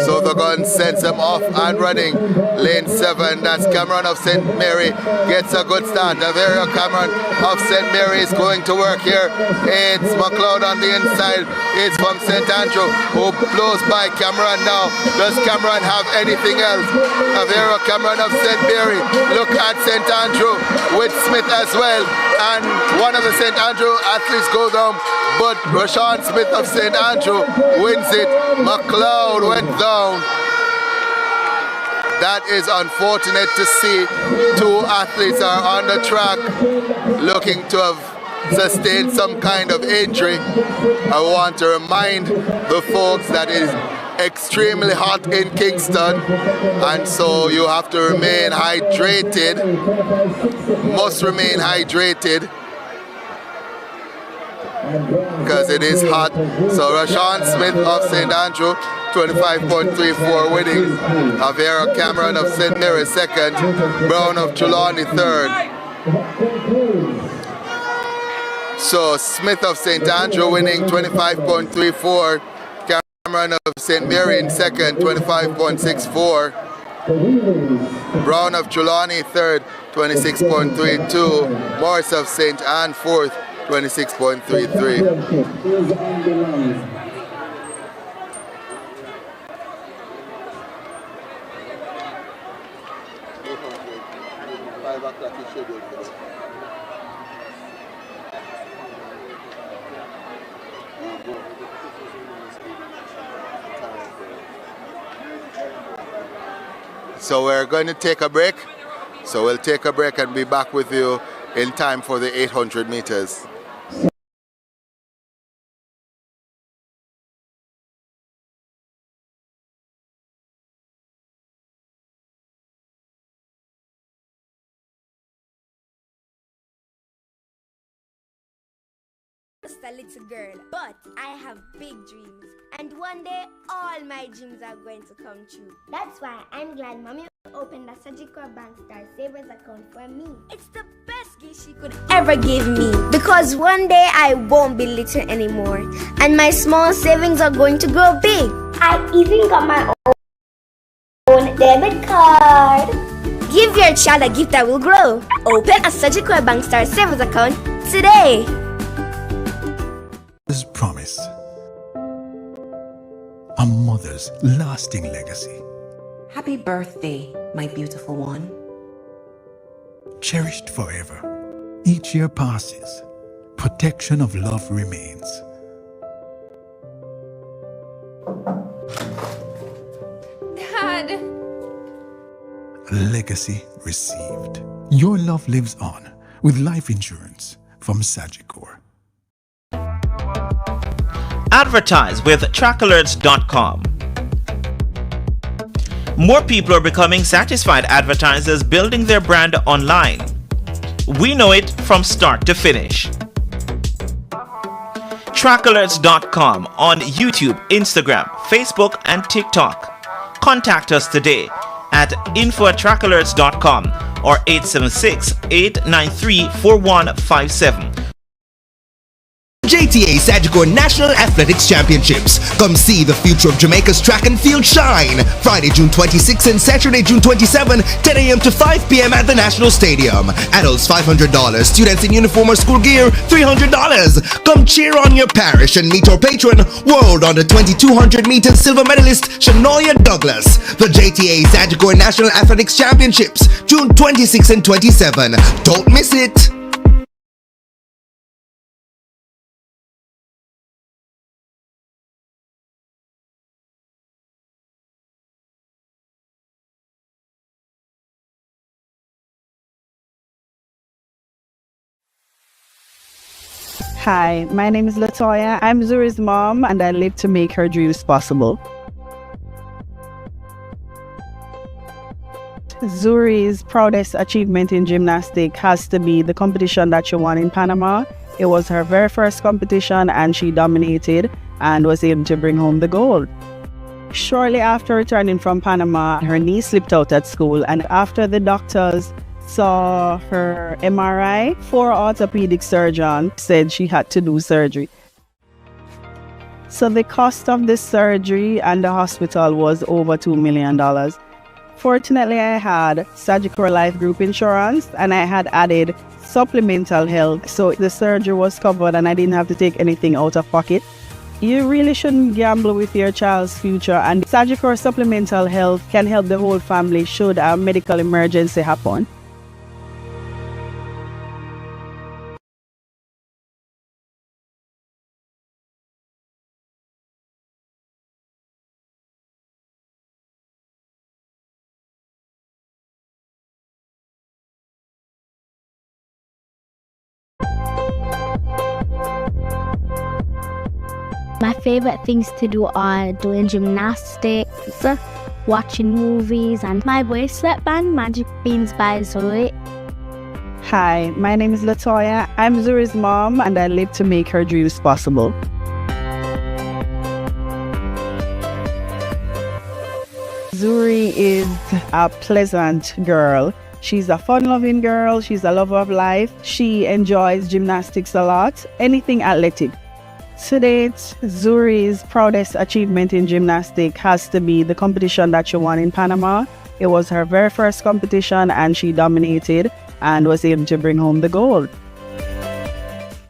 So the gun sends him off and running. Lane 7, that's Cameron of St. Mary, gets a good start. Averia Cameron of St. Mary is going to work here. It's McLeod on the inside. It's from St. Andrew, who blows by Cameron now. Does Cameron have anything else? Averia Cameron of St. Mary. Look at St. Andrew with Smith as well. And one of the St. Andrew athletes goes down, but Rashawn Smith of St. Andrew wins it. McLeod went down. That is unfortunate to see. Two athletes are on the track looking to have sustained some kind of injury. I want to remind the folks that it is extremely hot in Kingston, and so you have to remain hydrated, must remain hydrated, because it is hot. So Rashawn Smith of St. Andrew, 25.34 winning. Avera Cameron of St. Mary second. Brown of Trelawney third. So Smith of St. Andrew winning 25.34. Cameron of St. Mary in second, 25.64. Brown of Trelawney third, 26.32. Morris of St. Anne fourth, 26.33. So we're going to take a break. So we'll take a break and be back with you in time for the 800 meters. just a little girl, but I have big dreams. And one day, all my dreams are going to come true. That's why I'm glad Mommy opened a Sagicor Bank Star Savers account for me. It's the best gift she could ever give me. Because one day I won't be little anymore. And my small savings are going to grow big. I even got my own debit card. Give your child a gift that will grow. Open a Sagicor Bank Star Savers account today. This promise. A mother's lasting legacy. Happy birthday, my beautiful one. Cherished forever. Each year passes. Protection of love remains. Dad. Legacy received. Your love lives on with life insurance from Sagicor. Advertise with trackalerts.com. More people are becoming satisfied advertisers building their brand online. We know it from start to finish. Trackalerts.com on YouTube, Instagram, Facebook, and TikTok. Contact us today at info@trackalerts.com or 876-893-4157. JTA Sagicor National Athletics Championships. Come see the future of Jamaica's track and field shine. Friday, June 26 and Saturday, June 27, 10 a.m. to 5 p.m. at the National Stadium. Adults $500. Students in uniform or school gear $300. Come cheer on your parish and meet our patron, world under 2200 meters silver medalist Shanoya Douglas. The JTA Sagicor National Athletics Championships, June 26 and 27. Don't miss it. Hi, my name is Latoya. I'm Zuri's mom and I live to make her dreams possible. Zuri's proudest achievement in gymnastics has to be the competition that she won in Panama. It was her very first competition and she dominated and was able to bring home the gold. Shortly after returning from Panama, her knee slipped out at school, and after the doctors saw her MRI, 4 orthopedic surgeons said she had to do surgery. So the cost of this surgery and the hospital was over $2 million. Fortunately, I had Sagicor Life Group Insurance and I had added supplemental health, so the surgery was covered and I didn't have to take anything out of pocket. You really shouldn't gamble with your child's future, and Sagicor supplemental health can help the whole family should a medical emergency happen. My favorite things to do are doing gymnastics, watching movies, and my bracelet band, Magic Beans by Zoe. Hi, my name is Latoya. I'm Zuri's mom and I live to make her dreams possible. Zuri is a pleasant girl. She's a fun-loving girl. She's a lover of life. She enjoys gymnastics a lot, anything athletic. To date, Zuri's proudest achievement in gymnastics has to be the competition that she won in Panama. It was her very first competition and she dominated and was able to bring home the gold.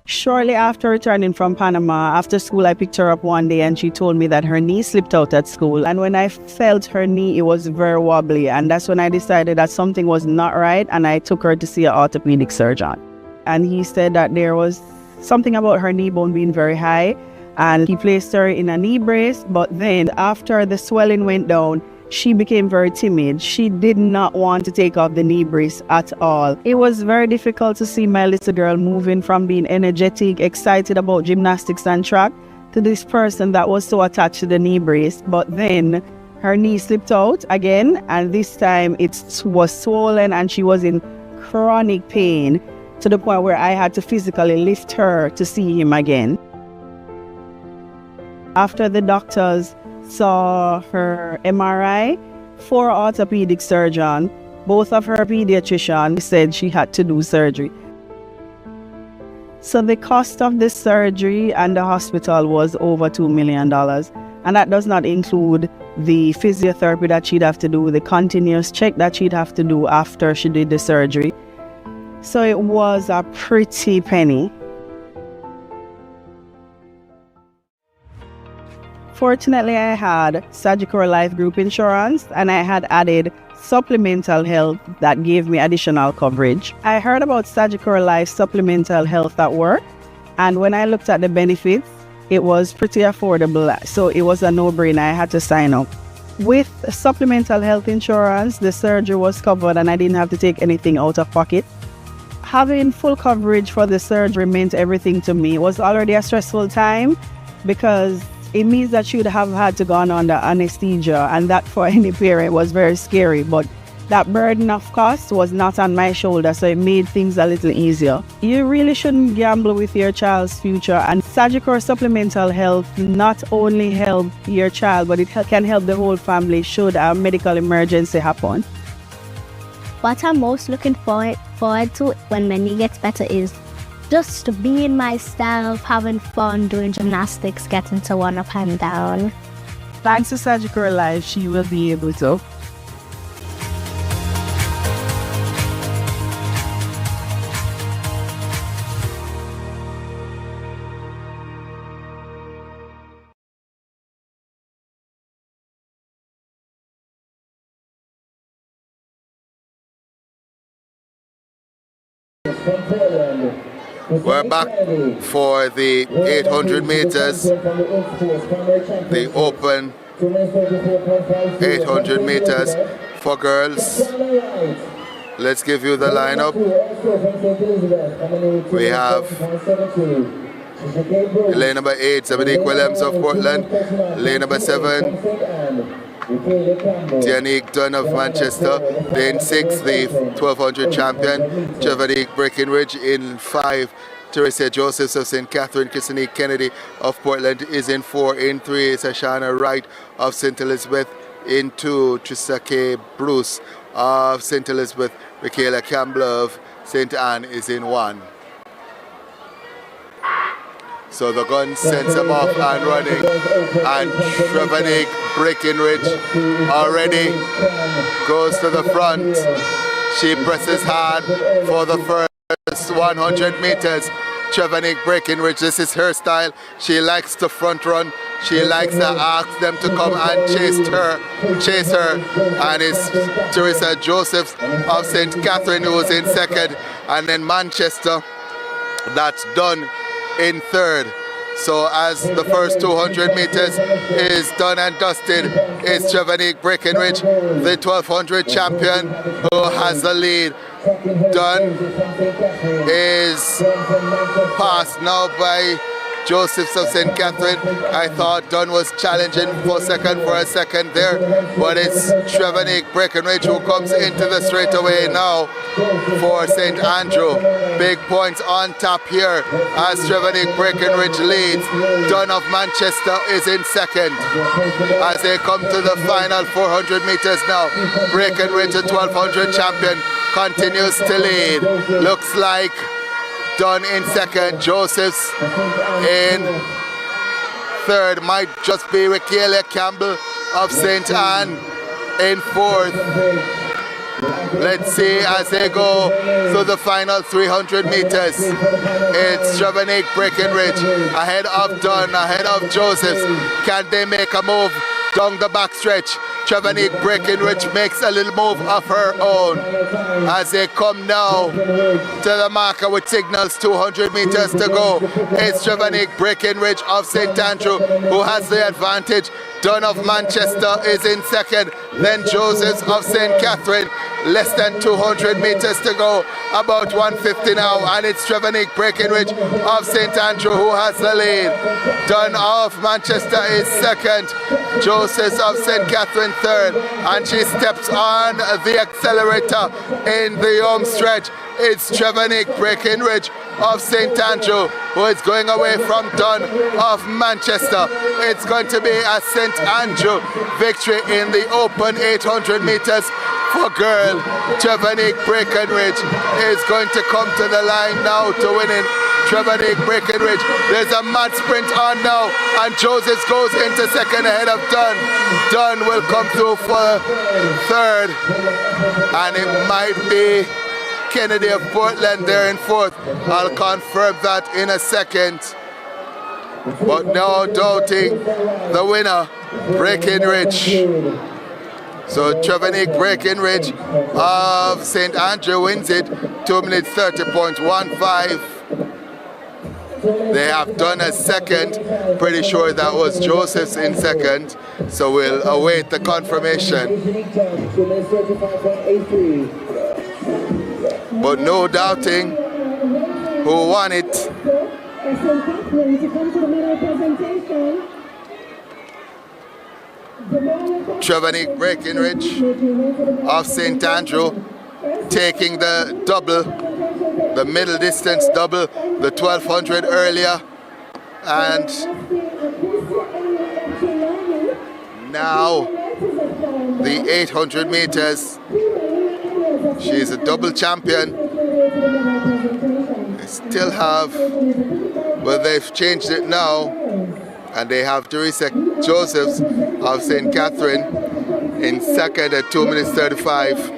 Shortly after returning from Panama, after school I picked her up one day and she told me that her knee slipped out at school. And when I felt her knee, it was very wobbly, and that's when I decided that something was not right, and I took her to see an orthopedic surgeon. And he said that there was something about her knee bone being very high, and he placed her in a knee brace. But then after the swelling went down, she became very timid. She did not want to take off the knee brace at all. It was very difficult to see my little girl moving from being energetic, excited about gymnastics and track, to this person that was so attached to the knee brace. But then her knee slipped out again, and this time it was swollen and she was in chronic pain. to the point where I had to physically lift her to see him again. After the doctors saw her MRI, 4 orthopedic surgeons, both of her pediatricians, said she had to do surgery. So the cost of the surgery and the hospital was over $2 million. And that does not include the physiotherapy that she'd have to do, the continuous check that she'd have to do after she did the surgery. So it was a pretty penny. Fortunately, I had Sagicor Life Group Insurance, and I had added supplemental health that gave me additional coverage. I heard about Sagicor Life supplemental health at work, and when I looked at the benefits, it was pretty affordable, so it was a no-brainer. I had to sign up. With supplemental health insurance, the surgery was covered and I didn't have to take anything out of pocket. Having full coverage for the surgery meant everything to me. It was already a stressful time because it means that she would have had to go on under anesthesia, and that for any parent was very scary. But that burden of cost was not on my shoulder, so it made things a little easier. You really shouldn't gamble with your child's future, and Sagicor Supplemental Health not only help your child, but it can help the whole family should a medical emergency happen. What I'm most looking forward to when Manny gets better is just being myself, having fun, doing gymnastics, getting to one up and down. Thanks to Sagicor Life, she will be able to. We're back for the 800 meters, the open 800 meters for girls. Let's give you the lineup. We have lane number 8, Dominique Williams of Portland. Lane number 7, Tianique Dunn of Manchester. Lane 6, the 1200 champion, Javanique Breckenridge. In 5, Teresa Josephs of St. Catherine. Christine Kennedy of Portland is in 4. In 3 is Ashana Wright of St. Elizabeth. In 2, Trisake Bruce of St. Elizabeth. Michaela Campbell of St. Anne is in 1. So the gun sends him off and running, and Trevanique Breckenridge already goes to the front. She presses hard for the first 100 meters. Trevanique Breckenridge, this is her style. She likes to front run. She likes to ask them to come and chase her. And it's Teresa Josephs of St. Catherine who is in 2nd, and then Manchester, that's done in 3rd. So as the first 200 meters is done and dusted, is Trevanique Breckenridge, the 1200 champion, who has the lead. Dunn is passed now by Josephs of St. Catherine. I thought Dunn was challenging for a second there, but it's Trevanique Breckenridge who comes into the straightaway now for St. Andrew. Big points on top here as Trevanique Breckenridge leads. Dunn of Manchester is in 2nd as they come to the final 400 meters now. Breckenridge, the 1200 champion, continues to lead. Looks like Dunn in 2nd, Josephs in 3rd, might just be Michaela Campbell of St. Anne in 4th. Let's see as they go to the final 300 meters. It's Trevanique Breckenridge ahead of Dunn, ahead of Josephs. Can they make a move down the backstretch? Trevanique Breckenridge makes a little move of her own as they come now to the marker with signals. 200 meters to go. It's Trevanique Breckenridge of St. Andrew who has the advantage. Dunn of Manchester is in 2nd, then Josephs of St. Catherine less than 200 meters to go, about 150 now, and it's Trevanique Breckenridge of St. Andrew who has the lead. Dunn of Manchester is second, Joseph of St. Catherine third, and she steps on the accelerator in the home stretch. It's Trevanique Breckenridge of St. Andrew who is going away from Dunn of Manchester. It's going to be a St. Andrew victory in the open 800 meters for girl. Trevanique Breckenridge is going to come to the line now to winning. Trevanique Breckenridge, there's a mad sprint on now, and Joseph goes into second ahead of Dunn. Dunn will come through for third, and it might be Kennedy of Portland there in fourth. I'll confirm that in a second. But no doubting the winner, Breckenridge. So Trevanique Breckenridge of St. Andrew wins it, 2 minutes 30.15. They have done a second. Pretty sure that was Joseph's in second. So we'll await the confirmation. But no doubting who won it. Trevanique Breckenridge of St. Andrew taking the double, the middle distance double, the 1200 earlier, and now the 800 meters. She's a double champion. They still have, well, they've changed it now, and they have Teresa Josephs of St. Catherine in second at 2 minutes 35.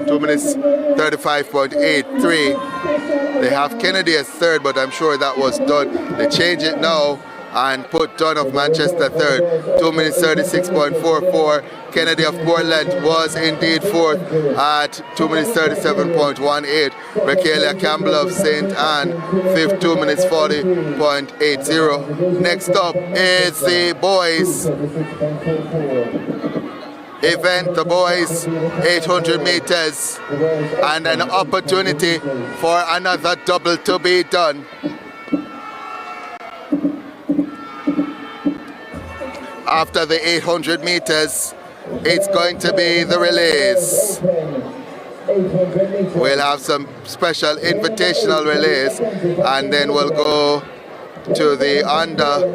2 minutes 35.83. They have Kennedy as third, but I'm sure that was done. They change it now and put Dunn of Manchester third, 2 minutes 36.44. Kennedy of Portland was indeed fourth at 2 minutes 37.18. Raquelia Campbell of St. Anne, fifth, 2 minutes 40.80. Next up is the boys event, the boys 800 meters, and an opportunity for another double to be done. After the 800 meters, it's going to be the relays. We'll have some special invitational relays, and then we'll go to the under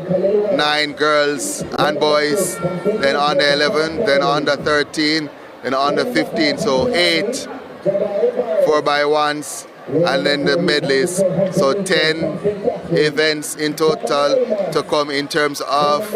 9 girls and boys, then under 11, then under 13, then under 15. So 8 4x1s, and then the medleys. So 10 events in total to come in terms of,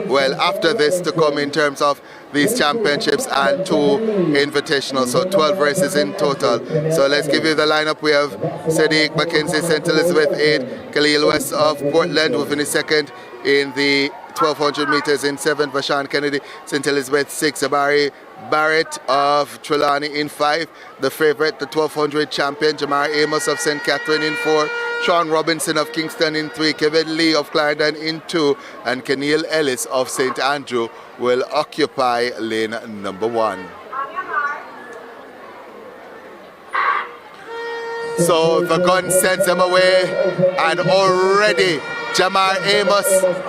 well, after this to come in terms of these championships and 2 invitational. So 12 races in total. So let's give you the lineup. We have Sadiq McKenzie, St. Elizabeth 8, Khalil West of Portland within his second in the 1200 meters in 7th, Vashan Kennedy, St. Elizabeth 6, Abari Barrett of Trelawney in 5, the favorite, the 1200 champion, Jamar Amos of St. Catherine in 4, Sean Robinson of Kingston in 3, Kevin Lee of Clarendon in 2, and Keneal Ellis of St. Andrew will occupy lane number 1. So the gun sends him away, and already Jamar Amos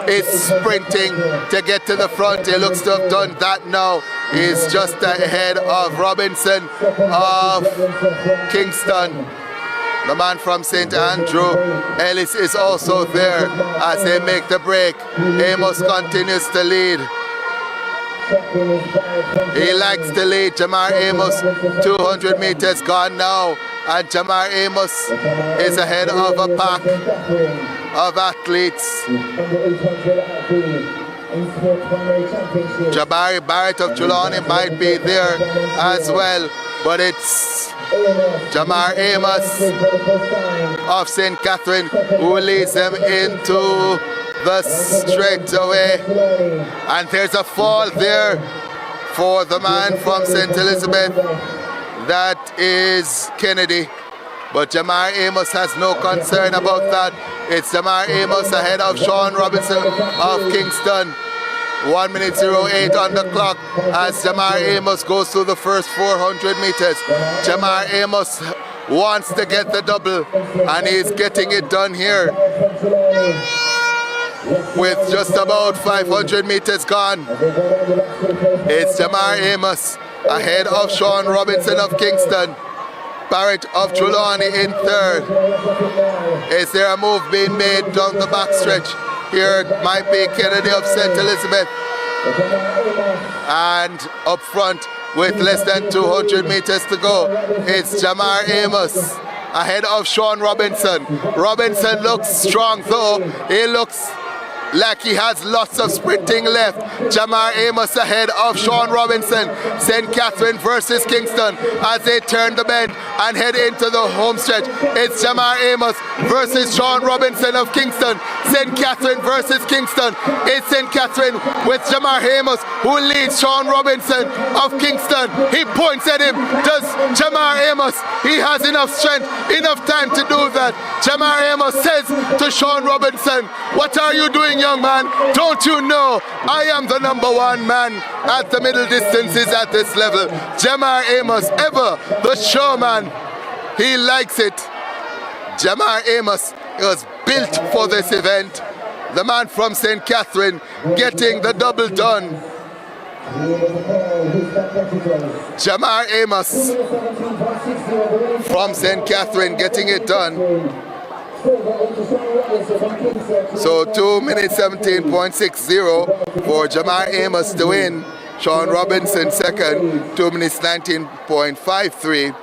is sprinting to get to the front. He looks to have done that now. He's just ahead of Robinson of Kingston. The man from St. Andrew. Ellis is also there as they make the break. Amos continues to lead. He likes to lead. Jamar Amos, 200 meters gone now, and Jamar Amos is ahead of a pack of athletes. Jabari Barrett of Trelawney might be there as well, but it's Jamar Amos of St. Catherine who leads them into the straightaway, and there's a fall there for the man from St. Elizabeth. That is Kennedy, but Jamar Amos has no concern about that. It's Jamar Amos ahead of Sean Robinson of Kingston. 1 minute 08 on the clock as Jamar Amos goes through the first 400 meters. Jamar Amos wants to get the double, and he's getting it done here with just about 500 meters gone. It's Jamar Amos ahead of Sean Robinson of Kingston. Barrett of Trelawney in third. Is there a move being made down the backstretch? Here it might be Kennedy of St. Elizabeth. And up front with less than 200 meters to go, it's Jamar Amos ahead of Sean Robinson. Robinson looks strong though. He looks like he has lots of sprinting left. Jamar Amos ahead of Sean Robinson. St. Catherine versus Kingston as they turn the bend and head into the home stretch. It's Jamar Amos versus Sean Robinson of Kingston. St. Catherine versus Kingston. It's St. Catherine with Jamar Amos who leads Sean Robinson of Kingston. He points at him. Does Jamar Amos, he has enough strength, enough time to do that. Jamar Amos says to Sean Robinson, what are you doing, young man? Don't you know I am the #1 man at the middle distances at this level? Jamar Amos, ever the showman. He likes it. Jamar Amos was built for this event. The man from St. Catherine getting the double done. Jamar Amos from St. Catherine getting it done. So 2 minutes 17.60 for Jamar Amos to win. Sean Robinson second, 2 minutes 19.53.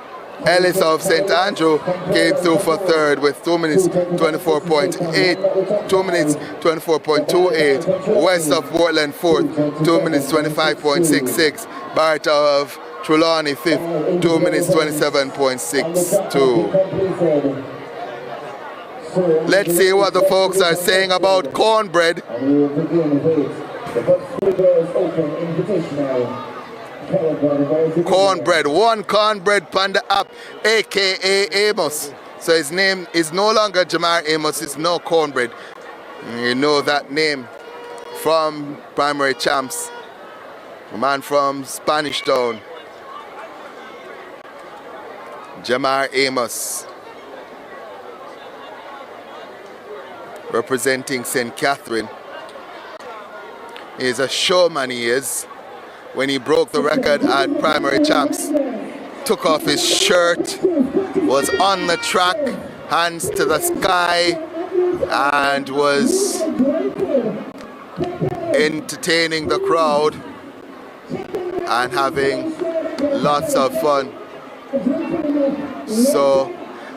Ellis of St. Andrew came through for third with 2 minutes 24.28. West of Portland fourth, 2 minutes 25.66. Barrett of Trelawney fifth, 2 minutes 27.62. Let's see what the folks are saying about cornbread. Cornbread, one cornbread panda app, aka Amos. So his name is no longer Jamar Amos, it's no cornbread. You know that name from Primary Champs, a man from Spanish Town. Jamar Amos, representing St. Catherine. He is a showman, he is. When he broke the record at Primary Champs, took off his shirt, was on the track, hands to the sky, and was entertaining the crowd and having lots of fun. So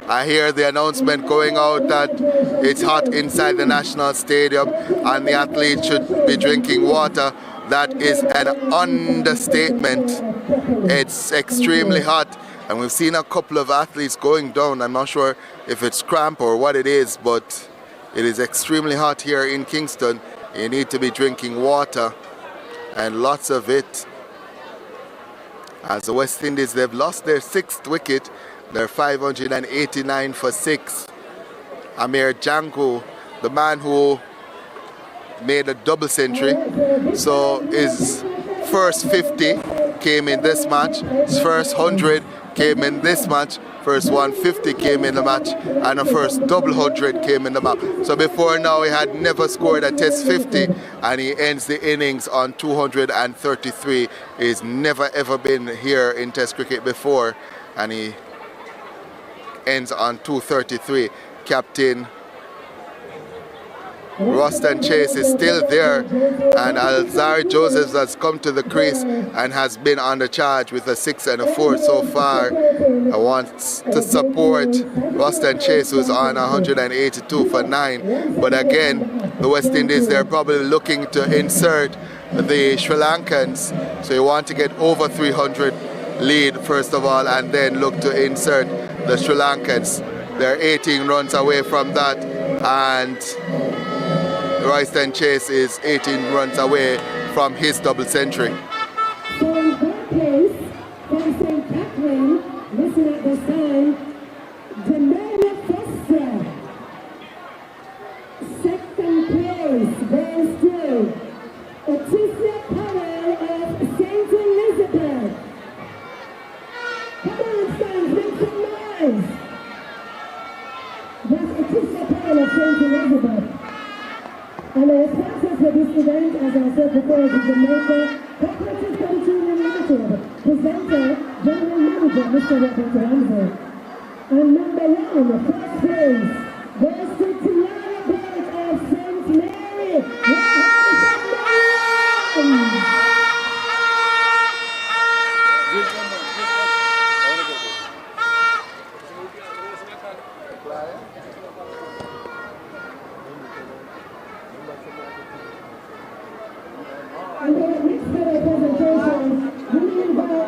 I hear the announcement going out that it's hot inside the National Stadium and the athletes should be drinking water. That is an understatement. It's extremely hot, and we've seen a couple of athletes going down. I'm not sure if it's cramp or what it is, but it is extremely hot here in Kingston. You need to be drinking water, and lots of it. As the West Indies, they've lost their 6th wicket. They're 589 for 6. Amir Janku, the man who made a double century, so his first 50 came in this match, his first 100 came in this match, first 150 came in the match, and the first double 100 came in the match. So before now he had never scored a test 50, and he ends the innings on 233. He's never ever been here in test cricket before, and he ends on 233. Captain Roston Chase is still there, and Alzar Josephs has come to the crease and has been on the charge with a 6 and a 4 so far. I want to support Roston Chase, who's on 182 for 9. But again, the West Indies, they're probably looking to insert the Sri Lankans. So you want to get over 300 lead first of all, and then look to insert the Sri Lankans. They're 18 runs away from that, and Royston Chase is 18 runs away from his double century. So in third place, from St. Catherine, listen at the sign, Jamaica Foster. Second place, very still, Otis Cathedral of St. Elizabeth. And the sponsors for this event, as I said before, is Jamaica Broadcasting Corporation Limited. Presenter, General Manager, Mr. Robert Ramsey. And number one, first place, goes to Tiara Belt of St. Mary. And for the next presentation, we invite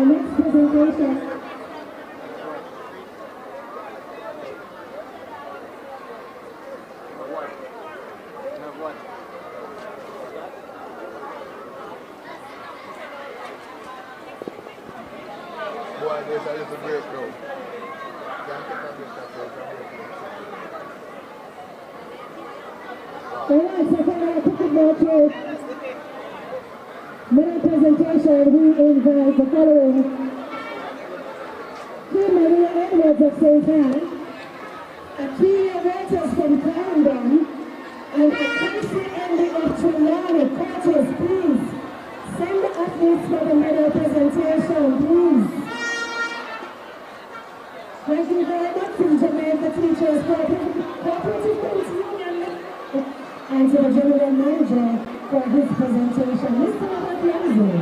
next presentation. Boy, there's a little break now. Alright, so for our cricket matches, main presentation, we invite the following: Queen Maria Edwards of St. Anne, Akeelia Waters from Clarendon, and Casey Andy of Trelawney. Coaches, please send the athletes for the medal presentation, please. Thank you very much to Jamaica Teachers Cooperative Union and to the General Manager for his presentation, Mr. Robert Ramsey.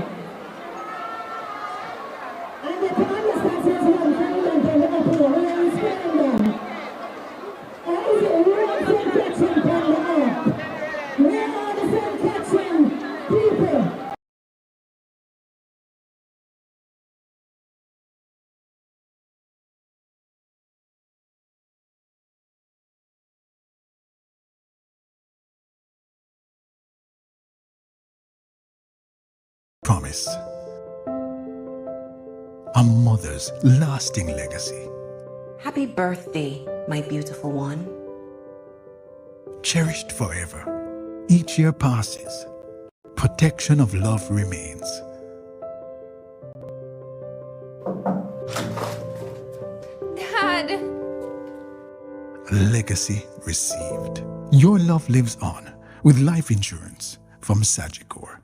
And the Prime Sponsors one Clarendon and Liverpool, where is Clarendon? Or is it real sun catching from the up? Where are the sun catching people? Promise. A mother's lasting legacy. Happy birthday, my beautiful one. Cherished forever. Each year passes. Protection of love remains. Dad! Legacy received. Your love lives on with life insurance from Sagicor.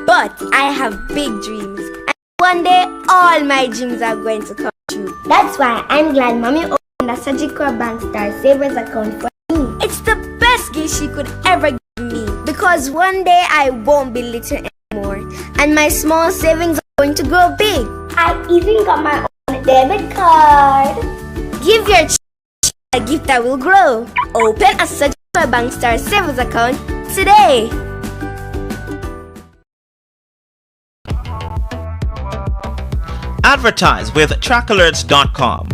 But I have big dreams. And one day, all my dreams are going to come true. That's why I'm glad Mommy opened a Sagicor Bank Star Savings account for me. It's the best gift she could ever give me. Because one day, I won't be little anymore. And my small savings are going to grow big. I even got my own debit card. Give your a gift that will grow. Open a Sagicor Bank Star Savings account today. Advertise with trackalerts.com.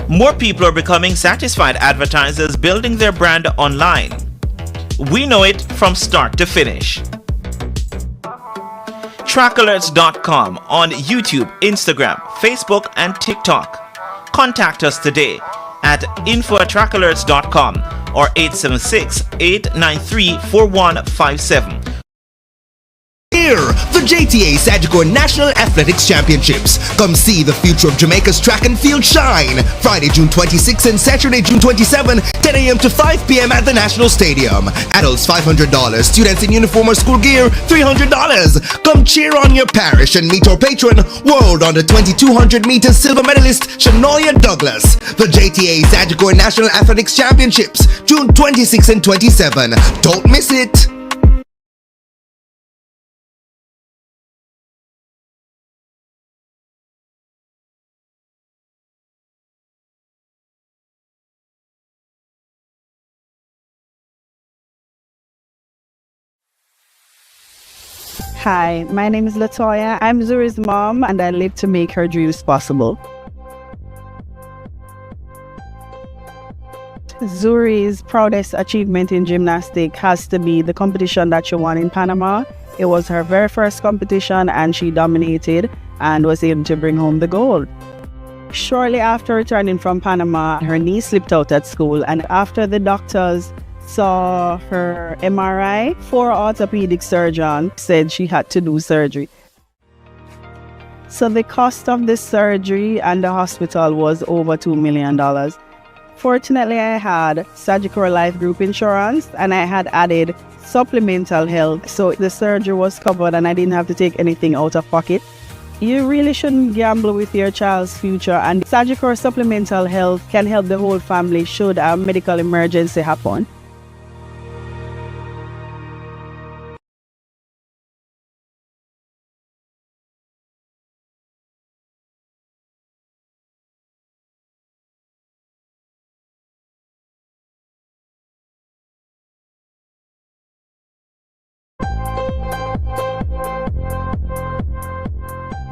More people are becoming satisfied advertisers building their brand online. We know it from start to finish. Trackalerts.com on YouTube, Instagram, Facebook, and TikTok. Contact us today at info@trackalerts.com or 876-893-4157. Here, the JTA Sagicor National Athletics Championships. Come see the future of Jamaica's track and field shine. Friday, June 26 and Saturday, June 27, 10 a.m. to 5 p.m. at the National Stadium. Adults $500, students in uniform or school gear $300. Come cheer on your parish and meet our patron, world under 2200 meters silver medalist Shanoya Douglas. The JTA Sagicor National Athletics Championships, June 26 and 27. Don't miss it. Hi, my name is Latoya. I'm Zuri's mom and I live to make her dreams possible. Zuri's proudest achievement in gymnastics has to be the competition that she won in Panama. It was her very first competition and she dominated and was able to bring home the gold. Shortly after returning from Panama, her knee slipped out at school, and after the doctors saw her MRI, 4 orthopedic surgeons said she had to do surgery. So the cost of the surgery and the hospital was over $2 million. Fortunately, I had Sagicor Life Group Insurance and I had added supplemental health, so the surgery was covered and I didn't have to take anything out of pocket. You really shouldn't gamble with your child's future, and Sagicor Supplemental Health can help the whole family should a medical emergency happen.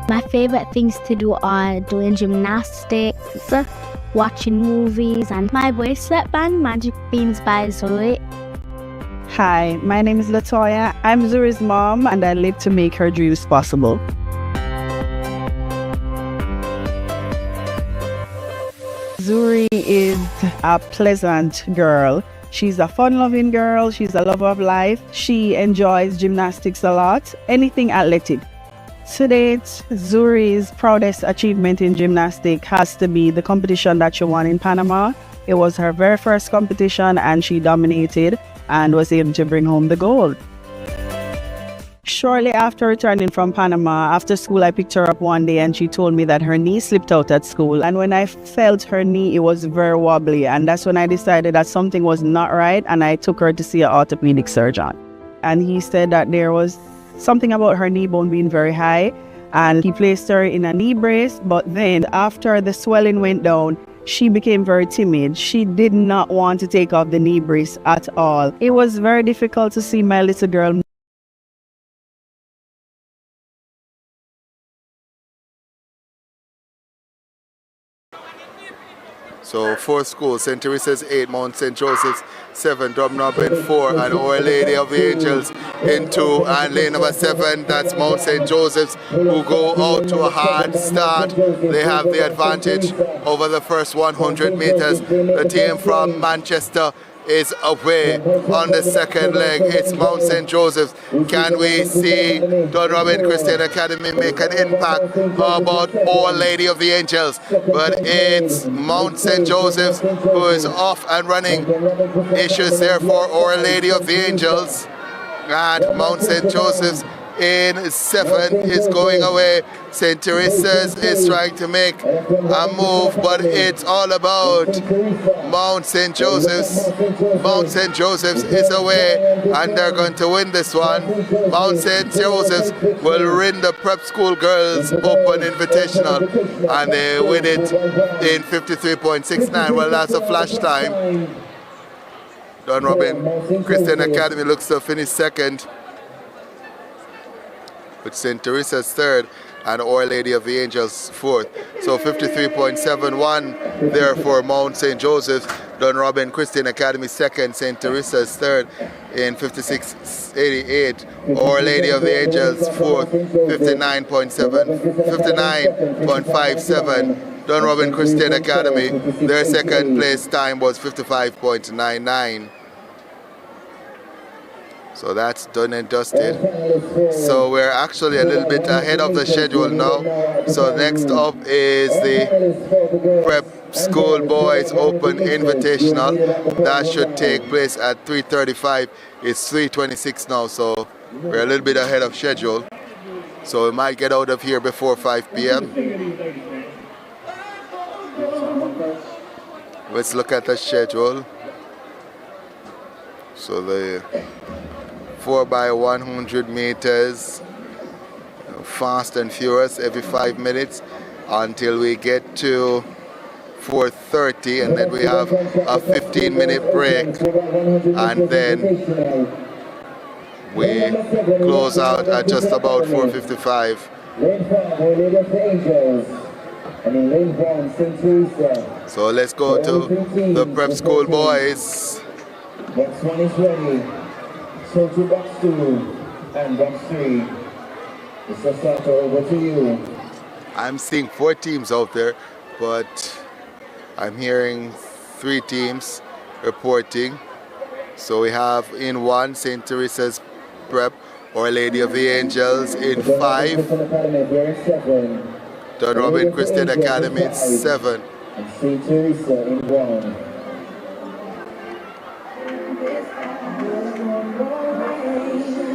My favorite things to do are doing gymnastics, watching movies, and my bracelet band, Magic Beans by Zoe. Hi, my name is Latoya. I'm Zuri's mom and I live to make her dreams possible. Zuri is a pleasant girl. She's a fun-loving girl. She's a lover of life. She enjoys gymnastics a lot, anything athletic. To date, Zuri's proudest achievement in gymnastics has to be the competition that she won in Panama. It was her very first competition and she dominated and was able to bring home the gold. Shortly after returning from Panama, after school I picked her up one day and she told me that her knee slipped out at school. And when I felt her knee, it was very wobbly, and that's when I decided that something was not right, and I took her to see an orthopedic surgeon. And he said that there was something about her knee bone being very high, and he placed her in a knee brace. But then after the swelling went down, she became very timid. She did not want to take off the knee brace at all. It was very difficult to see my little girl. So 4 schools, St. Teresa's 8, Mount St. Joseph's 7, Drumnobin 4, and Our Lady of the Angels in 2, and lane number 7, that's Mount St. Joseph's, who go out to a hard start. They have the advantage over the first 100 meters. The team from Manchester is away on the second leg. It's Mount St. Joseph's. Can we see Dunrobin Christian Academy make an impact? How about Our Lady of the Angels? But it's Mount St. Joseph's who is off and running. Issues there for Our Lady of the Angels. And Mount St. Joseph's in 7 is going away. St. Teresa's is trying to make a move, but it's all about Mount St. Joseph's. Mount St. Joseph's is away, and they're going to win this one. Mount St. Joseph's will win the Prep School Girls Open Invitational, and they win it in 53.69. Well, that's a flash time. Dunrobin Christian Academy looks to finish second, with St. Teresa's third and Our Lady of the Angels fourth. So 53.71 there for Mount St. Joseph's. Dunrobin Christian Academy second, St. Teresa's third in 56.88. Our Lady of the Angels fourth, 59.57. Dunrobin Christian Academy, their second place time was 55.99. So that's done and dusted. So we're actually a little bit ahead of the schedule now. So next up is the Prep School Boys Open Invitational. That should take place at 3:35. It's 3:26 now, so we're a little bit ahead of schedule. So we might get out of here before 5 p.m. Let's look at the schedule. So the 4x100 meters, fast and furious every 5 minutes until we get to 4:30, and then we have a 15-minute break, and then We close out at just about 4:55. Lane 5, Our Lady of the Angels. And in lane 1, St. Teresa. So let's go to the prep school boys. Box 1 is ready. So to box 2 and box 3. Mr. Starter, over to you. I'm seeing 4 teams out there, but I'm hearing 3 teams reporting. So we have in 1 St. Teresa's Prep, Our Lady of the Angels in 5. Don Robin Christian Academy in 7. And St. Teresa in 1.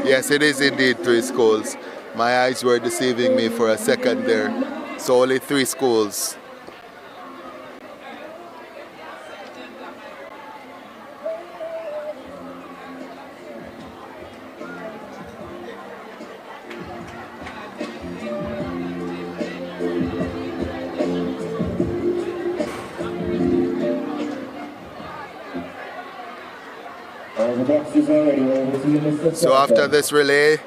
Yes, it is indeed 3 schools. My eyes were deceiving me for a second there. So only 3 schools. So after this relay,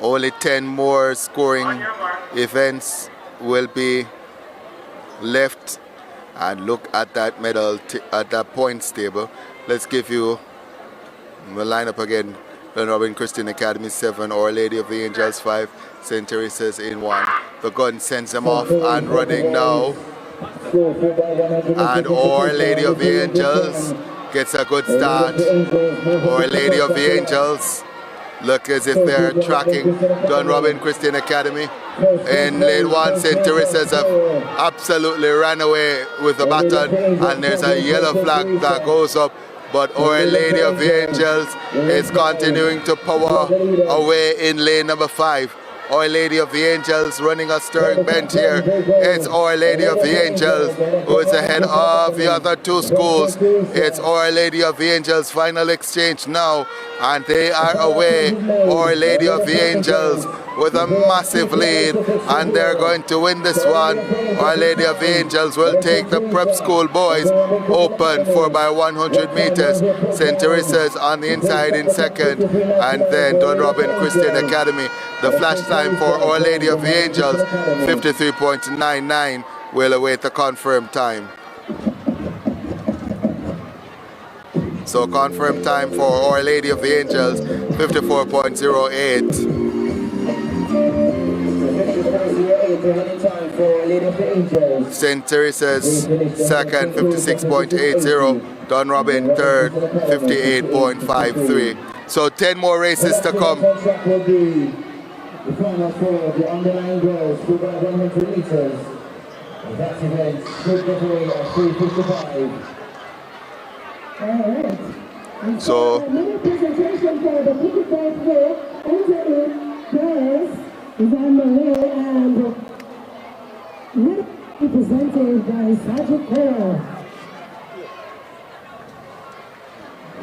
only 10 more scoring events will be left. And look at that medal, at that points table. Let's give you the lineup again. Don Robin Christian Academy 7, Our Lady of the Angels 5, St. Teresa's in 1. The gun sends them off and running now. And Our Lady of the Angels gets a good start. Our Lady of the Angels look as if they're tracking Don Robin Christian Academy. In lane 1, St. Teresa's have absolutely ran away with the baton, and there's a yellow flag that goes up. But Our Lady of the Angels is continuing to power away in lane number 5. Our Lady of the Angels running a stirring bench here. It's Our Lady of the Angels who is ahead of the other 2 schools. It's Our Lady of the Angels final exchange now, and they are away. Our Lady of the Angels with a massive lead, and they're going to win this one. Our Lady of the Angels will take the prep school boys open for by 100 meters. St. Teresa's on the inside in second, and then Don Robin Christian Academy. The flash time for Our Lady of the Angels, 53.99. We'll await the confirmed time. So confirmed time for Our Lady of the Angels, 54.08. St. Teresa's second, 56.80. Don Robin third, 58.53. So 10 more races to come. The final 4 of the underlying girls, 2 by 100 meters. That event should get away at 3:55. Alright. So Another presentation for the 55 underage girls is on the way, and will be presented by Sagicor.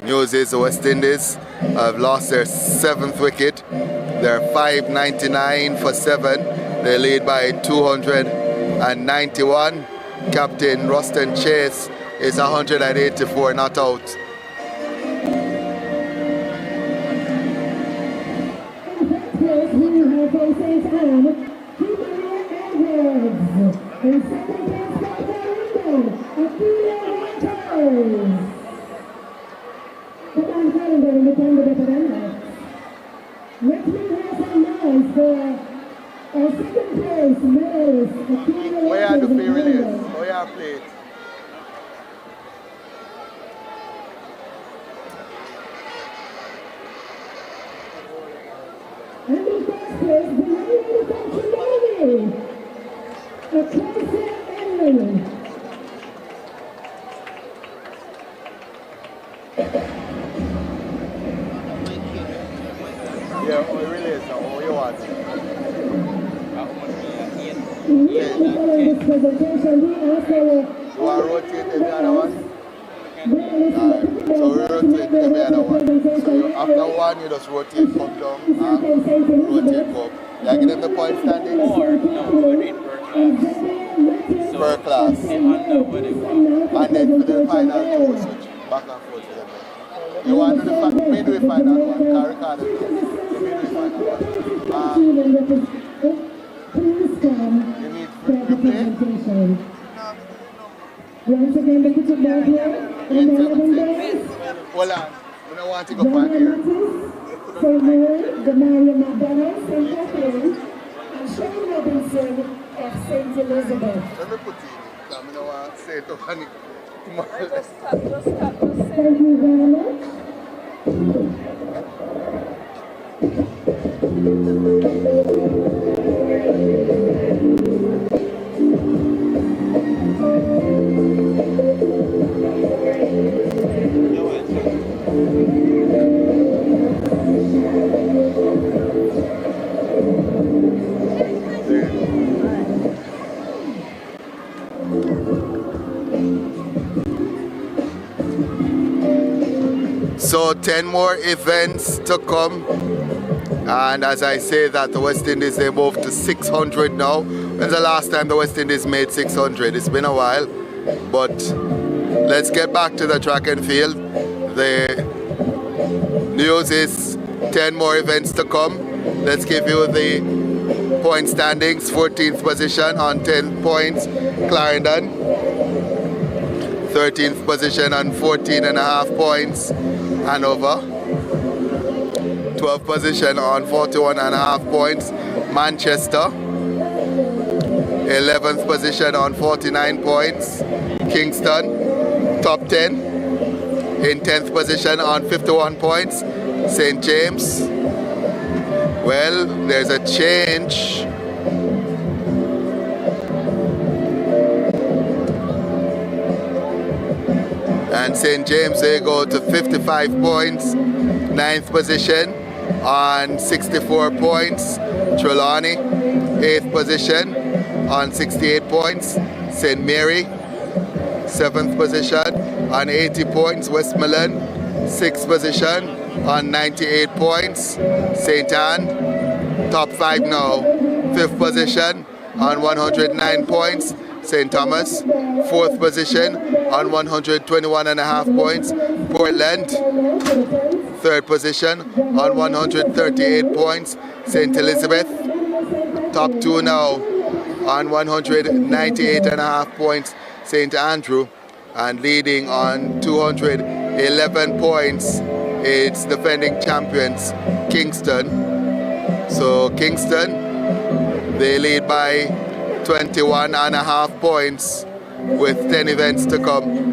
news is the West Indies have lost their 7th wicket. They're 599 for 7. They lead by 291. Captain Ruston Chase is 184 not out. Where are the free relays? Where are played? And the first place, the lady from Chile, a closer enemy. Yeah, we relays now. What you want? Following this presentation, we also You want to rotate every other one? So we rotate every other one. So you, after one, you just rotate, come down, and rotate up. You give them the point standing? Or no, we read per class. And then for the final, you switch back and forth for them. You want to do the final one, can record it. Please come for the presentation. Once again, the kitchen board here on the 11 days. Hold on. I don't want to go back here. St. Louis, Demaria McDonald, St. Catherine, and Shane Robinson of St. Elizabeth. Let me put it in. I don't want to say it to panic. Thank you very much. So 10 more events to come, and as I say that, the West Indies, they moved to 600 now. When's the last time the West Indies made 600? It's been a while, but let's get back to the track and field. The news is 10 more events to come. Let's give you the point standings. 14th position on 10 points, Clarendon. 13th position on 14.5 points, Hanover. 12th position on 41.5 points, Manchester. 11th position on 49 points, Kingston. Top 10. In 10th position on 51 points, St. James. Well, there's a change. And St. James, they go to 55 points. 9th position on 64 points, Trelawney. 8th position on 68 points, St. Mary. 7th position on 80 points, Westmoreland. 6th position on 98 points, St. Anne. Top 5 now. 5th position on 109 points, St. Thomas. 4th position on 121.5 points, Portland. 3rd position on 138 points, St. Elizabeth. Top 2 now on 198.5 points, St. Andrew. And leading on 211 points, it's defending champions, Kingston. So Kingston, they lead by 21.5 points with 10 events to come.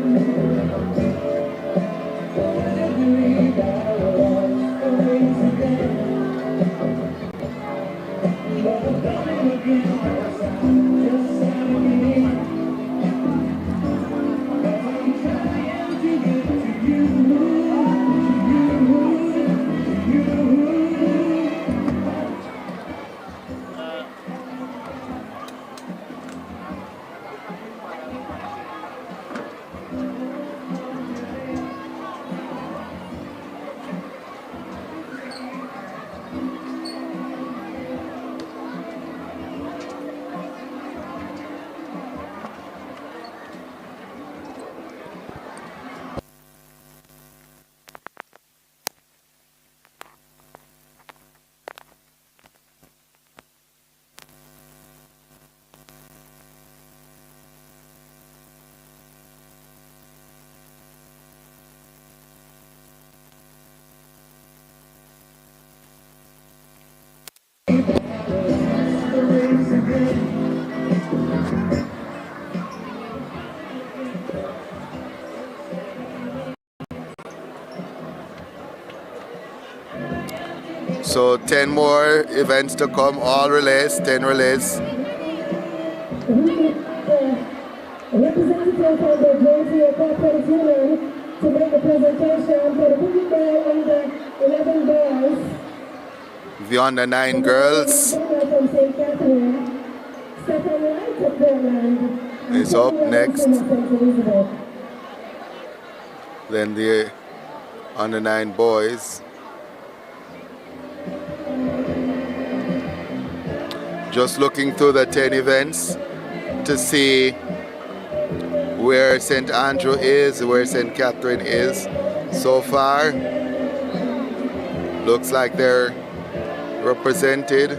So 10 more events to come, all relays, 10 relays. Representative from the JTA Corporate Union to make the presentation for the Boogie Girl and the 11 boys. The under 9 girls From St. Catherine, Stephen Light of Portland, is up next. Then the under 9 boys. Just looking through the 10 events to see where St. Andrew is, where St. Catherine is. So far, looks like they're represented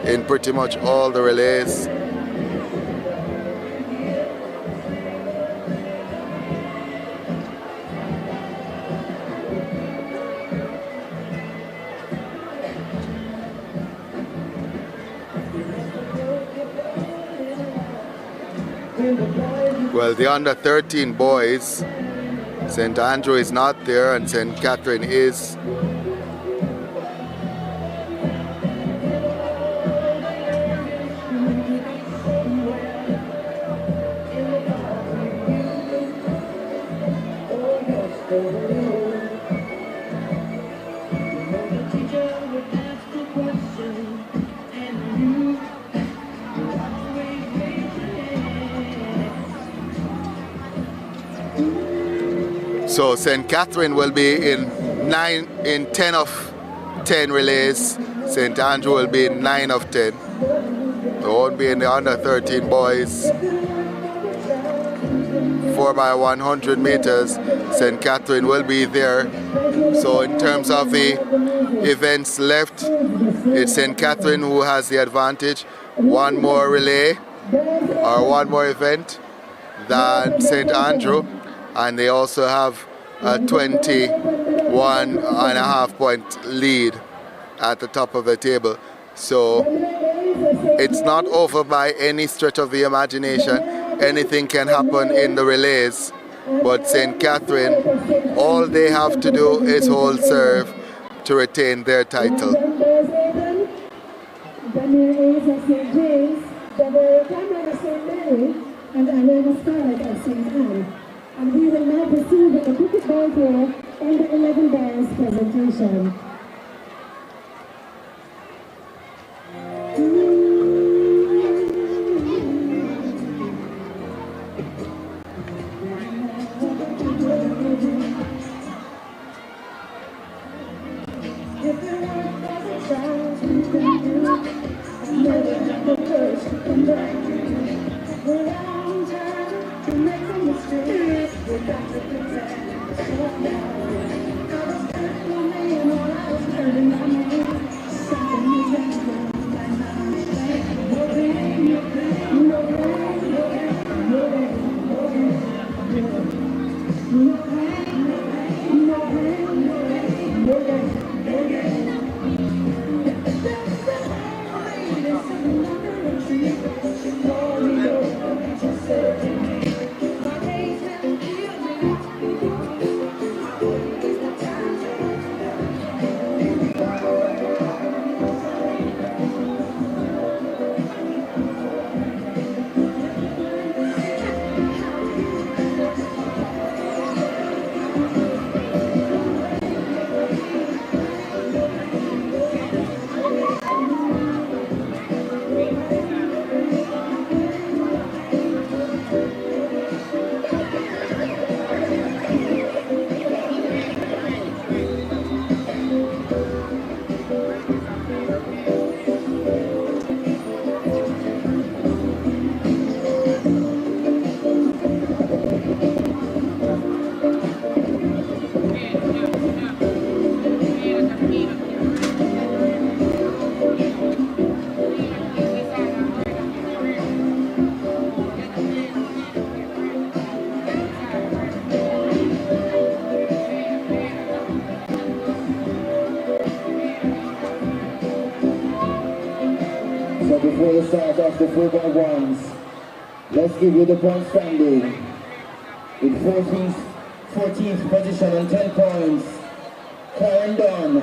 in pretty much all the relays. Well, the under 13 boys, St. Andrew is not there and St. Catherine is. So St. Catherine will be in 10 of 10 relays. St. Andrew will be in 9 of 10. They won't be in the under 13 boys. 4x100 meters. St. Catherine will be there. So in terms of the events left, it's St. Catherine who has the advantage. One more relay or one more event than St. Andrew. And they also have a 21.5 point lead at the top of the table. So it's not over by any stretch of the imagination. Anything can happen in the relays. But St. Catherine, all they have to do is hold serve to retain their title. And we will now proceed with the cricket ball here and the 11 bars presentation. If there was a chance we could do, never have the courage to come back. We're on time to make some mistakes. We got to pretend so now. I was hurting my man or I was hurting my man. Something you can do right now. No pain, no pain, no pain, no pain, no pain, no pain, no pain, no pain, no pain, no pain. Before the start of the 4x1s, let's give you the point standing. In 14th position on 10 points, Clarendon.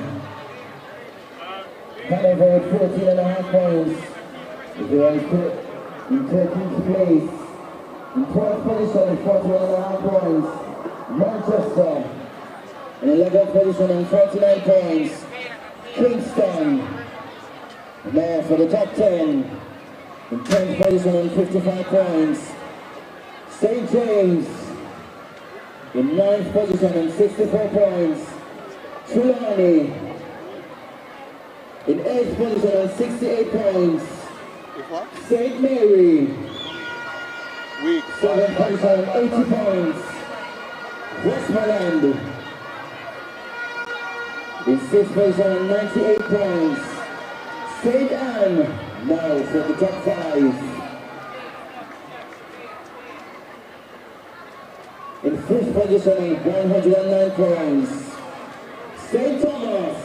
Hanover with 14.5 points. They are in 13th place. In 12th position with 41.5 points, Manchester. In 11th position on 49 points, Kingston. Now for the top 10, in 10th position on 55 points, St. James. In 9th position on 64 points, Trelawney. In 8th position on 68 points, St. Mary. 7th position on 80 points, Westmoreland. In 6th position, 98 points. St. Anne now for the top 5. In 5th position, 109 points. St. Thomas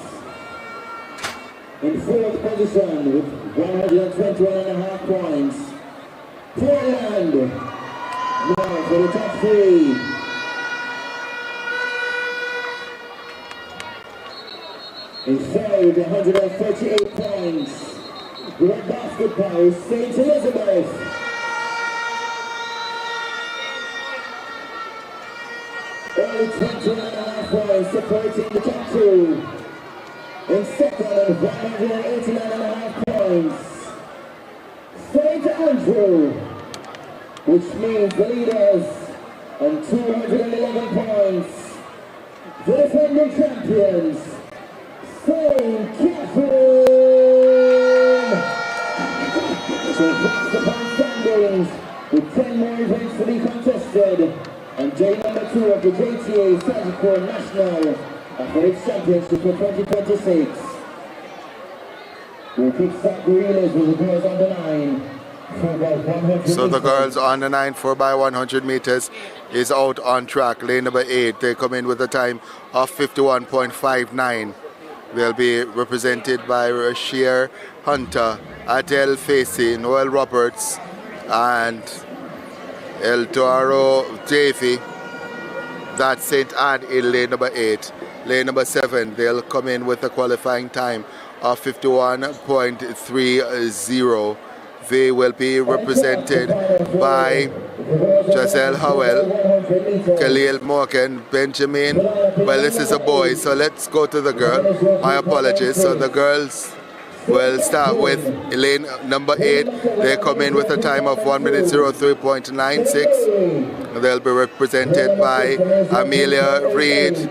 in 4th position with 121.5 points. Portland now for the top 3. In 3rd, 138 points. Great basketball, St. Elizabeth. Only 21.5 points separating the top 2. In 2nd, 189.5 points. St. Andrew, which means the leaders, on 211 points. The defending champions, St. Catherine. So that's the point standings with 10 more events to be contested. And day number 2 of the JTA Sagicor National Athletics Championship for 2026. We'll kick start the relays with the girls on the 9. So the girls on the 9 4x100 meters is out on track. Lane number 8, they come in with a time of 51.59. They'll be represented by Rashir Hunter, Adele Facey, Noel Roberts, and El Toro Davy. That's St. Anne in lane number 8. Lane number 7, they'll come in with a qualifying time of 51.30. They will be represented by Giselle Howell, Khalil Morgan, Benjamin. Well, this is a boy, so let's go to the girl. My apologies. So the girls will start with lane number 8. They come in with a time of 1:03.96. They'll be represented by Amelia Reed,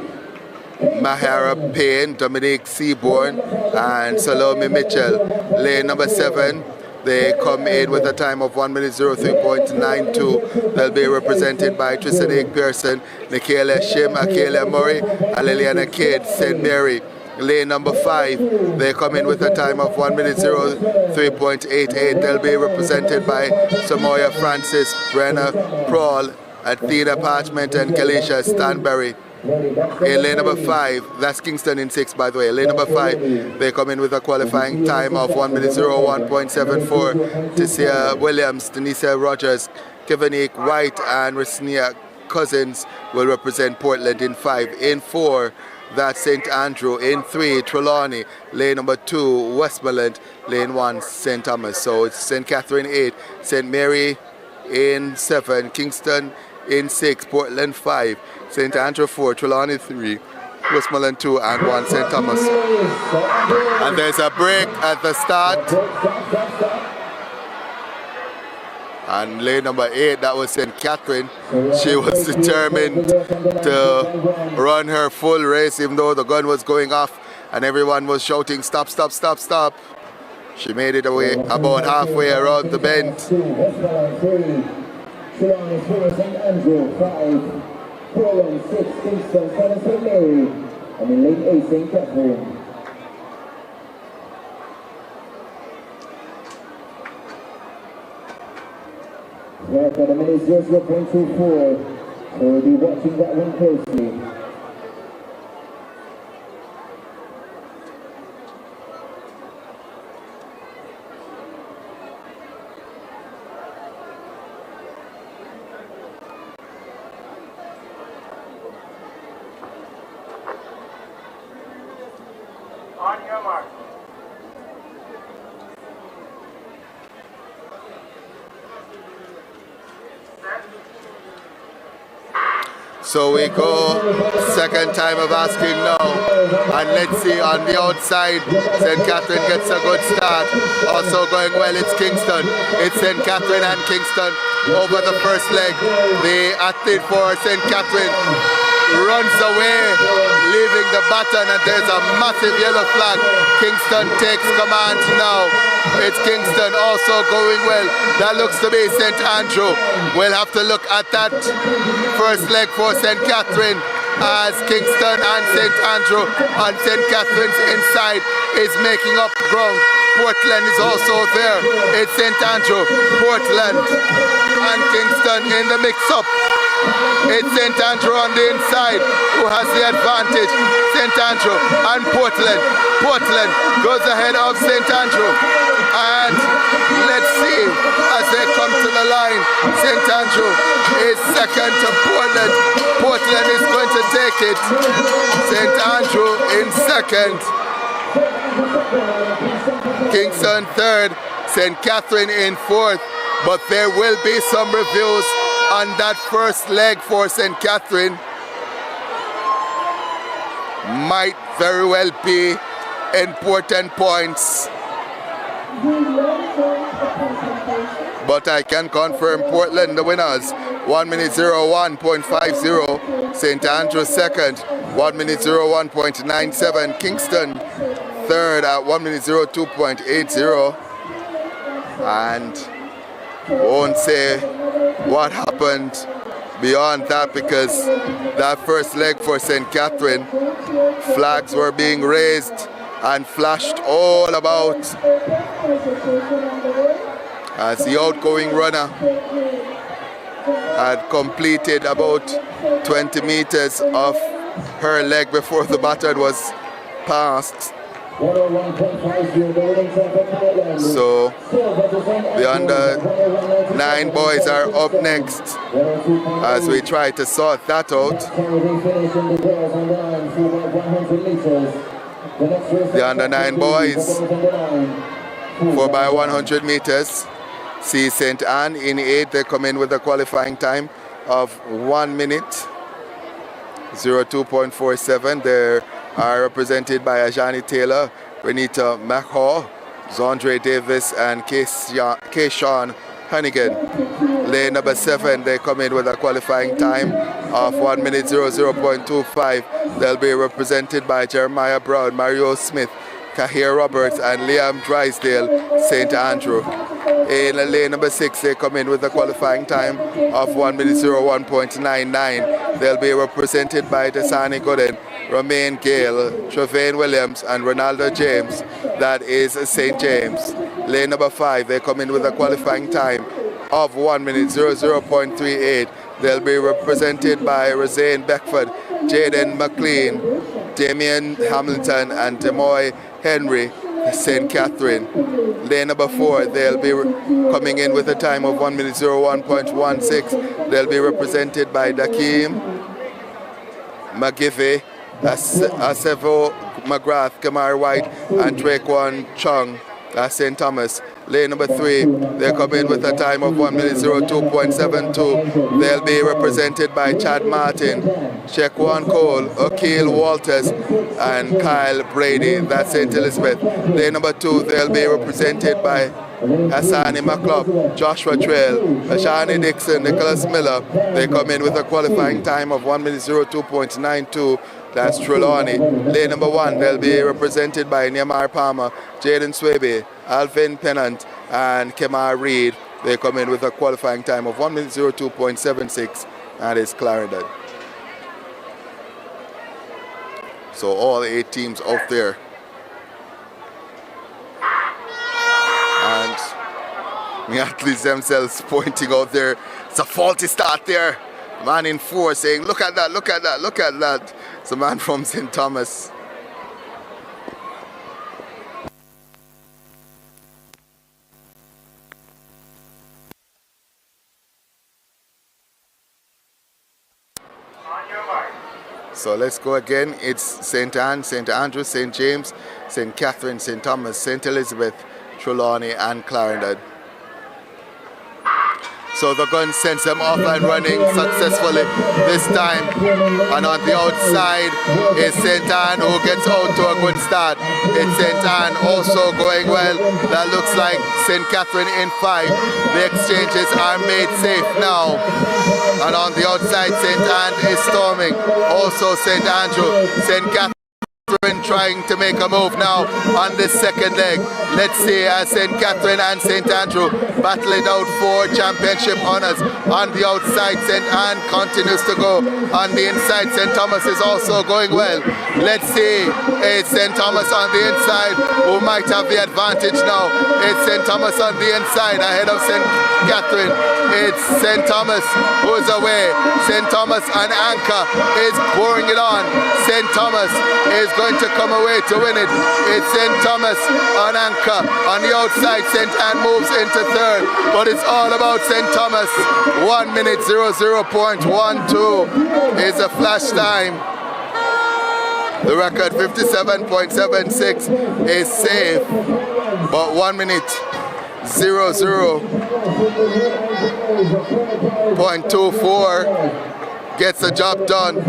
Mahara Payne, Dominique Seaborn, and Salome Mitchell. Lane number 7, they come in with a time of 1:03.92. They'll be represented by Tristan Pearson, Nicaela Shim, Akela Murray, and Liliana Kidd, St. Mary. Lane number 5, they come in with a time of 1:03.88. They'll be represented by Samoya Francis, Brenna Prawl, Athena Parchment, and Kalisha Stanberry. In lane number 5, that's Kingston in 6, by the way. Lane number 5, they come in with a qualifying time of 1:01.74. Tissia Williams, Denisa Rogers, Kevinique White, and Resnia Cousins will represent Portland in 5. In 4, that's St. Andrew. In 3, Trelawney. Lane number 2, Westmoreland. Lane 1, St. Thomas. So it's St. Catherine 8, St. Mary in 7, Kingston in 6, Portland 5, St. Andrew 4, Trelawney 3, Westmoreland 2, and 1, St. Thomas. And there's a break at the start. And lane number 8, that was St. Catherine. She was determined to run her full race, even though the gun was going off and everyone was shouting, stop, stop, stop, stop. She made it away about halfway around the bend. Trelawney 4, St. Andrew 5, Portland 6, Kingston 7, St. Mary, and in lane 8, St. Catherine. Right at a minute 0.24, so we'll be watching that one closely. On your mark. So we go, second time of asking now, and let's see on the outside, St. Catherine gets a good start. Also going well, it's Kingston. It's St. Catherine and Kingston over the first leg. The athlete for St. Catherine runs away, leaving the baton, and there's a massive yellow flag. Kingston takes command now. It's Kingston also going well. That looks to be St. Andrew. We'll have to look at that first leg for St. Catherine. as Kingston and St. Andrew and St. Catherine's inside is making up ground. Portland is also there. It's St. Andrew, Portland, and Kingston in the mix-up. It's St. Andrew on the inside who has the advantage. St. Andrew and Portland. Portland goes ahead of St. Andrew. And let's see as they come to the line. St. Andrew is second to Portland. Portland is going to take it. St. Andrew in second. Kingston third. St. Catherine in fourth. But there will be some reviews on that first leg for St. Catherine. Might very well be important points. But I can confirm Portland the winners. 1 minute 01.50. St. Andrew second. 1 minute 01.97. Kingston third at 1 minute 02.80. And won't say what happened beyond that because that first leg for St. Catherine, flags were being raised and flashed all about as the outgoing runner had completed about 20 meters of her leg before the baton was passed. So the under 9 boys are up next as we try to sort that out. The under 9 boys 4x100 meters see St. Anne in 8. They come in with a qualifying time of 1 minute 02.47. They are represented by Ajani Taylor, Renita McHaw, Zondre Davis, and Keyshawn Hannigan. Lane number 7, they come in with a qualifying time of 1 minute 00.25. They'll be represented by Jeremiah Brown, Mario Smith, Kahir Roberts, and Liam Drysdale, St. Andrew. In lane number 6, they come in with a qualifying time of 1 minute 01.99. They'll be represented by Dasani Gooden, Romain Gale, Trevane Williams, and Ronaldo James. That is St. James. Lane number 5, they come in with a qualifying time of 1 minute 00.38. They'll be represented by Rosane Beckford, Jaden McLean, Damian Hamilton, and Demoy Henry, St. Catherine. Lane number 4, they'll be coming in with a time of 1 minute 01.16. They'll be represented by Dakeem McGivey, Asevo McGrath, Kamar White, and Draquan Chung, St. Thomas. Lane number 3, they come in with a time of 1 minute 02.72. They'll be represented by Chad Martin, Shequan Cole, Akil Walters, and Kyle Brady. That's St. Elizabeth. Lane number 2, they'll be represented by Hassani McClub, Joshua Trail, Ashani Dixon, Nicholas Miller. They come in with a qualifying time of 1 minute 02.92. That's Trelawney. Lane number 1, they'll be represented by Nehemiah Palmer, Jaden Swaby, Alvin Pennant, and Kemar Reed. They come in with a qualifying time of 1 minute 02.76. That is Clarendon. So all 8 teams out there. And the athletes themselves pointing out there, it's a faulty start there. Man in 4 saying, look at that, look at that, look at that. It's a man from St. Thomas. So let's go again. It's St. Anne, St. Andrew, St. James, St. Catherine, St. Thomas, St. Elizabeth, Trelawney, and Clarendon. So the gun sends them off and running successfully this time. And on the outside is St. Anne, who gets out to a good start. It's St. Anne also going well. That looks like St. Catherine in 5. The exchanges are made safe now. And on the outside, St. Anne is storming. Also St. Andrew, St. Catherine Catherine trying to make a move now on this second leg. Let's see as St. Catherine and St. Andrew battling out for championship honors. On the outside, St. Anne continues to go. On the inside, St. Thomas is also going well. Let's see, it's St. Thomas on the inside who might have the advantage now. It's St. Thomas on the inside ahead of St. Catherine. It's St. Thomas who's away. St. Thomas and Anchor is pouring it on. St. Thomas is going to come away to win it. It's St. Thomas on Anchor. On the outside, St. Anne moves into third, but it's all about St. Thomas. 1 minute 00.12 is a flash time. The record 57.76 is safe, but 1 minute 00.24 gets the job done.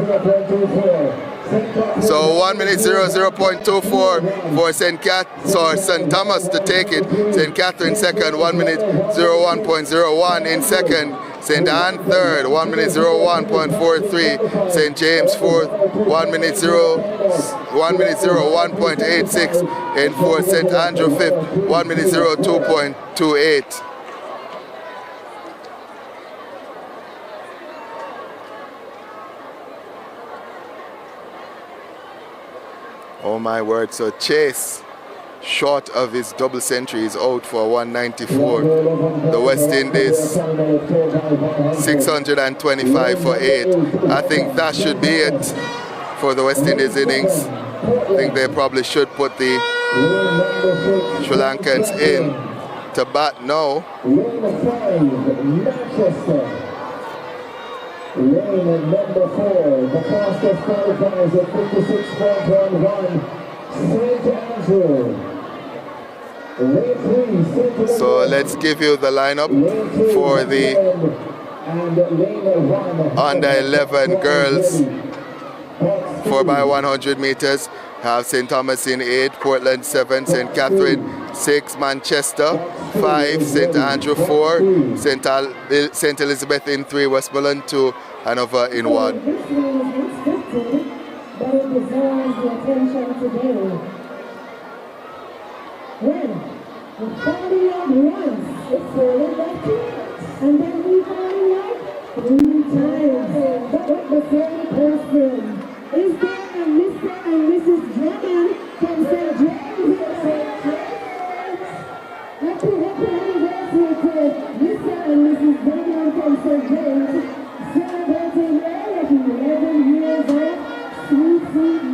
So 1 minute 00.24 for St. Thomas to take it. St. Catherine second, 1 minute 01.01 in second. St. Anne third, 1 minute 01.43. St. James fourth, 1 minute 01.86. And for St. Andrew fifth, 1 minute 02.28. Oh my word, so Chase, short of his double century, is out for 194. The West Indies, 625 for 8. I think that should be it for the West Indies innings. I think they probably should put the Sri Lankans in to bat now. Lane number 4, the fastest qualifies at 56.11. St. Andrew. So let's give you the lineup for the under 11 girls 4x100 meters. Have St. Thomas in 8, Portland 7, St. Catherine 6, Manchester 5, St. Andrew 4, St. Elizabeth in 3, Westmoreland 2, Hanover in 1. But it deserves the attention today. When the falling out once, it's falling back to it. And then we falling out 3 times. But the same person. Is there a Mr. and Mrs. Drummond from St. James? Happy anniversary to Mr. and Mrs. Drummond from St. James, celebrating their 11 years of sweet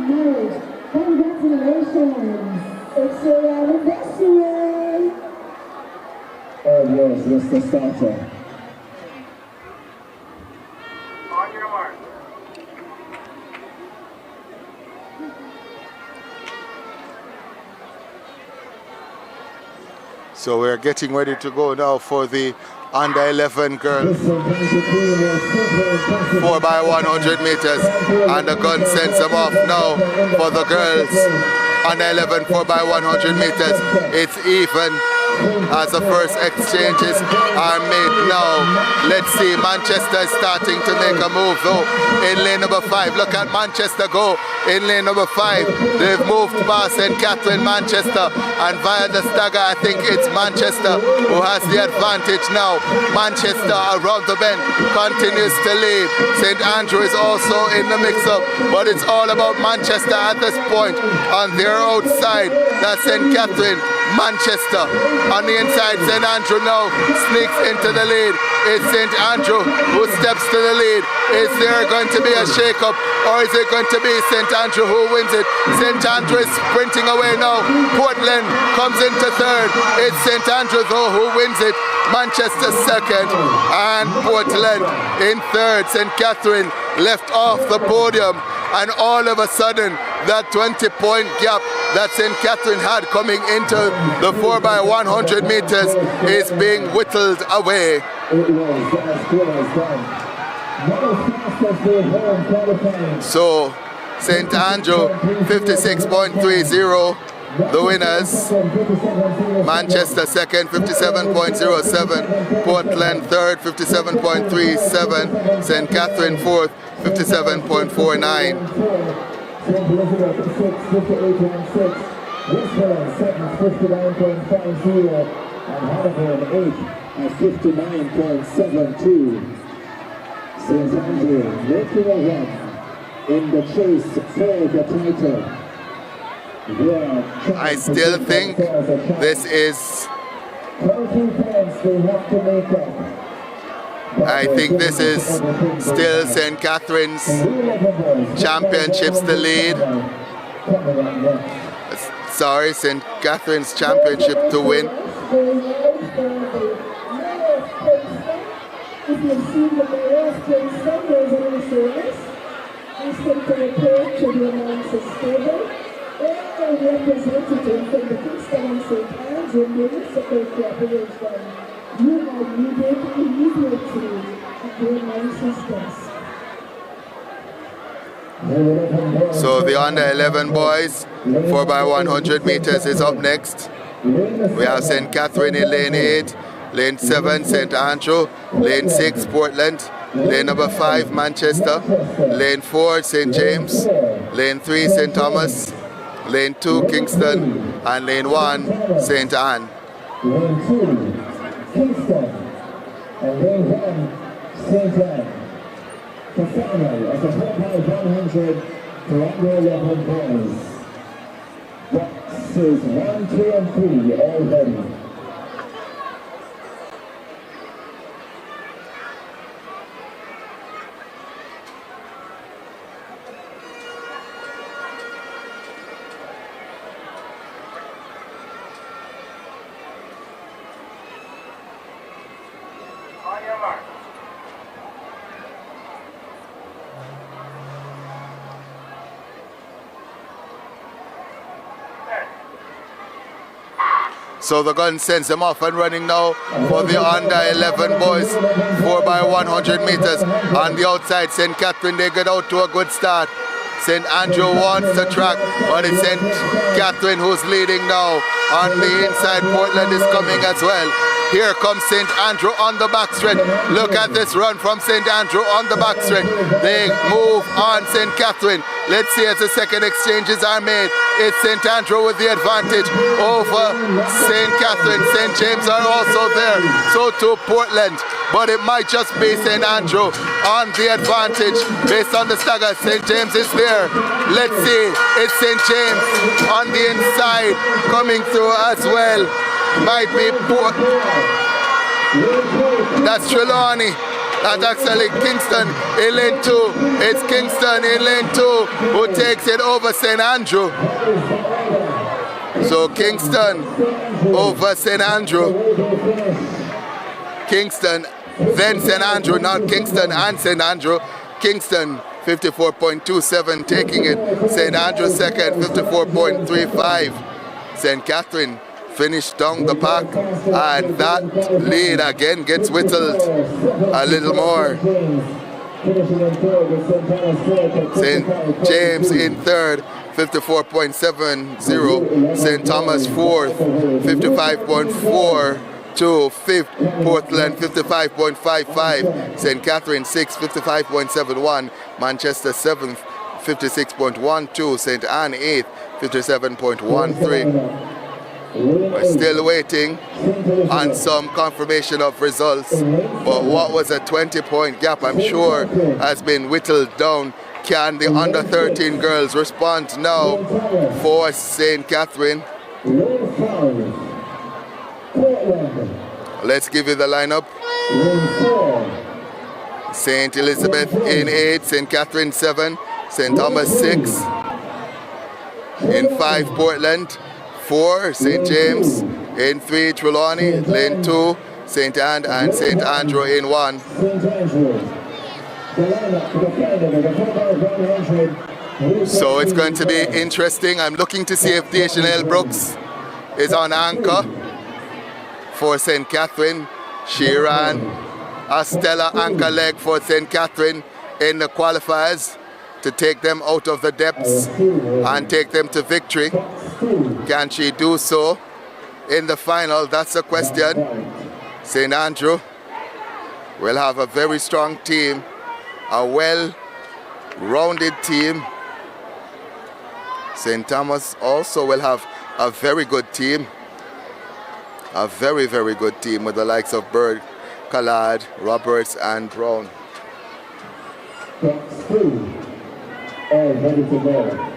marriage. Congratulations! It's your anniversary! Oh yes, that's the starter. On your mark. So we're getting ready to go now for the under 11 girls 4x100 meters, and the gun sends them off now for the girls under 11 4x100 meters. It's even as the first exchanges are made now. Let's see, Manchester is starting to make a move though in lane number 5. Look at Manchester go in lane number 5. They've moved past St. Catherine, Manchester, and via the stagger I think it's Manchester who has the advantage now. Manchester around the bend continues to lead. St. Andrew is also in the mix-up, but it's all about Manchester at this point. On their outside, that's St. Catherine, Manchester. On the inside, St. Andrew now sneaks into the lead. It's St. Andrew who steps to the lead. Is there going to be a shake-up, or is it going to be St. Andrew who wins it? St. Andrew is sprinting away now. Portland comes into third. It's St. Andrew though who wins it. Manchester second, and Portland in third. St. Catherine left off the podium, and all of a sudden that 20-point gap that St. Catherine had coming into the 4x100 meters is being whittled away. So St. Andrew 56.30, the winners. Manchester second, 57.07. Portland third, 57.37. St. Catherine fourth, 57.49. St. Elizabeth 6, 58.6. Westland 7, 59.50. And Hannibal 8 at 59.72. St. Andrew making a run in the chase for the title. I still think this is. I think this is still St. Catherine's championships to lead. Sorry, St. Catherine's championship to win. If you've seen the last 10 Sundays on this race, we stick to the court to the announcer stable. All representatives from the Kingston and St. Andrew Municipal Corporation, you are needed immediately at the announcer's desk. So the under 11 boys, 4x100 meters is up next. We have St. Catherine in lane 8. Lane 7, St. Andrew. Lane 6, Portland. Lane number 5, Manchester. Lane 4, St. James. Lane 3, St. Thomas. Lane 2, Kingston. And lane 1, St. Anne. Lane 2, Kingston. And lane 1, St. Anne. The final of the 4x100 for under 11 boys. Boxes 1, 2, and 3 all ready. So the gun sends them off and running now for the under 11 boys, 4x100 meters. On the outside, St. Catherine, they get out to a good start. St. Andrew wants the track, but it's St. Catherine who's leading now. On the inside, Portland is coming as well. Here comes St. Andrew on the backstretch. Look at this run from St. Andrew on the backstretch. They move on St. Catherine. Let's see as the second exchanges are made. It's St. Andrew with the advantage over St. Catherine. St. James are also there. So too Portland. But it might just be St. Andrew on the advantage based on the stagger. St. James is there. Let's see. It's St. James on the inside coming through as well. Might be that's Trelawney. That's actually Kingston in lane 2. It's Kingston in lane 2 who takes it over St. Andrew. So Kingston over St. Andrew. Kingston, then St. Andrew, not Kingston and St. Andrew. Kingston 54.27 taking it. St. Andrew second, 54.35. St. Catherine finished down the pack, and that lead again gets whittled a little more. St. James in third, 54.70. St. Thomas fourth, 55.42. Fifth, Portland 55.55. St. Catherine sixth, 55.71. Manchester seventh, 56.12. St. Anne eighth, 57.13. We're still waiting on some confirmation of results, but what was a 20-point gap, I'm sure, has been whittled down. Can the under 13 girls respond now for St. Catherine? Let's give you the lineup. St. Elizabeth in 8, St. Catherine 7, St. Thomas 6, in 5 Portland, 4 St. James, in 3 Trelawney, lane 2 St. Anne, and St. Andrew in 1. So it's going to be interesting. I'm looking to see if Deschanel Brooks is on anchor for St. Catherine. She ran a stellar anchor leg for St. Catherine in the qualifiers to take them out of the depths and take them to victory. Can she do so in the final? That's the question. St. Andrew will have a very strong team, a well-rounded team, St. Thomas also will have a very good team. A very, very good team with the likes of Bird, Collard, Roberts, and Brown. Box 2. All ready to go.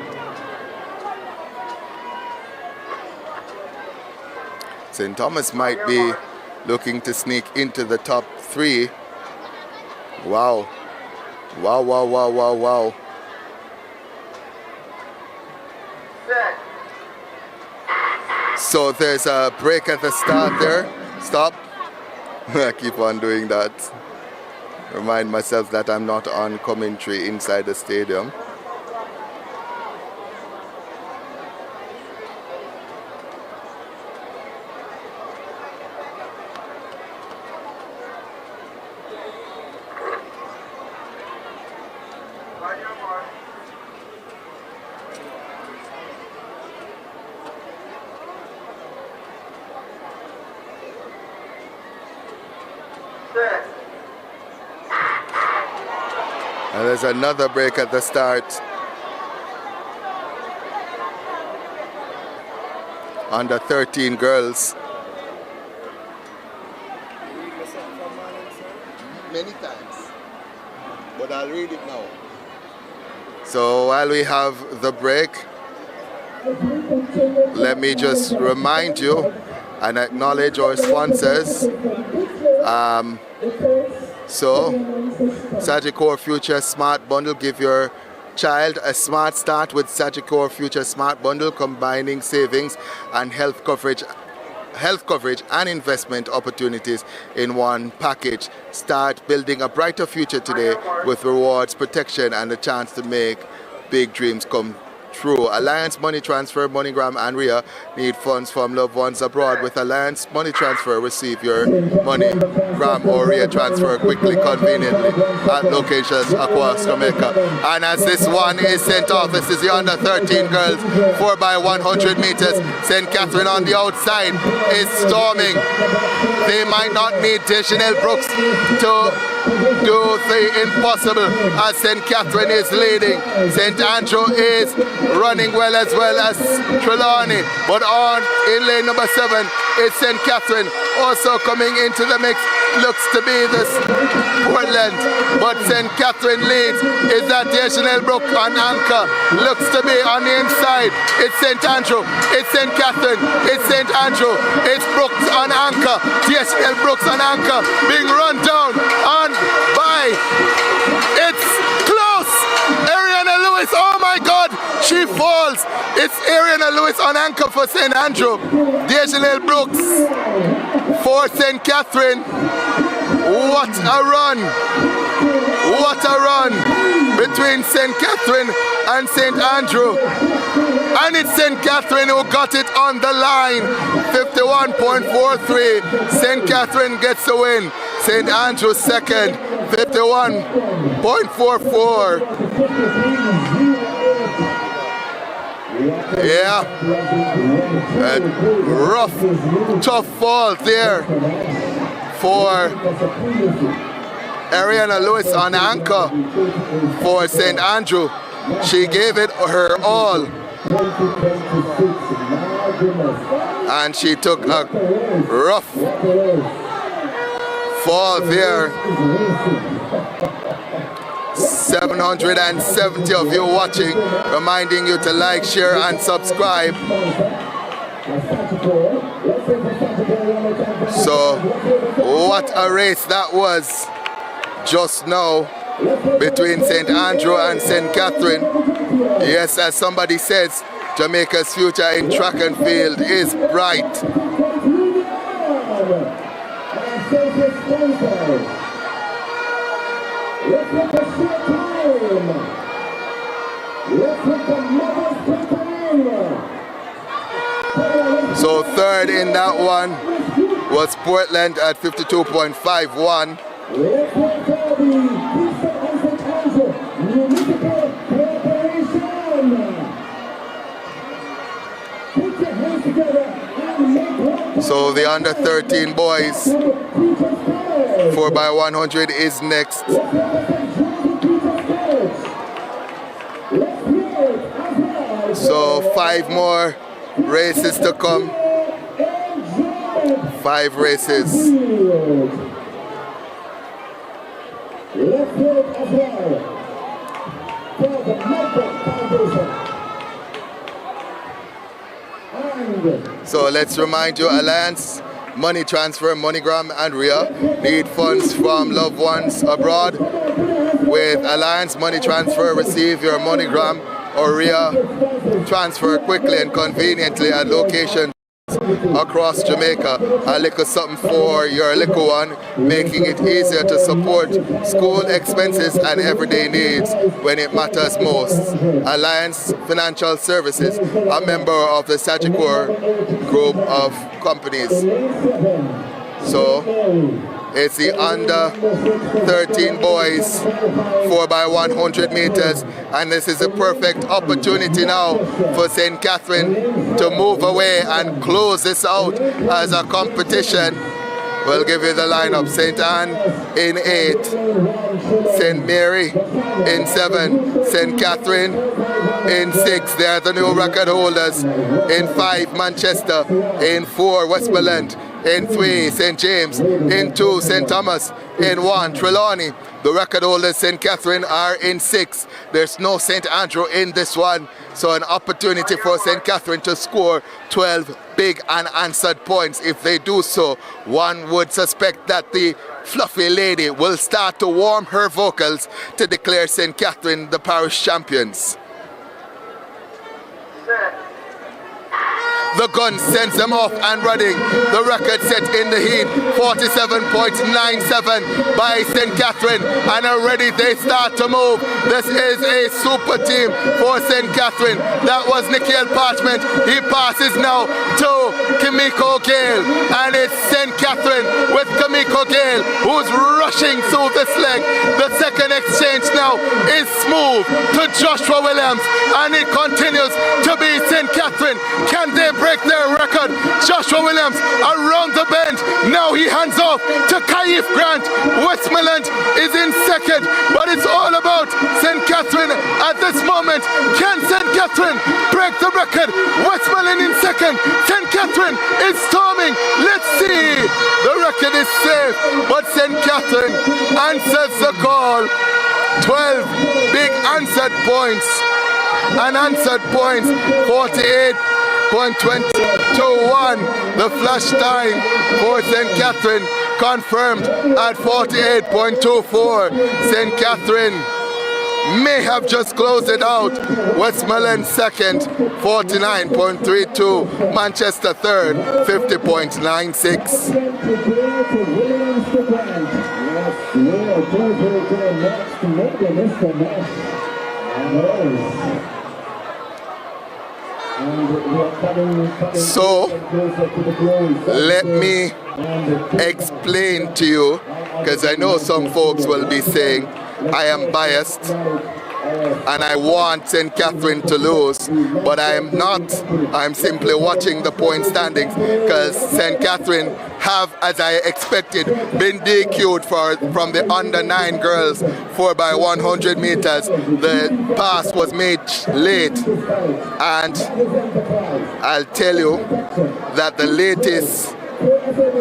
St. Thomas might be looking to sneak into the top 3. Wow. Wow, wow, wow, wow, wow. So there's a break at the start there. Stop. I keep on doing that. Remind myself that I'm not on commentary inside the stadium. And there's another break at the start. Under 13 girls. Many times, but I'll read it now. So while we have the break, let me just remind you and acknowledge our sponsors. So, Sagicor Future Smart Bundle, give your child a smart start with Sagicor Future Smart Bundle, combining savings and health coverage and investment opportunities in one package. Start building a brighter future today with rewards, protection, and the chance to make big dreams come true. Alliance Money Transfer, MoneyGram, and RIA need funds from loved ones abroad. With Alliance Money Transfer, receive your MoneyGram or RIA transfer quickly, conveniently at locations across Jamaica. And as this one is sent off, this is the under 13 girls 4x100 meters. St. Catherine on the outside is storming. They might not need Chanel Brooks to do the impossible as St. Catherine is leading. St. Andrew is running well as Trelawney, but on in lane number 7 is St. Catherine also coming into the mix. Looks to be this Portland, but St. Catherine leads. Is that Chanel Brook on anchor? Looks to be on the inside. It's St. Andrew, it's St. Catherine, it's St. Andrew, it's Brooks on anchor. Chanel Brooks on anchor, being run down on by. It's close. Ariana Lewis, oh my God, she falls. It's Ariana Lewis on anchor for St. Andrew. Chanel Brooks for St. Catherine. What a run! What a run between St. Catherine and St. Andrew. And it's St. Catherine who got it on the line. 51.43. St. Catherine gets the win. St. Andrew second. 51.44. Yeah. Rough, tough fall there for Ariana Lewis on anchor for St. Andrew. She gave it her all. And she took a rough fall there. 770 of you watching, reminding you to like, share, and subscribe. So, what a race that was just now between St. Andrew and St. Catherine. Yes, as somebody says, Jamaica's future in track and field is bright. So third in that one was Portland at 52.51. So the under 13 boys 4x100 is next. So 5 more races to come. 5 races. So let's remind you, Alliance, Money Transfer, MoneyGram and RIA need funds from loved ones abroad. With Alliance Money Transfer, receive your MoneyGram or RIA transfer quickly and conveniently at locations across Jamaica. A little something for your little one, making it easier to support school expenses and everyday needs when it matters most. Alliance Financial Services, a member of the Sagicor group of companies. So it's the under 13 boys 4x100 meters, and this is a perfect opportunity now for St. Catherine to move away and close this out as a competition. We'll give you the lineup. St. Anne in 8, St. Mary in 7, St. Catherine in 6. They are the new record holders. In 5, Manchester. In 4, Westmoreland. In 3, St. James. In 2, St. Thomas. In 1, Trelawney. The record holders, St. Catherine, are in 6. There's no St. Andrew in this one. So an opportunity for St. Catherine to score 12 big unanswered points. If they do so, one would suspect that the fluffy lady will start to warm her vocals to declare St. Catherine the parish champions. The gun sends them off and running. The record set in the heat, 47.97 by St. Catherine, and already they start to move. This is a super team for St. Catherine. That was Nikhil Parchment. He passes now to Kimiko Gale, and it's St. Catherine with Kimiko Gale, who's rushing through this leg. The second exchange now is smooth to Joshua Williams, and it continues to be St. Catherine. Can they break their record? Joshua Williams around the bend. Now he hands off to Kaif Grant. Westmoreland is in second, but it's all about St. Catherine at this moment. Can St. Catherine break the record? Westmoreland in second. St. Catherine is storming. Let's see. The record is safe, but St. Catherine answers the call. 12 big answered points. Unanswered points, 48.21. The flash time for St. Catherine confirmed at 48.24. St. Catherine may have just closed it out. Westmoreland second, 49.32. Manchester third, 50.96. So let me explain to you, because I know some folks will be saying I am biased and I want St. Catherine to lose, but I am not. I'm simply watching the point standings, because St. Catherine have, as I expected, been DQ'd from the under 9 girls 4x100 meters. The pass was made late, and I'll tell you that the latest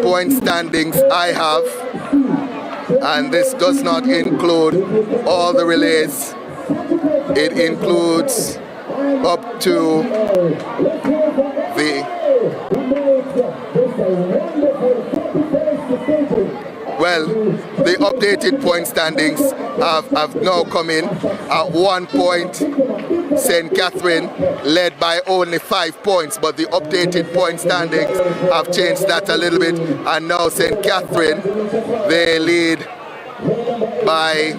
point standings I have, and this does not include all the relays, it includes up to the the updated point standings have now come in. At 1 point, St. Catherine led by only 5 points, but the updated point standings have changed that a little bit, and now St. Catherine, they lead by,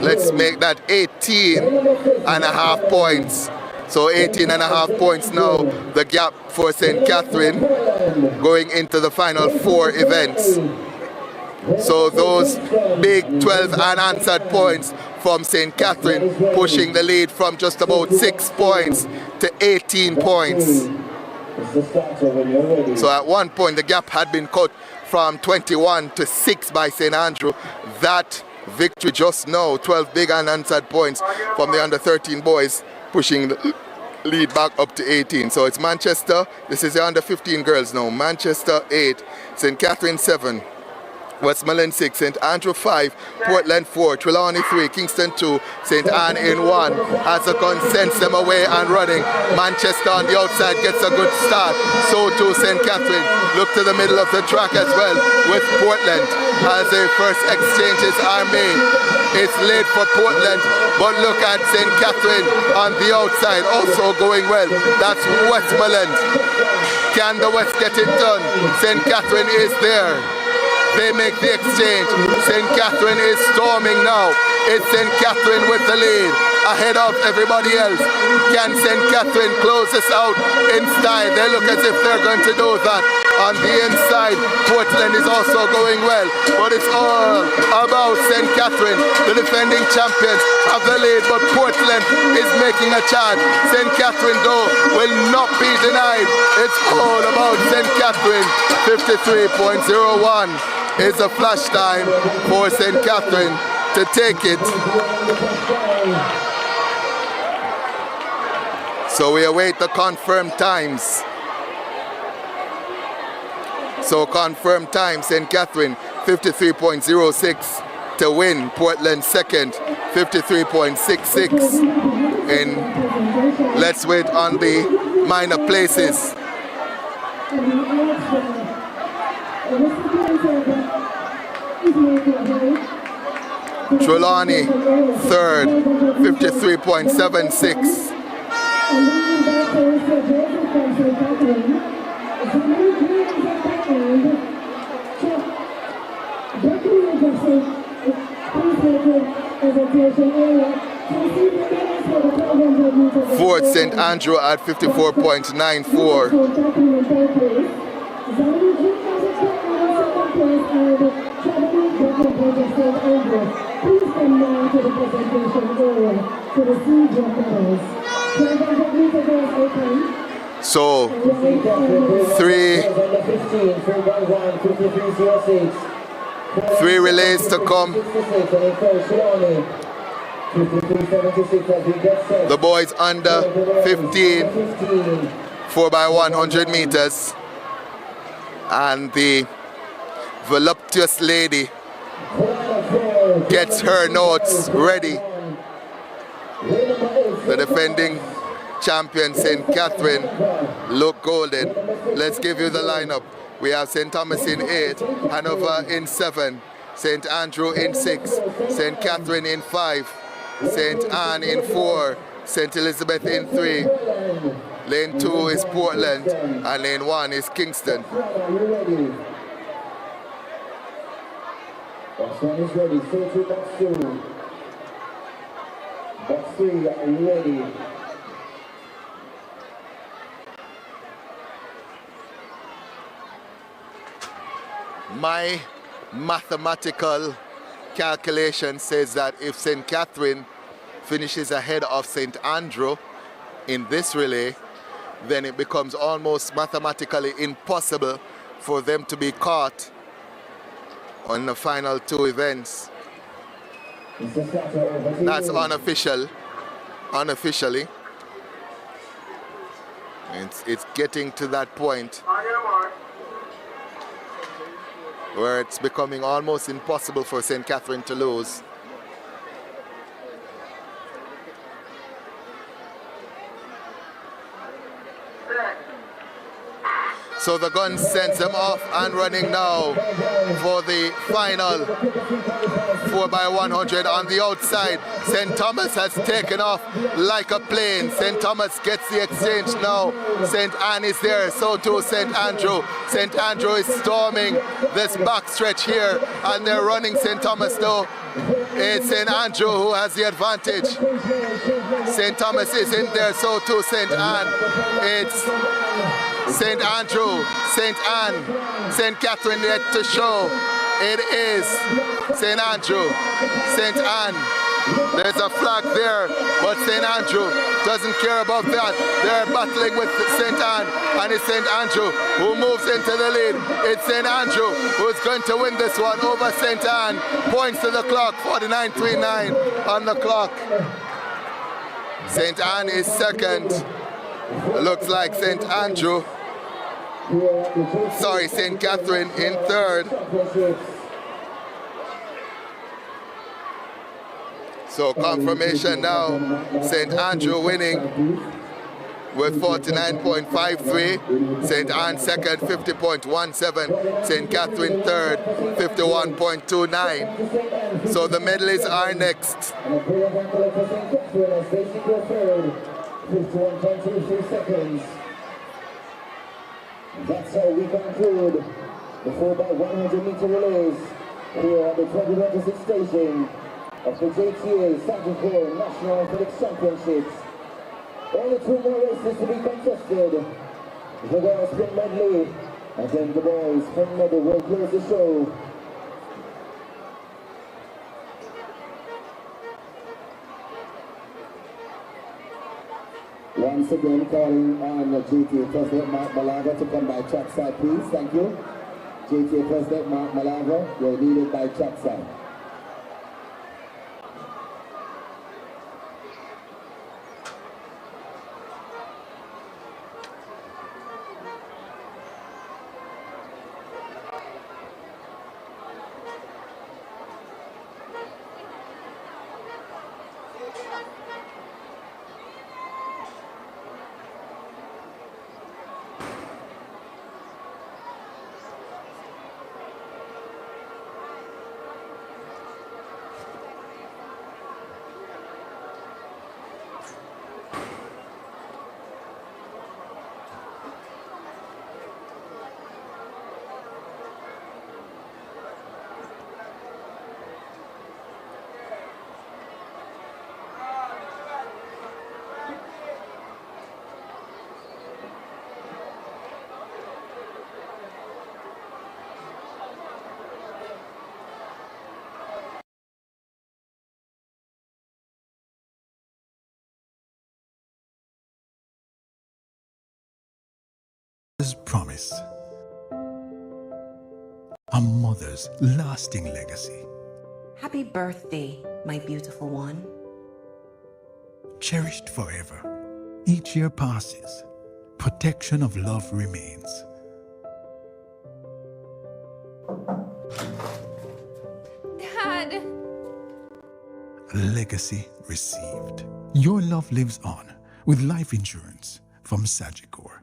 let's make that 18.5 points. So 18.5 points now, the gap for St. Catherine going into the final 4 events. So those big 12 unanswered points from St. Catherine pushing the lead from just about 6 points to 18 points. So at 1 point the gap had been cut from 21 to 6 by St. Andrew. That victory just now. 12 big unanswered points from the under 13 boys, pushing the lead back up to 18. So it's Manchester. This is the under 15 girls now. Manchester 8, St. Catherine 7, Westmoreland 6, St. Andrew 5, Portland 4, Trelawney 3, Kingston 2, St. Anne in 1. As the gun sends them away and running. Manchester on the outside gets a good start. So too St. Catherine. Look to the middle of the track as well with Portland as the first exchanges are made. It's late for Portland, but look at St. Catherine on the outside also going well. That's Westmoreland. Can the West get it done? St. Catherine is there. They make the exchange. St. Catherine is storming now. It's St. Catherine with the lead, ahead of everybody else. Can St. Catherine close this out in style? They look as if they're going to do that. On the inside, Portland is also going well, but it's all about St. Catherine. The defending champions have the lead, but Portland is making a charge. St. Catherine, though, will not be denied. It's all about St. Catherine. 53.01 is a flash time for St. Catherine to take it. So we await the confirmed times. So confirmed time, St. Catherine 53.06 to win. Portland second, 53.66. And let's wait on the minor places. Trelawney third, 53.76. Fourth, St. Andrew at 54.94. So, three relays to come. The boys under 15, 4x100 meters. And the voluptuous lady gets her notes ready. The defending champion St. Catherine look golden. Let's give you the lineup. We have St. Thomas in 8, Hanover in 7, St. Andrew in 6, St. Catherine in 5, St. Anne in 4, St. Elizabeth in 3. Lane 2 is Portland and lane 1 is Kingston. Box 1 is ready, so to box 2. Box 3 are ready. My mathematical calculation says that if St. Catherine finishes ahead of St. Andrew in this relay, then it becomes almost mathematically impossible for them to be caught on the final two events. That's unofficially. It's getting to that point where it's becoming almost impossible for St. Catherine to lose. So the gun sends them off and running now for the final 4x100 on the outside. St. Thomas has taken off like a plane. St. Thomas gets the exchange now. St. Anne is there, so too St. Andrew. St. Andrew is storming this backstretch here and they're running St. Thomas though. It's St. Andrew who has the advantage. St. Thomas is in there, so too St. Anne. It's St. Andrew, St. Anne, St. Catherine yet to show. It is St. Andrew, St. Anne, There's a flag there, but St. Andrew doesn't care about that. They're battling with St. Anne, and it's St. Andrew who moves into the lead. It's St. Andrew who's going to win this one over St. Anne. Points to the clock, 49.39 on the clock. St. Anne is second. Looks like St. Andrew, sorry, St. Catherine in third. So confirmation now, St. Andrew winning with 49.53, St. Anne second, 50.17, St. Catherine third, 51.29. So the medalists are next. 51.23 seconds. That's how we conclude the 4x100 meter relays here at the 2026 station of the JTA Sagicor National Athletics Championships. Only 2 more races to be contested. The girls sprint medley and then the boys sprint medley will close the show. Once again, calling on JTA President Mark Malaga to come by trackside, please. Thank you. JTA President Mark Malaga, you're needed by trackside. Promise. A mother's lasting legacy. Happy birthday, my beautiful one. Cherished forever. Each year passes. Protection of love remains. Dad! Legacy received. Your love lives on with life insurance from Sagicor.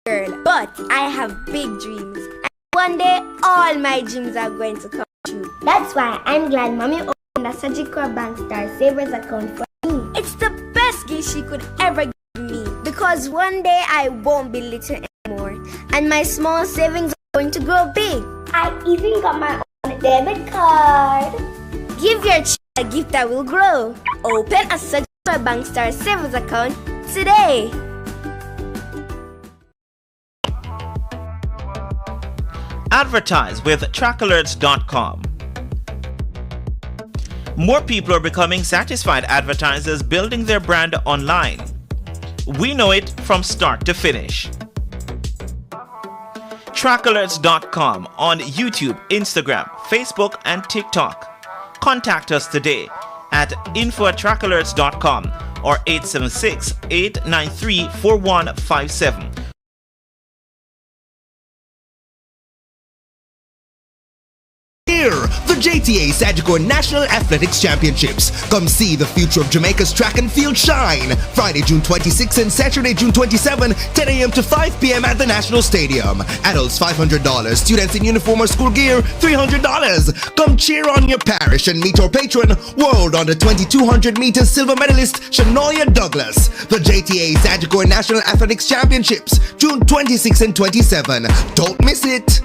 But I have big dreams. And one day, all my dreams are going to come true. That's why I'm glad Mommy opened a Sagicor Bank Star Savers account for me. It's the best gift she could ever give me. Because one day, I won't be little anymore. And my small savings are going to grow big. I even got my own debit card. Give your child a gift that will grow. Open a Sagicor Bank Star Savers account today. Advertise with trackalerts.com. More people are becoming satisfied advertisers building their brand online. We know it from start to finish. Trackalerts.com on YouTube, Instagram, Facebook, and TikTok. Contact us today at info@trackalerts.com or 876-893-4157. Here, the JTA Sagicor National Athletics Championships. Come see the future of Jamaica's track and field shine. Friday, June 26 and Saturday, June 27, 10 a.m. to 5 p.m. at the National Stadium. Adults $500, students in uniform or school gear $300. Come cheer on your parish and meet our patron, world under 2200 meters silver medalist Shanoya Douglas. The JTA Sagicor National Athletics Championships, June 26 and 27. Don't miss it.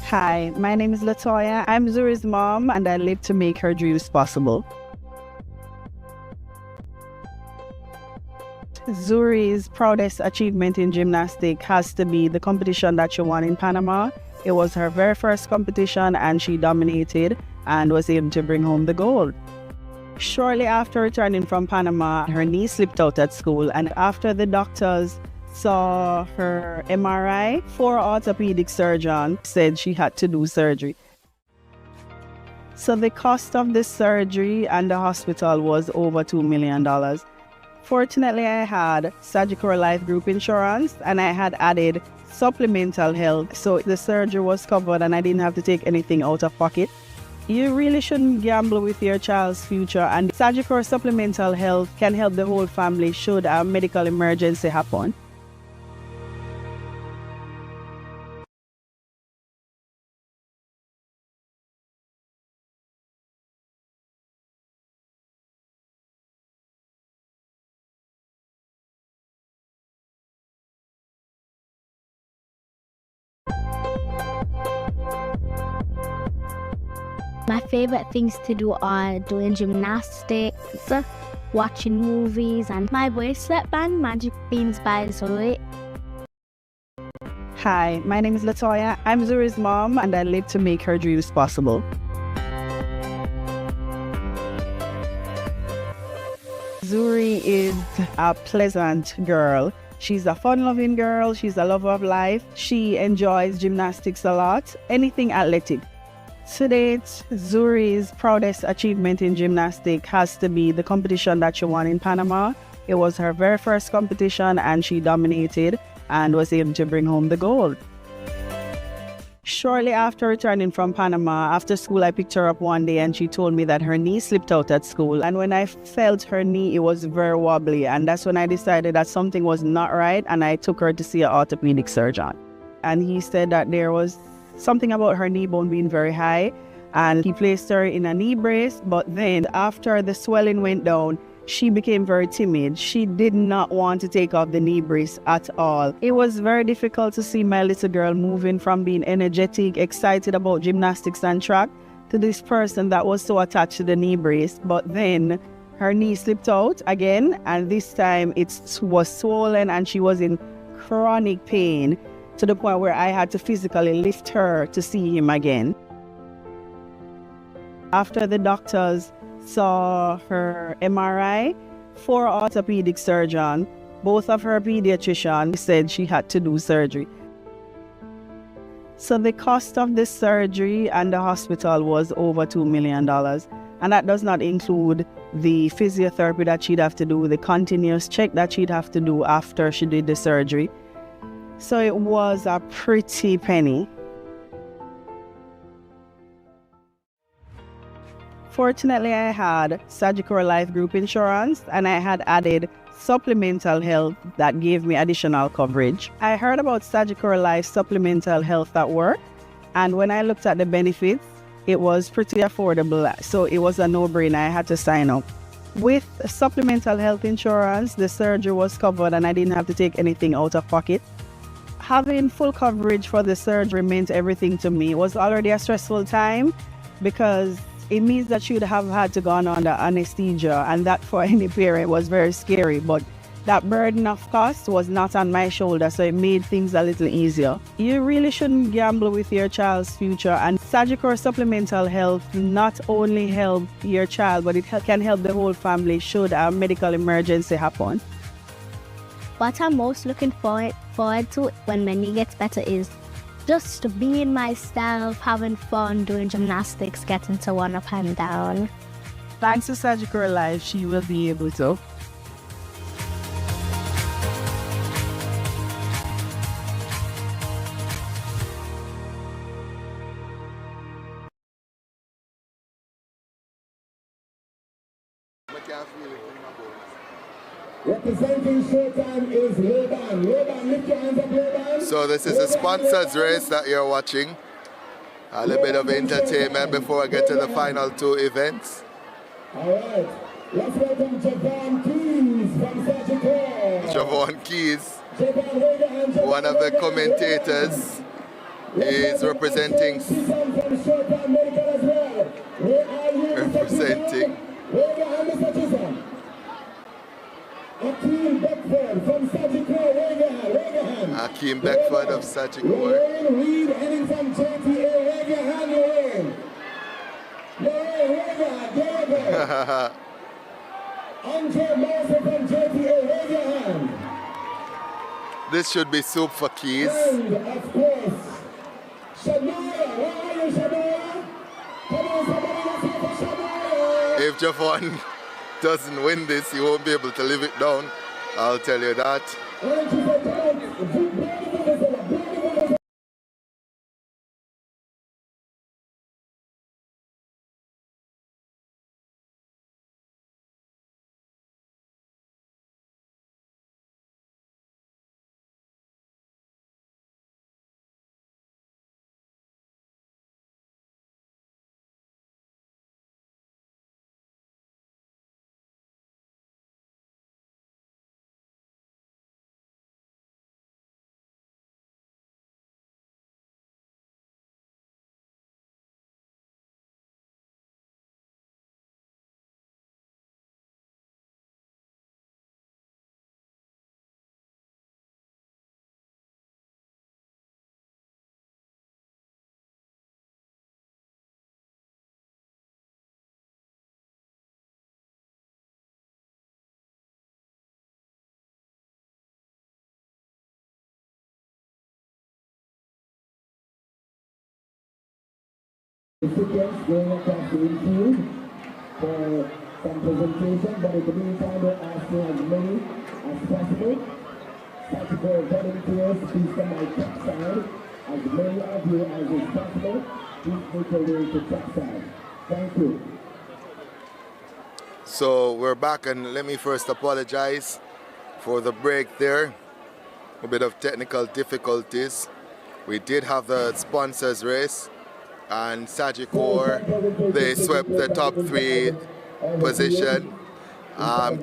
Hi, my name is Latoya. I'm Zuri's mom, and I live to make her dreams possible. Zuri's proudest achievement in gymnastics has to be the competition that she won in Panama. It was her very first competition, and she dominated and was able to bring home the gold. Shortly after returning from Panama, her knee slipped out at school, and after the doctors saw her MRI, 4 orthopedic surgeons said she had to do surgery. So the cost of the surgery and the hospital was over $2 million. Fortunately, I had Sagicor Life Group Insurance, and I had added supplemental health, so the surgery was covered and I didn't have to take anything out of pocket. You really shouldn't gamble with your child's future, and Sagicor supplemental health can help the whole family should a medical emergency happen. My favorite things to do are doing gymnastics, watching movies, and my bracelet band, Magic Beans by Zoe. Hi, my name is Latoya. I'm Zuri's mom, and I live to make her dreams possible. Zuri is a pleasant girl. She's a fun-loving girl. She's a lover of life. She enjoys gymnastics a lot, anything athletic. To date, Zuri's proudest achievement in gymnastics has to be the competition that she won in Panama. It was her very first competition, and she dominated and was able to bring home the gold. Shortly after returning from Panama, after school, I picked her up one day and she told me that her knee slipped out at school. And when I felt her knee, it was very wobbly. And that's when I decided that something was not right, and I took her to see an orthopedic surgeon. And he said that there was something about her knee bone being very high, and he placed her in a knee brace. But then after the swelling went down, she became very timid. She did not want to take off the knee brace at all. It was very difficult to see my little girl moving from being energetic, excited about gymnastics and track, to this person that was so attached to the knee brace. But then her knee slipped out again, and this time it was swollen and she was in chronic pain, to the point where I had to physically lift her to see him again. After the doctors saw her MRI, 4 orthopedic surgeons, both of her pediatricians, said she had to do surgery. So the cost of the surgery and the hospital was over $2 million. And that does not include the physiotherapy that she'd have to do, the continuous check that she'd have to do after she did the surgery. So it was a pretty penny. Fortunately, I had Sagicor Life Group Insurance, and I had added supplemental health that gave me additional coverage. I heard about Sagicor Life supplemental health at work, and when I looked at the benefits, it was pretty affordable, so it was a no-brainer. I had to sign up. With supplemental health insurance, the surgery was covered and I didn't have to take anything out of pocket. Having full coverage for the surgery meant everything to me. It was already a stressful time because it means that you'd have had to go on under anesthesia, and that for any parent was very scary. But that burden of cost was not on my shoulder, so it made things a little easier. You really shouldn't gamble with your child's future, and Sagicor supplemental health not only help your child, but it can help the whole family should a medical emergency happen. What I'm most looking forward to when my knee gets better is just being myself, having fun, doing gymnastics, getting to one up and down. Thanks to Sagicor Life, she will be able to. Representing Showtime is Loban. Loban, lift your hands up, Loban. So this is the sponsors race that you're watching. A little bit of entertainment before I get to the final 2 events. All right. Let's welcome Javon Keys from Sagicor. Javon Keys, one of the commentators is representing. Akeem Beckford from Sagicor, Akeem Beckford of Sagicor. Lorraine Reed heading from JTA, wave your hand, Lorraine. Lorraine, wave your hand, there you go. Andre Mercer from JTA, wave your hand. This should be soup for keys. And of course, Shania, where are you, Shania? Come on, somebody, let's hear for Shania. If Javon doesn't win this, he won't be able to live it down. I'll tell you that. Recipients going across the infield for some presentation, but in the meantime we're asking as many as possible. Sagicor volunteers, please come by trackside. As many of you as is possible, please make your way to trackside. Thank you. So we're back, and let me first apologize for the break there. A bit of technical difficulties. We did have the sponsors race, and Sagicor, they swept the top 3 position.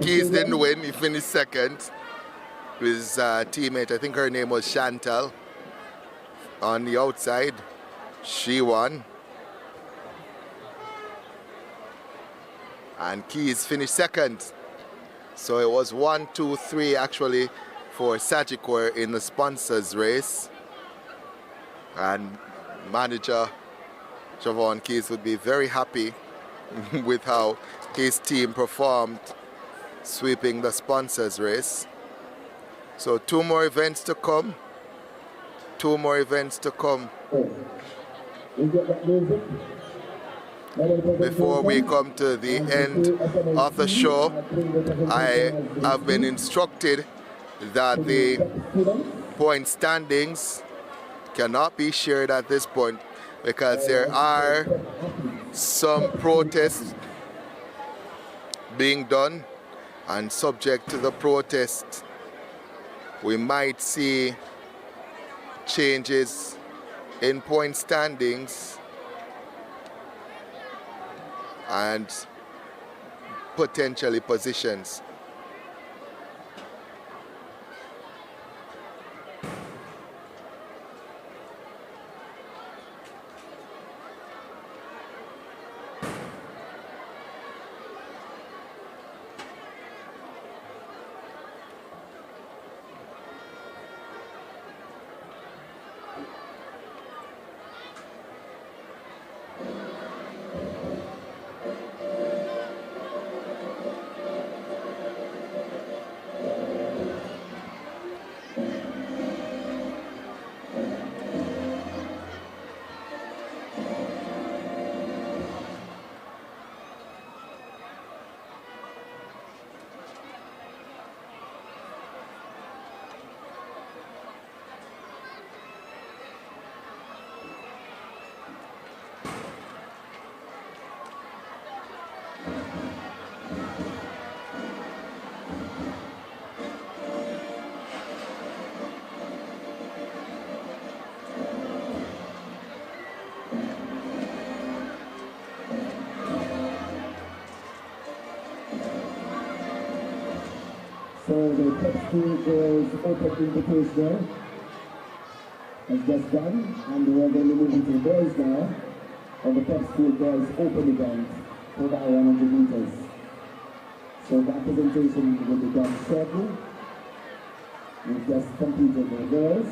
Keys didn't win, he finished second. His teammate, I think her name was Chantal, on the outside. She won. And Keys finished second. So it was 1, 2, 3 actually for Sagicor in the sponsors race. And manager Javon Keys would be very happy with how his team performed sweeping the sponsors race. So 2 more events to come. 2 more events to come. Before we come to the end of the show, I have been instructed that the point standings cannot be shared at this point because there are some protests being done, and subject to the protests, we might see changes in point standings and potentially positions. So the text is open invitation. has just done, and we're going to move into the boys now, of the Pep School Boys Open event for the 100 meters. So that presentation will be done shortly. We've just completed the girls.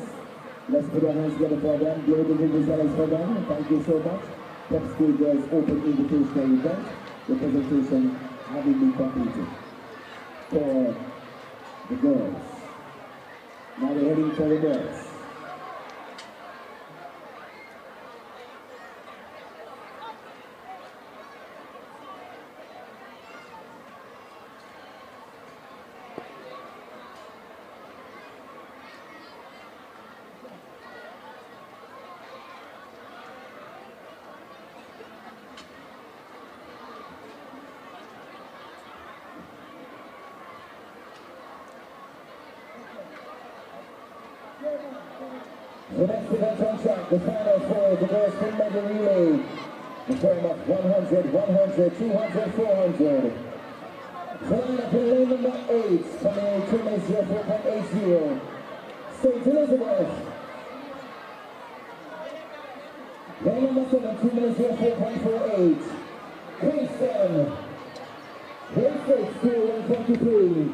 Let's put our hands together for them, blow the visuals for them. Thank you so much. Pep School Boys Open Invitational event. The presentation having been completed for the girls. Now we're heading for the boys. The next event on track, the final four, the girls' full medal relay. The term of 100, 100, 200, 400. Flying up in lane number 8, coming in 2 minutes 04.80. St. Elizabeth. Lane number 7, 2 minutes 04.48. Kingston. Lane 6, 2:123.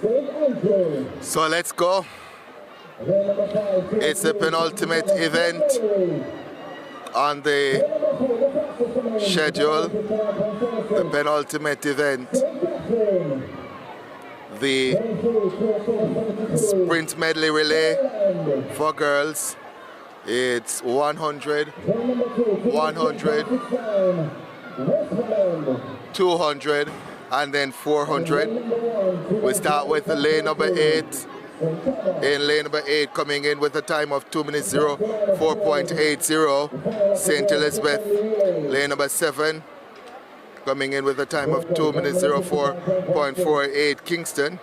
St. Andrew. So let's go. It's the penultimate event on the schedule. The penultimate event. The sprint medley relay for girls. It's 100, 100, 200, and then 400. We start with the lane number 8. In lane number 8, coming in with a time of 2 minutes 04.80, St. Elizabeth. Lane number 7, coming in with a time of 2 minutes 04.48, Kingston.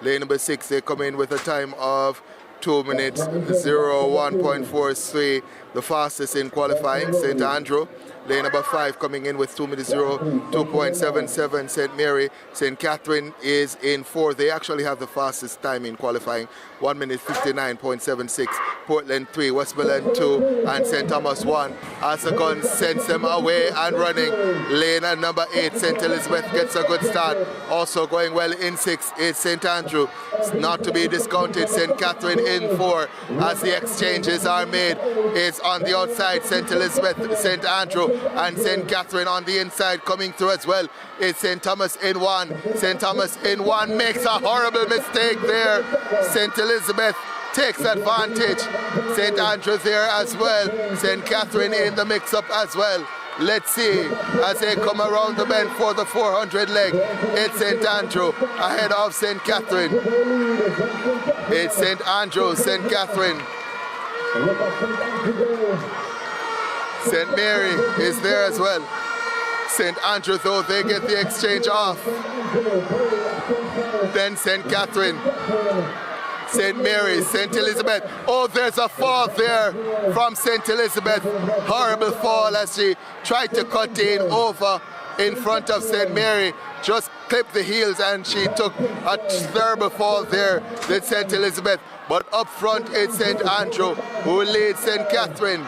Lane number 6, they come in with a time of 2 minutes 01.43, the fastest in qualifying, St. Andrew. Lane number 5 coming in with 2 minutes 02.77, St. Mary. St. Catherine is in 4. They actually have the fastest time in qualifying, 1 minute 59.76. Portland 3, Westmoreland 2, and St. Thomas 1. As the gun sends them away and running. Lane number 8, St. Elizabeth gets a good start. Also going well in 6 is St. Andrew. Not to be discounted, St. Catherine in 4. As the exchanges are made, is on the outside, St. Elizabeth, St. Andrew, and St. Catherine on the inside. Coming through as well is St. Thomas in 1. St. Thomas in 1 makes a horrible mistake there. St. Elizabeth takes advantage. St. Andrew there as well. St. Catherine in the mix-up as well. Let's see as they come around the bend for the 400 leg. It's St. Andrew ahead of St. Catherine. It's St. Andrew, St. Catherine. St. Mary is there as well. St. Andrew, though, they get the exchange off. Then St. Catherine, St. Mary, St. Elizabeth. Oh, there's a fall there from St. Elizabeth. Horrible fall as she tried to cut in over in front of St. Mary. Just clipped the heels and she took a terrible fall there with St. Elizabeth. But up front it's St. Andrew who leads St. Catherine.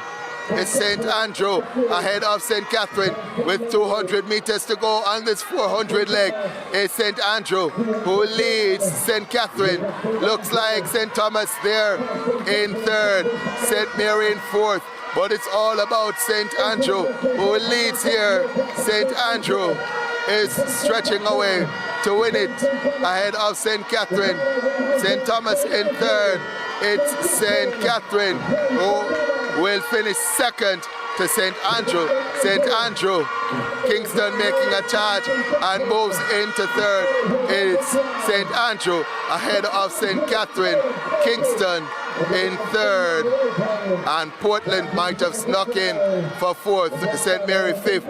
It's St. Andrew ahead of St. Catherine with 200 meters to go on this 400 leg. It's St. Andrew who leads St. Catherine. Looks like St. Thomas there in 3rd, St. Mary in 4th. But it's all about St. Andrew who leads here. St. Andrew is stretching away to win it ahead of St. Catherine. St. Thomas in 3rd. It's St. Catherine who will finish 2nd to St. Andrew. St. Andrew, Kingston making a charge and moves into 3rd. It's St. Andrew ahead of St. Catherine. Kingston in 3rd. And Portland might have snuck in for 4th. St. Mary 5th.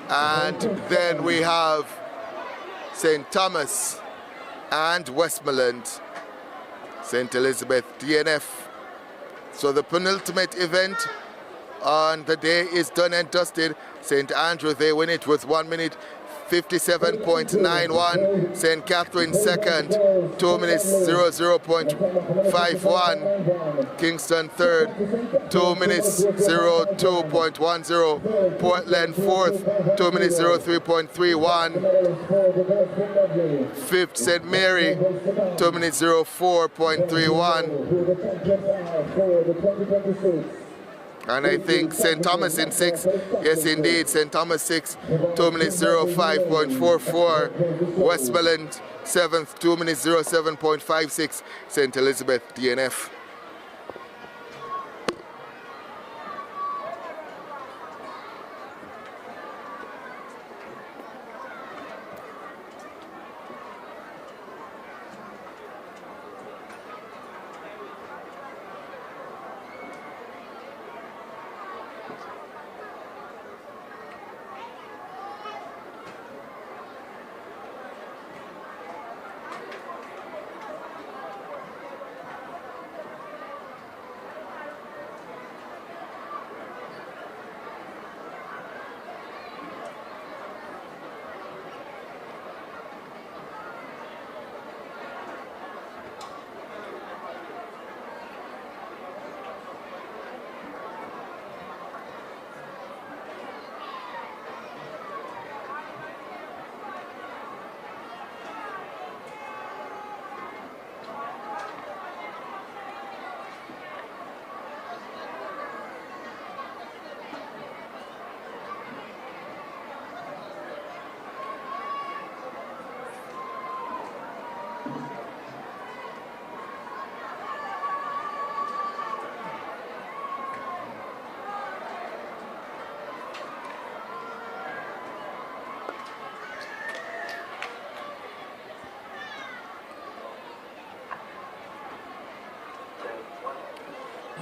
And then we have St. Thomas and Westmoreland. St. Elizabeth, DNF. So the penultimate event on the day is done and dusted. St. Andrew, they win it with 1 minute 57.91. St. Catherine second, 2 minutes 00.51. Kingston third, 2 minutes 02.10. Portland fourth, 2 minutes 03.31. Fifth, St. Mary, 2 minutes 04.31. And I think St. Thomas in sixth. Yes, indeed, St. Thomas sixth, 2 minutes 05.44. Westmoreland seventh, 2 minutes 07.56. St. Elizabeth DNF.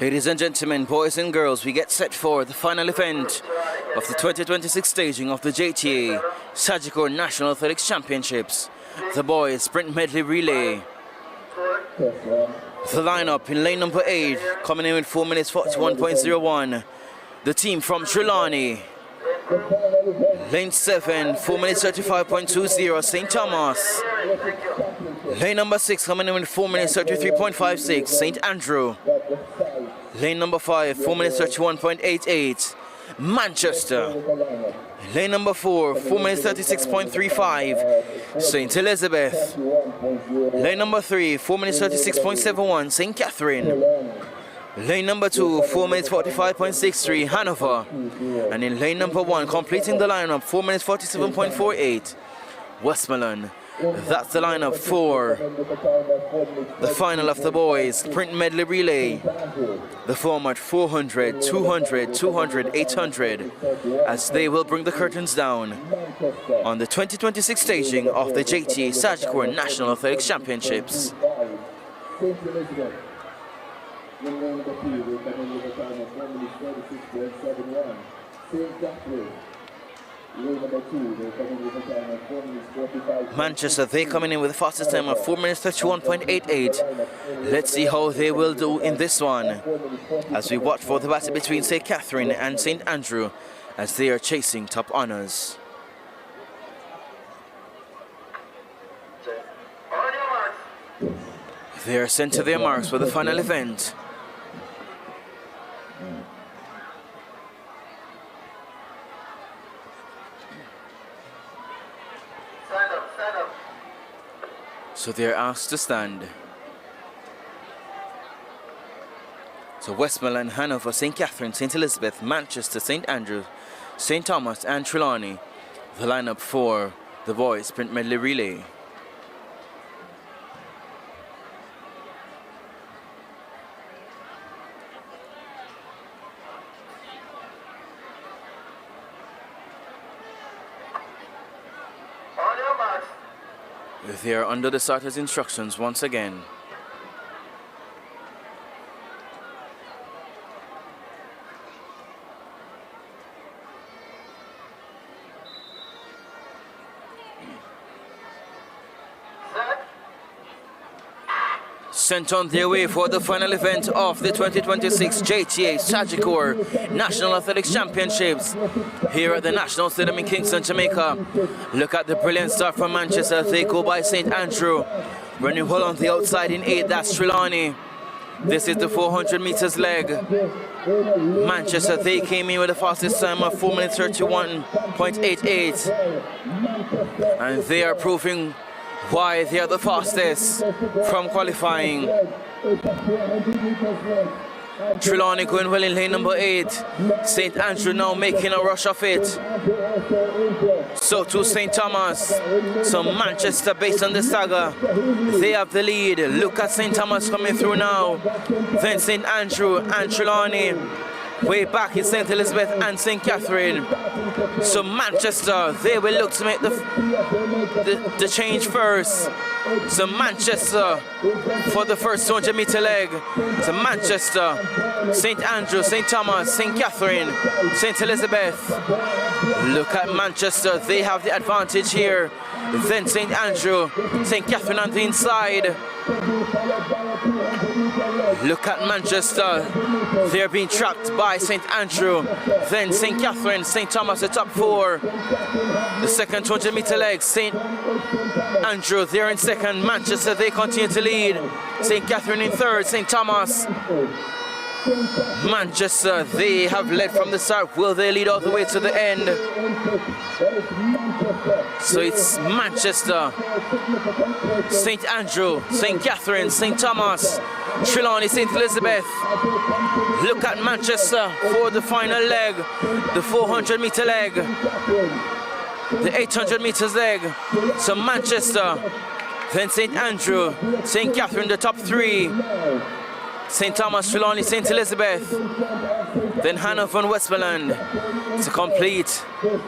Ladies and gentlemen, boys and girls, we get set for the final event of the 2026 staging of the JTA Sagicor National Athletics Championships, the boys sprint medley relay. The lineup in lane number 8, coming in with 4 minutes 41.01, the team from Trelawney. Lane 7, 4 minutes 35.20, St. Thomas. Lane number 6, coming in with 4 minutes 33.56, St. Andrew. Lane number 5, 4 minutes 31.88, Manchester. Lane number 4, 4 minutes 36.35, St. Elizabeth. Lane number 3, 4 minutes 36.71, St. Catherine. Lane number 2, 4 minutes 45.63, Hanover. And in lane number 1, completing the lineup, 4 minutes 47.48, Westmoreland. That's the lineup for the final of the boys sprint medley relay. The format 400, 200, 200, 800, as they will bring the curtains down on the 2026 staging of the JTA Sagicor National Athletics Championships. Manchester, they coming in with the fastest time of 4 minutes 31.88. Let's see how they will do in this one, as we watch for the battle between St. Catherine and St. Andrew, as they are chasing top honors. They are sent to their marks for the final event. So they're asked to stand. So Westmoreland, Hanover, St. Catherine, St. Elizabeth, Manchester, St. Andrew, St. Thomas and Trelawney. The lineup for the boys sprint medley relay. They are under the starter's instructions once again. sent on their way for the final event of the 2026 JTA Sagicor National Athletics Championships here at the National Stadium in Kingston, Jamaica. Look at the brilliant start from Manchester. They go by St. Andrew. Running well on the outside in 8, that's Trelawney. This is the 400 meters leg. Manchester, they came in with the fastest time of 4 minutes 31.88. And they are proving why they are the fastest from qualifying. Trelawney going well in lane number 8. St. Andrew now making a rush of it. So to St. Thomas. So Manchester, based on the stagger, they have the lead. Look at St. Thomas coming through now. Then St. Andrew and Trelawney. Way back is St. Elizabeth and St. Catherine. So Manchester, they will look to make the change first. So Manchester for the first 200 meter leg. So Manchester, St. Andrew, St. Thomas, St. Catherine, St. Elizabeth. Look at Manchester, they have the advantage here. Then St. Andrew, St. Catherine on the inside. Look at Manchester, they're being trapped by St. Andrew. Then St. Catherine, St. Thomas, the top 4. The second 200 meter leg, St. Andrew, they're in second. Manchester, they continue to lead. St. Catherine in third, St. Thomas. Manchester, they have led from the start. Will they lead all the way to the end? So it's Manchester, St. Andrew, St. Catherine, St. Thomas, Trelawney, St. Elizabeth. Look at Manchester for the final leg, the 400 meter leg, the 800 meters leg. So Manchester, then St. Andrew, St. Catherine, the top 3. St. Thomas, Trelawney, St. Elizabeth, then Hanover and Westmoreland to complete the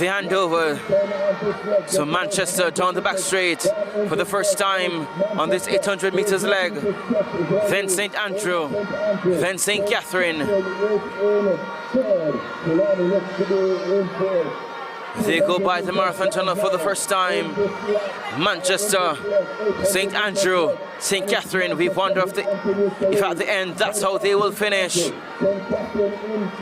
handover. So Manchester down the back straight for the first time on this 800 meters leg. Then St. Andrew, then St. Catherine. They go by the marathon tunnel for the first time. Manchester, St. Andrew, St. Catherine. We wonder if at the end that's how they will finish.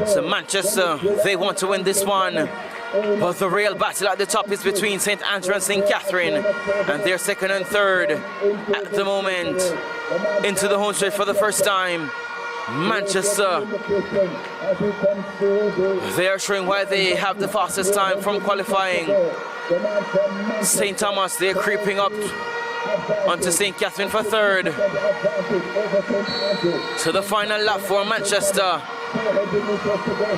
So Manchester, they want to win this one. But the real battle at the top is between St. Andrew and St. Catherine. And they're second and third at the moment. Into the home straight for the first time. Manchester, they are showing why they have the fastest time from qualifying. St. Thomas, they're creeping up onto St. Catherine for third. So the final lap for Manchester.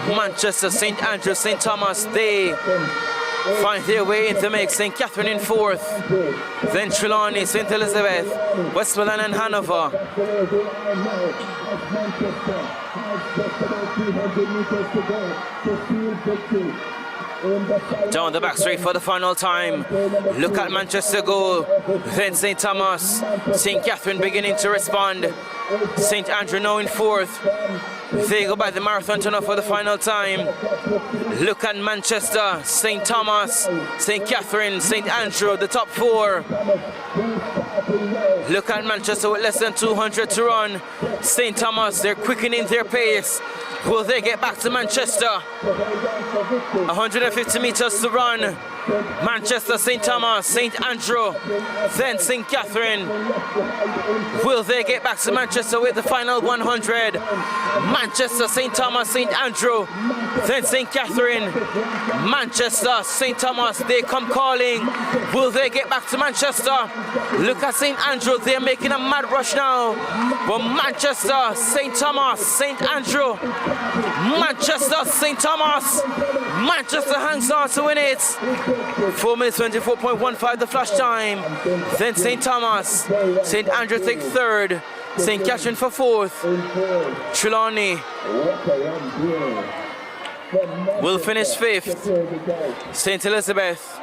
Manchester, St. Andrew, St. Thomas, they find their way into mix. St. Catherine in fourth. Then Trelawney, St. Elizabeth, Westmoreland and Hanover. Down the back straight for the final time. Look at Manchester go. Then St. Thomas, St. Catherine beginning to respond. St. Andrew now in fourth. They go by the marathon tunnel for the final time. Look at Manchester, St. Thomas, St. Catherine, St. Andrew, the top 4. Look at Manchester with less than 200 to run. St. Thomas, they're quickening their pace. Will they get back to Manchester? 150 meters to run. Manchester, St. Thomas, St. Andrew, then St. Catherine. Will they get back to Manchester with the final 100? Manchester, St. Thomas, St. Andrew, then St. Catherine. Manchester, St. Thomas, they come calling. Will they get back to Manchester? Look at St. Andrew, they're making a mad rush now. But Manchester, St. Thomas, St. Andrew, Manchester, St. Thomas. Manchester hangs on to win it. 4 minutes 24.15 the flash time. Then St. Thomas, St. Andrew take third, St. Catherine for fourth. Trelawney will finish fifth. St. Elizabeth,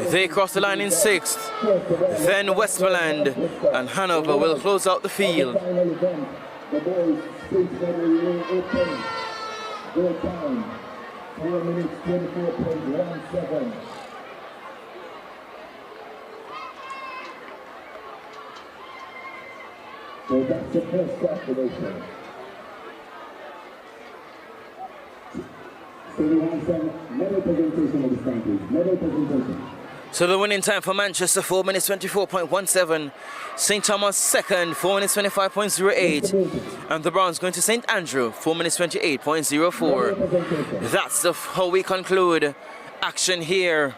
they cross the line in sixth. Then Westmoreland and Hanover will close out the field. Their time, 4 minutes 24.17. So that's the first calculation. So we have some medal presentation of the countries. Medal presentation. So the winning time for Manchester, 4 minutes 24.17. St. Thomas second, 4 minutes 25.08. And the bronze going to St. Andrew, 4 minutes 28.04. That's how we conclude action here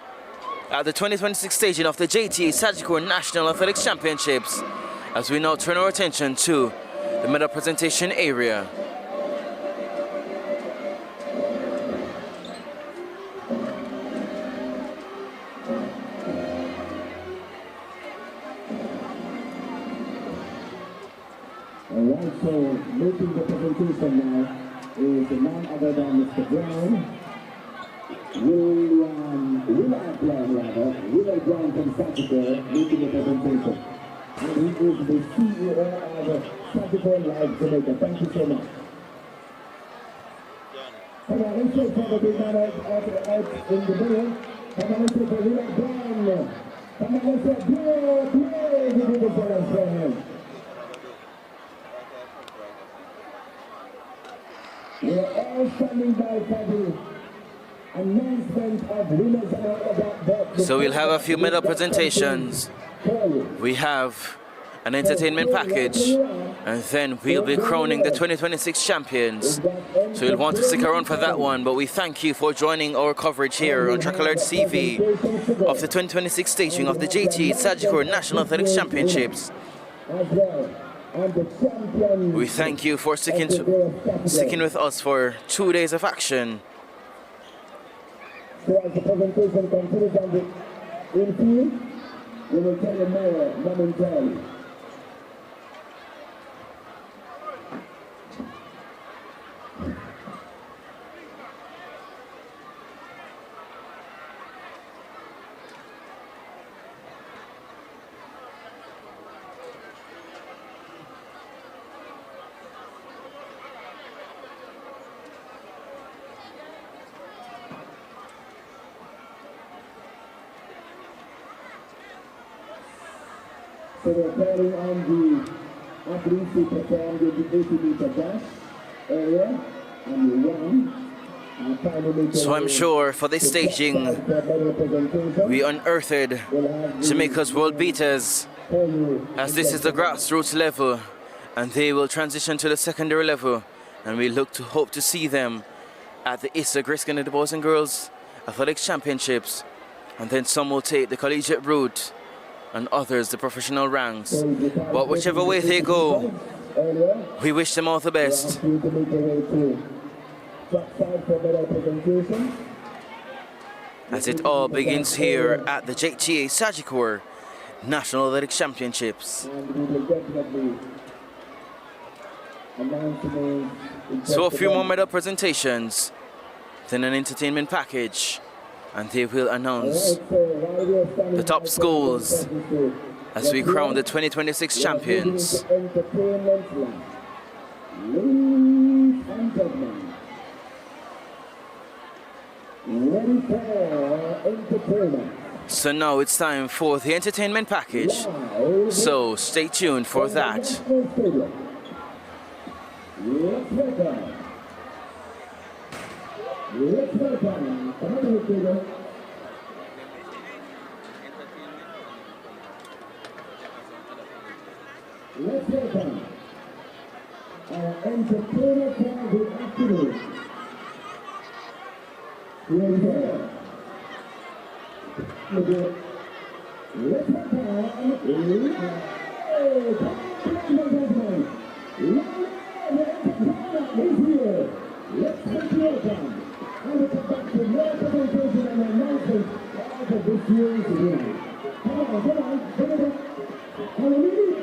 at the 2026 staging of the JTA Sagicor National Athletics Championships, as we now turn our attention to the medal presentation area. Alright, so making the presentation now is none other than Mr. Brown. Willard Brown from Sagicor making the presentation. And he is the CEO of Sagicor Live Jamaica. Thank you so much. Come on, let's take for the big man out in the middle. Come on, let's take for Willard Brown. Come on, let's take play the big fellas for him. We are all standing by for the announcement of winners and all of that. So we'll have a few medal presentations. We have an entertainment package, and then we'll be crowning the 2026 champions. So you'll want to stick around for that one, but we thank you for joining our coverage here on Track Alert TV of the 2026 staging of the JTA Sagicor National Athletics Championships. We thank you for sticking with us for 2 days of action. So as the presentation continues on the infield, we will tell you more momentarily. So we're calling on the athletes who performed in the 80-meter dash area and run. So I'm sure for this staging, we unearthed Jamaica's world beaters, as this is the grassroots level, and they will transition to the secondary level, and we hope to see them at the Easter Griskin of the Boys and Girls Athletics Championships, and then some will take the collegiate route, and others the professional ranks. But whichever way they go, we wish them all the best. As it all begins here at the JTA Sagicor National Athletics Championships. So a few more medal presentations, then an entertainment package, and they will announce the top schools as we crown the 2026 champions. So now it's time for the entertainment package, so stay tuned for that. Let's welcome. Come on, Peter. Let's welcome our entertainer for the afternoon. Here we go. Let's welcome. I will come back to more presentation and announcement of this year's winner. Come on. Hallelujah.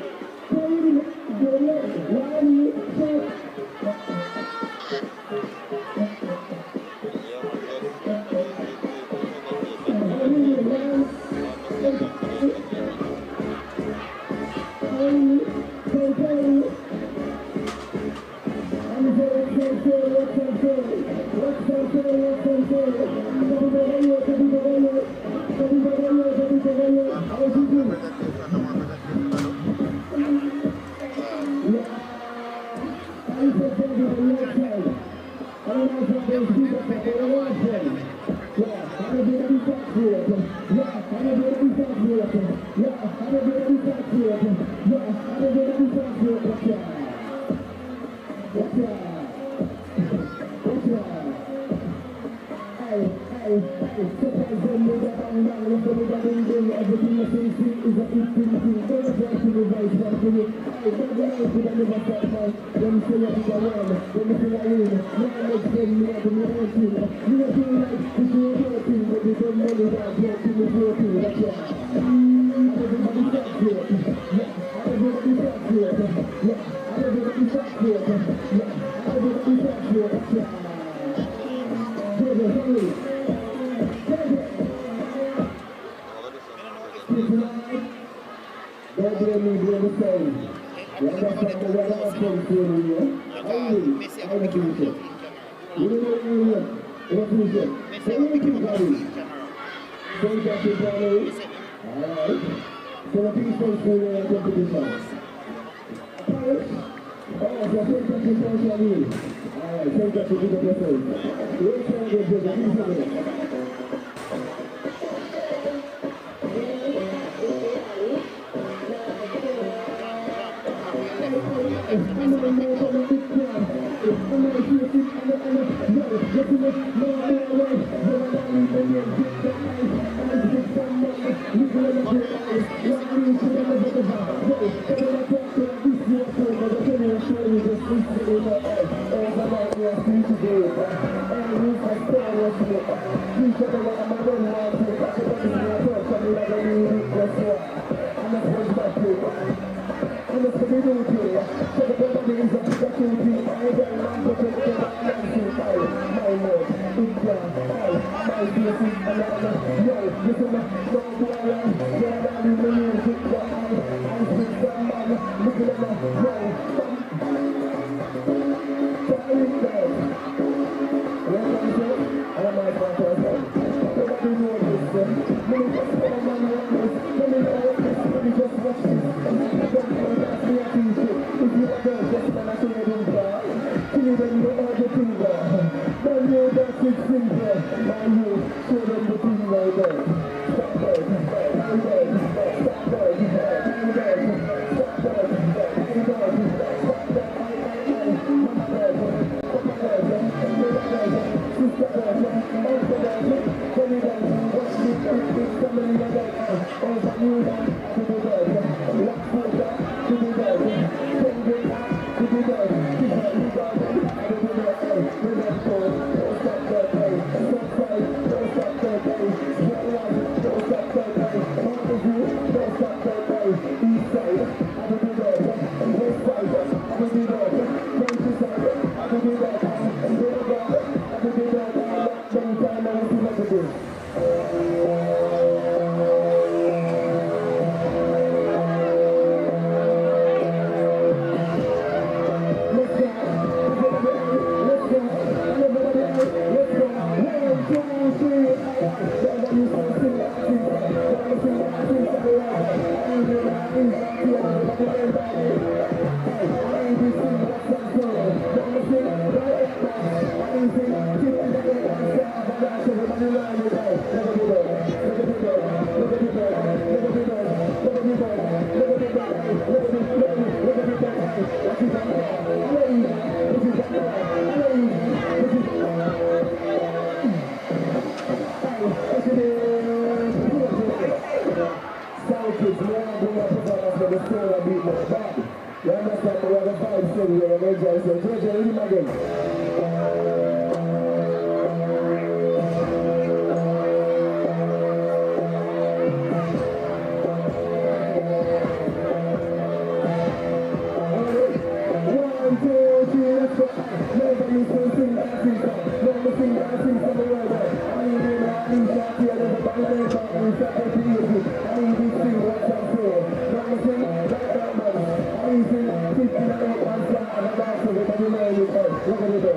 Look at it.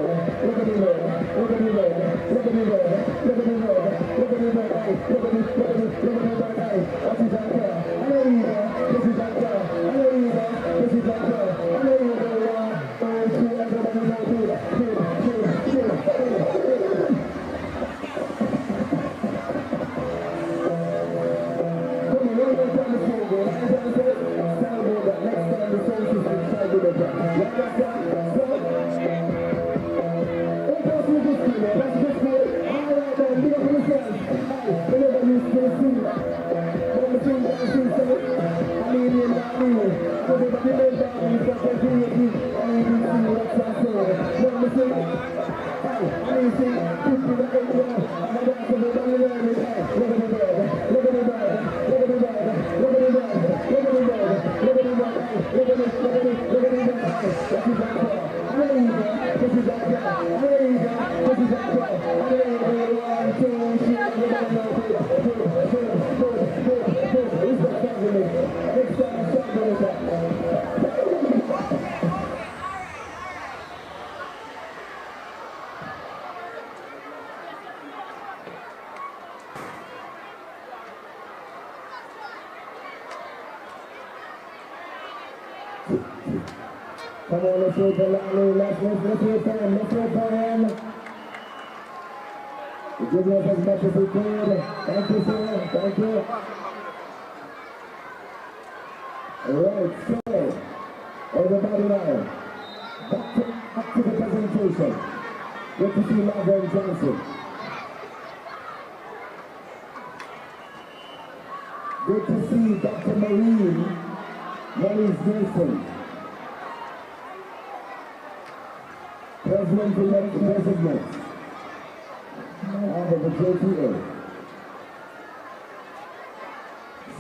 Come on, let's wait for Lally. Let's wait for him. Let's wait for him. Give us as much as we could. Thank you, sir. Thank you. Alright, so, everybody now, back to the presentation. Good to see Laverne Johnson. Good to see Dr. Maurice Wilson. President-elect President of the JTA.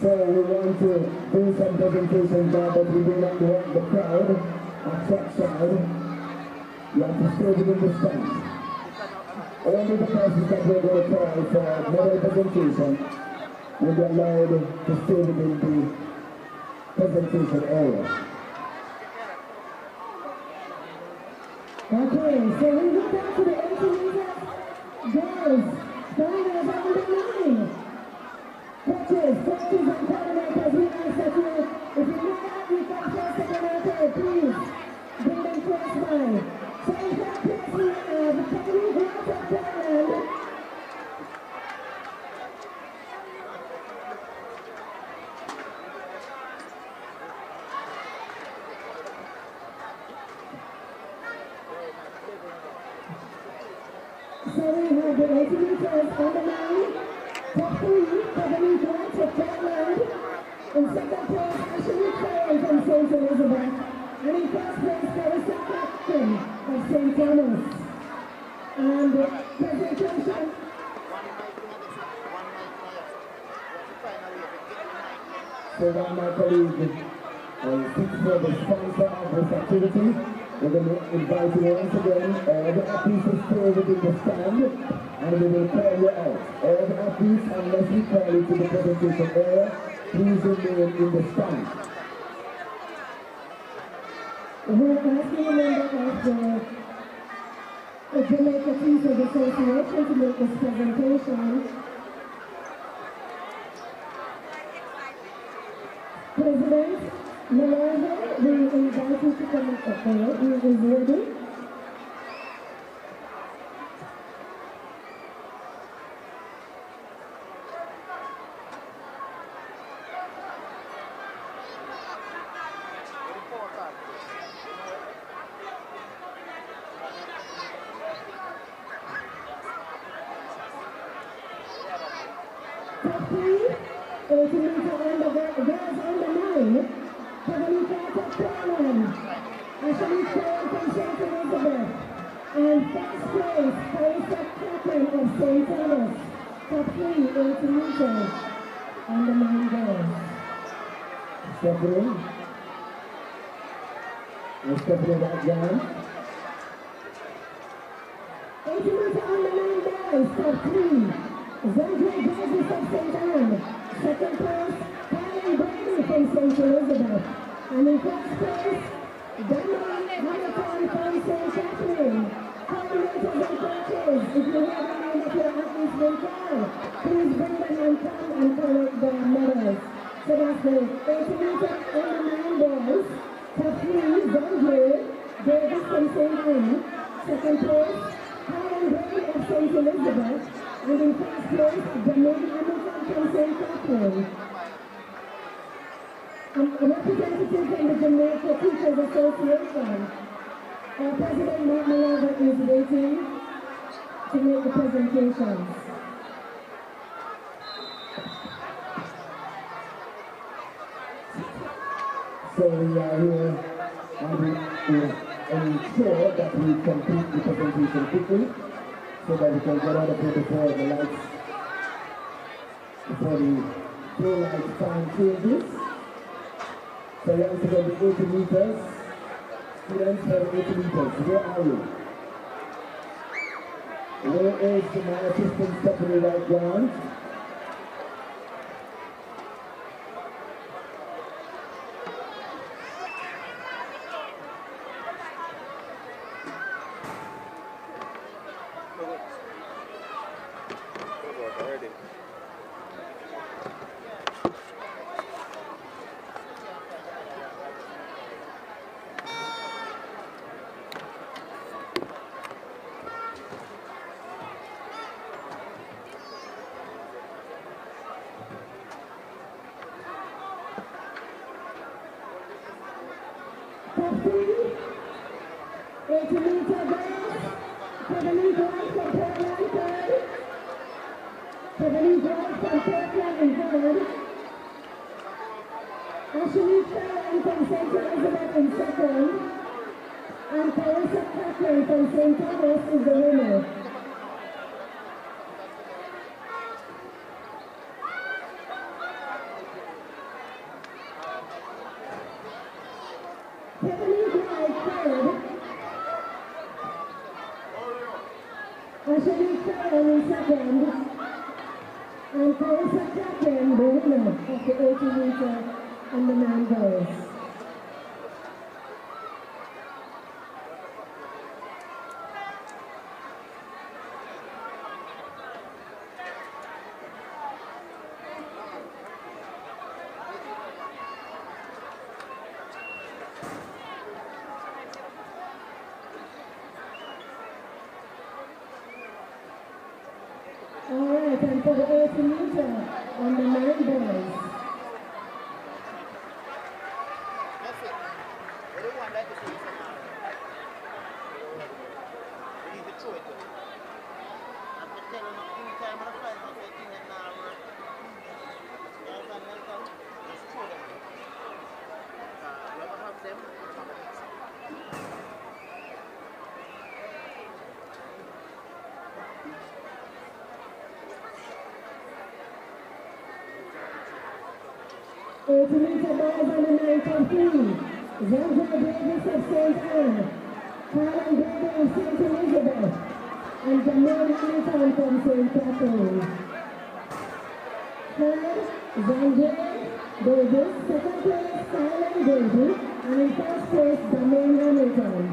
So we want to do some presentations now, but we do not want the crowd at trackside. You have to stay within the stand. Only the persons that we're going to call for medal presentation will be allowed to stay within the presentation area. Okay, so we go back to the 80 meters. Girls, finals on the line. Coaches and coordinators, we ask that you, if you know that we can first second or third, please bring them close by. So in that place we have Tony Grant of Portland. So we have the 80 meters on the line. Top 3, Kevin Grant of Portland. In second place, Ashley Curran from St. Elizabeth. And in first place, Carissa Clapton of St. Thomas. And presentation. So now my colleague speaks for the sponsor of this activity. We're going to invite you once again, all the athletes to stay within the stand, and we will call you out. All the athletes, unless we call you to the presentation area, please remain in the stand. We're asking a member of the Jamaica Teachers Association to make this presentation. President Malarva, we invite you to come up there. He is ready. Top 3, 80 meters on the girls on the line. Kevin Grant of Portland. Ashley Curran from St. Elizabeth. And first place, Carissa Clapton of St. Thomas. Top 3, 80 meters on the line girls. Stephanie. And Stephanie back down. 80 meters on the line girls. Top 3. Zandre Davis of St. Anne. Second place, Karen Brady from St. Elizabeth. And in first place, Daniel Hamilton from St. Catherine. Coordinators and coaches, if you have a name of your athletes will call, please bring them and come and collect their medals. So that's the 80 meters on the line boys. Top 3, Zandre Davis from St. Anne. Second place, Karen Brady of St. Elizabeth. And in first place, Jamaica Broadcasting from St. Catherine. A representative from the Jamaica Teachers Association. Our President Mark Malava is waiting to make the presentations. So we are here ensure that we complete the presentation quickly so that we can get out of here before the lights, before the flow light time changes. So you have to go to 80 meters. Students have 80 meters. Where are you? Where is my assistant secretary right ground? Alright, and for the 80 meter on the 9 boys. Meter boys on the 9.3. Zandra Davis of St. Anne. Carlin Gregor of St. Elizabeth. And Jamal Hamilton from St. Catherine. Third, Zandra Davis. Second place, Carlin Gregor. And in first place, Jamal Hamilton.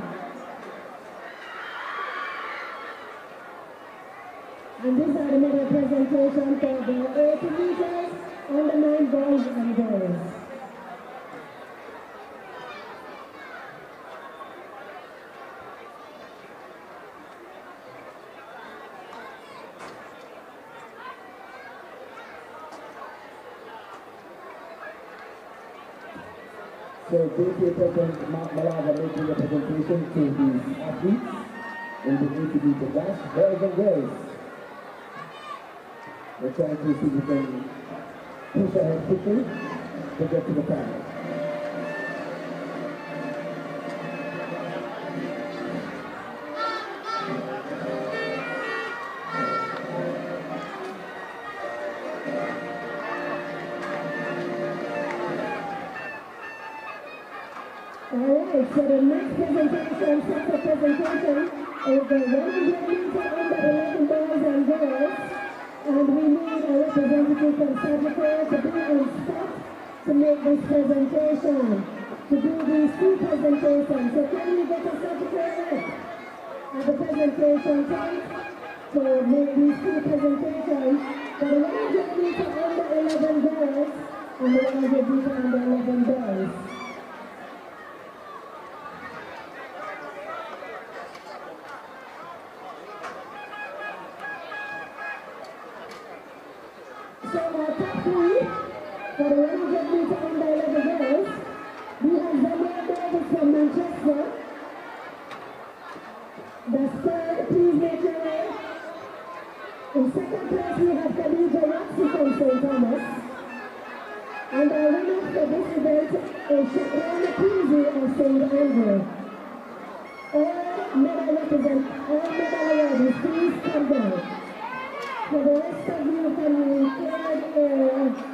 And these are the medal presentation for the 80 meters on the 9 boys and girls. So JTA President Mark Malava making a presentation to the athletes in the 80 meter dash, boys and girls. We're trying to see if we can push ahead quickly to get to the final. Alright, so the next presentation, second presentation, is the 100 meter under 11 boys and girls. And we need a representative from Sagicor to be on spot to make this presentation, to do these 2 presentations. So can we get a Sagicor rep at the presentation time to make these 2 presentations for the 100 meter under 11 girls and the 100 meter under 11 boys. So our top 3 for the 100 meter under 11 girls, we have Jamaica Davis from Manchester. That's third, please make your way. In second place we have Khadija Roxy from St. Thomas. And our winner for this event is Shaquana Peasy of St. Andrew. All medal awardees, please come down. For the rest of you, can we clear the area?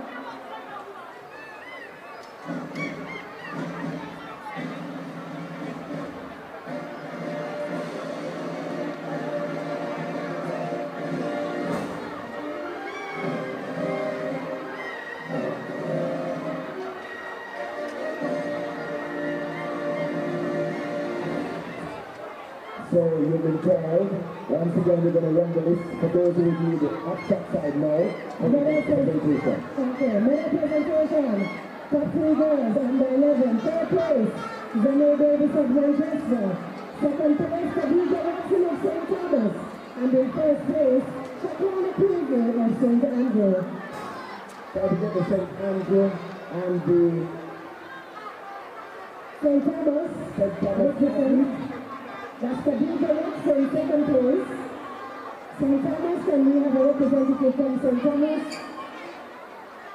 So you've been called. Once again, we're going to run the list for those who need the upset side now. And the next presentation. Okay, medal presentation. Top 3 girls, under 11. Third place, Zanay Davis of Manchester. Second place, Khadija Watson of St. Thomas. And in first place, Shaquana Peasy of St. Andrew. Try to get the St. Andrew and the St. Thomas. That's Khadija Watson, second place. St. Thomas, and we have a representative from St. Thomas.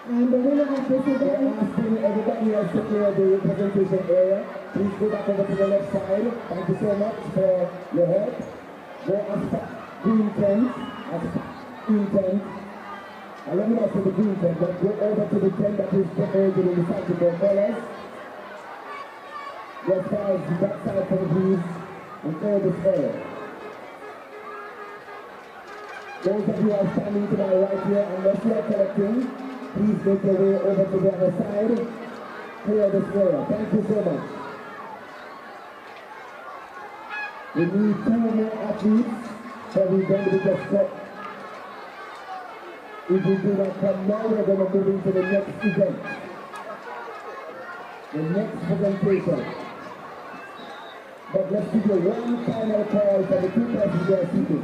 And the winner of this event. Asking everybody else to clear the presentation area. Please go back over to the left side. Thank you so much for your help. Go as green tent, green tent. I let me not say the green tent, but go over to the tent that is decorated in the Sagicor colors. Go as far as the back side for the breeze and clear this area. Those of you who are standing to my right here, unless you are collecting, please make your way over to the other side. Clear this area. Thank you so much. We need 2 more athletes, so we're going to be just set. If we do not come now, we're going to move into the next event. The next presentation. But let's give you one final call for the 2 persons who are seated.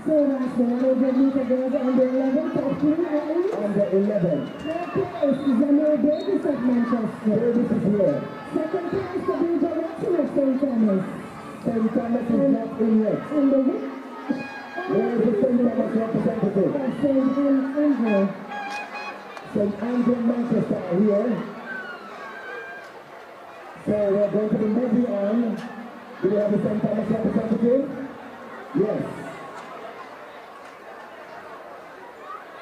So that's the 100 meter girls under 11, top 3 athletes. Under 11. Third place is Zanay Davis of Manchester. Davis is here. Second place, Khadija Watson of St. Thomas. St. Thomas is not in yet. And the winner. Where is the St. Thomas representative? St. Andrew. St. Andrew, Manchester are here. So we're going to be moving on. Do we have the St. Thomas representative? Yes.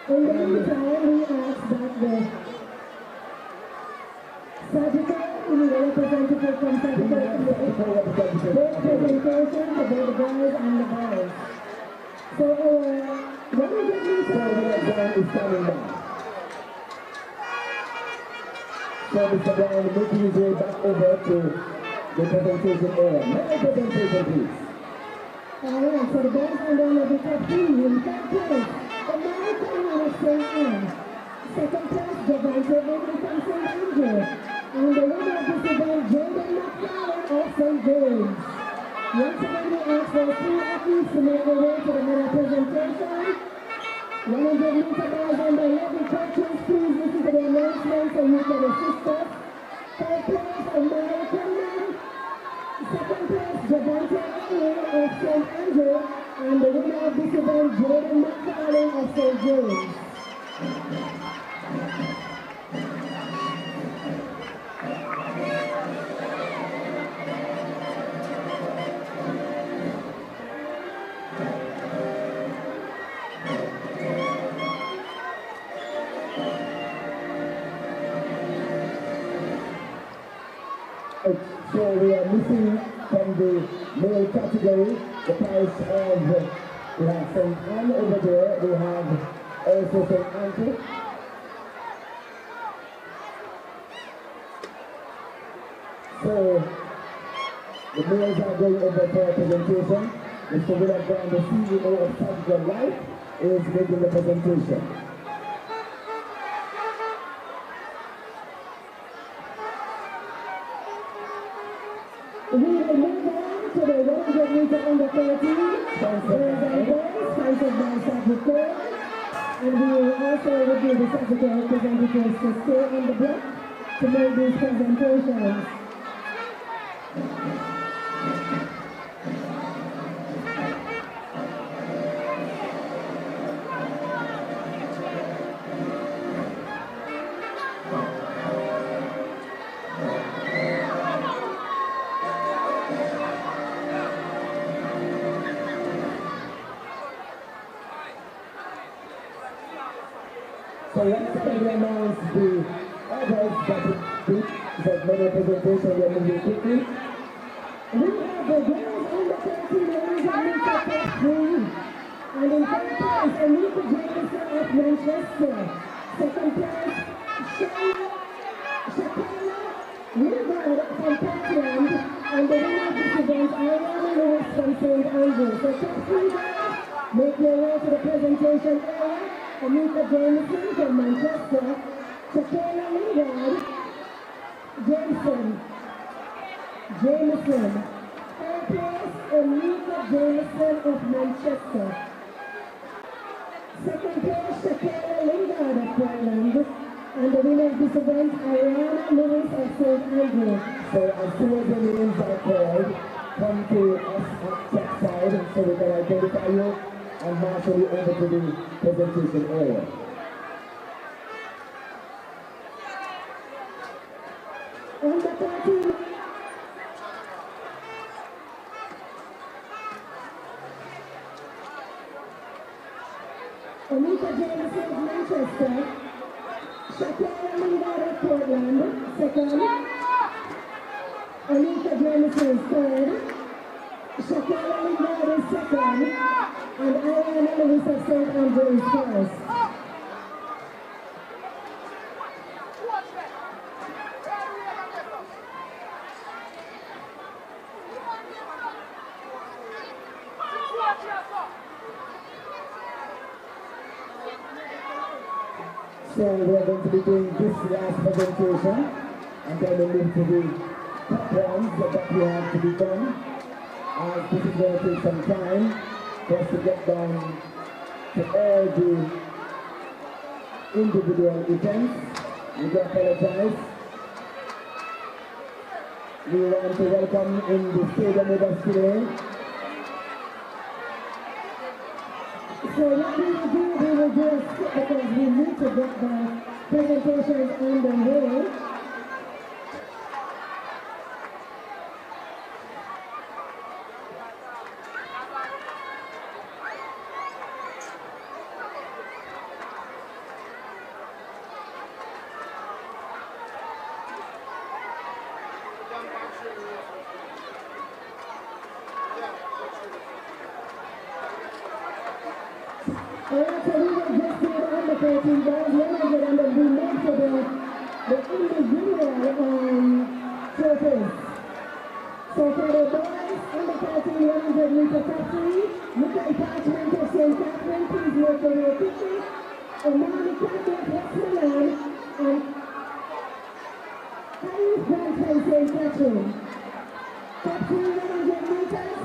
In the meantime, we ask that the Sagicor, we need a representative from Sagicor, both presentation for both the girls and the boys. So, what is it mean? So Mr. Brown is standing by. So Mr. Brown making his way back over to the presentation area. May presentation, please. Alright, so the boys are down at the top 3 in third place. American of St. Anne. Second place, Jamaica Broadcasting Corporation. And the winner of this event, Jordan McFarlane of St. James. Once again, we ask for 3 athletes to make their way to the medal presentation. 100 meter bars under 11 coaches, please listen to the announcement so you can assist us. Third place, American man. Second place, Javante of St. Andrew. And the winner of this event, Jordan McFarlane of St. James. So we are missing from the male category the price of, we have St. Anne over there, we have also St. Andrew. So the males are going over for a presentation. Mr. Willard Brown, the CEO of Sagicor Life, is making the presentation. We will move on to the 100 meter under 13, sponsored by Sagicor. And we will also review the Sagicor representatives to stay on the block to make these presentations. So once again we announce the others that there's many presentation we are moving quickly. We have the girls under 13 years of Mr. Top 3. And in third place, Anita Jameson of Manchester. Second place, Shakira Woodward from Portland. And the winner of this event, Ariana Lewis from St. Andrews. So top 3 girls, make your way to the presentation area. Anita Jameson from Manchester. Shakira Woodward, Jameson. Third place, Anita Jameson of Manchester. Second place, Shakira Lingard of Portland. And the winner of this event, Ariana Lewis of St. Andrews. So as soon as the names are called, come to us at trackside so we can identify you and marshal you over to the presentation area. Under 13. Anita Jameson of Manchester. Shakira Lingard of Portland. Second. Anita Jameson third. Shakira Lingard is second. And Ariana Lewis of St. Andrews first. So we are going to be doing this last presentation and then we move to the top ones that we have to be done. This is going to take some time for us to get down to all the individual events. We do apologize. We want to welcome in the stadium with us today. So what we will do a skip because we need to get the presentations underway. Alright, so we will just do the under 13 guys, 100, and then we move to the individual trophies. So for the boys, under 13, 100 meter top 3, Mika Department of St. Catherine, please make your way quickly. Omani Catholic Westmoreland and Harris Grant from St. Catherine. Top 3, 100 meters,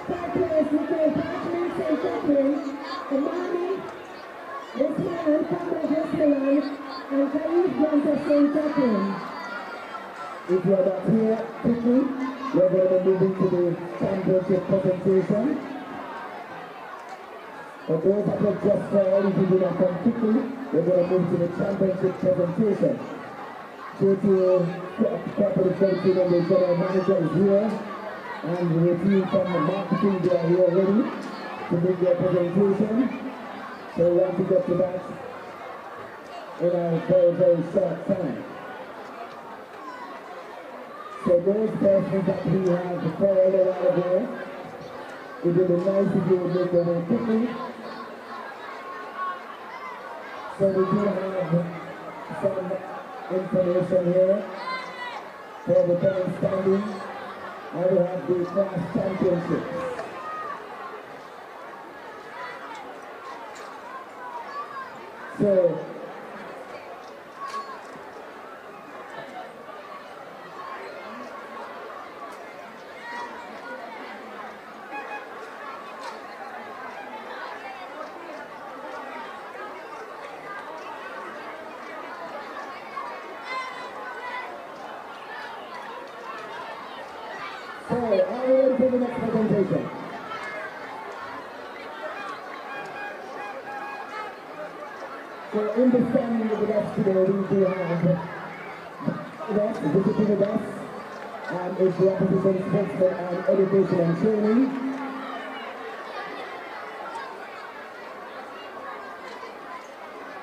third place, Mika Department, St. Catherine. Omani, Westmoreland, Catholic Westmoreland, and Harris Grant of St. Catherine. If you are not here quickly, we are going to move into the championship presentation. For those that have just called, if you do not come quickly, we're going to move to the championship presentation. JTA Corporate Services and the General Manager is here, and the team from the marketing, they are here ready to make their presentation. So we want to get to that in a very, very short time. So those persons that we have called a while ago, it would be nice if you would make your way quickly. So we do have some information here for the current standing. I will have the class championships. So are we ready for the next presentation? So in the standing with us today, we do have visiting with us, is the opposition sportsman and education and training.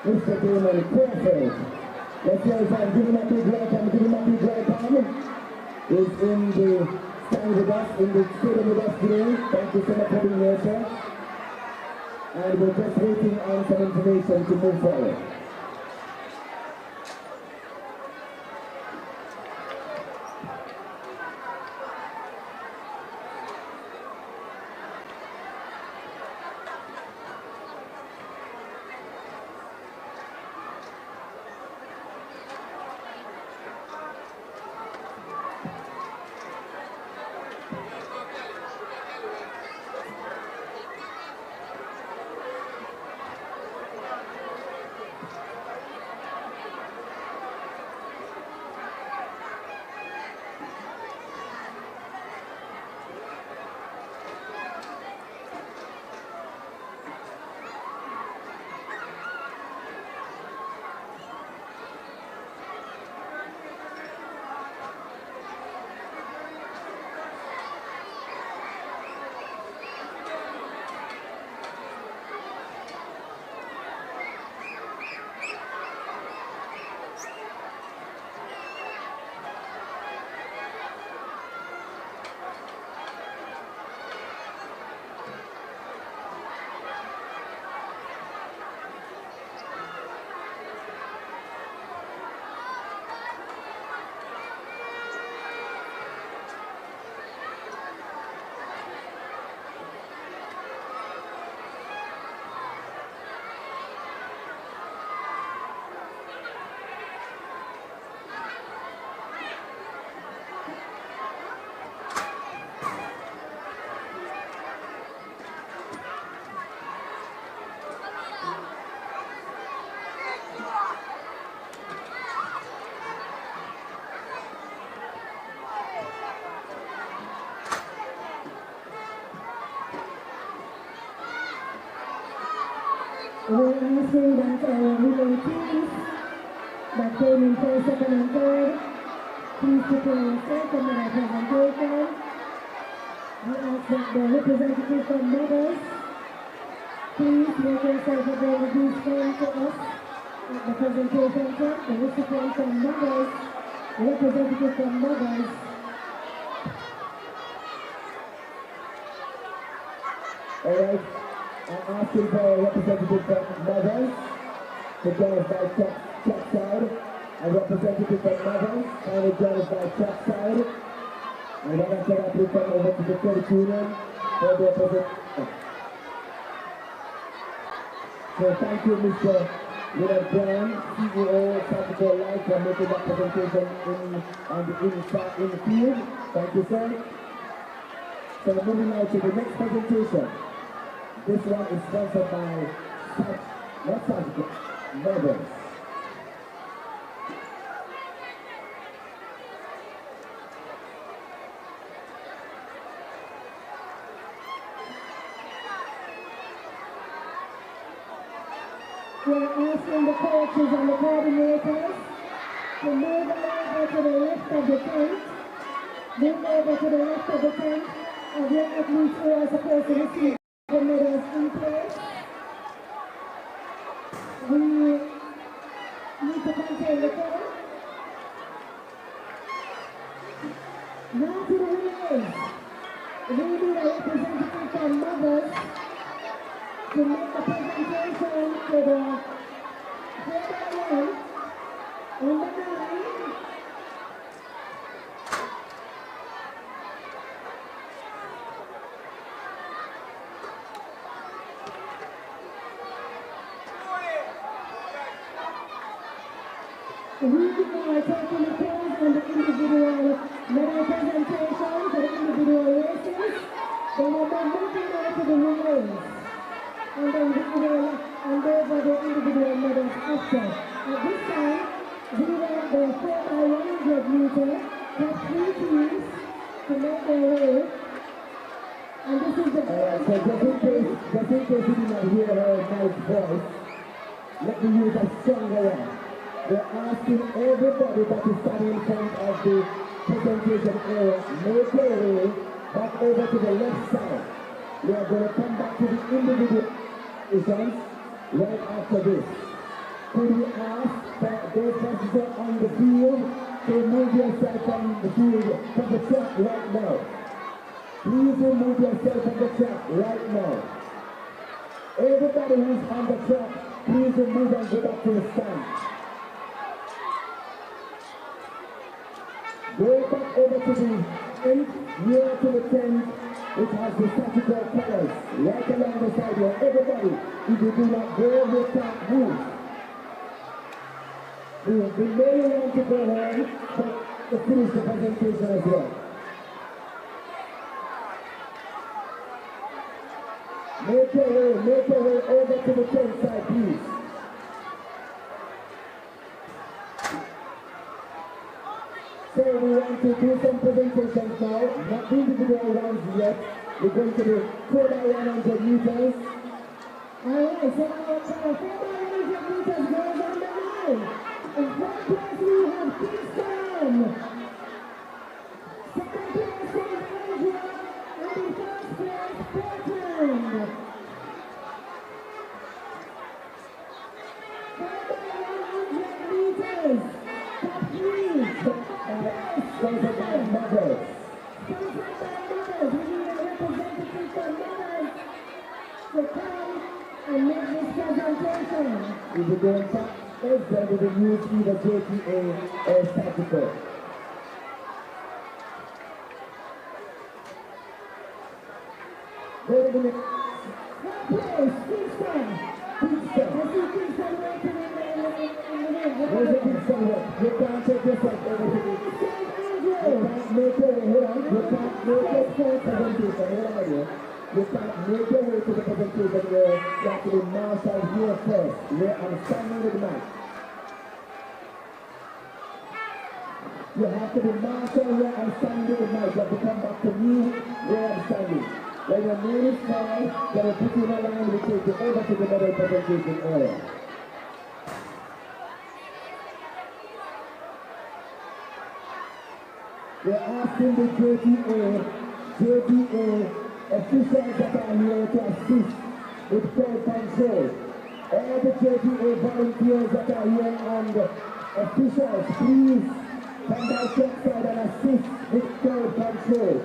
Mr. Damon Crawford. Let's hear his hand. Give him a big welcome. Give him a big welcome. He's in the stand with us, in the stadium with us today. Thank you so much for being here, sir. And we're just waiting on some information to move forward. We're asking that our relay teams that came in first, second, and third, please prepare yourself for my presentation. We ask that the representative from mothers, please make yourself available to come to us at the presentation time. The recipient from mothers, the representative from mothers. All right. I'm asking for a representative from mothers to join us by track side. A representative from mothers kindly join us by track side. And then after that we come over to the credit union for the representation. So thank you, Mr. Willard Brown, CEO, Sagicor Life, for making that presentation in the field. Thank you, sir. So moving now to the next presentation. This one is sponsored by not Sagicor, mothers. We're asking the coaches and the coordinators to move over to the left of the tent. Move over to the left of the tent of your athletes who are supposed to receive the medals in place. We need to contain the crowd. Now to the relays. We need a representative from mothers to make a presentation to the player on the line. We are taking the pose on the individual medal presentation for the individual races. Then we'll be moving on to the relays. And then we will hand over the individual medals after. At this time, we want the 4x100 meter top 3 teams to make their way. And this is the So just in case you did not hear her nice voice, let me use a stronger one. We're asking everybody that is standing in front of the presentation area, make your way back over to the left side. We are going to come back to the individual presentations right after this. Could we ask that those persons who are on the field to remove yourself from the field, from the track right now? Please remove yourself from the track right now. Everybody who's on the track, please remove and go back to the stand. Go back over to the end, near to the tent, which has the Sagicor colors right along the side here. Everybody, if you do not go, you can't move. We may want to go home, but to finish the presentation as well. Make your way over to the tent side, please. So we want to do some presentations now, not individual ones yet. We're going to do 4x100 meters. Alright, so our 4x100 meters goes on the line. In first place we have Kingston. Second place is Andrew. And in first place, Portland. 4x100 meters. Top 3. Sponsored by mothers. Sponsored by mothers. We need a representative for mothers to come and make this presentation. If you don't tap, then we will use either JTA or Sagicor. Go to the next. Place, Kingston. Kingston. I see Kingston waiting in the Where's the Kingston work? You can't take yourself over to the... You can't make your way, hold on. You can't make your full presentation. Hold on here. You can't make your way to the presentation where you have to be marshaled here first. Where I'm standing with the mic. You have to be marshaled where I'm standing with the mic. You have to come back to me where I'm standing. When your name is called, then I put you in a line, we take you over to the medal presentation area. We're asking the JTA officials that are here to assist with crowd control. All the JTA volunteers that are here and officials, please come by trackside and assist with crowd control.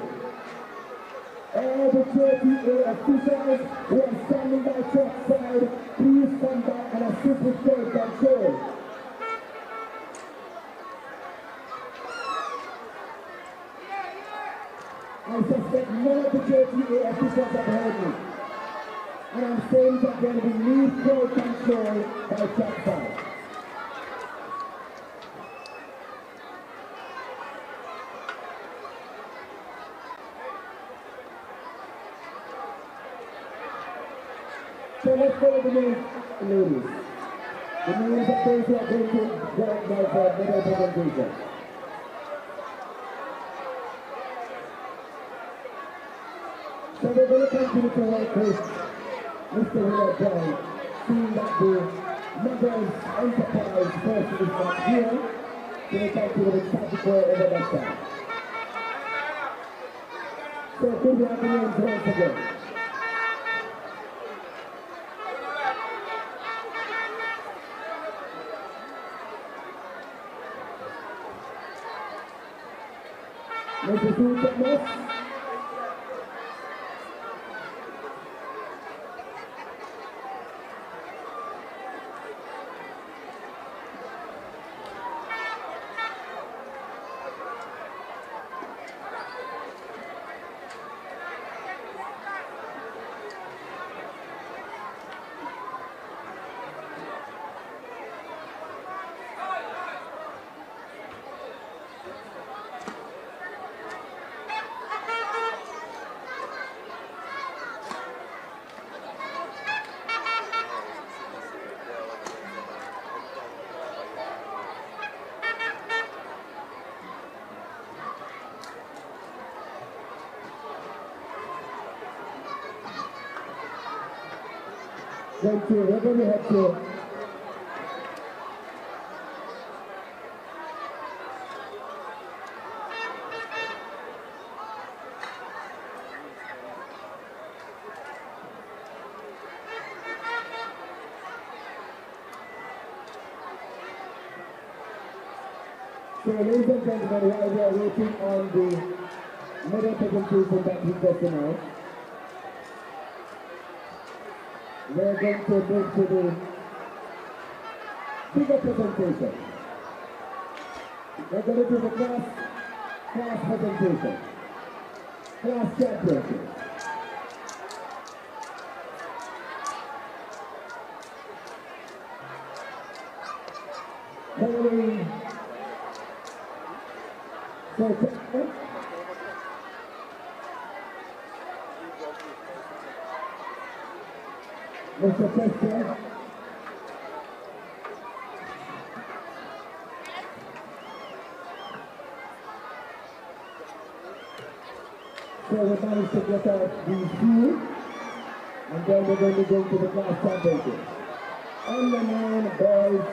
All the JTA officials who are standing by trackside, please come back and assist with crowd control. I suspect none of the JTA officials have heard me. And I'm saying that there will be need crowd control by trackside. So let's go with the names, ladies. The names of those who are going to go up now for medal presentation. So we're going to continue to work with Mr. Willard Brown, seeing that the Mothers Enterprise person is not here, so we continue with Sagicor over that side. So could we have the names once again? Mr. Sue Thomas. Thank you. We're going to have to So ladies and gentlemen, while we are waiting on the medal presentation that we got tonight, we're going to move to the bigger presentation. We're going to do the class presentation. Class championship. Holding Mr. President, so we managed to get out the two, and then we're going to go to the class championship. Under 9 boys.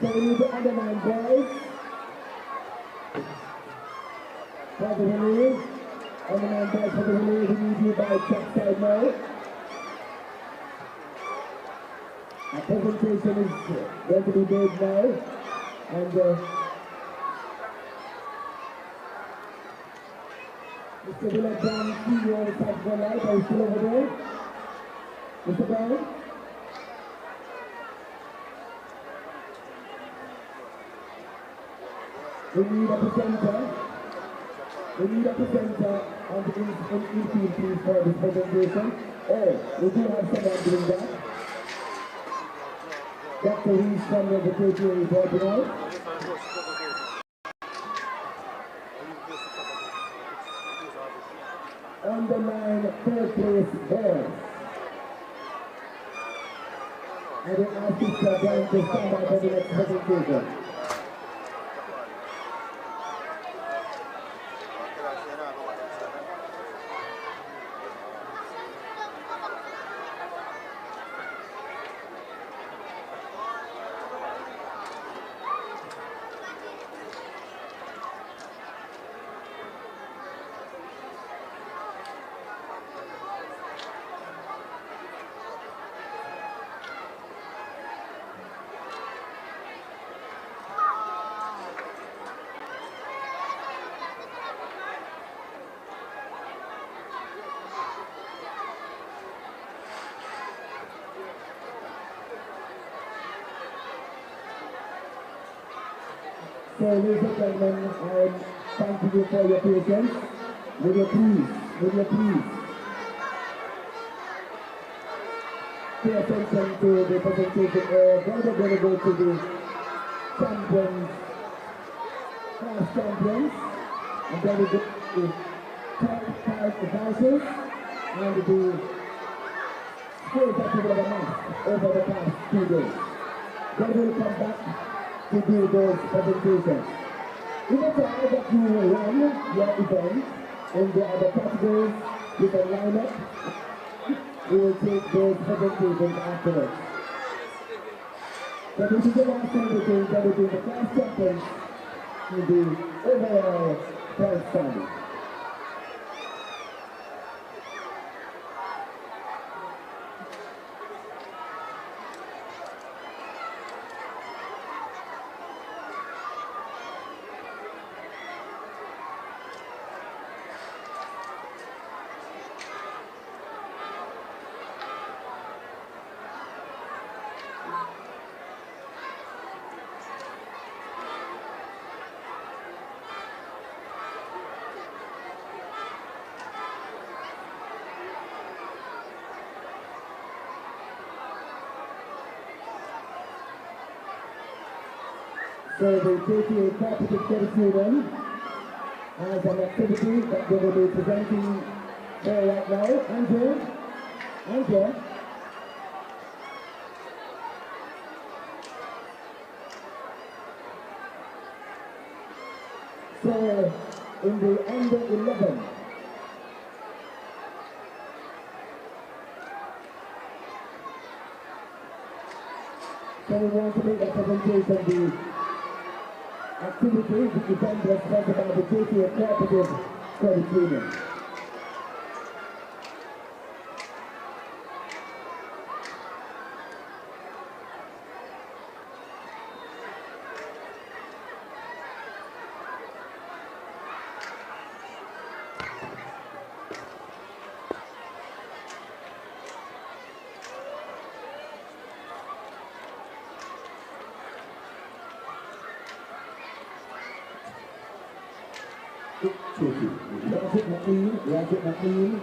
So we need the under 9 boys. For the relay. Under 9 boys for the relay. We need you by trackside now. A presentation is going to be made now. And Mr. Willard Brown, CEO of Sagicor Life, are you still over there? Mr. Brown? We need a presenter. We need a presenter on the in-team please for this presentation. Oh, we do have someone doing that. Dr. Reese from the JTA is helping out. Under 9 third place boys. I will ask Mr. Brown to stand by for the next presentation. So, ladies and gentlemen, I'm thanking you for your patience. Would you please pay attention to the presentation. Then we're going to go to the champions, class champions, and then we go to top advisors and the sports activity of the month over the past 2 days. Then we'll come back to do those presentations. In the time that you run your event in the other categories, you can line up. We will take those presentations afterwards. But this is the last time we're doing the class champions to the overall prize standing. So the JTA Cooperative Credit Union has an activity that they will be presenting there right now. Andrew. So in the under 11, so we want to make a presentation the activity, the event was sponsored by the JTA Cooperative Credit Union. tricky. Roderick McLean,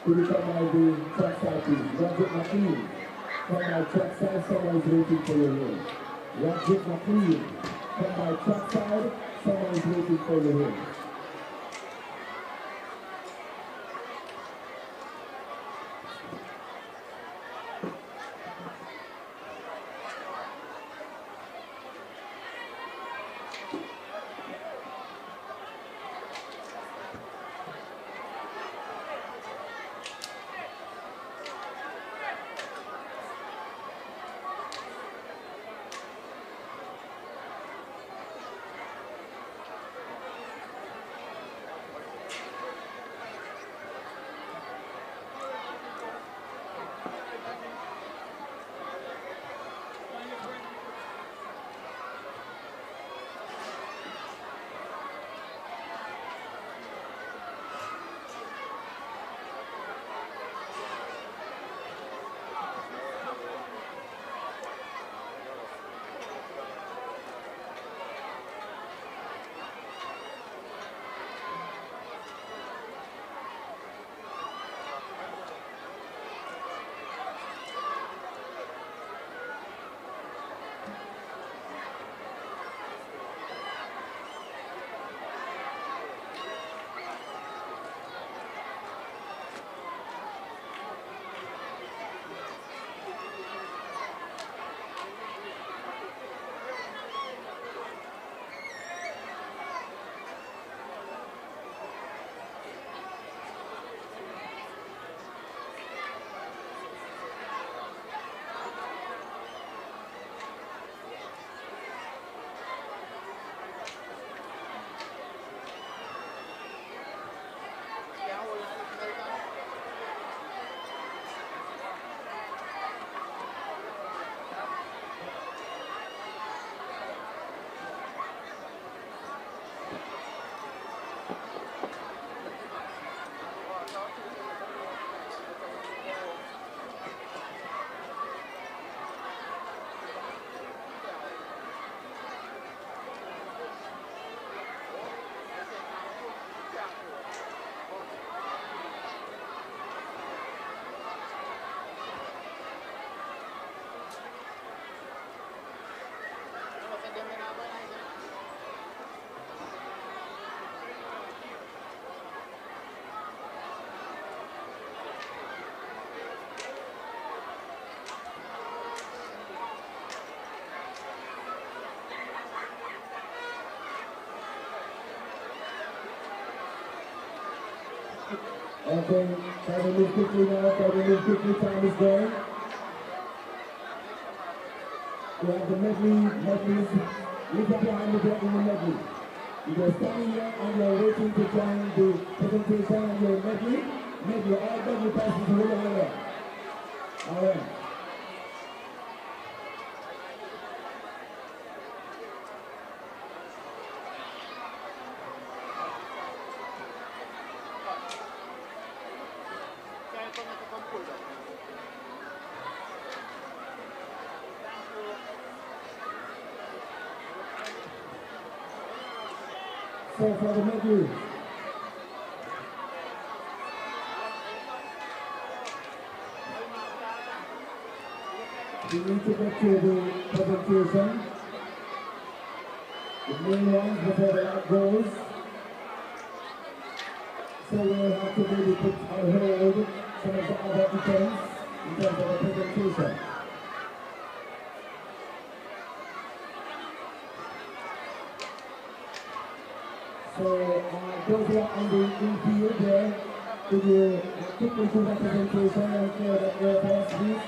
could you come by the track side please? Roderick McLean, come by track side, someone is waiting for you here. Roderick McLean, come by track side, someone is waiting for you here. Okay, try to move quickly now, time is going. We have the medleys, leave up behind the deck in the medley. You're standing here and you're waiting to join the presentation and your medley, all medley passes hold on there. Alright. So for the medley. We need to get to the presentation. The main ones before the light goes. So we'll have to maybe put on hold some of the other items in terms of the presentation. So those who are on the infield there, could you quickly do the presentation and clear the air for us, please?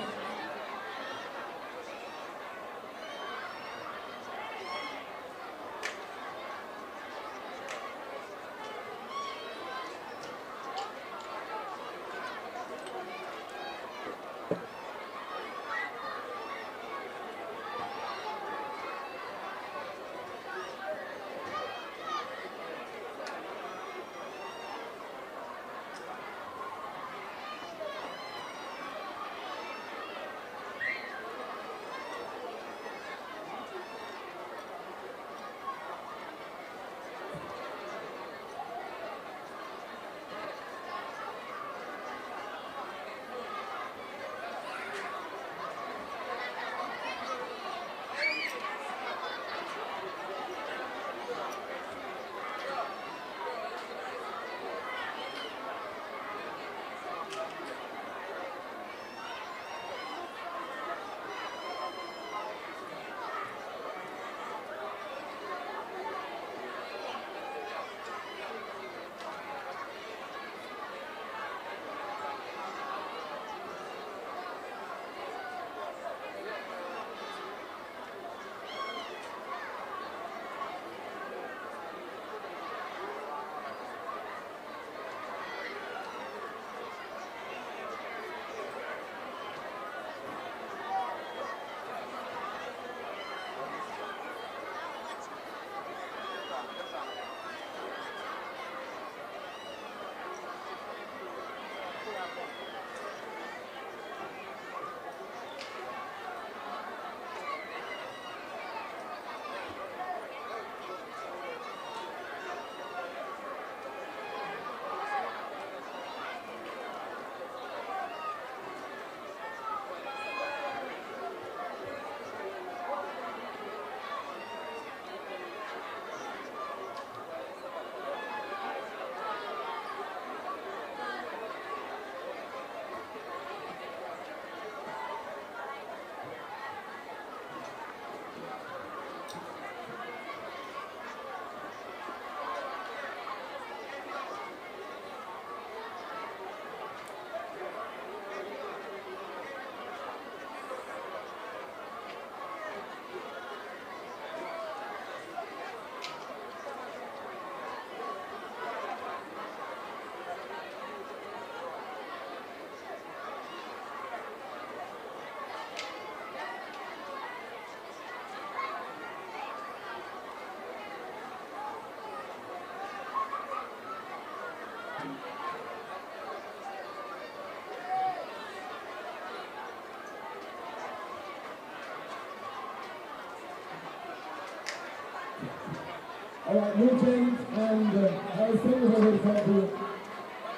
Alright, Nugent and Harrison is already for the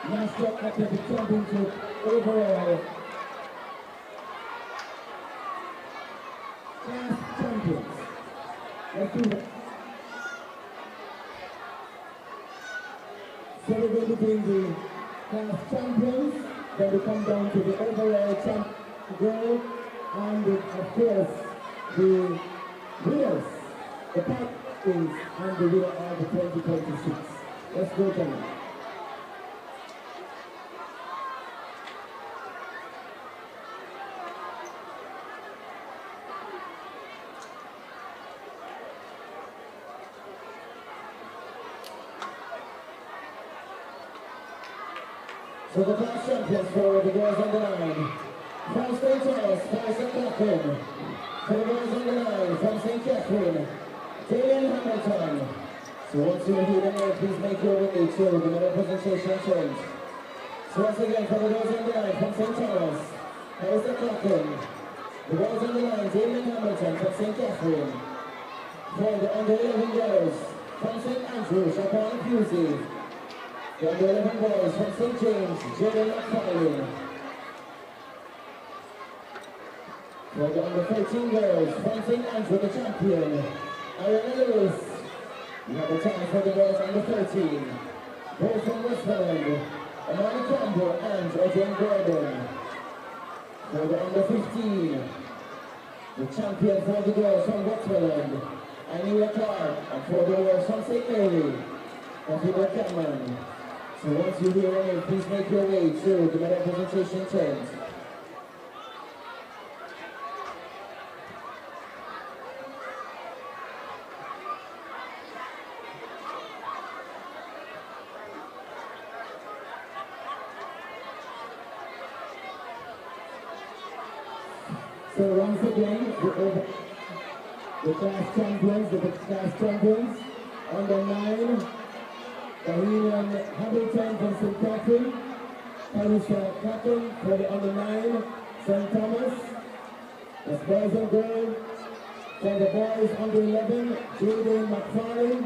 National Athletic Championship overall class champions. Let's do that. So we're going between the class champions, then we come down to the overall champ girl, and of course the winners, the top and the winner of the 2026. Let's go, gentlemen. So the class champions for the girls on the line. From St. Charles, Tyson Catherine. For the girls on the line, from St. Catherine, Jalen Hamilton. So once you hear the name, please make your way to the representation change. So once again, for the girls on the line, from St. Charles, Tyson Catherine. The girls on the line, Jalen Hamilton from St. Catherine. For the under 11 girls, from St. Andrew, Chapon Pusey. The under 11 boys from St. James, Jaden McFarlane. For the under 13 girls from St. Andrew, the champion, Ariana Lewis. We have a time for the girls under 13. Both from Westmoreland, Amanda Campbell and Adrian Gordon. For the under 15, the champion for the girls from Westmoreland, Anila Clark. And for the girls from St. Mary, Peter Cameron. So once you hear a name, please make your way to the representation tent. So once again, the class champions, under 9, Darlene Hamilton from St. Catherine, Carissa Catherine for the under 9, St. Thomas. That's boys and girls. For the boys under 11, Jaden McFarlane.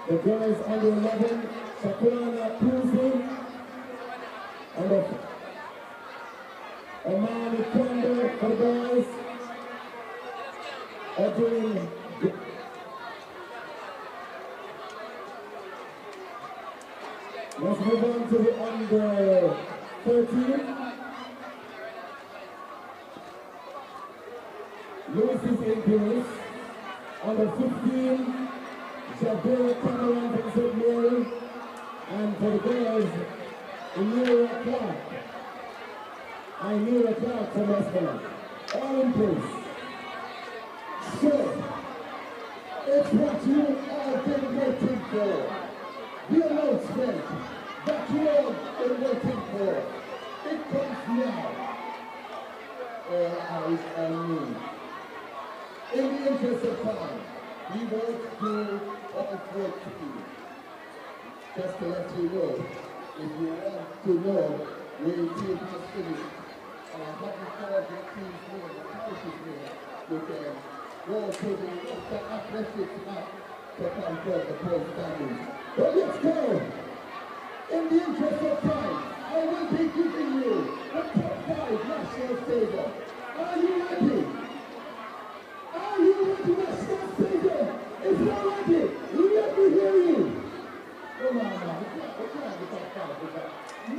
The girls under 11, Shaquana Pusey. And the Amani Campbell for the boys. Adrian. Let's move on to the under 13. Lewis is in Paris. Under 15, Jabir Cameron from St. Mary. And for the girls, Amira Clark. Amira Clark from Westmoreland. All in place. So, it's what you are been waiting for. The announcement that you have been waiting for. It comes now. Eyes on me. In the interest of time, we won't do all 14. Just to let you know, if you want to know where your team has finished, and I'm happy for your team's name, the country's name, you can go to the Worcester Athletics app to confirm the poll standings. But let's go! In the interest of time, I will be giving you the top 5 national stadium. Are you ready? Are you ready, national stadium? If you're ready, let me hear you. Come on now, we can't have the top 5.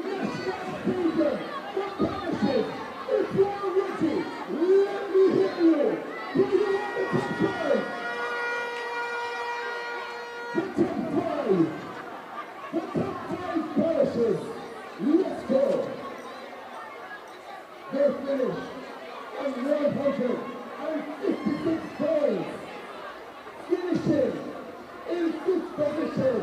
National stadium, the partnership. If you're ready, let me hear you. Do you want the top 5? The top 5. The top 5 parishes. Let's go. They finished on 156 points. Finishing in 5th position.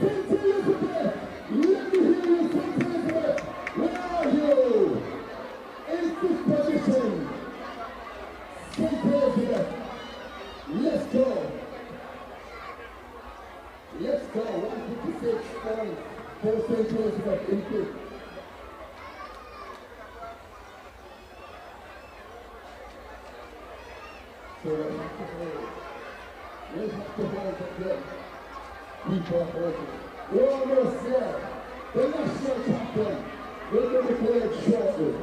St. Elizabeth. Let me hear you, St. Elizabeth. Where are you? In 5th position. St. Elizabeth. Let's go. Let's go. 156 points for St. Elizabeth in 5th. So Holness, yeah. The national champion will be declared shortly.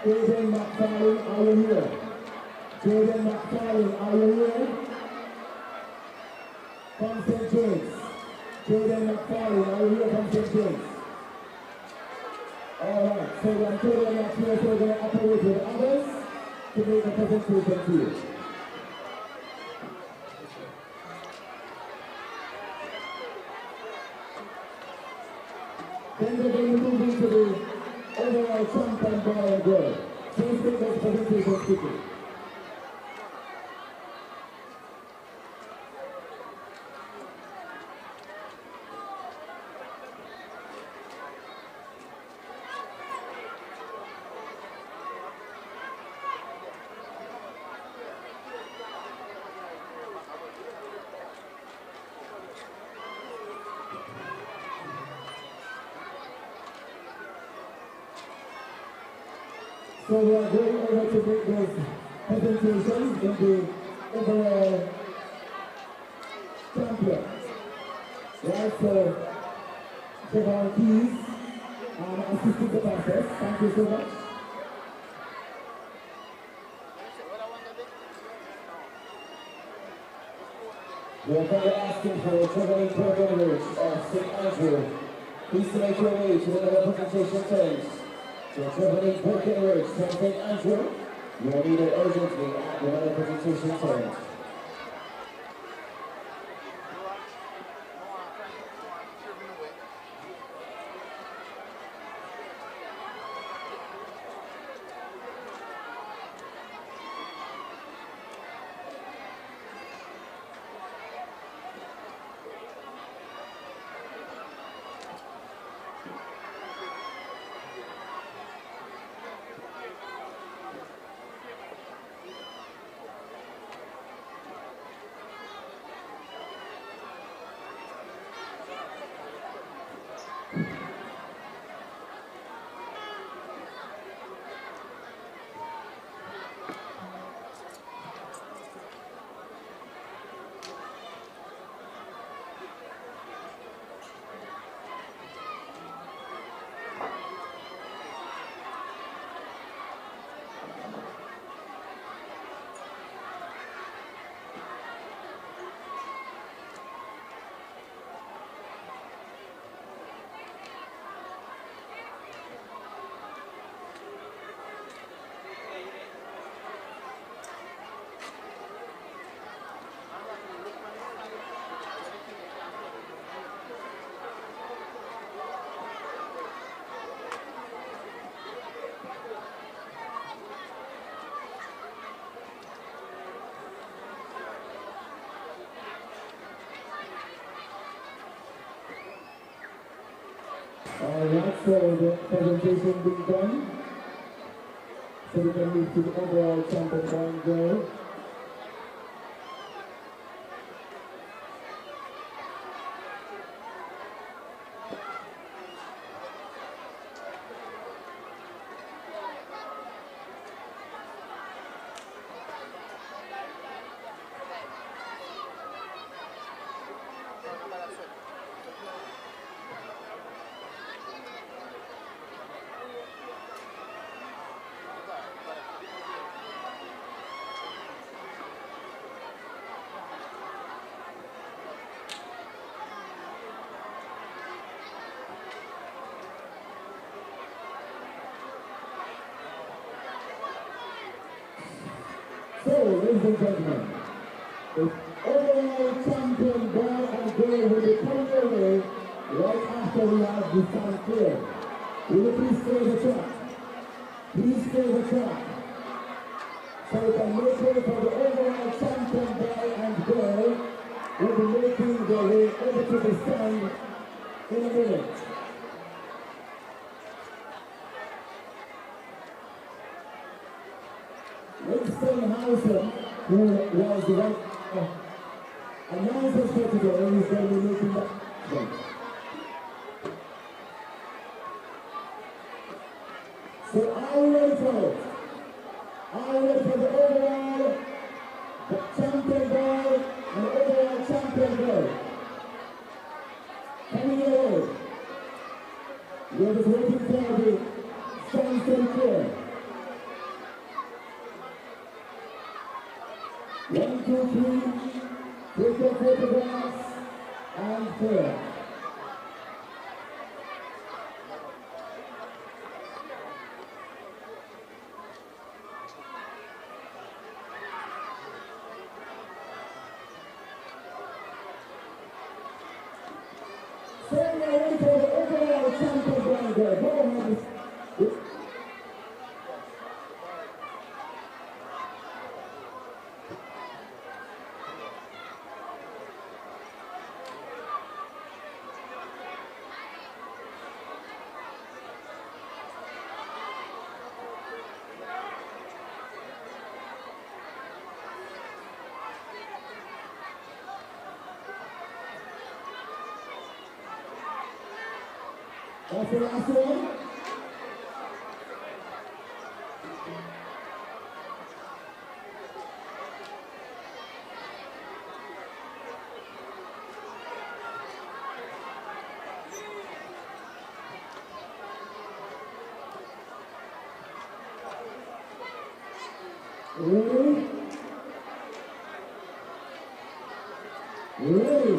Jaden McFarlane, are you here? Jaden McFarlane, are you here? From St. James. Jaden McFarlane, are you here from St. James? Alright, so when Jaden not here, so we're going to operate with others to make a presentation to you. Then we're going to move into the overall champion boy and girl. So let's take those presentations quickly. So we are going over to make those presentations in the overall champion. Right, so Javon Keys assisting the process. Thank you so much. We are currently asking for traveling pilgrimage of St. Andrew. Please to make your way to whatever presentation turns. So traveling pilgrimage from St. Andrew, you are needed urgently at whatever presentation turns. Alright, so the presentation being done. So we can move to the overall champion boy and girl. So, ladies and gentlemen, the overall champion boy and girl will be coming your way right after we have the stand clear. Will you please clear the track? Please clear the track. So we can make way for the overall champion boy and girl will be making their way over to the stand in a minute. Winston Harrison, who was the one announcers for today, is going to be making that point. So are we ready for it? Are we ready for the overall champion girl and the overall champion girl? Coming your way. We're just waiting for the stand to clear. 1, 2, 3, take your photographs and clear. So we're ready for the overall champion ground there. Go ahead. That's the last one. Ready? Ready.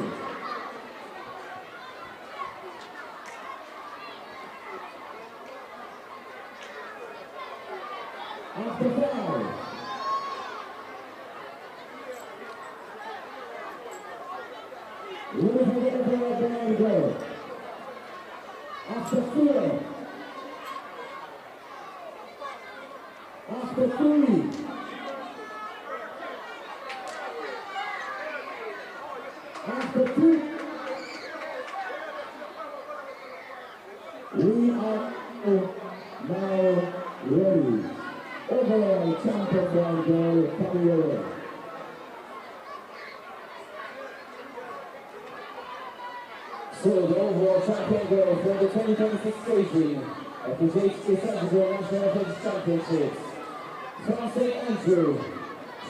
After 5. Ready for the overall ground go. After 4. After 3. After 2. We are now ready. Overall champion ground girl coming your way. So the overall champion girl for the 2026 staging of the JTA Sagicor National Athletics Championships. From St. Andrew,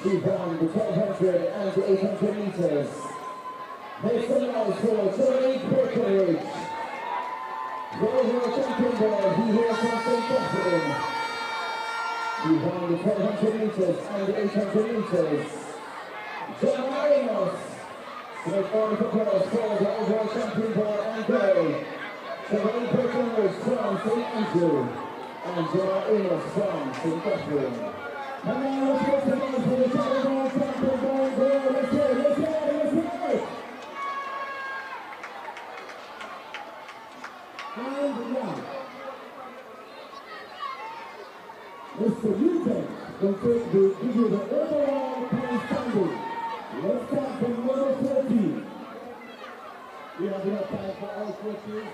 she won the 1200 and the 800 meters. Makes a noise for Jamaica Broadcasting. The overall champion girl, he here from St. Catherine. He won the 1200 meters and the 800 meters. Jamaica. To make all the applause for the overall champion boy and girl. Jamaica Broadcasting from St. Andrew and Jamaica from St. Catherine. And now let's go to the for the overall champion boy and girl. Let's hear it, let's hear it, let's hear it. And now, Mr. Newton will give you the overall point standing. Let's start from number 14. We have enough time for all 14.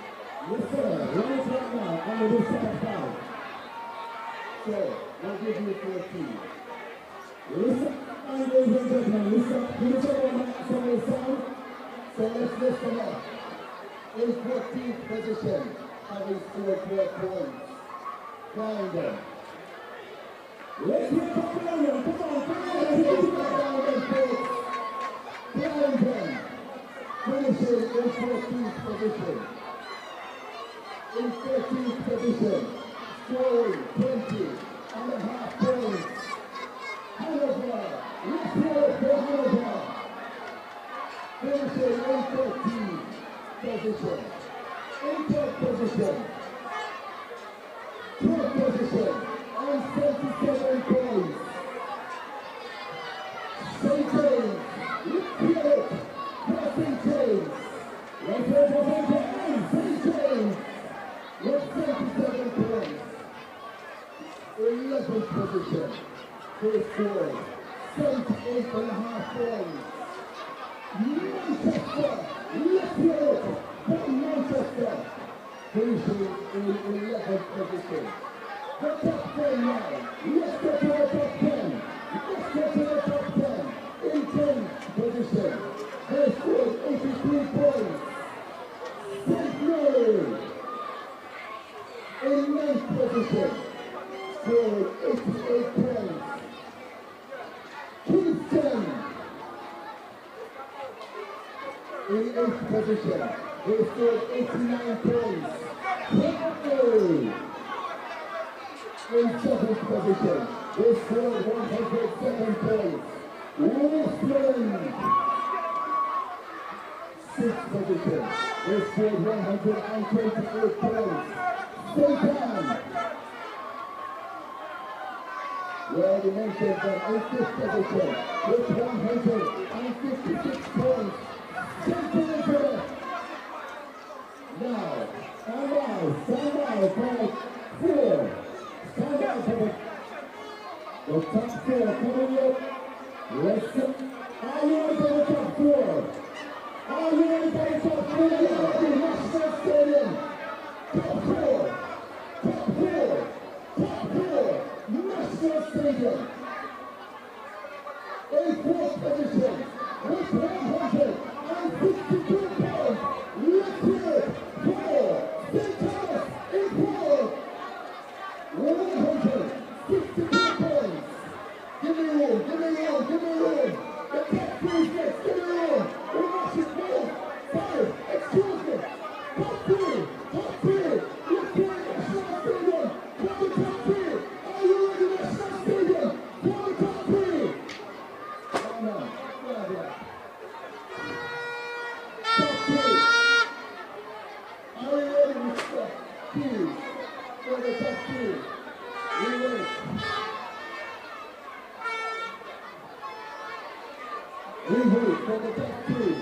Yes, sir. Right now, under this set of 5. So, we'll give you 14. Listen, ladies and gentlemen, listen. Can you tell me some of the sound? So let's listen up. In 14th position, having scored 4 points. Find them. Let's get come on, let's get down and folks. Find them. Finishing in 14th position. In 13th position, scoring 20.5 points. Hanover, let's hear it for Hanover. Finishing in 13th position. In 12th position. 12th position on 77 points. St. James, let's hear it for St. James. Let's hear it for St. James. St. James with 77 points. 11th position. They scored 78.5 points. Manchester, let's hear it for Manchester. finishing in 11th position. The top 10 now. Let's get to the top 10. Let's get to the top 10. In 10th position. They scored 83 points. St. Mary. In 9th position. Scored 88 points. Kingston. In 8th position. They scored 89 points. Henry. In 7th position, they scored 107 points. Westland. 6th position, they scored 128 points. St. Anne. We already mentioned that in 5th position, with 156 points. St. Elizabeth. Now, stand by for 4. Stand by for the top 4 coming up. Listen, are you ready for the top 4? Are you ready for the top 4? The National Stadium. Top 4. Top 4. Top 4. National Stadium. In 4th position, with 152 pounds. Let's hear it for St. Thomas in 4th. 162 points. Give me room, give me room, give me room. The top 3 sets, give me room. We're watching 4, 5, excuse me. Top 3, top 3. Let's play National Stadium for the top 3. Are you ready, National Stadium for the top 3? Come on, grab it. Top 3. Are you ready, Mr. Hughes, for the top 3? We wait. We wait for the top 3.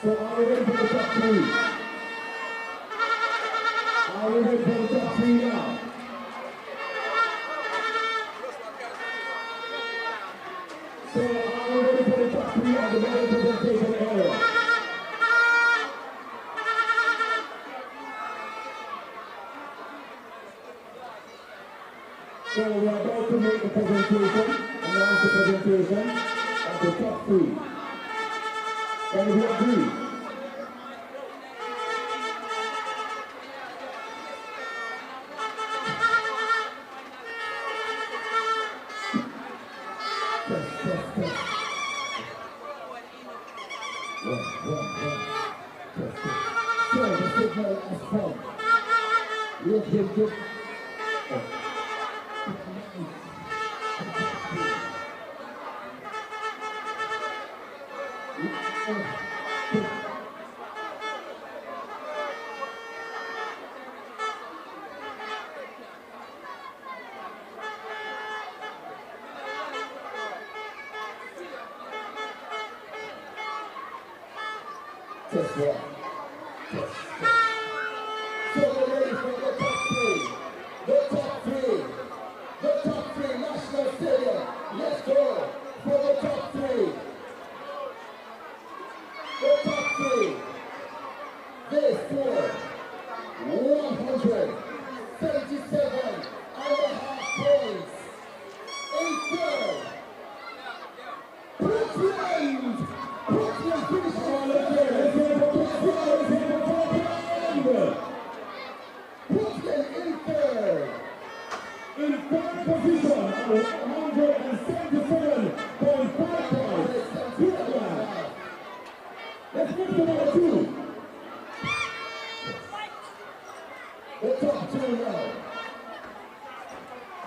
So are we ready for the top 3? Are we ready for the top 3 now? So are we ready for the top 3 of the medal presentation area? So we are about to make the presentation, announce the presentation of the top 3. Can we agree? So the signal has come. Look him good. Test one. Test. So we're ready for the top three. The top three. The top three, National Stadium. Let's go for the top three. The top three. This for 177.5 points. Eighth Portland! Portland finish on the Portland in third. In third position, 177.5 points. Portland. Let's move to number two. The top two now.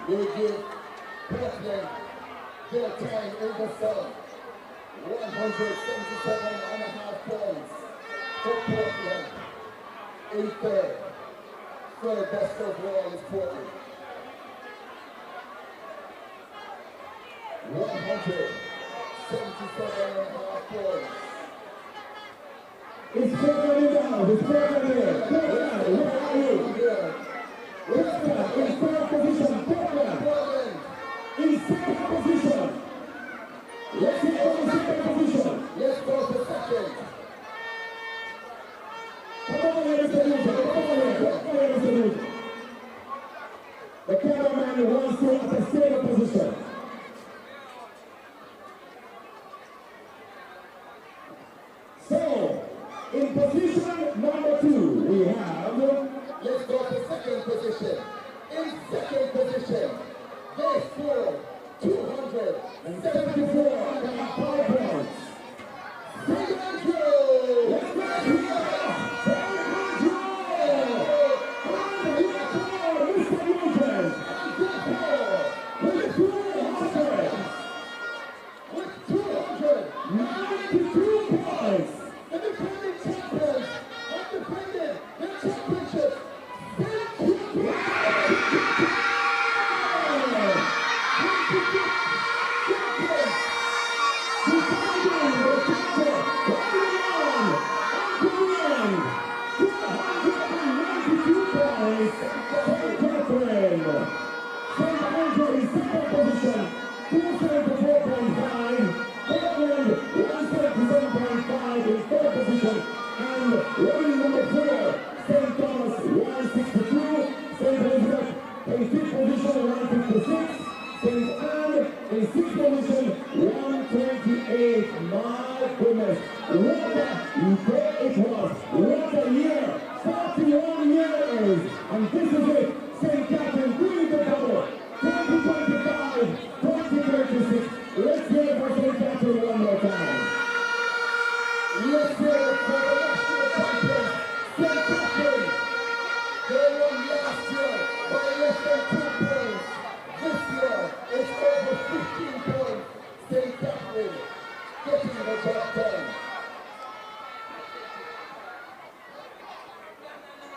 We give Portland their time in the sun. 177.5 points for Portland. In third. Third best overall is Portland. 177.5 points. It's Portland down. It's Portland here. Portland, where are you? Portland in third position. Portland. In second position. Let's go to second position. Let's go to second. Come on, ladies and gentlemen. Come on, ladies and gentlemen. The cameraman wants to at the second position. So, in position number two, we have. Let's go to second position. In second position, they scored 274.5 points. Big Andrew! Let's go! Mr. Nugent! With 200! With 292 points! The defending champions have defended the championship.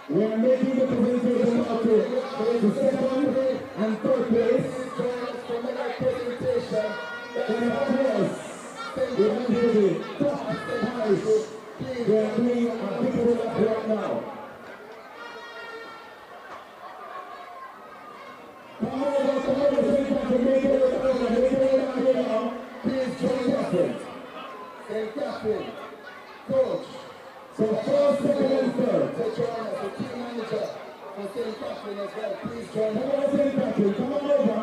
We are making the presentation now to the second and third place. For my presentation, and of course, we are to the top five. We are doing a big roll-up right now. Come over, St. Catherine, make it now. Please join Catherine. St. Catherine, coach. So first, second, and third. So join us, the team manager for St. Catherine as well. Please join us. Come on, St. Catherine, come on over.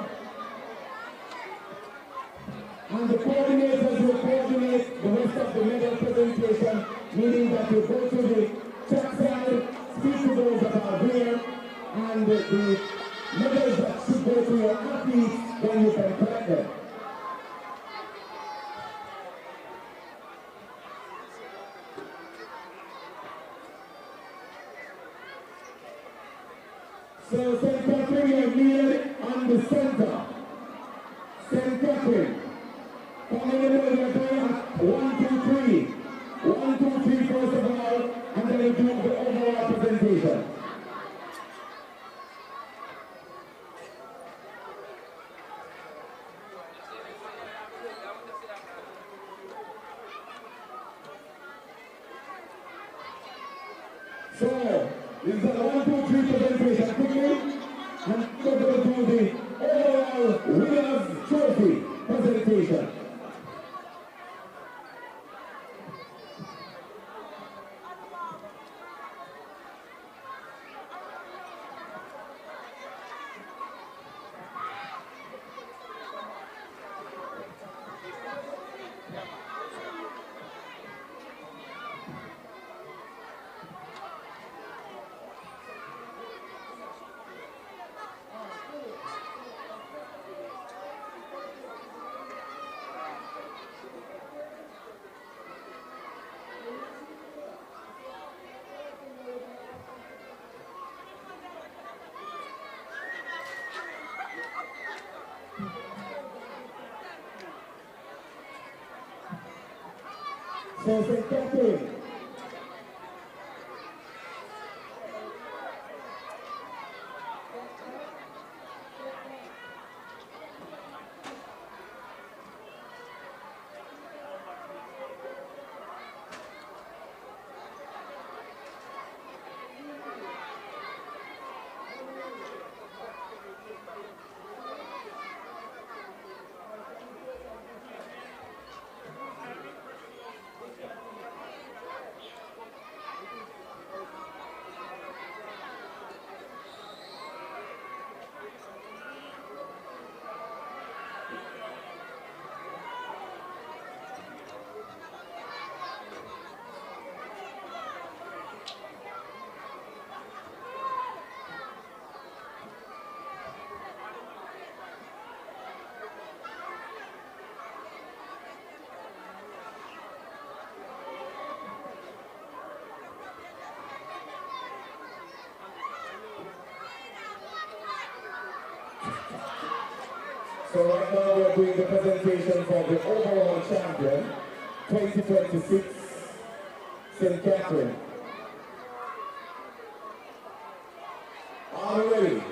And the coordinators will coordinate the rest of the medal presentation, meaning that you go to the track side, speak to those that are here, and the medals that should go to your athletes, then you can collect them. So St. Catherine, you are near on the center. St. Catherine, come in the middle, we are going at 1, 2, 3. 1, 2, 3 first of all, and then we do the overall presentation. So, this is a 1, 2, 3 presentation quickly. And we're going to do the overall winners trophy presentation. So, St. Catherine. So right now we're doing the presentation for the overall champion, 2026, St. Catherine. Are you ready?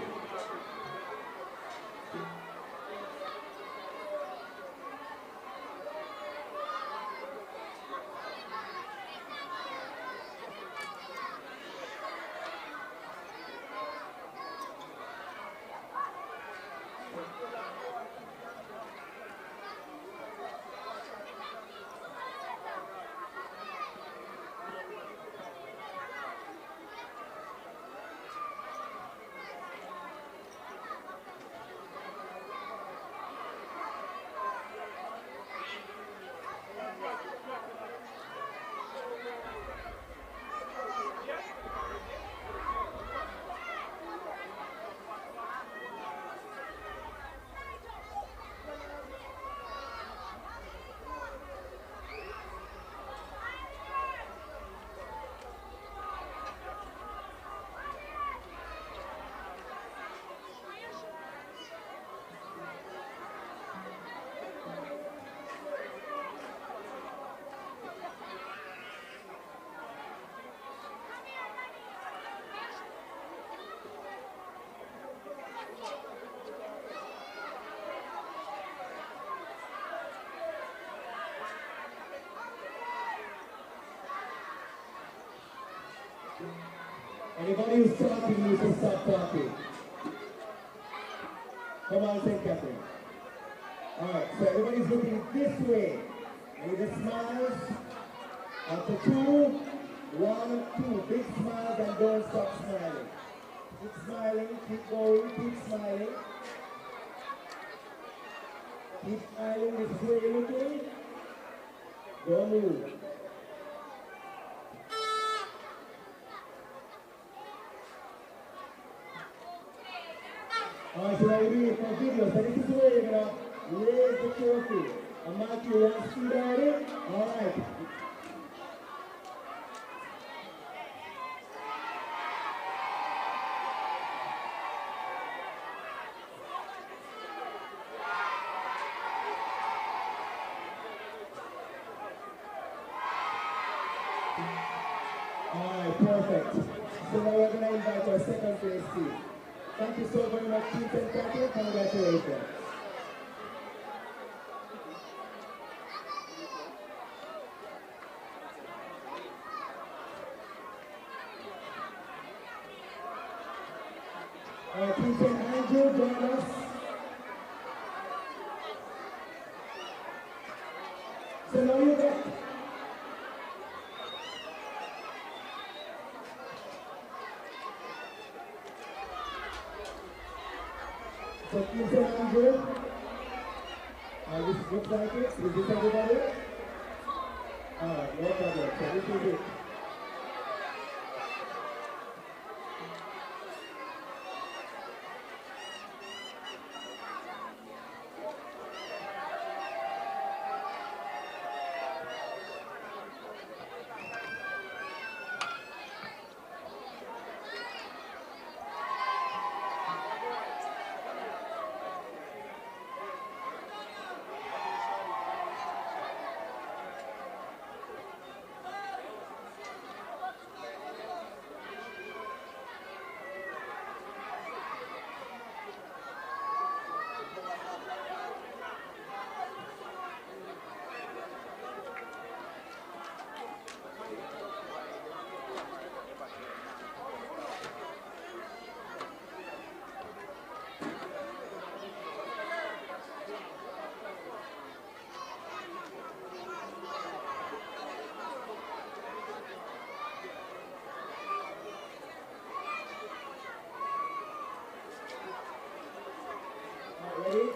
Anybody who's talking needs to stop talking. Come on, St. Catherine. Alright, so everybody's looking this way. Need the smiles. After 2, 1, 2. Big smiles and don't stop smiling. Keep smiling, keep going, keep smiling. Keep smiling, this is where you're looking. Don't move. Alright, so now we're doing it for video. So this is where you're gonna raise the trophy. And mark you want to see that it? Alright. Alright, perfect. So now we're gonna invite our second place team. Thank you so very much, Team St. Catherine. Congratulations. Captain Andrew, join us. So now you got so Captain Andrew. This looks like it. Is this everybody? Alright, no problem. So this is it. Ready?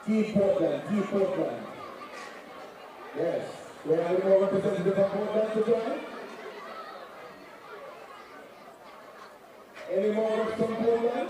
Team Portland. Yes. We have more representatives from Portland to join. Any more from Portland?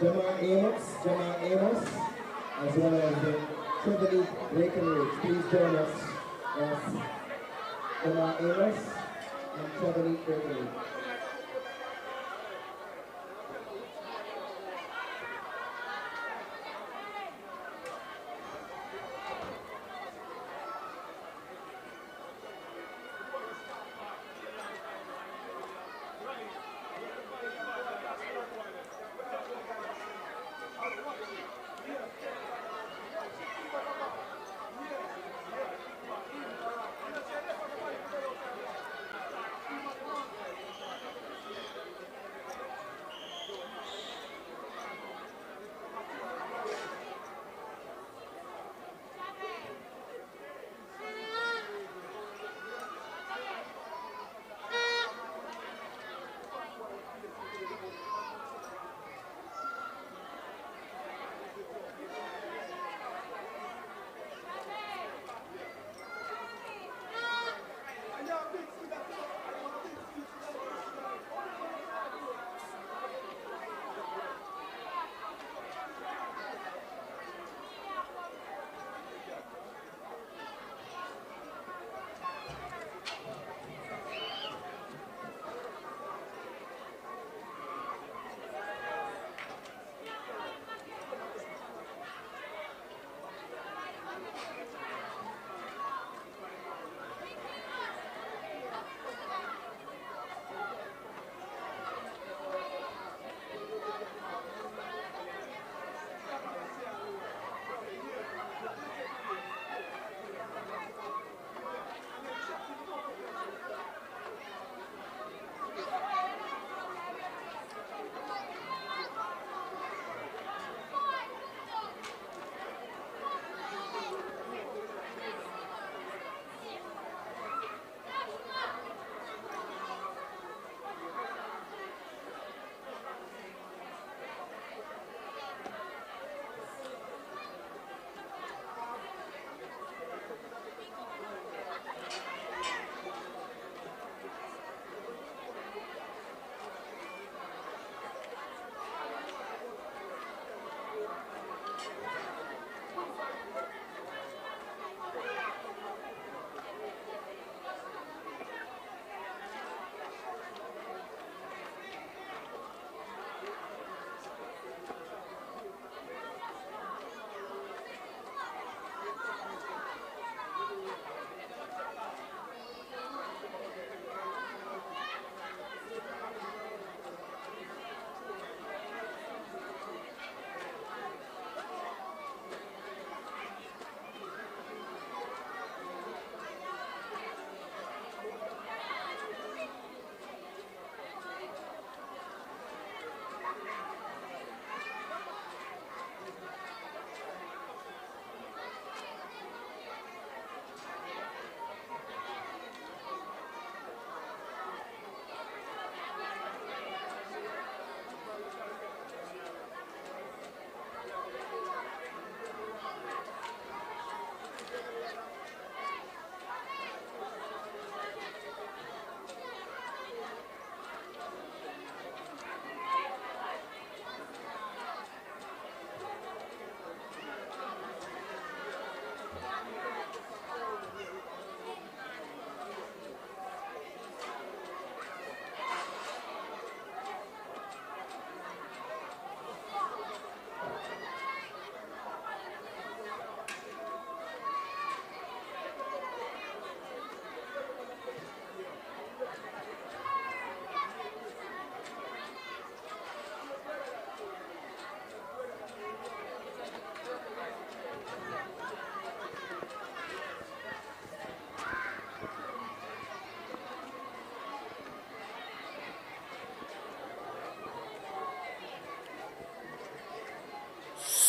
Jamal Amos, as well as the Stephanie Breckenridge. Please join us as Emma Amos and Stephanie Breckenridge.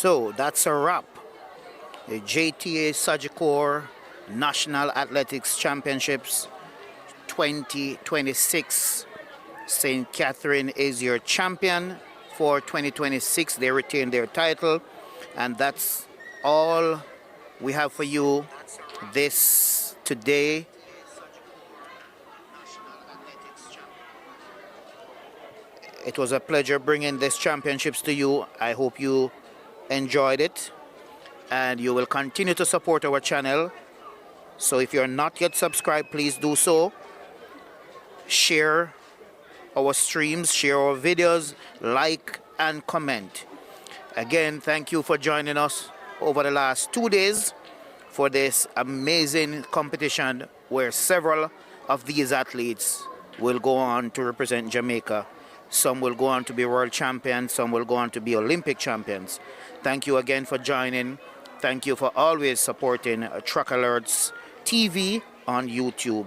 So that's a wrap. The JTA Sagicor National Athletics Championships 2026. St. Catherine is your champion for 2026. They retained their title, and that's all we have for you this today. It was a pleasure bringing these championships to you. I hope you enjoyed it. and you will continue to support our channel. So if you're not yet subscribed, please do so. Share our streams, share our videos, like and comment. Again, thank you for joining us over the last 2 days for this amazing competition where several of these athletes will go on to represent Jamaica. Some will go on to be world champions, some will go on to be Olympic champions. Thank you again for joining. Thank you for always supporting Track Alerts TV on YouTube.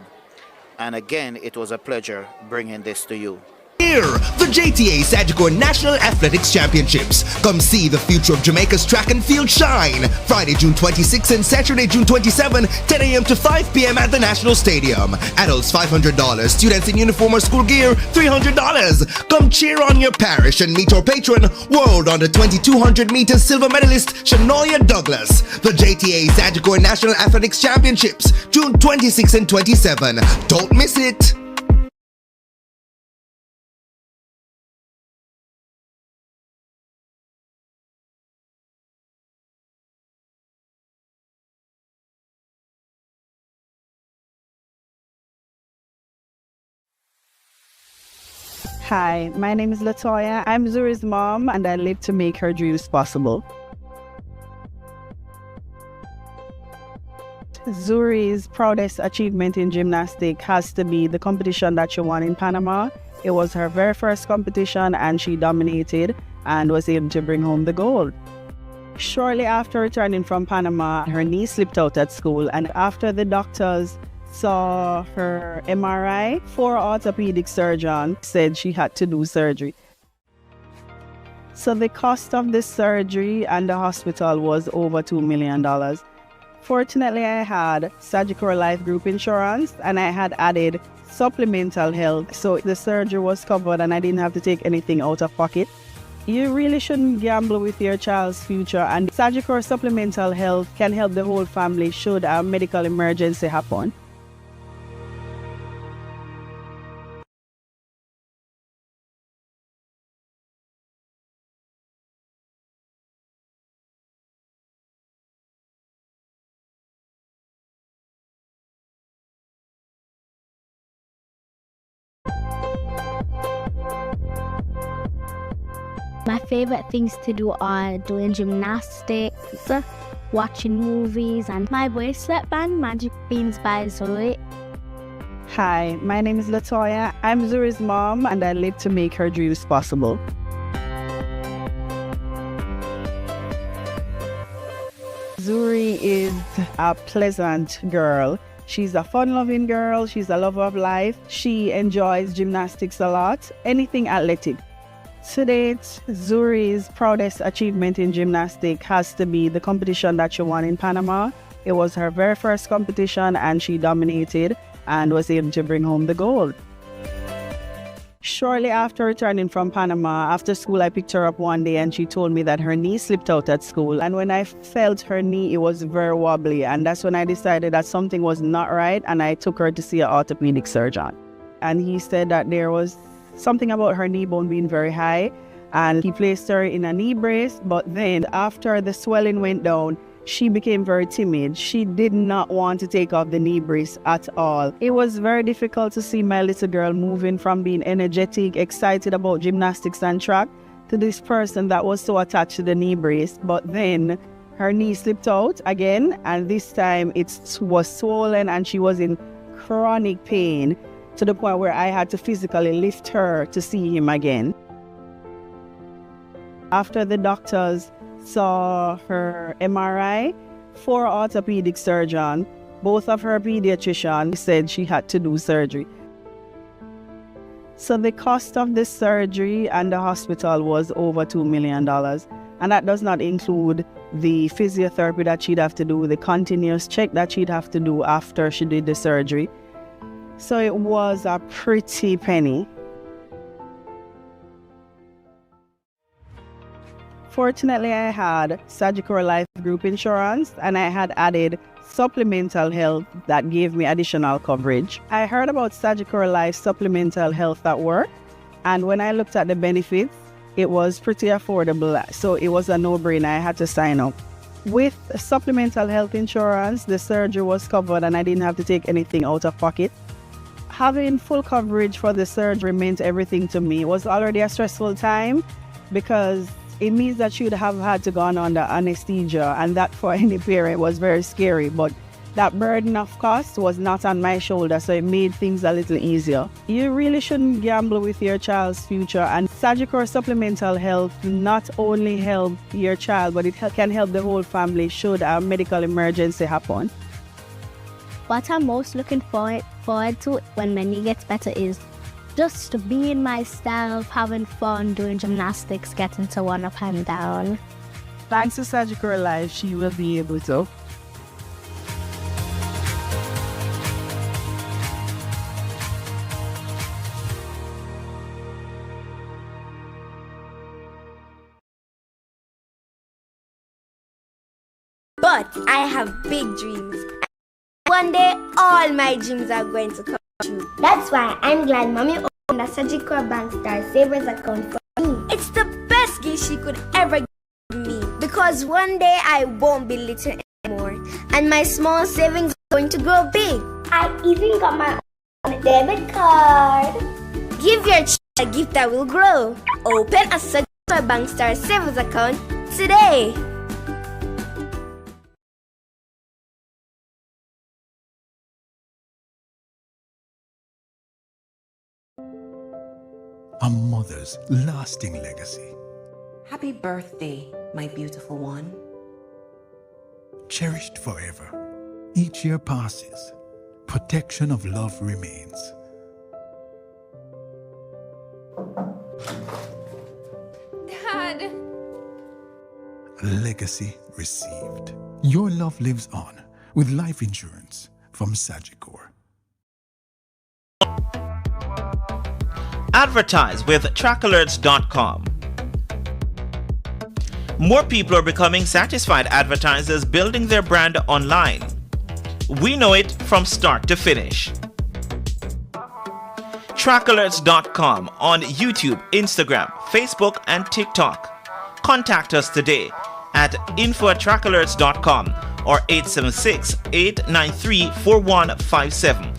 And again, it was a pleasure bringing this to you. Here, the JTA Sagicor National Athletics Championships. Come see the future of Jamaica's track and field shine. Friday, June 26 and Saturday, June 27, 10 a.m. to 5 p.m. at the National Stadium. Adults $500, students in uniform or school gear $300. Come cheer on your parish and meet our patron, world under 2200 meters silver medalist Shanoya Douglas. The JTA Sagicor National Athletics Championships, June 26 and 27. Don't miss it. Hi, my name is Latoya. I'm Zuri's mom and I live to make her dreams possible. Zuri's proudest achievement in gymnastics has to be the competition that she won in Panama. It was her very first competition and she dominated and was able to bring home the gold. Shortly after returning from Panama, her knee slipped out at school, and after the doctors saw her MRI, 4 orthopedic surgeons said she had to do surgery. So the cost of this surgery and the hospital was over $2 million. Fortunately, I had Sagicor Life Group Insurance and I had added supplemental health, so the surgery was covered and I didn't have to take anything out of pocket. You really shouldn't gamble with your child's future, and Sagicor supplemental health can help the whole family should a medical emergency happen. My favorite things to do are doing gymnastics, watching movies, and my bracelet band, Magic Beans by Zoe. Hi, my name is Latoya. I'm Zuri's mom and I live to make her dreams possible. Zuri is a pleasant girl. She's a fun-loving girl. She's a lover of life. She enjoys gymnastics a lot, anything athletic. To date, Zuri's proudest achievement in gymnastics has to be the competition that she won in Panama. It was her very first competition and she dominated and was able to bring home the gold. Shortly after returning from Panama, after school I picked her up one day and she told me that her knee slipped out at school. And when I felt her knee, it was very wobbly, and that's when I decided that something was not right, and I took her to see an orthopedic surgeon. And he said that there was something about her knee bone being very high, and he placed her in a knee brace. But then after the swelling went down, she became very timid. She did not want to take off the knee brace at all. It was very difficult to see my little girl moving from being energetic, excited about gymnastics and track, to this person that was so attached to the knee brace. But then her knee slipped out again, and this time it was swollen and she was in chronic pain, to the point where I had to physically lift her to see him again. After the doctors saw her MRI, 4 orthopedic surgeons, both of her pediatricians, said she had to do surgery. So the cost of this surgery and the hospital was over $2 million. And that does not include the physiotherapy that she'd have to do, the continuous check that she'd have to do after she did the surgery. So it was a pretty penny. Fortunately, I had Sagicor Life Group Insurance and I had added supplemental health that gave me additional coverage. I heard about Sagicor Life supplemental health at work, and when I looked at the benefits, it was pretty affordable, so it was a no-brainer. I had to sign up. With supplemental health insurance, the surgery was covered and I didn't have to take anything out of pocket. Having full coverage for the surgery meant everything to me. It was already a stressful time because it means that she would have had to go on under anesthesia, and that for any parent was very scary. But that burden of cost was not on my shoulder, so it made things a little easier. You really shouldn't gamble with your child's future, and Sagicor Supplemental Health not only help your child, but it can help the whole family should a medical emergency happen. What I'm most looking forward to when Manny gets better is just being myself, having fun, doing gymnastics, getting to one up and down. Thanks to Sagicor Life, she will be able to. But I have big dreams. One day, all my dreams are going to come true. That's why I'm glad Mommy opened a Sagicor Bank Star Savers account for me. It's the best gift she could ever give me. Because one day I won't be little anymore. And my small savings are going to grow big. I even got my own debit card. Give your child a gift that will grow. Open a Sagicor Bank Star Savers account today. A mother's lasting legacy. Happy birthday, my beautiful one. Cherished forever. Each year passes. Protection of love remains. Dad! Legacy received. Your love lives on with life insurance from Sagicor. Advertise with trackalerts.com. More people are becoming satisfied advertisers building their brand online. We know it from start to finish. Trackalerts.com on YouTube, Instagram, Facebook, and TikTok. Contact us today at info@trackalerts.com or 876-893-4157.